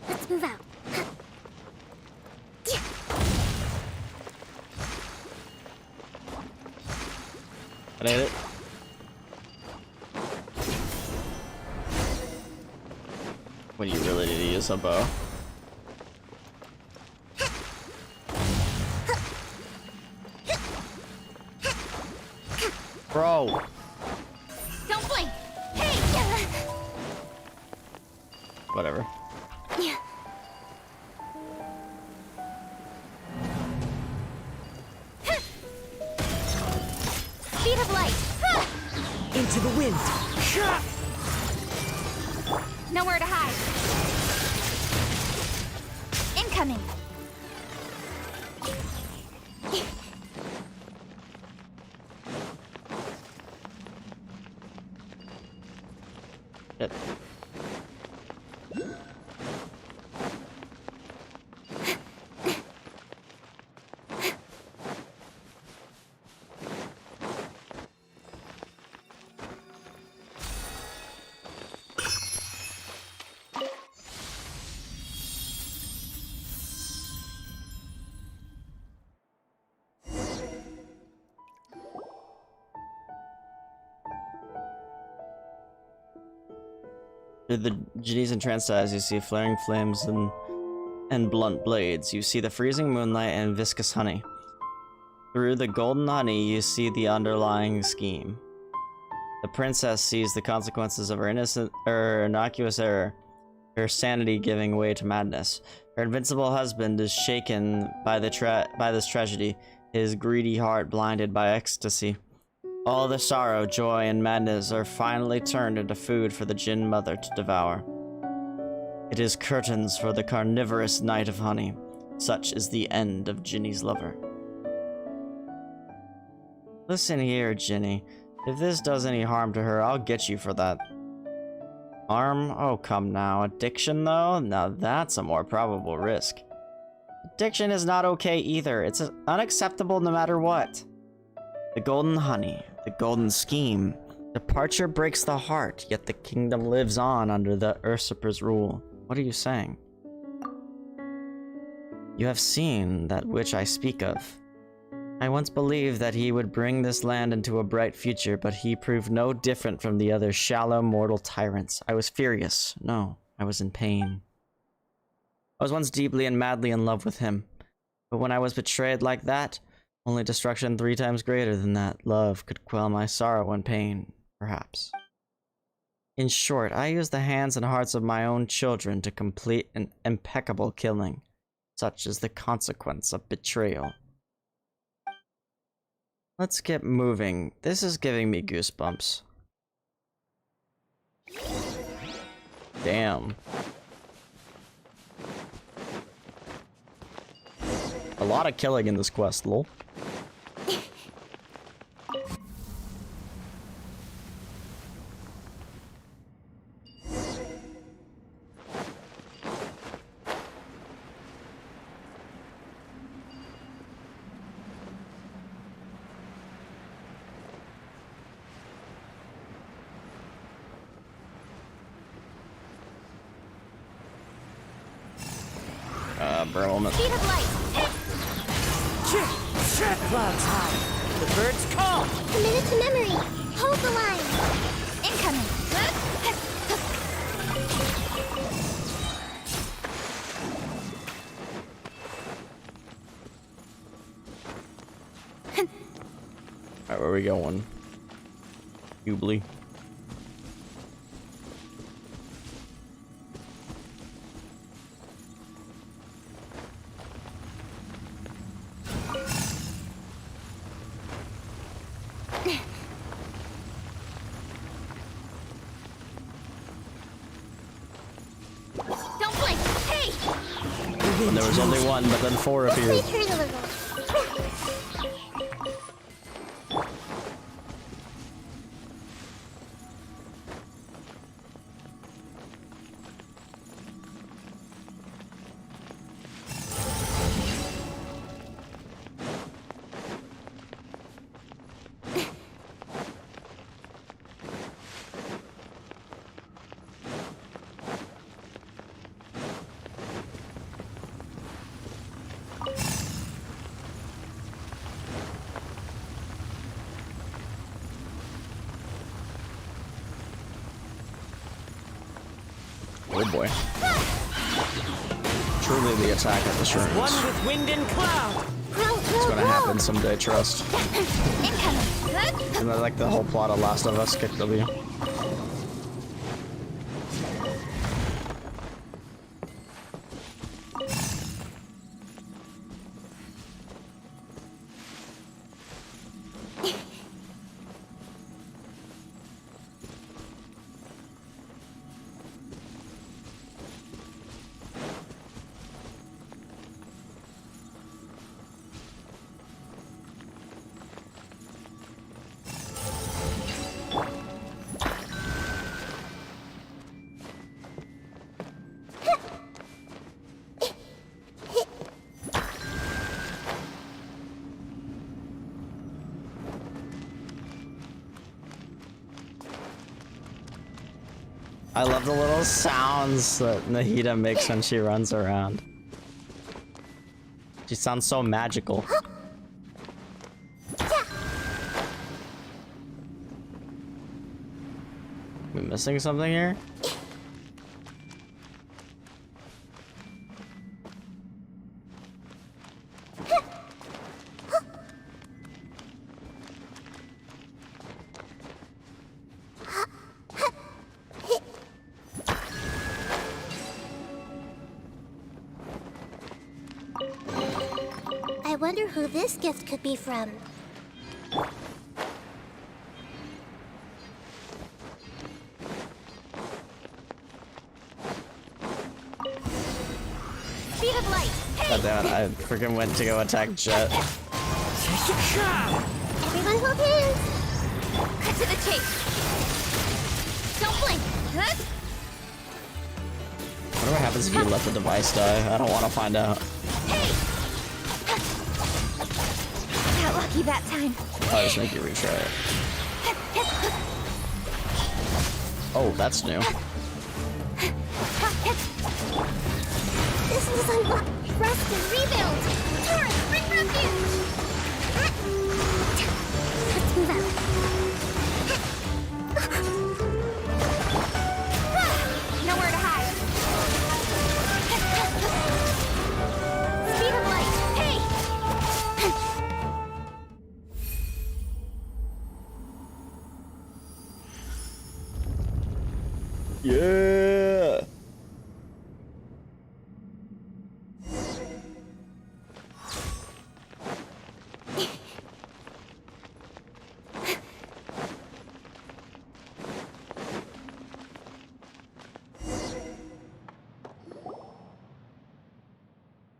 C: Let's move out.
A: I did it. When you really need to use a bow. Bro.
C: Don't blink! Hey!
A: Whatever.
C: Speed of light!
R: Into the wind.
C: Nowhere to hide. Incoming!
A: Shit. Through the Ginny's entranced eyes, you see flaring flames and blunt blades. You see the freezing moonlight and viscous honey. Through the golden honey, you see the underlying scheme. The princess sees the consequences of her innocuous error, her sanity giving way to madness. Her invincible husband is shaken by this tragedy, his greedy heart blinded by ecstasy. All the sorrow, joy, and madness are finally turned into food for the Djinn mother to devour. It is curtains for the carnivorous night of honey. Such is the end of Ginny's lover. Listen here, Ginny. If this does any harm to her, I'll get you for that. Harm? Oh, come now. Addiction, though? Now that's a more probable risk. Addiction is not okay either. It's unacceptable no matter what. The golden honey, the golden scheme. Departure breaks the heart, yet the kingdom lives on under the usurper's rule. What are you saying? You have seen that which I speak of. I once believed that he would bring this land into a bright future, but he proved no different from the other shallow mortal tyrants. I was furious. No, I was in pain. I was once deeply and madly in love with him. But when I was betrayed like that, Only destruction 3 times greater than that love could quell my sorrow and pain, perhaps. In short, I use the hands and hearts of my own children to complete an impeccable killing. Such is the consequence of betrayal. Let's get moving. This is giving me goosebumps. Damn. A lot of killing in this quest, lol. Moment.
C: Speed of light.
R: Clouds high. The birds call.
C: Commit it to memory. Hold the line. Incoming.
A: Alright, where are we going? Hubly. There was only one, but then 4 appeared. Oh boy. Truly the attack of the shrooms.
R: One with wind and cloud.
A: It's gonna happen someday, trust. And I like the whole plot of Last of Us kick W. I love the little sounds that Nahida makes when she runs around. She sounds so magical. Am I missing something here?
C: I wonder who this gift could be from.
H: Speed of light.
A: God damn it, I freaking went to go attack Jet.
C: Everyone hold hands.
H: Cut to the chase. Don't blink.
A: I wonder what happens if you let the device die. I don't want to find out.
H: Got lucky that time.
A: I'll just make you retry it. Oh, that's new.
C: This is unlocked. Rest and rebuild. Taurus, bring refuge. Let's move out.
H: Nowhere to hide. Speed of light. Hey!
A: Yeah.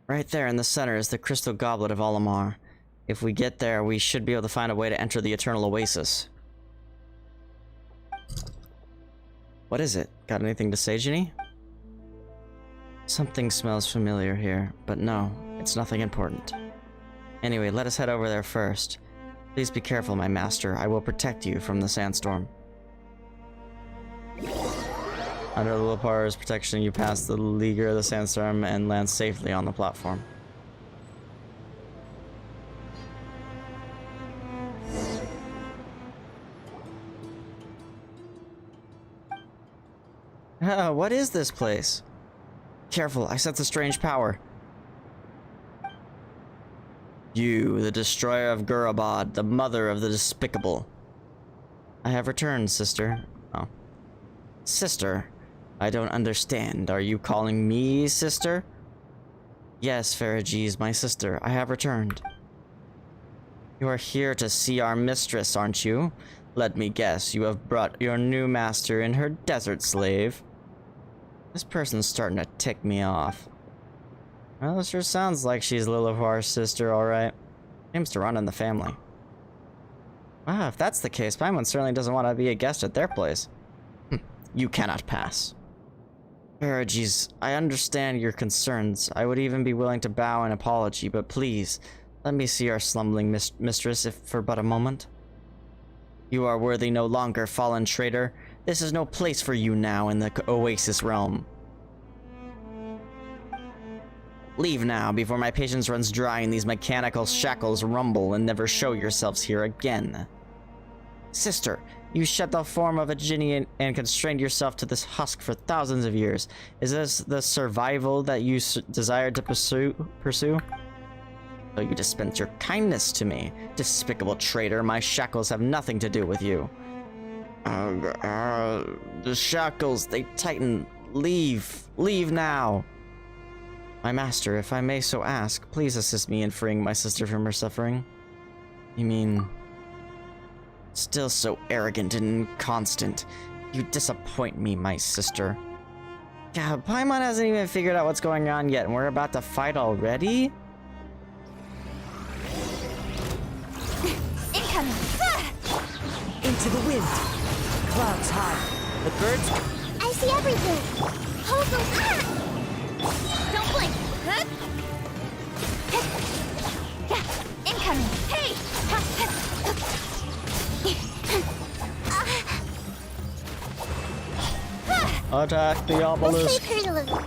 A: Right there in the center is the crystal goblet of Olimar. If we get there, we should be able to find a way to enter the Eternal Oasis. What is it? Got anything to say, Ginny? Something smells familiar here, but no, it's nothing important. Anyway, let us head over there first. Please be careful, my master. I will protect you from the sandstorm. Under the Lepar's protection, you pass the leaguer of the sandstorm and land safely on the platform. What is this place? Careful, I sense a strange power. You, the destroyer of Gurabad, the mother of the despicable. I have returned, sister. Oh. Sister? I don't understand. Are you calling me sister? Yes, Faragis, my sister. I have returned. You are here to see our mistress, aren't you? Let me guess, you have brought your new master and her desert slave. This person's starting to tick me off. Well, it sure sounds like she's Lilipar's sister, alright. Seems to run in the family. Wow, if that's the case, Paimon certainly doesn't want to be a guest at their place. You cannot pass. Faragis, I understand your concerns. I would even be willing to bow an apology, but please, let me see our slumbering mistress if for but a moment. You are worthy no longer, fallen traitor. This is no place for you now in the Oasis realm. Leave now, before my patience runs dry and these mechanical shackles rumble, and never show yourselves here again. Sister, you shed the form of a Ginny and constrained yourself to this husk for thousands of years. Is this the survival that you desired to pursue? So you dispense your kindness to me. Despicable traitor, my shackles have nothing to do with you. The shackles, they tighten. Leave. Leave now. My master, if I may so ask, please assist me in freeing my sister from her suffering. You mean... Still so arrogant and inconstant. You disappoint me, my sister. God, Paimon hasn't even figured out what's going on yet, and we're about to fight already?
J: Incoming!
I: Into the wind. Clouds high. The birds...
C: I see everything. Hold the...
J: Don't blink! Incoming! Hey!
A: Attack the obelisk.
C: Let's hurt a little.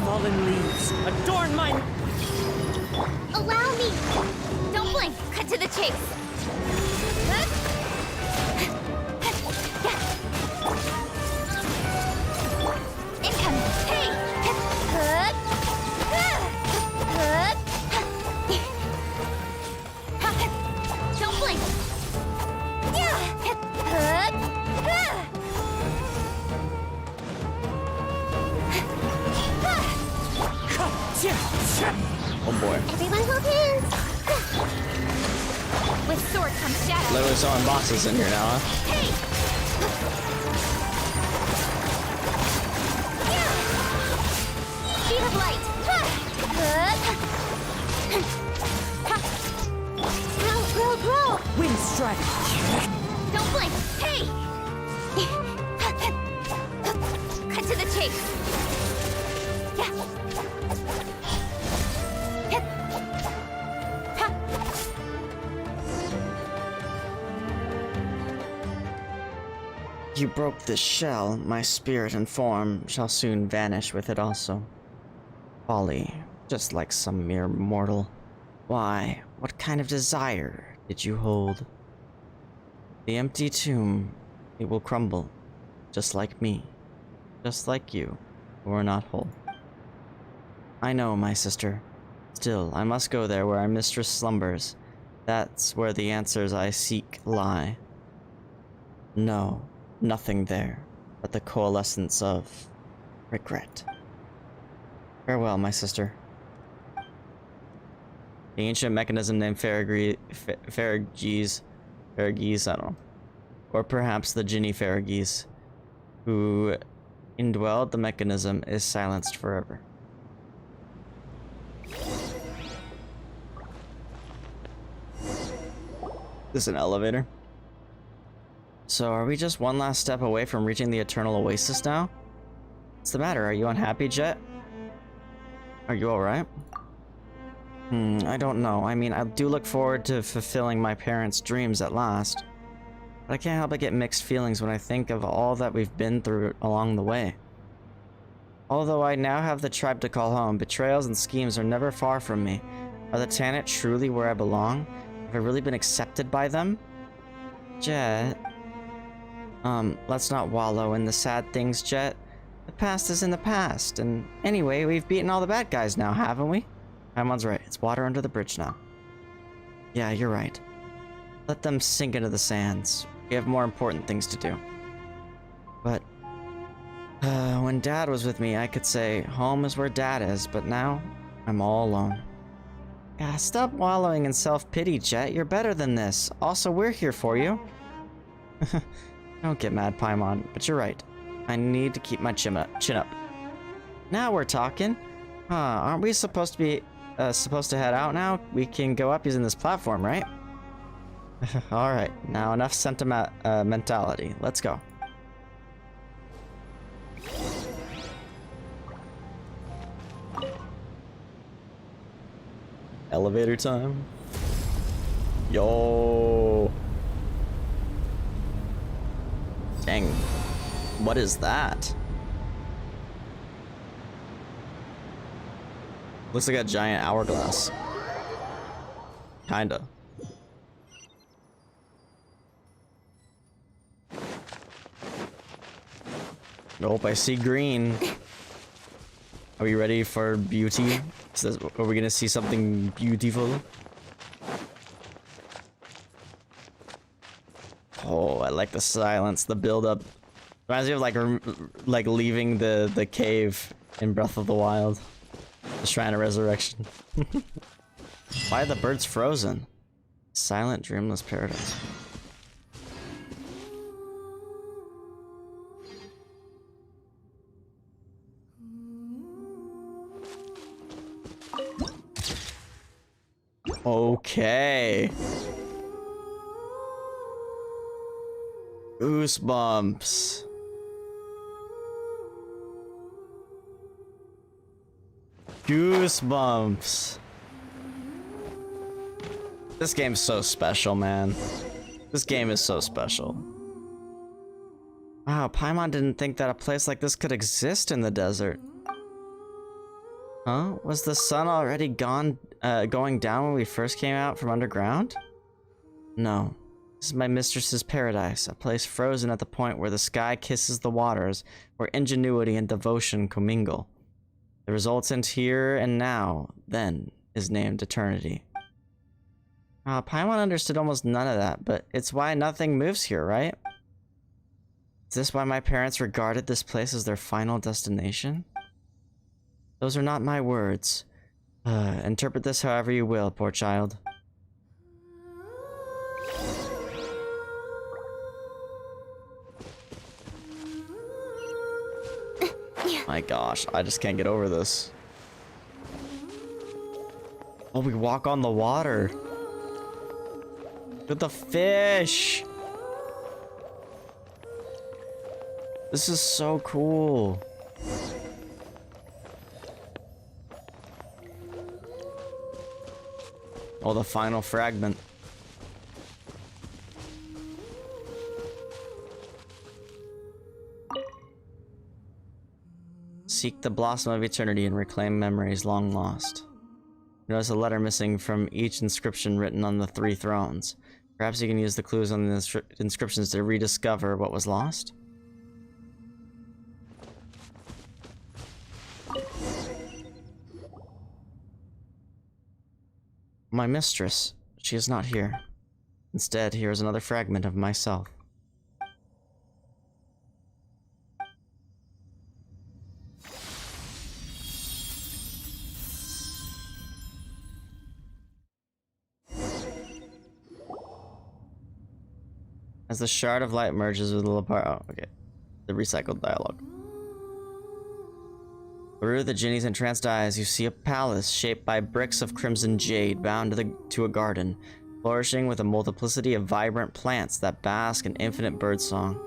R: Fallen leaves, adorn my...
C: Allow me.
J: Don't blink! Cut to the chase! Incoming! Hey! Don't blink!
A: Oh boy.
C: Everyone hold hands.
J: With sword comes shadow.
A: Literally throwing boxes in here now, huh?
J: Hey! Speed of light!
C: Grow.
I: Wind strike.
J: Don't blink! Hey! Cut to the chase!
A: You broke this shell. My spirit and form shall soon vanish with it also. Folly, just like some mere mortal. Why, what kind of desire did you hold? The empty tomb, it will crumble, just like me, just like you, who are not whole. I know, my sister. Still, I must go there where our mistress slumbers. That's where the answers I seek lie. No, nothing there, but the coalescence of regret. Farewell, my sister. The ancient mechanism named Farragees, I don't know. Or perhaps the Ginny Farragees, who indwelled the mechanism, is silenced forever. This is an elevator. So are we just one last step away from reaching the Eternal Oasis now? What's the matter? Are you unhappy, Jet? Are you alright? I don't know. I mean, I do look forward to fulfilling my parents' dreams at last. But I can't help but get mixed feelings when I think of all that we've been through along the way. Although I now have the tribe to call home, betrayals and schemes are never far from me. Are the Tanit truly where I belong? Have I really been accepted by them? Jet... let's not wallow in the sad things, Jet. The past is in the past, and anyway, we've beaten all the bad guys now, haven't we? Paimon's right, it's water under the bridge now. Yeah, you're right. Let them sink into the sands. We have more important things to do. But, when Dad was with me, I could say, home is where Dad is, but now, I'm all alone. Yeah, stop wallowing in self-pity, Jet. You're better than this. Also, we're here for you. Don't get mad, Paimon, but you're right. I need to keep my chin up. Now we're talking. Aren't we supposed to head out now? We can go up using this platform, right? Alright, now enough sentimentality. Let's go. Elevator time. Yo. Dang. What is that? Looks like a giant hourglass. Kinda. Nope, I see green. Are we ready for beauty? Are we gonna see something beautiful? Oh, I like the silence, the build-up. Reminds me of like leaving the cave in Breath of the Wild. The Shrine of Resurrection. Why are the birds frozen? Silent, dreamless paradise. Okay. Goosebumps. Goosebumps. This game's so special, man. This game is so special. Wow, Paimon didn't think that a place like this could exist in the desert. Huh? Was the sun already going down when we first came out from underground? No. This is my mistress's paradise, a place frozen at the point where the sky kisses the waters, where ingenuity and devotion commingle. The resultant here and now, then, is named eternity. Paimon understood almost none of that, but it's why nothing moves here, right? Is this why my parents regarded this place as their final destination? Those are not my words. Interpret this however you will, poor child. My gosh, I just can't get over this. Oh, we walk on the water. Look at the fish. This is so cool. Oh, the final fragment. Seek the blossom of eternity and reclaim memories long lost. Notice a letter missing from each inscription written on the 3 thrones. Perhaps you can use the clues on the inscriptions to rediscover what was lost? My mistress. She is not here. Instead, here is another fragment of myself. As the shard of light merges with the Lapar. Oh, okay. The recycled dialogue. Through the genie's entranced eyes, you see a palace shaped by bricks of crimson jade bound to a garden, flourishing with a multiplicity of vibrant plants that bask in infinite birdsong.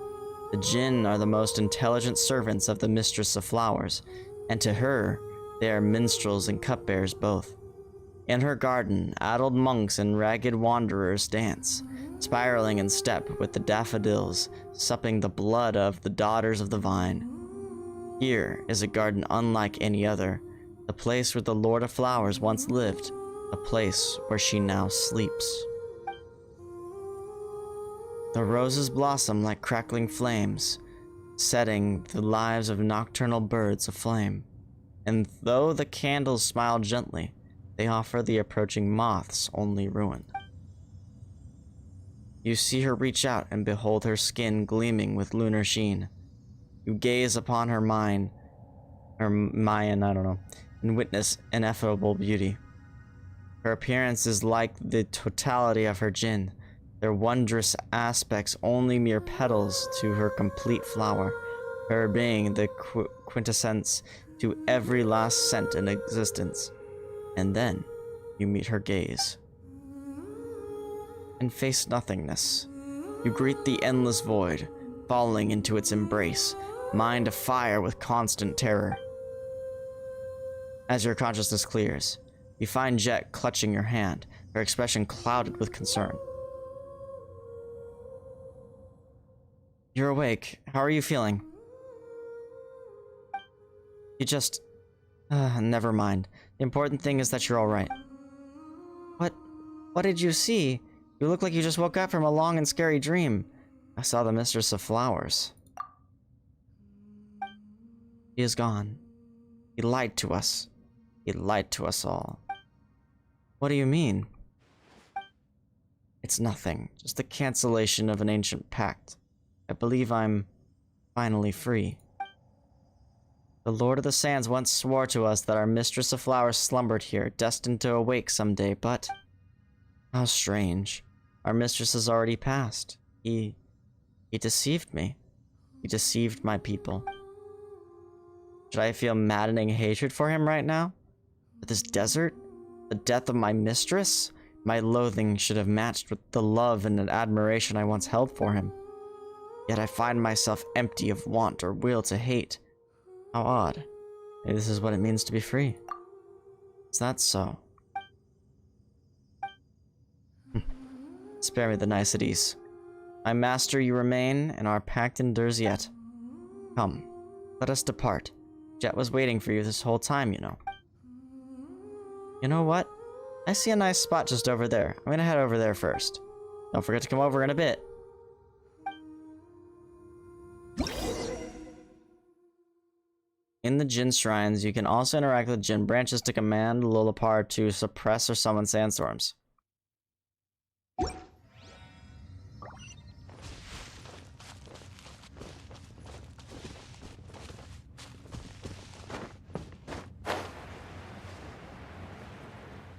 A: The Jinn are the most intelligent servants of the Mistress of Flowers, and to her, they are minstrels and cupbearers both. In her garden, addled monks and ragged wanderers dance, spiraling in step with the daffodils, supping the blood of the daughters of the vine. Here is a garden unlike any other, the place where the Lord of Flowers once lived, a place where she now sleeps. The roses blossom like crackling flames, setting the lives of nocturnal birds aflame. And though the candles smile gently, they offer the approaching moths only ruin. You see her reach out and behold her skin gleaming with lunar sheen. You gaze upon her Mayan, and witness ineffable beauty. Her appearance is like the totality of her Jinn, their wondrous aspects only mere petals to her complete flower, her being the quintessence to every last scent in existence. And then you meet her gaze and face nothingness. You greet the endless void, falling into its embrace, mind afire with constant terror. As your consciousness clears, you find Jet clutching your hand, her expression clouded with concern. You're awake. How are you feeling? You just... never mind. The important thing is that you're alright. What did you see? You look like you just woke up from a long and scary dream. I saw the Mistress of Flowers. He is gone. He lied to us. He lied to us all. What do you mean? It's nothing. Just the cancellation of an ancient pact. I believe I'm finally free. The Lord of the Sands once swore to us that our Mistress of Flowers slumbered here, destined to awake someday, but... how strange. Our mistress has already passed. He deceived me. He deceived my people. Should I feel maddening hatred for him right now? For this desert? The death of my mistress? My loathing should have matched with the love and admiration I once held for him. Yet I find myself empty of want or will to hate. How odd. Maybe this is what it means to be free. Is that so? Spare me the niceties. My master, you remain, and our pact endures yet. Come, let us depart. Jet was waiting for you this whole time, you know. You know what? I see a nice spot just over there. I'm gonna head over there first. Don't forget to come over in a bit. In the Jinn Shrines, you can also interact with Jinn branches to command Lolapar to suppress or summon sandstorms.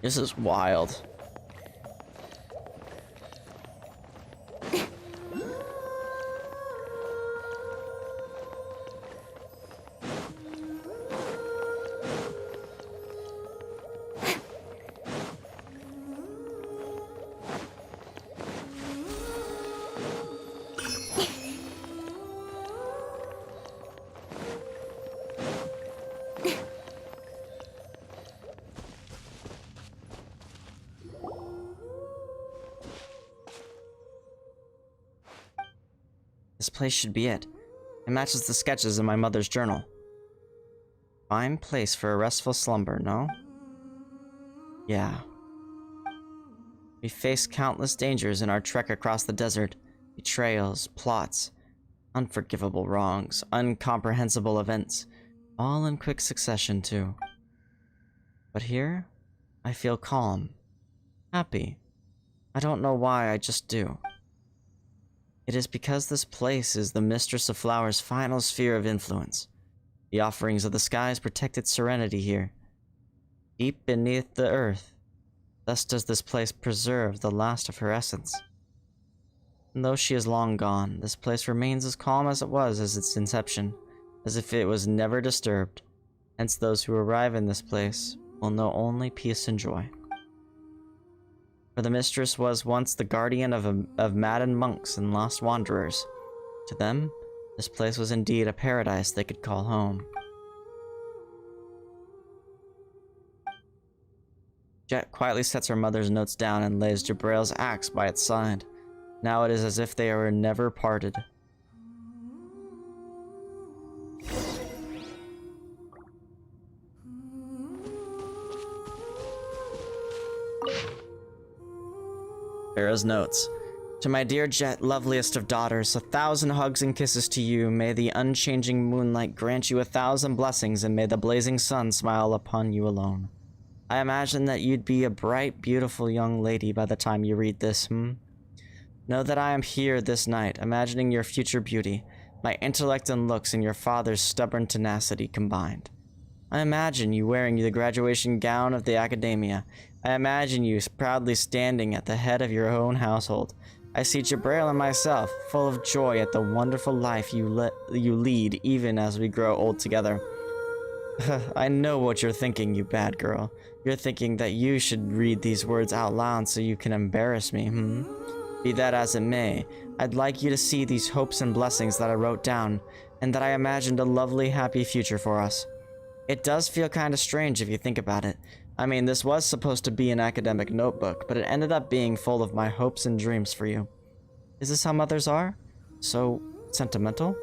A: This is wild. This place should be it. It matches the sketches in my mother's journal. Fine place for a restful slumber, no? Yeah. We faced countless dangers in our trek across the desert. Betrayals, plots, unforgivable wrongs, incomprehensible events. All in quick succession, too. But here, I feel calm, happy, I don't know why, I just do. It is because this place is the Mistress of Flower's final sphere of influence. The offerings of the skies protect its serenity here. Deep beneath the earth, thus does this place preserve the last of her essence. And though she is long gone, this place remains as calm as it was as its inception, as if it was never disturbed. Hence those who arrive in this place will know only peace and joy. For the mistress was once the guardian of maddened monks and lost wanderers. To them, this place was indeed a paradise they could call home. Jet quietly sets her mother's notes down and lays Jabrail's axe by its side. Now it is as if they were never parted. Farah's notes. To my dear Jet, loveliest of daughters, 1,000 hugs and kisses to you. May the unchanging moonlight grant you 1,000 blessings, and may the blazing sun smile upon you alone. I imagine that you'd be a bright, beautiful young lady by the time you read this, Know that I am here this night, imagining your future beauty, my intellect and looks, and your father's stubborn tenacity combined. I imagine you wearing the graduation gown of the academia. I imagine you proudly standing at the head of your own household. I see Jabrail and myself, full of joy at the wonderful life you lead, even as we grow old together. I know what you're thinking, you bad girl. You're thinking that you should read these words out loud so you can embarrass me, Be that as it may, I'd like you to see these hopes and blessings that I wrote down, and that I imagined a lovely, happy future for us. It does feel kind of strange if you think about it. I mean, this was supposed to be an academic notebook, but it ended up being full of my hopes and dreams for you. Is this how mothers are? So sentimental?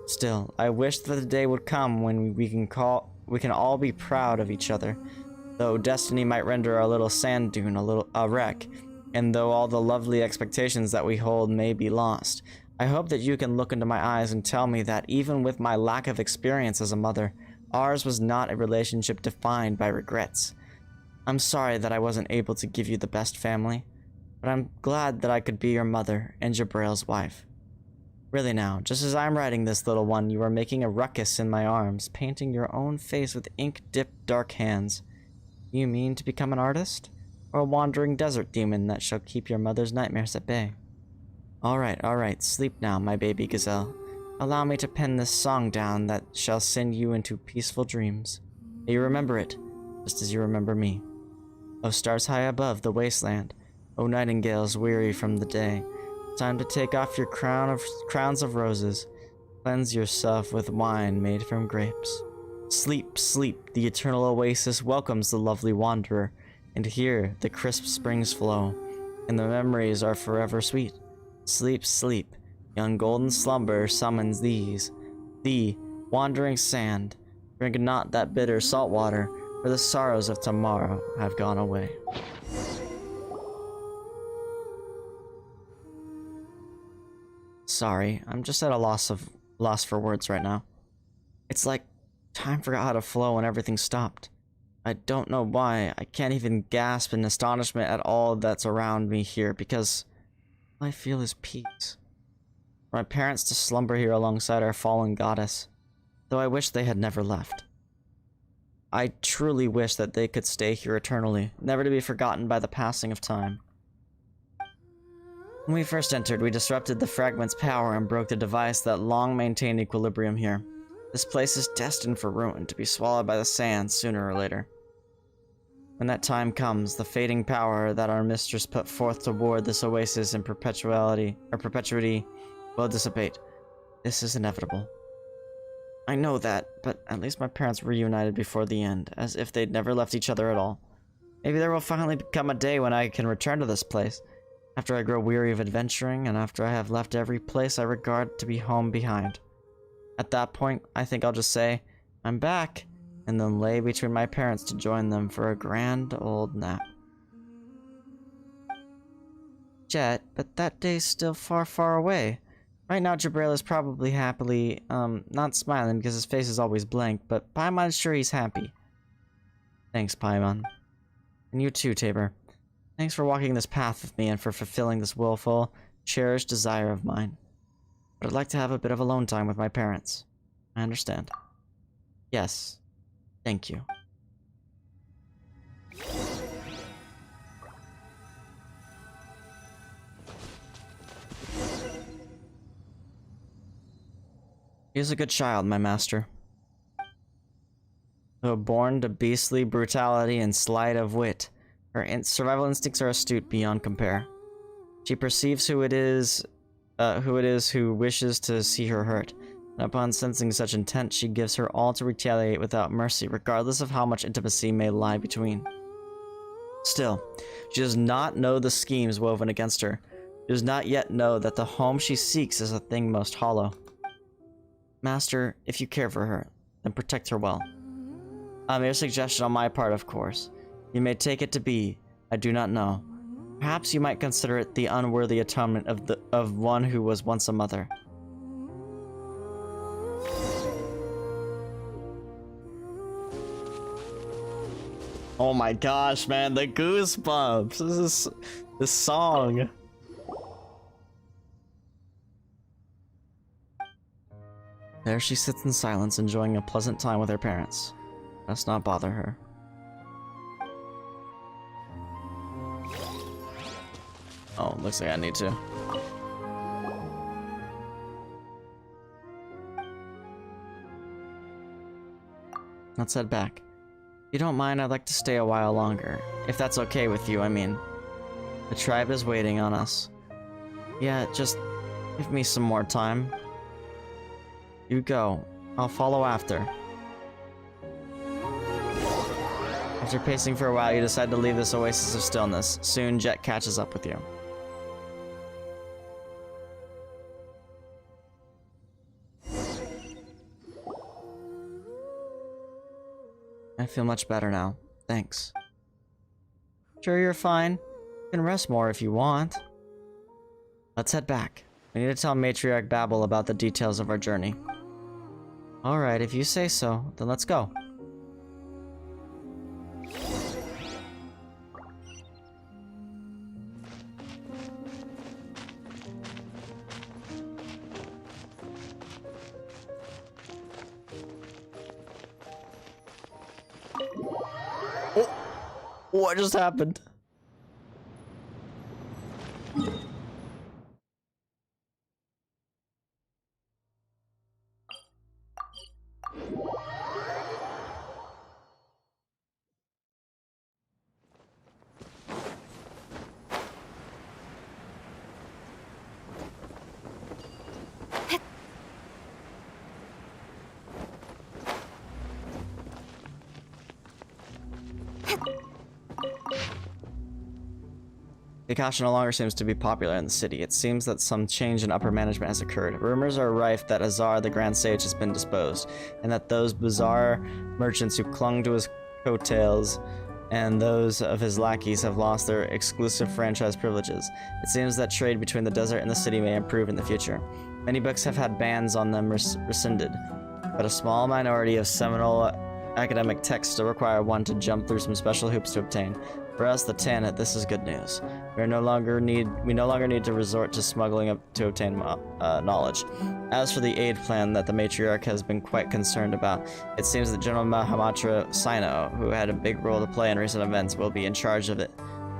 A: Still, I wish that the day would come when we can all be proud of each other, though destiny might render our little sand dune a wreck, and though all the lovely expectations that we hold may be lost. I hope that you can look into my eyes and tell me that even with my lack of experience as a mother, ours was not a relationship defined by regrets. I'm sorry that I wasn't able to give you the best family, but I'm glad that I could be your mother and Jabrail's wife. Really now, just as I'm writing this, little one, you are making a ruckus in my arms, painting your own face with ink-dipped dark hands. You mean to become an artist? Or a wandering desert demon that shall keep your mother's nightmares at bay? All right, sleep now, my baby gazelle. Allow me to pen this song down that shall send you into peaceful dreams. May you remember it, just as you remember me. O stars high above the wasteland, O nightingales weary from the day, time to take off your crowns of roses, cleanse yourself with wine made from grapes. Sleep, sleep, the eternal oasis welcomes the lovely wanderer, and here the crisp springs flow, and the memories are forever sweet. Sleep, sleep, young golden slumber summons thee, wandering sand. Drink not that bitter salt water, for the sorrows of tomorrow have gone away. Sorry, I'm just at a loss for words right now. It's like time forgot how to flow and everything stopped. I don't know why. I can't even gasp in astonishment at all that's around me here, because all I feel is peace. For my parents to slumber here alongside our fallen goddess, though I wish they had never left. I truly wish that they could stay here eternally, never to be forgotten by the passing of time. When we first entered, we disrupted the fragment's power and broke the device that long maintained equilibrium here. This place is destined for ruin, to be swallowed by the sands sooner or later. When that time comes, the fading power that our mistress put forth to ward this oasis in perpetuity will dissipate. This is inevitable. I know that, but at least my parents reunited before the end, as if they'd never left each other at all. Maybe there will finally come a day when I can return to this place, after I grow weary of adventuring, and after I have left every place I regard to be home behind. At that point, I think I'll just say, I'm back, and then lay between my parents to join them for a grand old nap. Jet, but that day's still far, far away. Right now, Jabrail is probably happily, not smiling because his face is always blank, but Paimon's sure he's happy. Thanks, Paimon. And you too, Tabor. Thanks for walking this path with me and for fulfilling this willful, cherished desire of mine. But I'd like to have a bit of alone time with my parents. I understand. Yes. Thank you. He is a good child, my master. Though born to beastly brutality and sleight of wit, her survival instincts are astute beyond compare. She perceives who it is who wishes to see her hurt, and upon sensing such intent, she gives her all to retaliate without mercy, regardless of how much intimacy may lie between. Still, she does not know the schemes woven against her. She does not yet know that the home she seeks is a thing most hollow. Master, if you care for her, then protect her well. A mere suggestion on my part, of course. You may take it to be, I do not know. Perhaps you might consider it the unworthy atonement of one who was once a mother. Oh my gosh, man, the goosebumps. This song. There she sits in silence, enjoying a pleasant time with her parents. Let's not bother her. Oh, looks like I need to. Let's head back. If you don't mind, I'd like to stay a while longer. If that's okay with you, I mean. The tribe is waiting on us. Yeah, just give me some more time. You go. I'll follow after. After pacing for a while, you decide to leave this oasis of stillness. Soon, Jet catches up with you. I feel much better now. Thanks. Sure you're fine. You can rest more if you want. Let's head back. We need to tell Matriarch Babel about the details of our journey. Alright, if you say so, then let's go. What just happened? Akasha no longer seems to be popular in the city. It seems that some change in upper management has occurred. Rumors are rife that Azar, the Grand Sage, has been disposed, and that those bizarre merchants who clung to his coattails and those of his lackeys have lost their exclusive franchise privileges. It seems that trade between the desert and the city may improve in the future. Many books have had bans on them rescinded, but a small minority of seminal academic texts still require one to jump through some special hoops to obtain. For us, the Tanit, this is good news. We no longer need to resort to smuggling up to obtain knowledge. As for the aid plan that the Matriarch has been quite concerned about, it seems that General Mahamatra Sino, who had a big role to play in recent events, will be in charge of it.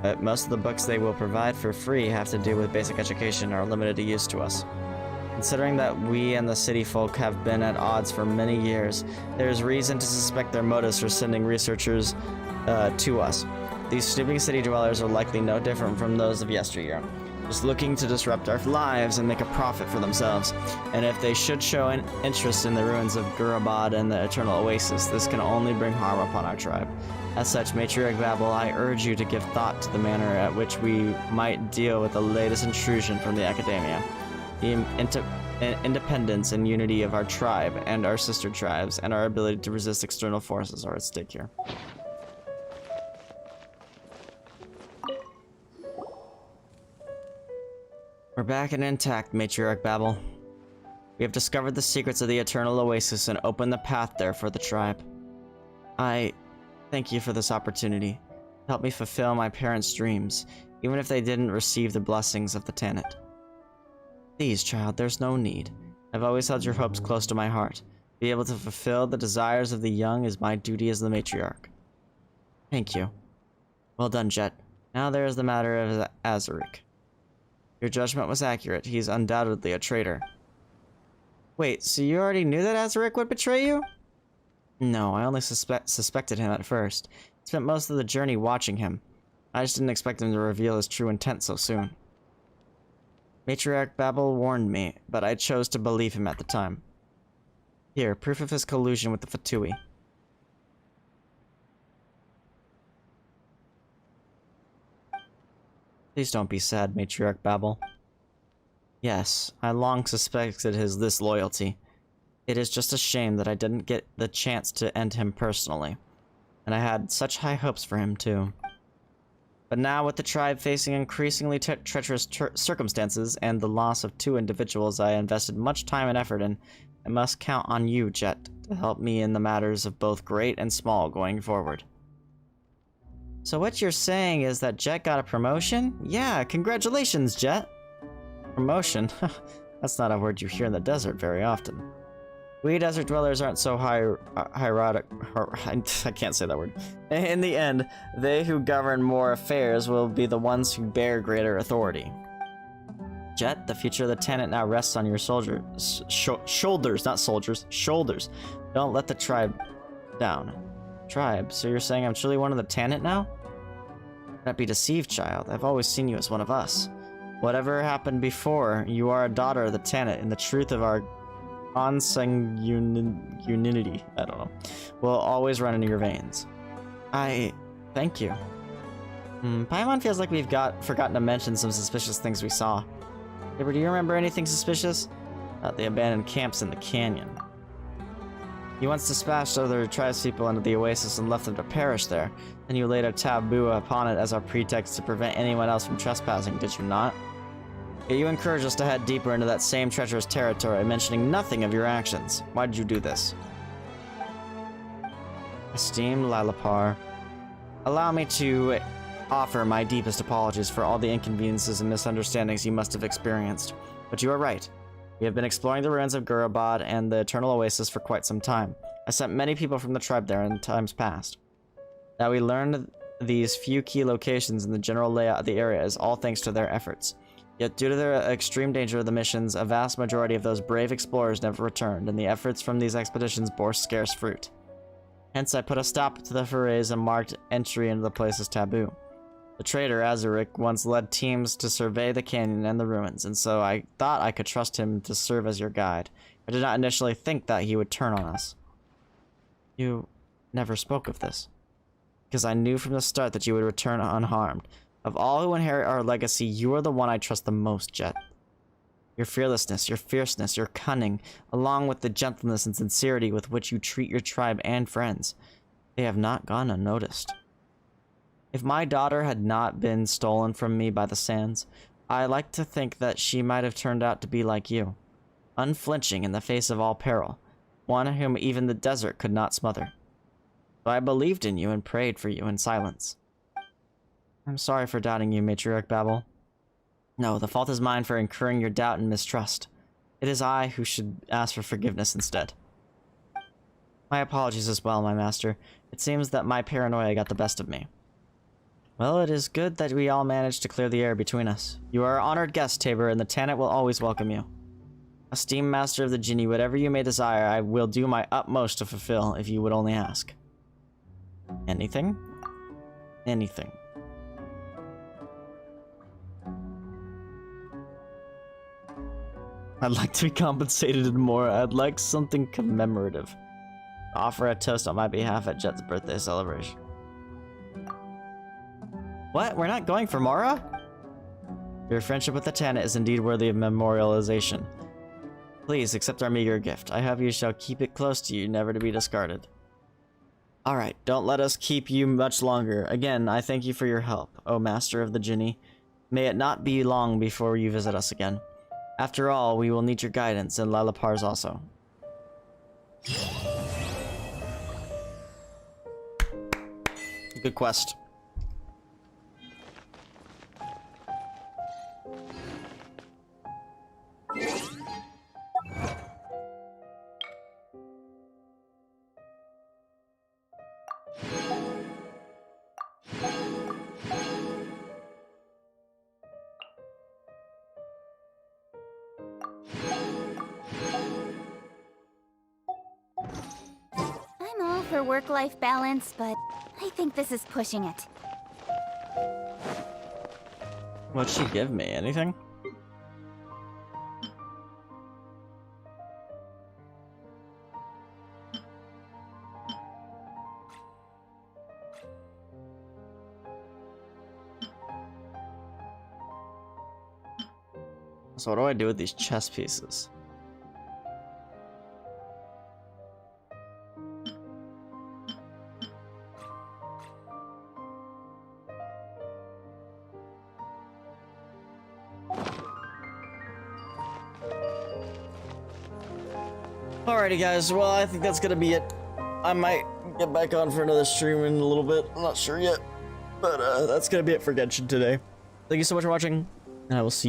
A: But most of the books they will provide for free have to do with basic education and are limited to use to us. Considering that we and the city folk have been at odds for many years, there is reason to suspect their motives for sending researchers to us. These snooping city dwellers are likely no different from those of yesteryear, just looking to disrupt our lives and make a profit for themselves. And if they should show an interest in the ruins of Gurabad and the Eternal Oasis, this can only bring harm upon our tribe. As such, Matriarch Babel, I urge you to give thought to the manner at which we might deal with the latest intrusion from the Academia. The independence and unity of our tribe and our sister tribes and our ability to resist external forces are at stake here. We're back and intact, Matriarch Babel. We have discovered the secrets of the Eternal Oasis and opened the path there for the tribe. I thank you for this opportunity. Help me fulfill my parents' dreams, even if they didn't receive the blessings of the Tanit. Please, child, there's no need. I've always held your hopes close to my heart. Be able to fulfill the desires of the young is my duty as the matriarch. Thank you. Well done, Jet. Now there is the matter of Azaric. Your judgment was accurate. He's undoubtedly a traitor. Wait, so you already knew that Azaric would betray you? No, I only suspected him at first. I spent most of the journey watching him. I just didn't expect him to reveal his true intent so soon. Matriarch Babel warned me, but I chose to believe him at the time. Here, proof of his collusion with the Fatui. Please don't be sad, Matriarch Babel. Yes, I long suspected his disloyalty. It is just a shame that I didn't get the chance to end him personally. And I had such high hopes for him, too. But now, with the tribe facing increasingly treacherous circumstances and the loss of 2 individuals I invested much time and effort in, I must count on you, Jet, to help me in the matters of both great and small going forward. So what you're saying is that Jet got a promotion? Yeah, congratulations, Jet! Promotion? That's not a word you hear in the desert very often. We desert dwellers aren't so I can't say that word. In the end, they who govern more affairs will be the ones who bear greater authority. Jet, the future of the Tanit now rests on your shoulders, not soldiers, shoulders. Don't let the tribe down. Tribe? So you're saying I'm truly one of the Tanit now? Don't be deceived, child. I've always seen you as one of us. Whatever happened before, you are a daughter of the Tanit, and the truth of our consanguinity, I don't know, will always run in your veins. Thank you. Paimon feels like we've forgotten to mention some suspicious things we saw. Tabor, do you remember anything suspicious? The abandoned camps in the canyon. You once dispatched other tribespeople into the oasis and left them to perish there. Then you laid a taboo upon it as our pretext to prevent anyone else from trespassing, did you not? Yet you encouraged us to head deeper into that same treacherous territory, mentioning nothing of your actions. Why did you do this? Esteemed Lilapar, allow me to offer my deepest apologies for all the inconveniences and misunderstandings you must have experienced. But you are right. We have been exploring the ruins of Gurabad and the Eternal Oasis for quite some time. I sent many people from the tribe there in times past. That we learned these few key locations in the general layout of the area is all thanks to their efforts. Yet due to the extreme danger of the missions, a vast majority of those brave explorers never returned, and the efforts from these expeditions bore scarce fruit. Hence I put a stop to the forays and marked entry into the place as taboo. The traitor, Azaric, once led teams to survey the canyon and the ruins, and so I thought I could trust him to serve as your guide. I did not initially think that he would turn on us. You never spoke of this, because I knew from the start that you would return unharmed. Of all who inherit our legacy, you are the one I trust the most, Jet. Your fearlessness, your fierceness, your cunning, along with the gentleness and sincerity with which you treat your tribe and friends, they have not gone unnoticed. If my daughter had not been stolen from me by the sands, I like to think that she might have turned out to be like you, unflinching in the face of all peril, one whom even the desert could not smother. So I believed in you and prayed for you in silence. I'm sorry for doubting you, Matriarch Babel. No, the fault is mine for incurring your doubt and mistrust. It is I who should ask for forgiveness instead. My apologies as well, my master. It seems that my paranoia got the best of me. Well, it is good that we all managed to clear the air between us. You are our honored guest, Tabor, and the Tanit will always welcome you. Esteemed Master of the Genie, whatever you may desire, I will do my utmost to fulfill if you would only ask. Anything? Anything. I'd like to be compensated more. I'd like something commemorative. Offer a toast on my behalf at Jet's birthday celebration. What? We're not going for Mora? Your friendship with the Tanit is indeed worthy of memorialization. Please accept our meager gift. I hope you shall keep it close to you, never to be discarded. Alright, don't let us keep you much longer. Again, I thank you for your help, O Master of the Genie. May it not be long before you visit us again. After all, we will need your guidance, and Lalapar's also. Good quest.
J: work-life balance, but I think this is pushing it.
A: What'd she give me? Anything? So what do I do with these chess pieces? Alrighty guys, well I think that's gonna be it. I might get back on for another stream in a little bit, I'm not sure yet. But that's gonna be it for Genshin today. Thank you so much for watching, and I will see you